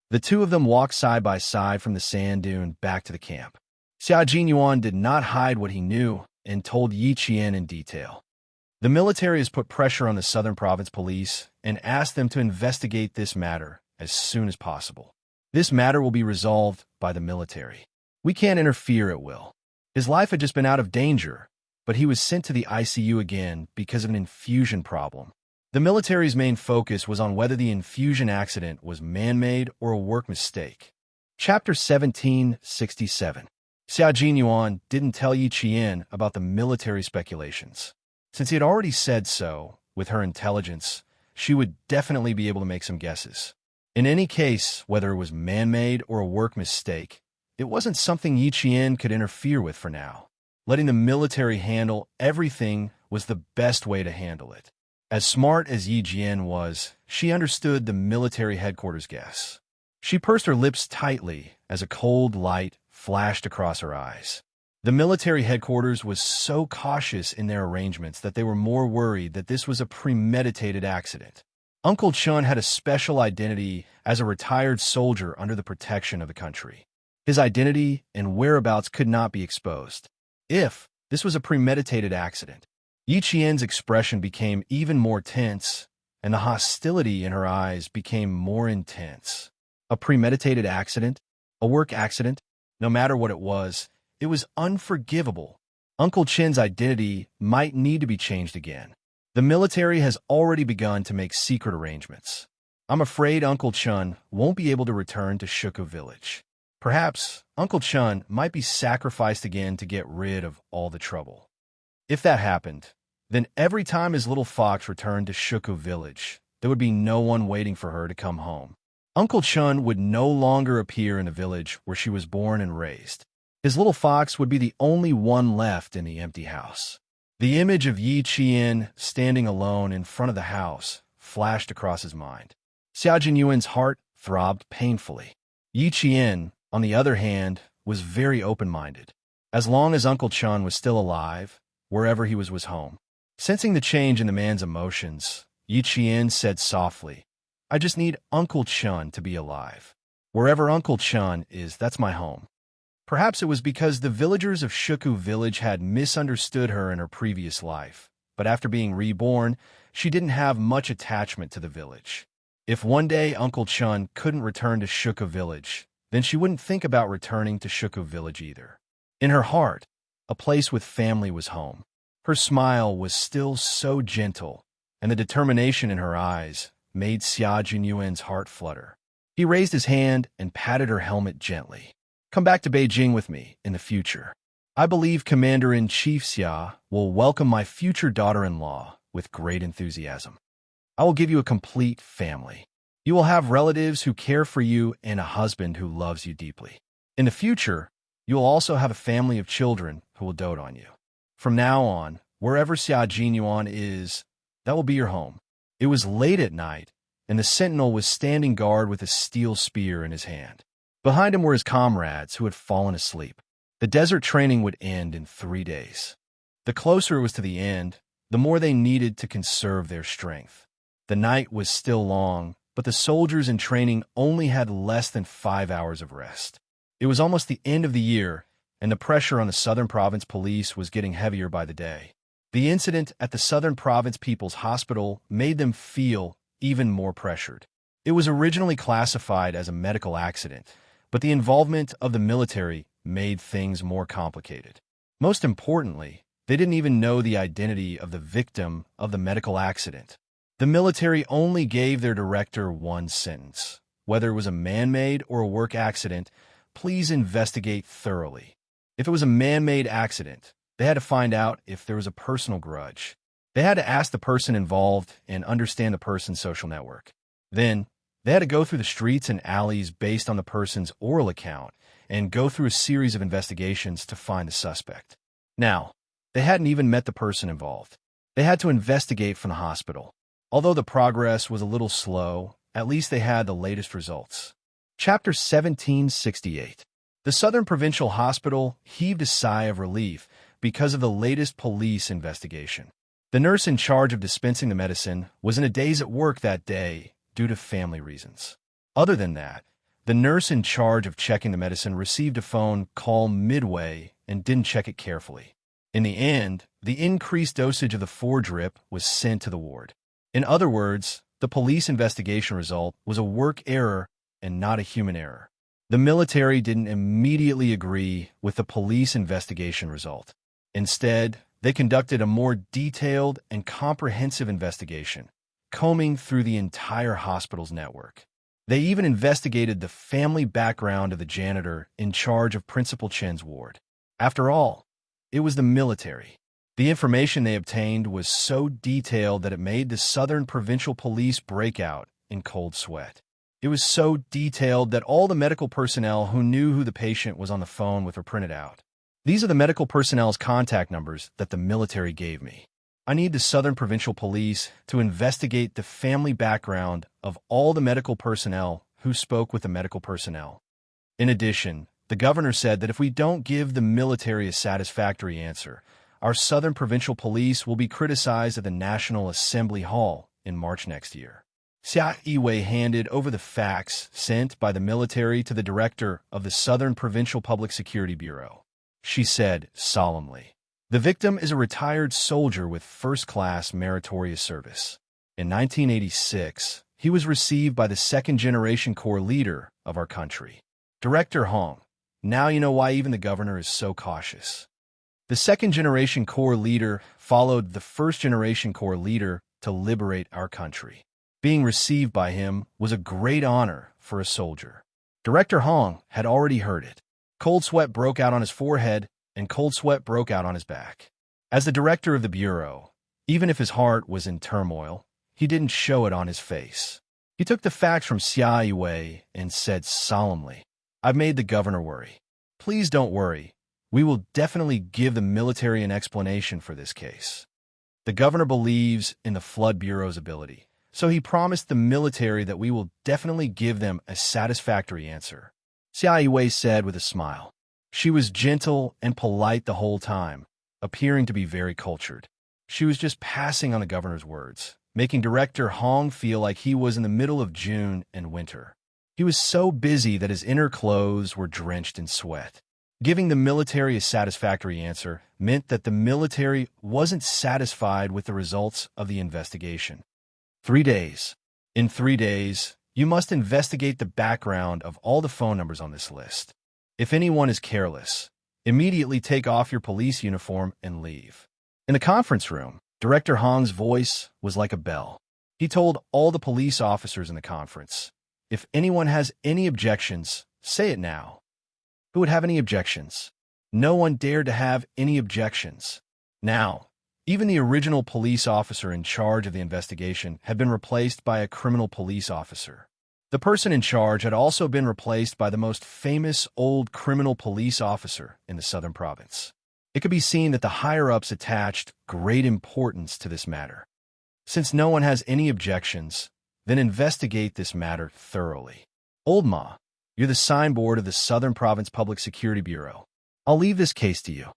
The two of them walked side by side from the sand dune back to the camp. Xia Jinyuan did not hide what he knew and told Yi Qian in detail. The military has put pressure on the Southern Province Police and asked them to investigate this matter as soon as possible. This matter will be resolved by the military. We can't interfere at will. His life had just been out of danger, but he was sent to the ICU again because of an infusion problem. The military's main focus was on whether the infusion accident was man-made or a work mistake. Chapter 1767. Xia Jinyuan didn't tell Yi Qian about the military speculations. Since he had already said so, with her intelligence, she would definitely be able to make some guesses. In any case, whether it was man-made or a work mistake, it wasn't something Yi Qian could interfere with for now. Letting the military handle everything was the best way to handle it. As smart as Yi Qian was, she understood the military headquarters guess. She pursed her lips tightly as a cold light flashed across her eyes. The military headquarters was so cautious in their arrangements that they were more worried that this was a premeditated accident. Uncle Chun had a special identity as a retired soldier under the protection of the country. His identity and whereabouts could not be exposed. If this was a premeditated accident, Yi Qian's expression became even more tense, and the hostility in her eyes became more intense. A premeditated accident? A work accident? No matter what it was unforgivable. Uncle Chen's identity might need to be changed again. The military has already begun to make secret arrangements. I'm afraid Uncle Chun won't be able to return to Shuku village. Perhaps Uncle Chun might be sacrificed again to get rid of all the trouble. If that happened, then every time his little fox returned to Shuku village, there would be no one waiting for her to come home. Uncle Chun would no longer appear in the village where she was born and raised. His little fox would be the only one left in the empty house. The image of Yi Qian standing alone in front of the house flashed across his mind. Xia Jinyuan's heart throbbed painfully. Yi Qian, on the other hand, was very open-minded. As long as Uncle Chun was still alive, wherever he was home. Sensing the change in the man's emotions, Yi Qian said softly, "I just need Uncle Chun to be alive. Wherever Uncle Chun is, that's my home." Perhaps it was because the villagers of Shuku village had misunderstood her in her previous life, but after being reborn, she didn't have much attachment to the village. If one day Uncle Chun couldn't return to Shuku village, then she wouldn't think about returning to Shuku village either. In her heart, a place with family was home. Her smile was still so gentle, and the determination in her eyes made Xia Jinyuan's heart flutter. He raised his hand and patted her helmet gently. "Come back to Beijing with me in the future. I believe Commander-in-Chief Xia will welcome my future daughter-in-law with great enthusiasm. I will give you a complete family. You will have relatives who care for you and a husband who loves you deeply. In the future, you will also have a family of children who will dote on you. From now on, wherever Xia Jinyuan is, that will be your home." It was late at night, and the sentinel was standing guard with a steel spear in his hand. Behind him were his comrades who had fallen asleep. The desert training would end in 3 days. The closer it was to the end, the more they needed to conserve their strength. The night was still long, but the soldiers in training only had less than 5 hours of rest. It was almost the end of the year, and the pressure on the Southern Province Police was getting heavier by the day. The incident at the Southern Province People's Hospital made them feel even more pressured. It was originally classified as a medical accident, but the involvement of the military made things more complicated. Most importantly, they didn't even know the identity of the victim of the medical accident. The military only gave their director one sentence: whether it was a man-made or a work accident, please investigate thoroughly. If it was a man-made accident, they had to find out if there was a personal grudge. They had to ask the person involved and understand the person's social network. Then, they had to go through the streets and alleys based on the person's oral account and go through a series of investigations to find the suspect. Now, they hadn't even met the person involved. They had to investigate from the hospital. Although the progress was a little slow, at least they had the latest results. Chapter 1768. The Southern Provincial Hospital heaved a sigh of relief because of the latest police investigation. The nurse in charge of dispensing the medicine was in a daze at work that day due to family reasons. Other than that, the nurse in charge of checking the medicine received a phone call midway and didn't check it carefully. In the end, the increased dosage of the 4-drip was sent to the ward. In other words, the police investigation result was a work error and not a human error. The military didn't immediately agree with the police investigation result. Instead, they conducted a more detailed and comprehensive investigation, combing through the entire hospital's network. They even investigated the family background of the janitor in charge of Principal Chen's ward. After all, it was the military. The information they obtained was so detailed that it made the Southern Provincial Police break out in cold sweat. It was so detailed that all the medical personnel who knew who the patient was on the phone with were printed out. These are the medical personnel's contact numbers that the military gave me. I need the Southern Provincial Police to investigate the family background of all the medical personnel who spoke with the medical personnel. In addition, the governor said that if we don't give the military a satisfactory answer, our Southern Provincial Police will be criticized at the National Assembly Hall in March next year. Xia Yiwei handed over the fax sent by the military to the director of the Southern Provincial Public Security Bureau. She said solemnly, "The victim is a retired soldier with first-class meritorious service. In 1986, he was received by the second-generation Corps leader of our country, Director Hong. Now you know why even the governor is so cautious." The second-generation Corps leader followed the first-generation Corps leader to liberate our country. Being received by him was a great honor for a soldier. Director Hong had already heard it. Cold sweat broke out on his forehead, and cold sweat broke out on his back. As the director of the bureau, even if his heart was in turmoil, he didn't show it on his face. He took the fax from Xia Yiwei and said solemnly, "I've made the governor worry. Please don't worry. We will definitely give the military an explanation for this case." The governor believes in the Flood Bureau's ability, so he promised the military that we will definitely give them a satisfactory answer. Xia Yiwei said with a smile. She was gentle and polite the whole time, appearing to be very cultured. She was just passing on the governor's words, making Director Hong feel like he was in the middle of June and winter. He was so busy that his inner clothes were drenched in sweat. Giving the military a satisfactory answer meant that the military wasn't satisfied with the results of the investigation. 3 days. In 3 days, you must investigate the background of all the phone numbers on this list. If anyone is careless, immediately take off your police uniform and leave. In the conference room, Director Hong's voice was like a bell. He told all the police officers in the conference, "If anyone has any objections, say it now." Who would have any objections? No one dared to have any objections. Now, even the original police officer in charge of the investigation had been replaced by a criminal police officer. The person in charge had also been replaced by the most famous old criminal police officer in the southern province. It could be seen that the higher-ups attached great importance to this matter. Since no one has any objections, then investigate this matter thoroughly. Old Ma, you're the signboard of the Southern Province Public Security Bureau. I'll leave this case to you.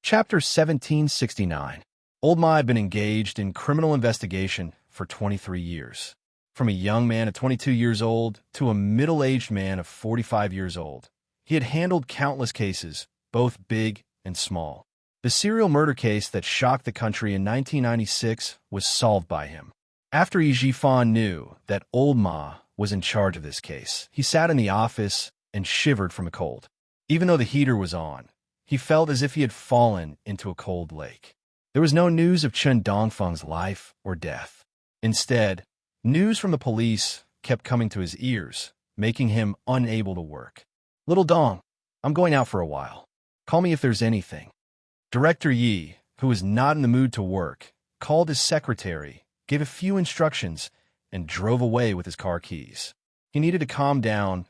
Chapter 1769. Old Ma had been engaged in criminal investigation for 23 years. From a young man of 22 years old to a middle-aged man of 45 years old, he had handled countless cases, both big and small. The serial murder case that shocked the country in 1996 was solved by him. After Yi Jifan knew that Old Ma was in charge of this case, he sat in the office and shivered from a cold. Even though the heater was on, he felt as if he had fallen into a cold lake. There was no news of Chen Dongfeng's life or death. Instead, news from the police kept coming to his ears, making him unable to work. "Little Dong, I'm going out for a while. Call me if there's anything." Director Yi, who was not in the mood to work, called his secretary, gave a few instructions, and drove away with his car keys. He needed to calm down,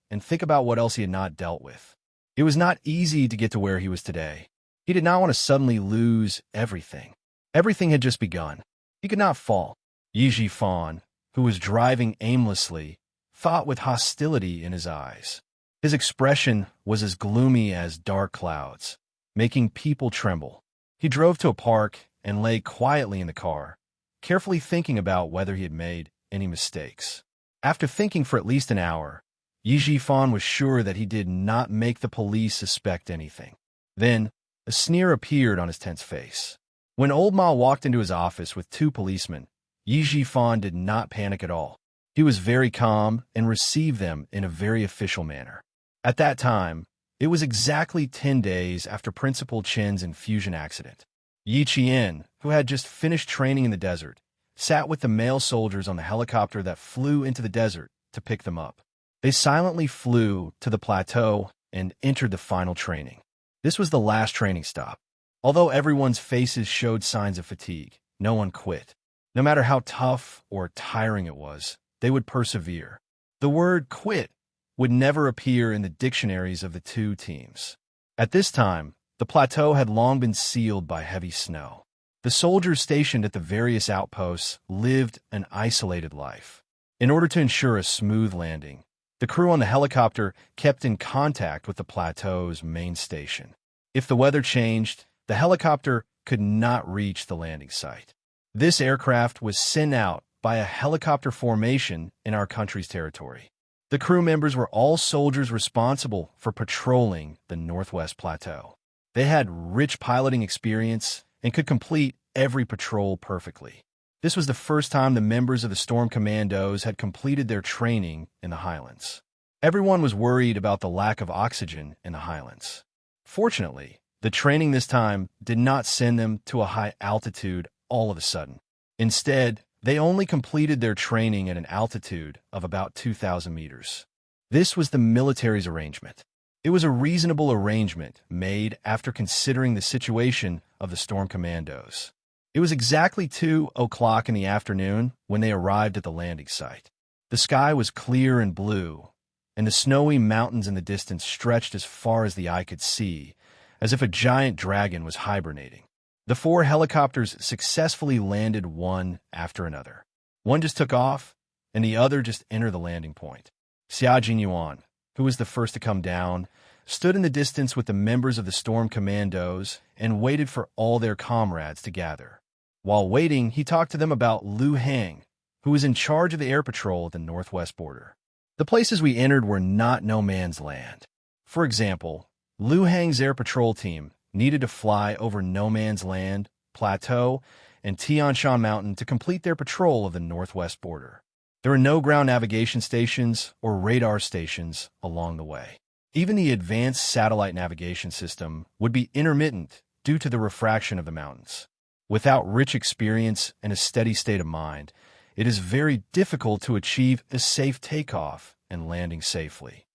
and think about what else he had not dealt with. It was not easy to get to where he was today. He did not want to suddenly lose everything. Everything had just begun. He could not fall. Yi Jifan, who was driving aimlessly, thought with hostility in his eyes. His expression was as gloomy as dark clouds, making people tremble. He drove to a park and lay quietly in the car, carefully thinking about whether he had made any mistakes. After thinking for at least an hour, Yi Jifan was sure that he did not make the police suspect anything. Then, a sneer appeared on his tense face. When Old Ma walked into his office with two policemen, Yi Jifan did not panic at all. He was very calm and received them in a very official manner. At that time, it was exactly 10 days after Principal Chen's infusion accident. Yi Qian, who had just finished training in the desert, sat with the male soldiers on the helicopter that flew into the desert to pick them up. They silently flew to the plateau and entered the final training. This was the last training stop. Although everyone's faces showed signs of fatigue, no one quit. No matter how tough or tiring it was, they would persevere. The word quit would never appear in the dictionaries of the two teams. At this time, the plateau had long been sealed by heavy snow. The soldiers stationed at the various outposts lived an isolated life. In order to ensure a smooth landing, the crew on the helicopter kept in contact with the plateau's main station. If the weather changed, the helicopter could not reach the landing site. This aircraft was sent out by a helicopter formation in our country's territory. The crew members were all soldiers responsible for patrolling the Northwest Plateau. They had rich piloting experience and could complete every patrol perfectly. This was the first time the members of the Storm Commandos had completed their training in the highlands. Everyone was worried about the lack of oxygen in the highlands. Fortunately, the training this time did not send them to a high altitude all of a sudden. Instead, they only completed their training at an altitude of about 2,000 meters. This was the military's arrangement. It was a reasonable arrangement made after considering the situation of the Storm Commandos. It was exactly 2 o'clock in the afternoon when they arrived at the landing site. The sky was clear and blue, and the snowy mountains in the distance stretched as far as the eye could see, as if a giant dragon was hibernating. The 4 helicopters successfully landed one after another. One just took off, and the other just entered the landing point. Xia Jinyuan, who was the first to come down, stood in the distance with the members of the Storm Commandos and waited for all their comrades to gather. While waiting, he talked to them about Lu Hang, who was in charge of the air patrol at the northwest border. The places we entered were not no man's land. For example, Lu Hang's air patrol team needed to fly over No Man's Land, Plateau, and Tian Shan Mountain to complete their patrol of the northwest border. There were no ground navigation stations or radar stations along the way. Even the advanced satellite navigation system would be intermittent due to the refraction of the mountains. Without rich experience and a steady state of mind, it is very difficult to achieve a safe takeoff and landing safely.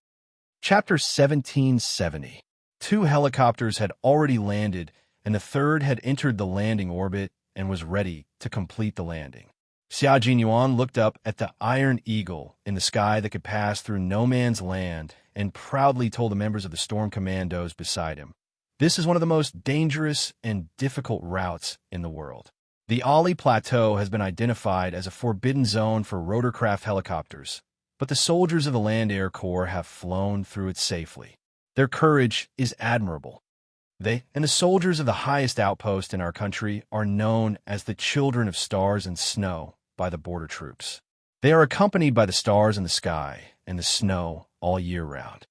Chapter 1770. 2 helicopters had already landed, and the third had entered the landing orbit and was ready to complete the landing. Xia Jinyuan looked up at the Iron Eagle in the sky that could pass through no man's land and proudly told the members of the Storm Commandos beside him, "This is one of the most dangerous and difficult routes in the world. The Ali Plateau has been identified as a forbidden zone for rotorcraft helicopters, but the soldiers of the Land Air Corps have flown through it safely. Their courage is admirable. They and the soldiers of the highest outpost in our country are known as the Children of Stars and Snow by the border troops. They are accompanied by the stars in the sky and the snow all year round."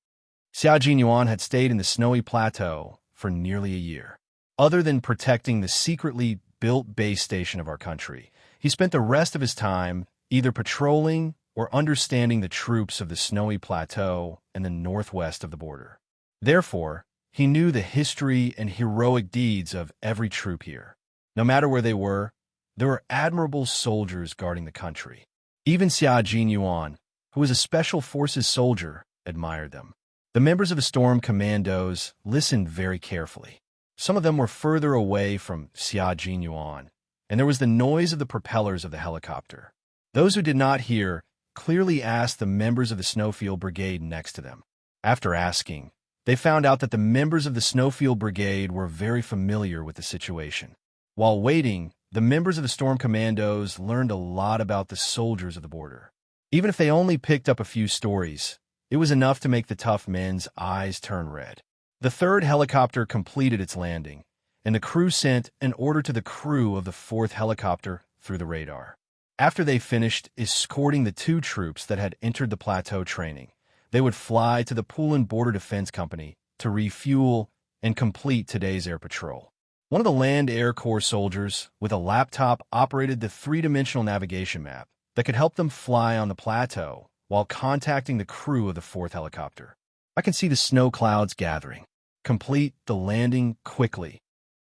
Xia Jinyuan had stayed in the snowy plateau for nearly a year. Other than protecting the secretly built base station of our country, he spent the rest of his time either patrolling or understanding the troops of the snowy plateau and the northwest of the border. Therefore, he knew the history and heroic deeds of every troop here. No matter where they were, there were admirable soldiers guarding the country. Even Xia Jinyuan, who was a Special Forces soldier, admired them. The members of the Storm Commandos listened very carefully. Some of them were further away from Xia Jinyuan, and there was the noise of the propellers of the helicopter. Those who did not hear clearly asked the members of the Snowfield Brigade next to them. After asking, they found out that the members of the Snowfield Brigade were very familiar with the situation. While waiting, the members of the Storm Commandos learned a lot about the soldiers of the border. Even if they only picked up a few stories, it was enough to make the tough men's eyes turn red. The third helicopter completed its landing, and the crew sent an order to the crew of the fourth helicopter through the radar. After they finished escorting the 2 troops that had entered the plateau training, they would fly to the Pulan Border Defense Company to refuel and complete today's air patrol. One of the Land Air Corps soldiers with a laptop operated the 3-dimensional navigation map that could help them fly on the plateau while contacting the crew of the 4th helicopter. "I can see the snow clouds gathering. Complete the landing quickly."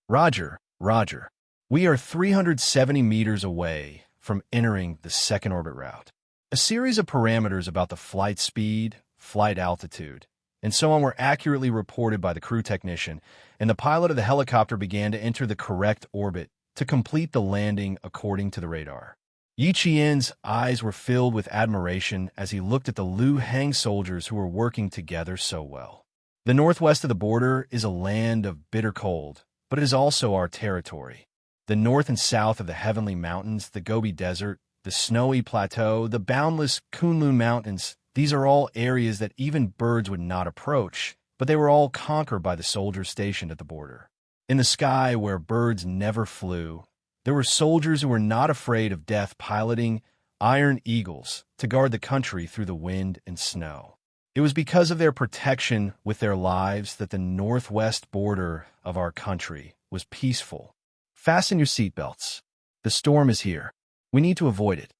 "Roger, Roger. We are 370 meters away from entering the second orbit route." A series of parameters about the flight speed, flight altitude, and so on were accurately reported by the crew technician, and the pilot of the helicopter began to enter the correct orbit to complete the landing according to the radar. Yi Qian's eyes were filled with admiration as he looked at the Liu Hang soldiers who were working together so well. The northwest of the border is a land of bitter cold, but it is also our territory. The north and south of the Heavenly Mountains, the Gobi Desert, the Snowy Plateau, the boundless Kunlun Mountains, these are all areas that even birds would not approach, but they were all conquered by the soldiers stationed at the border. In the sky where birds never flew, there were soldiers who were not afraid of death piloting Iron Eagles to guard the country through the wind and snow. It was because of their protection with their lives that the northwest border of our country was peaceful. Fasten your seatbelts. The storm is here. We need to avoid it.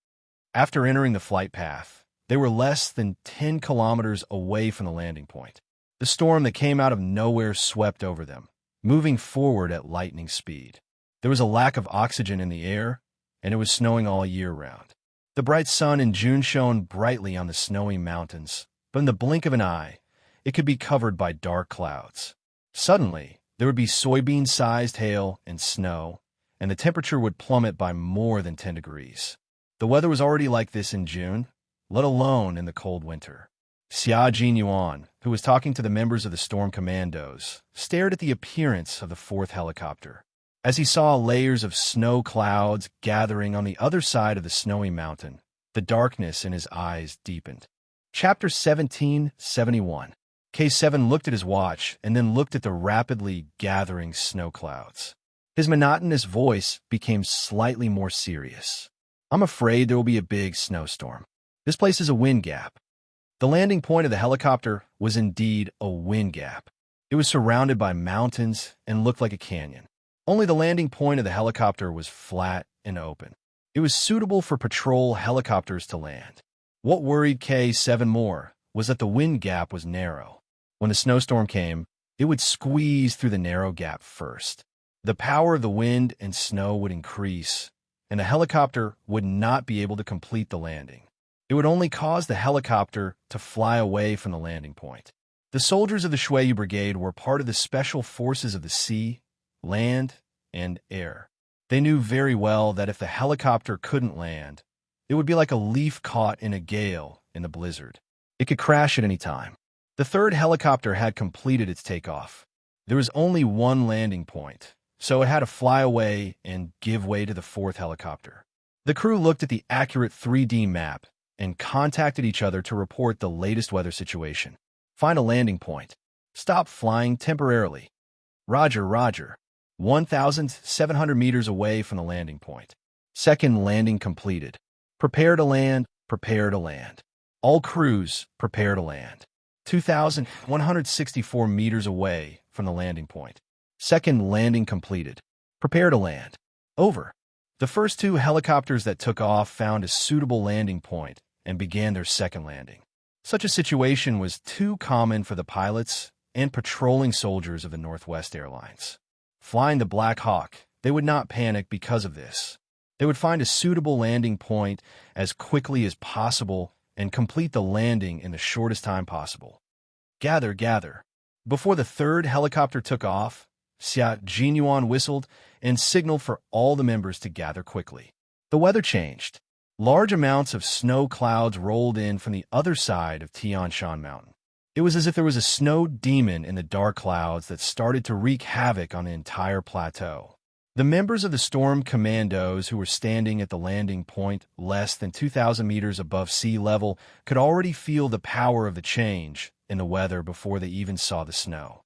After entering the flight path, they were less than 10 kilometers away from the landing point. The storm that came out of nowhere swept over them, moving forward at lightning speed. There was a lack of oxygen in the air, and it was snowing all year round. The bright sun in June shone brightly on the snowy mountains, but in the blink of an eye, it could be covered by dark clouds. Suddenly, there would be soybean-sized hail and snow, and the temperature would plummet by more than 10 degrees. The weather was already like this in June, let alone in the cold winter. Xia Jinyuan, who was talking to the members of the Storm Commandos, stared at the appearance of the 4th helicopter. As he saw layers of snow clouds gathering on the other side of the snowy mountain, the darkness in his eyes deepened. Chapter 1771. K7 looked at his watch and then looked at the rapidly gathering snow clouds. His monotonous voice became slightly more serious. "I'm afraid there will be a big snowstorm. This place is a wind gap." The landing point of the helicopter was indeed a wind gap. It was surrounded by mountains and looked like a canyon. Only the landing point of the helicopter was flat and open. It was suitable for patrol helicopters to land. What worried K7 more was that the wind gap was narrow. When the snowstorm came, it would squeeze through the narrow gap first. The power of the wind and snow would increase, and the helicopter would not be able to complete the landing. It would only cause the helicopter to fly away from the landing point. The soldiers of the Shui Brigade were part of the special forces of the sea, land, and air. They knew very well that if the helicopter couldn't land, it would be like a leaf caught in a gale in the blizzard. It could crash at any time. The third helicopter had completed its takeoff. There was only one landing point, so it had to fly away and give way to the fourth helicopter. The crew looked at the accurate 3D map and contacted each other to report the latest weather situation. Find a landing point. Stop flying temporarily. Roger, roger. 1,700 meters away from the landing point. Second landing completed. Prepare to land, prepare to land. All crews, prepare to land. 2,164 meters away from the landing point. Second landing completed. Prepare to land. Over. The first two helicopters that took off found a suitable landing point and began their second landing. Such a situation was too common for the pilots and patrolling soldiers of the Northwest Airlines. Flying the Black Hawk, they would not panic because of this. They would find a suitable landing point as quickly as possible and complete the landing in the shortest time possible. Gather, gather. Before the third helicopter took off, Xia Jinyuan whistled and signaled for all the members to gather quickly. The weather changed. Large amounts of snow clouds rolled in from the other side of Tian Shan Mountain. It was as if there was a snow demon in the dark clouds that started to wreak havoc on the entire plateau. The members of the Storm Commandos who were standing at the landing point less than 2,000 meters above sea level could already feel the power of the change in the weather before they even saw the snow.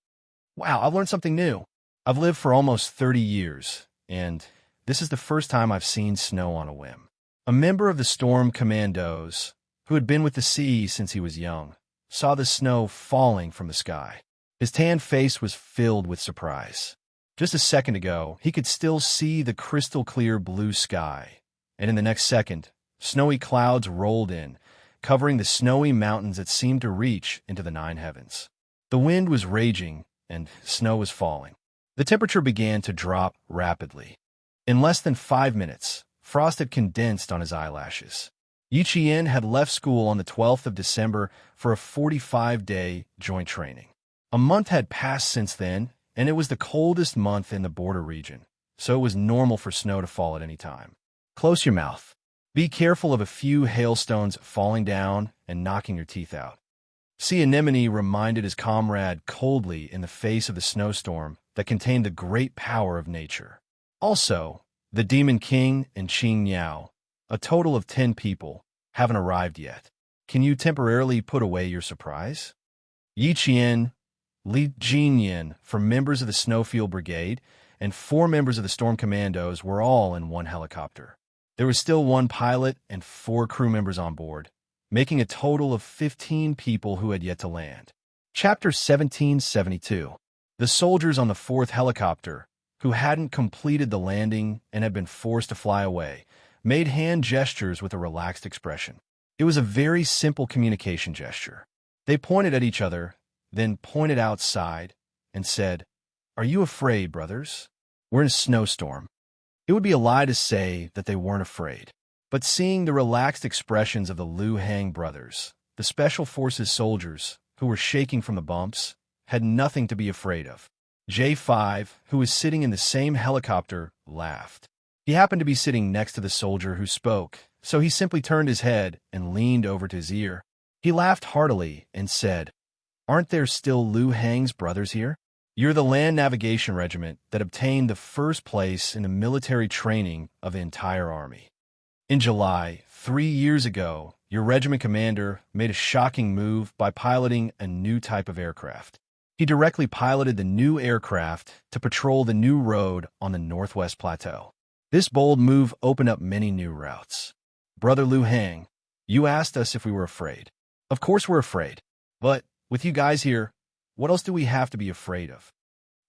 Wow, I've learned something new. I've lived for almost 30 years, and this is the first time I've seen snow on a whim. A member of the Storm Commandos, who had been with the sea since he was young, saw the snow falling from the sky. His tanned face was filled with surprise. Just a second ago, he could still see the crystal-clear blue sky, and in the next second, snowy clouds rolled in, covering the snowy mountains that seemed to reach into the nine heavens. The wind was raging, and snow was falling. The temperature began to drop rapidly. In less than 5 minutes, frost had condensed on his eyelashes. Yi Qian had left school on the 12th of December for a 45-day joint training. A month had passed since then, and it was the coldest month in the border region, so it was normal for snow to fall at any time. Close your mouth. Be careful of a few hailstones falling down and knocking your teeth out. Sea Anemone reminded his comrade coldly in the face of the snowstorm that contained the great power of nature. Also, the Demon King and Qing Niao, a total of 10 people, haven't arrived yet. Can you temporarily put away your surprise? Yi Qian, Li Jinyan from members of the Snowfield Brigade and 4 members of the Storm Commandos were all in one helicopter. There was still 1 pilot and 4 crew members on board, making a total of 15 people who had yet to land. Chapter 1772. The soldiers on the 4th helicopter, who hadn't completed the landing and had been forced to fly away, made hand gestures with a relaxed expression. It was a very simple communication gesture. They pointed at each other, then pointed outside, and said, "Are you afraid, brothers? We're in a snowstorm." It would be a lie to say that they weren't afraid. But seeing the relaxed expressions of the Liu Hang brothers, the Special Forces soldiers, who were shaking from the bumps, had nothing to be afraid of. J5, who was sitting in the same helicopter, laughed. He happened to be sitting next to the soldier who spoke, so he simply turned his head and leaned over to his ear. He laughed heartily and said, "Aren't there still Liu Hang's brothers here? You're the Land Navigation Regiment that obtained the first place in the military training of the entire army. In July, 3 years ago, your regiment commander made a shocking move by piloting a new type of aircraft. He directly piloted the new aircraft to patrol the new road on the Northwest Plateau. This bold move opened up many new routes. Brother Liu Hang, you asked us if we were afraid. Of course we're afraid. But with you guys here, what else do we have to be afraid of?"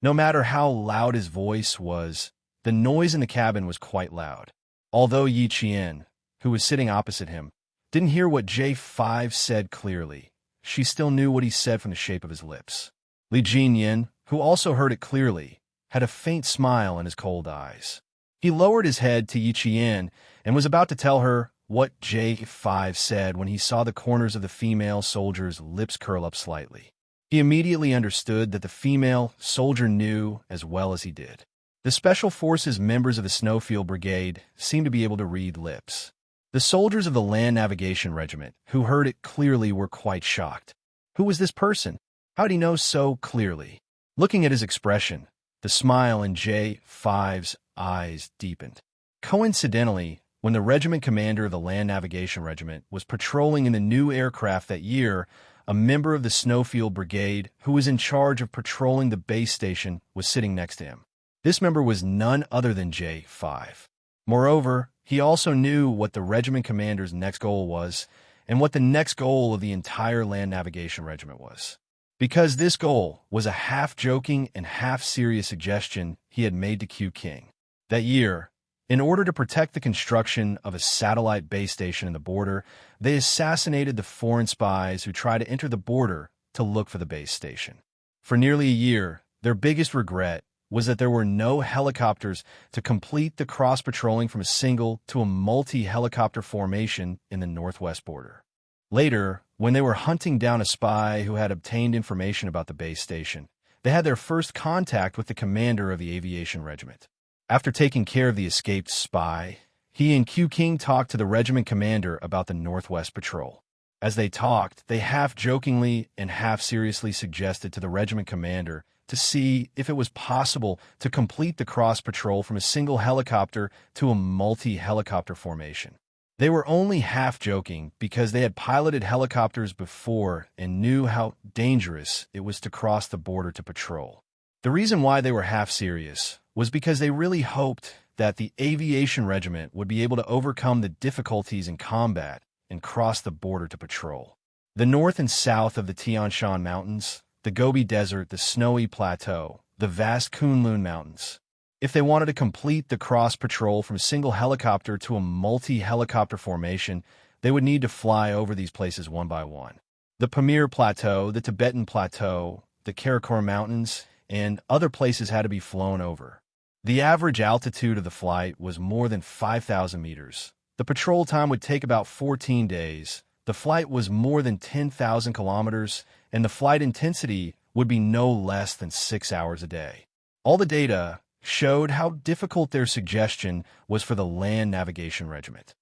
No matter how loud his voice was, the noise in the cabin was quite loud. Although Yi Qian, who was sitting opposite him, didn't hear what J5 said clearly, she still knew what he said from the shape of his lips. Li Jinyan, who also heard it clearly, had a faint smile in his cold eyes. He lowered his head to Yi Qian and was about to tell her what J5 said when he saw the corners of the female soldier's lips curl up slightly. He immediately understood that the female soldier knew as well as he did. The Special Forces members of the Snowfield Brigade seemed to be able to read lips. The soldiers of the Land Navigation Regiment, who heard it clearly, were quite shocked. Who was this person? How did he know so clearly? Looking at his expression, the smile in J5's eyes deepened. Coincidentally, when the regiment commander of the Land Navigation Regiment was patrolling in the new aircraft that year, a member of the Snowfield Brigade, who was in charge of patrolling the base station, was sitting next to him. This member was none other than J5. Moreover, he also knew what the regiment commander's next goal was and what the next goal of the entire Land Navigation Regiment was. Because this goal was a half-joking and half-serious suggestion he had made to Q King. That year, in order to protect the construction of a satellite base station in the border, they assassinated the foreign spies who tried to enter the border to look for the base station. For nearly a year, their biggest regret was that there were no helicopters to complete the cross-patrolling from a single to a multi-helicopter formation in the northwest border. Later, when they were hunting down a spy who had obtained information about the base station, they had their first contact with the commander of the aviation regiment. After taking care of the escaped spy, he and Q King talked to the regiment commander about the Northwest Patrol. As they talked, they half-jokingly and half-seriously suggested to the regiment commander to see if it was possible to complete the cross-patrol from a single helicopter to a multi-helicopter formation. They were only half-joking because they had piloted helicopters before and knew how dangerous it was to cross the border to patrol. The reason why they were half-serious was because they really hoped that the aviation regiment would be able to overcome the difficulties in combat and cross the border to patrol. The north and south of the Tian Shan Mountains, the Gobi Desert, the Snowy Plateau, the vast Kunlun Mountains. If they wanted to complete the cross-patrol from a single helicopter to a multi-helicopter formation, they would need to fly over these places one by one. The Pamir Plateau, the Tibetan Plateau, the Karakoram Mountains, and other places had to be flown over. The average altitude of the flight was more than 5,000 meters. The patrol time would take about 14 days. The flight was more than 10,000 kilometers, and the flight intensity would be no less than 6 hours a day. All the data showed how difficult their suggestion was for the Land Navigation Regiment.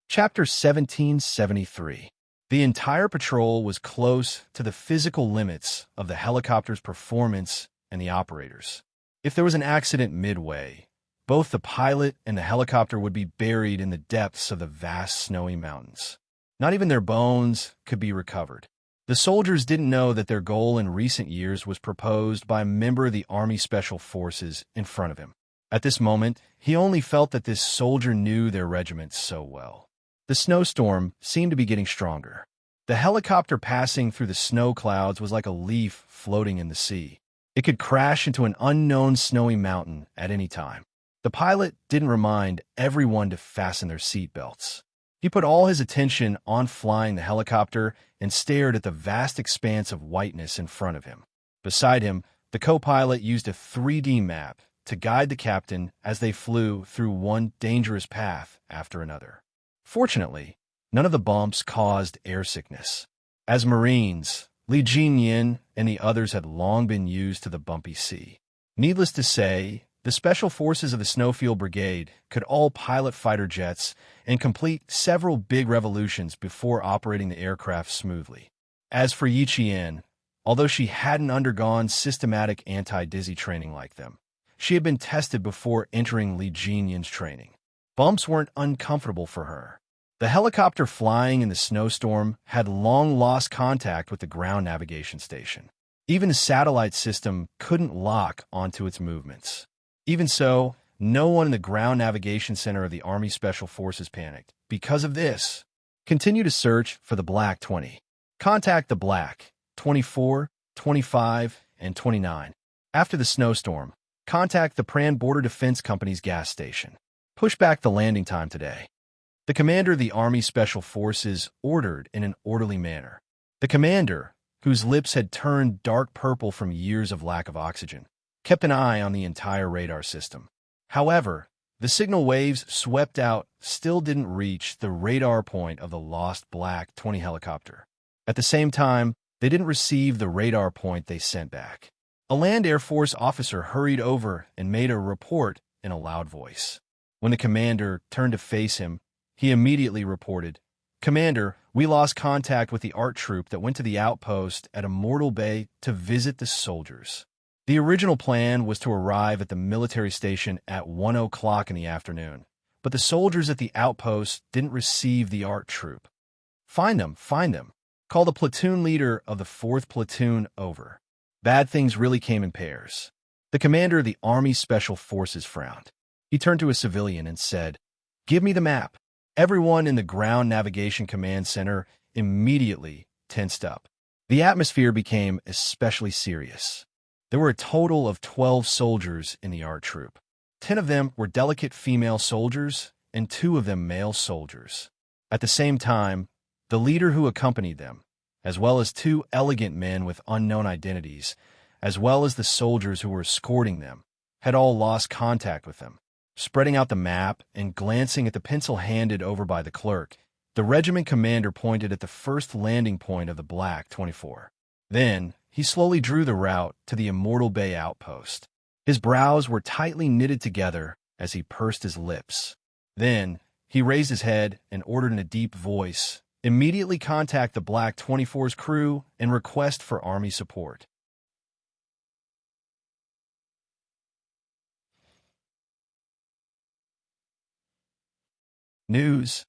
Chapter 1773. The entire patrol was close to the physical limits of the helicopter's performance and the operators. If there was an accident midway, both the pilot and the helicopter would be buried in the depths of the vast snowy mountains. Not even their bones could be recovered. The soldiers didn't know that their goal in recent years was proposed by a member of the Army Special Forces in front of him. At this moment, he only felt that this soldier knew their regiment so well. The snowstorm seemed to be getting stronger. The helicopter passing through the snow clouds was like a leaf floating in the sea. It could crash into an unknown snowy mountain at any time. The pilot didn't remind everyone to fasten their seat belts. He put all his attention on flying the helicopter and stared at the vast expanse of whiteness in front of him. Beside him, the co-pilot used a 3D map to guide the captain as they flew through one dangerous path after another. Fortunately, none of the bumps caused air sickness. As Marines, Li Jinyin and the others had long been used to the bumpy sea. Needless to say, the Special Forces of the Snowfield Brigade could all pilot fighter jets and complete several big revolutions before operating the aircraft smoothly. As for Yi Qian, although she hadn't undergone systematic anti-dizzy training like them, she had been tested before entering Li Jinyin's training. Bumps weren't uncomfortable for her. The helicopter flying in the snowstorm had long lost contact with the ground navigation station. Even the satellite system couldn't lock onto its movements. Even so, no one in the ground navigation center of the Army Special Forces panicked. Because of this, continue to search for the Black 20. Contact the Black 24, 25, and 29. After the snowstorm, contact the Pran Border Defense Company's gas station. Push back the landing time today. The commander of the Army Special Forces ordered in an orderly manner. The commander, whose lips had turned dark purple from years of lack of oxygen, kept an eye on the entire radar system. However, the signal waves swept out still didn't reach the radar point of the lost Black 20 helicopter. At the same time, they didn't receive the radar point they sent back. A land Air Force officer hurried over and made a report in a loud voice. When the commander turned to face him, he immediately reported, "Commander, we lost contact with the ART troop that went to the outpost at Immortal Bay to visit the soldiers. The original plan was to arrive at the military station at 1 o'clock in the afternoon, but the soldiers at the outpost didn't receive the ART troop. Find them, find them. Call the platoon leader of the 4th platoon over." Bad things really came in pairs. The commander of the Army Special Forces frowned. He turned to a civilian and said, "Give me the map." Everyone in the Ground Navigation Command Center immediately tensed up. The atmosphere became especially serious. There were a total of 12 soldiers in the ART troop. 10 of them were delicate female soldiers and 2 of them male soldiers. At the same time, the leader who accompanied them, as well as 2 elegant men with unknown identities, as well as the soldiers who were escorting them, had all lost contact with them. Spreading out the map and glancing at the pencil handed over by the clerk, the regiment commander pointed at the first landing point of the Black 24. Then, he slowly drew the route to the Immortal Bay outpost. His brows were tightly knitted together as he pursed his lips. Then, he raised his head and ordered in a deep voice, "Immediately contact the Black 24's crew and request for Army support." News.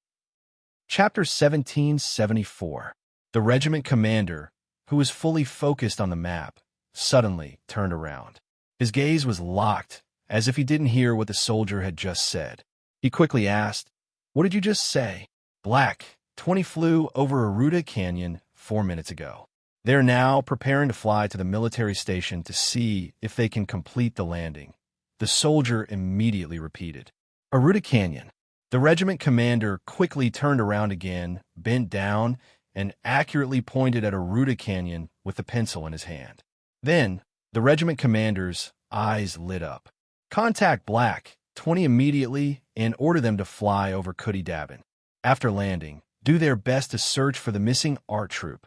Chapter 1774. The regiment commander, who was fully focused on the map, suddenly turned around. His gaze was locked, as if he didn't hear what the soldier had just said. He quickly asked, "What did you just say?" "Black 20 flew over Aruda Canyon 4 minutes ago. They're now preparing to fly to the military station to see if they can complete the landing," the soldier immediately repeated. "Aruda Canyon." The regiment commander quickly turned around again, bent down, and accurately pointed at Aruda Canyon with the pencil in his hand. Then, the regiment commander's eyes lit up. "Contact Black 20 immediately and order them to fly over Kudi Dabin. After landing, do their best to search for the missing ART troop."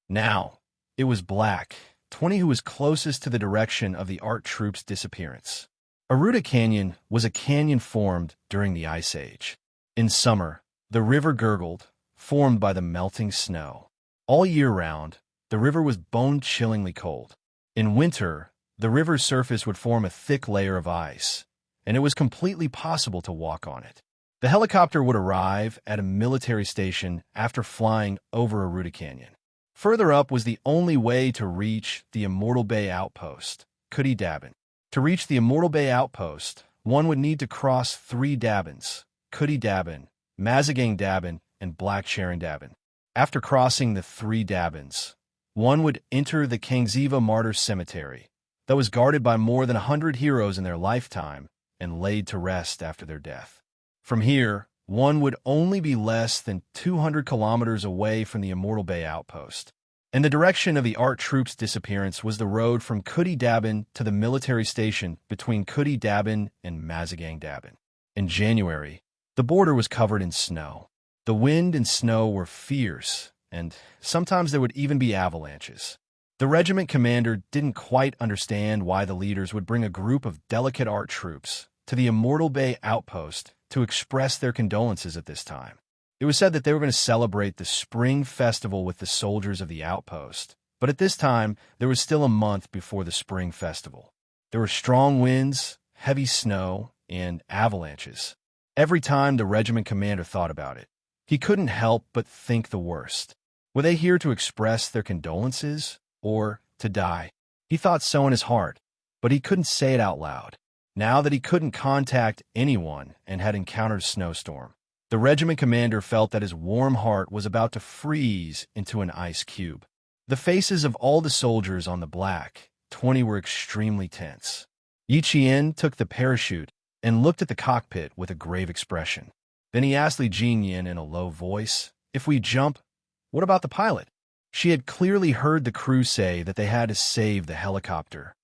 Now, it was Black 20 who was closest to the direction of the ART troop's disappearance. Aruda Canyon was a canyon formed during the Ice Age. In summer, the river gurgled, formed by the melting snow. All year round, the river was bone-chillingly cold. In winter, the river's surface would form a thick layer of ice, and it was completely possible to walk on it. The helicopter would arrive at a military station after flying over Aruda Canyon. Further up was the only way to reach the Immortal Bay outpost, Kudi Dabin. To reach the Immortal Bay outpost, one would need to cross 3 Dabins, Kudi Dabin, Mazagang Dabin, and Black Sharon Dabin. After crossing the 3 Dabins, one would enter the Kangziva Martyr Cemetery, that was guarded by more than 100 heroes in their lifetime and laid to rest after their death. From here, one would only be less than 200 kilometers away from the Immortal Bay outpost. And the direction of the ART troops' disappearance was the road from Kudi Dabin to the military station between Kudi Dabin and Mazagang Dabin. In January, the border was covered in snow. The wind and snow were fierce, and sometimes there would even be avalanches. The regiment commander didn't quite understand why the leaders would bring a group of delicate ART troops to the Immortal Bay outpost to express their condolences at this time. It was said that they were going to celebrate the spring festival with the soldiers of the outpost, but at this time, there was still a month before the spring festival. There were strong winds, heavy snow, and avalanches. Every time the regiment commander thought about it, he couldn't help but think the worst. Were they here to express their condolences or to die? He thought so in his heart, but he couldn't say it out loud. Now that he couldn't contact anyone and had encountered a snowstorm, the regiment commander felt that his warm heart was about to freeze into an ice cube. The faces of all the soldiers on the Black 20 were extremely tense. Yi Qian took the parachute and looked at the cockpit with a grave expression. Then he asked Li Jinyan in a low voice, "If we jump, what about the pilot?" She had clearly heard the crew say that they had to save the helicopter.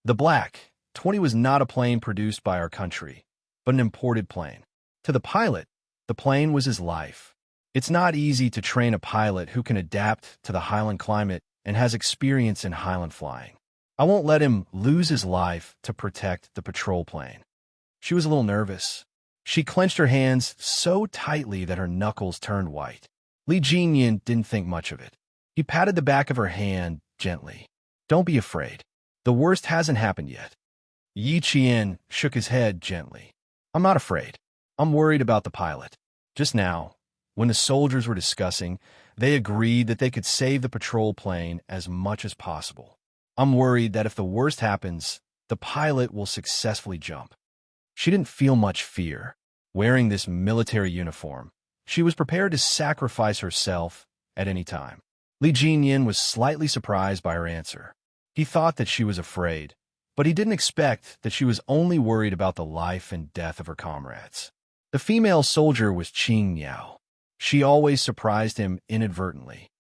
The Black 20 was not a plane produced by our country, but an imported plane. To the pilot, the plane was his life. It's not easy to train a pilot who can adapt to the Highland climate and has experience in Highland flying. I won't let him lose his life to protect the patrol plane. She was a little nervous. She clenched her hands so tightly that her knuckles turned white. Li Jinyan didn't think much of it. He patted the back of her hand gently. Don't be afraid. The worst hasn't happened yet. Yi Qian shook his head gently. I'm not afraid. I'm worried about the pilot. Just now, when the soldiers were discussing, they agreed that they could save the patrol plane as much as possible. I'm worried that if the worst happens, the pilot will successfully jump. She didn't feel much fear. Wearing this military uniform, she was prepared to sacrifice herself at any time. Li Jinyan was slightly surprised by her answer. He thought that she was afraid, but he didn't expect that she was only worried about the life and death of her comrades. The female soldier was Qing Yao. She always surprised him inadvertently.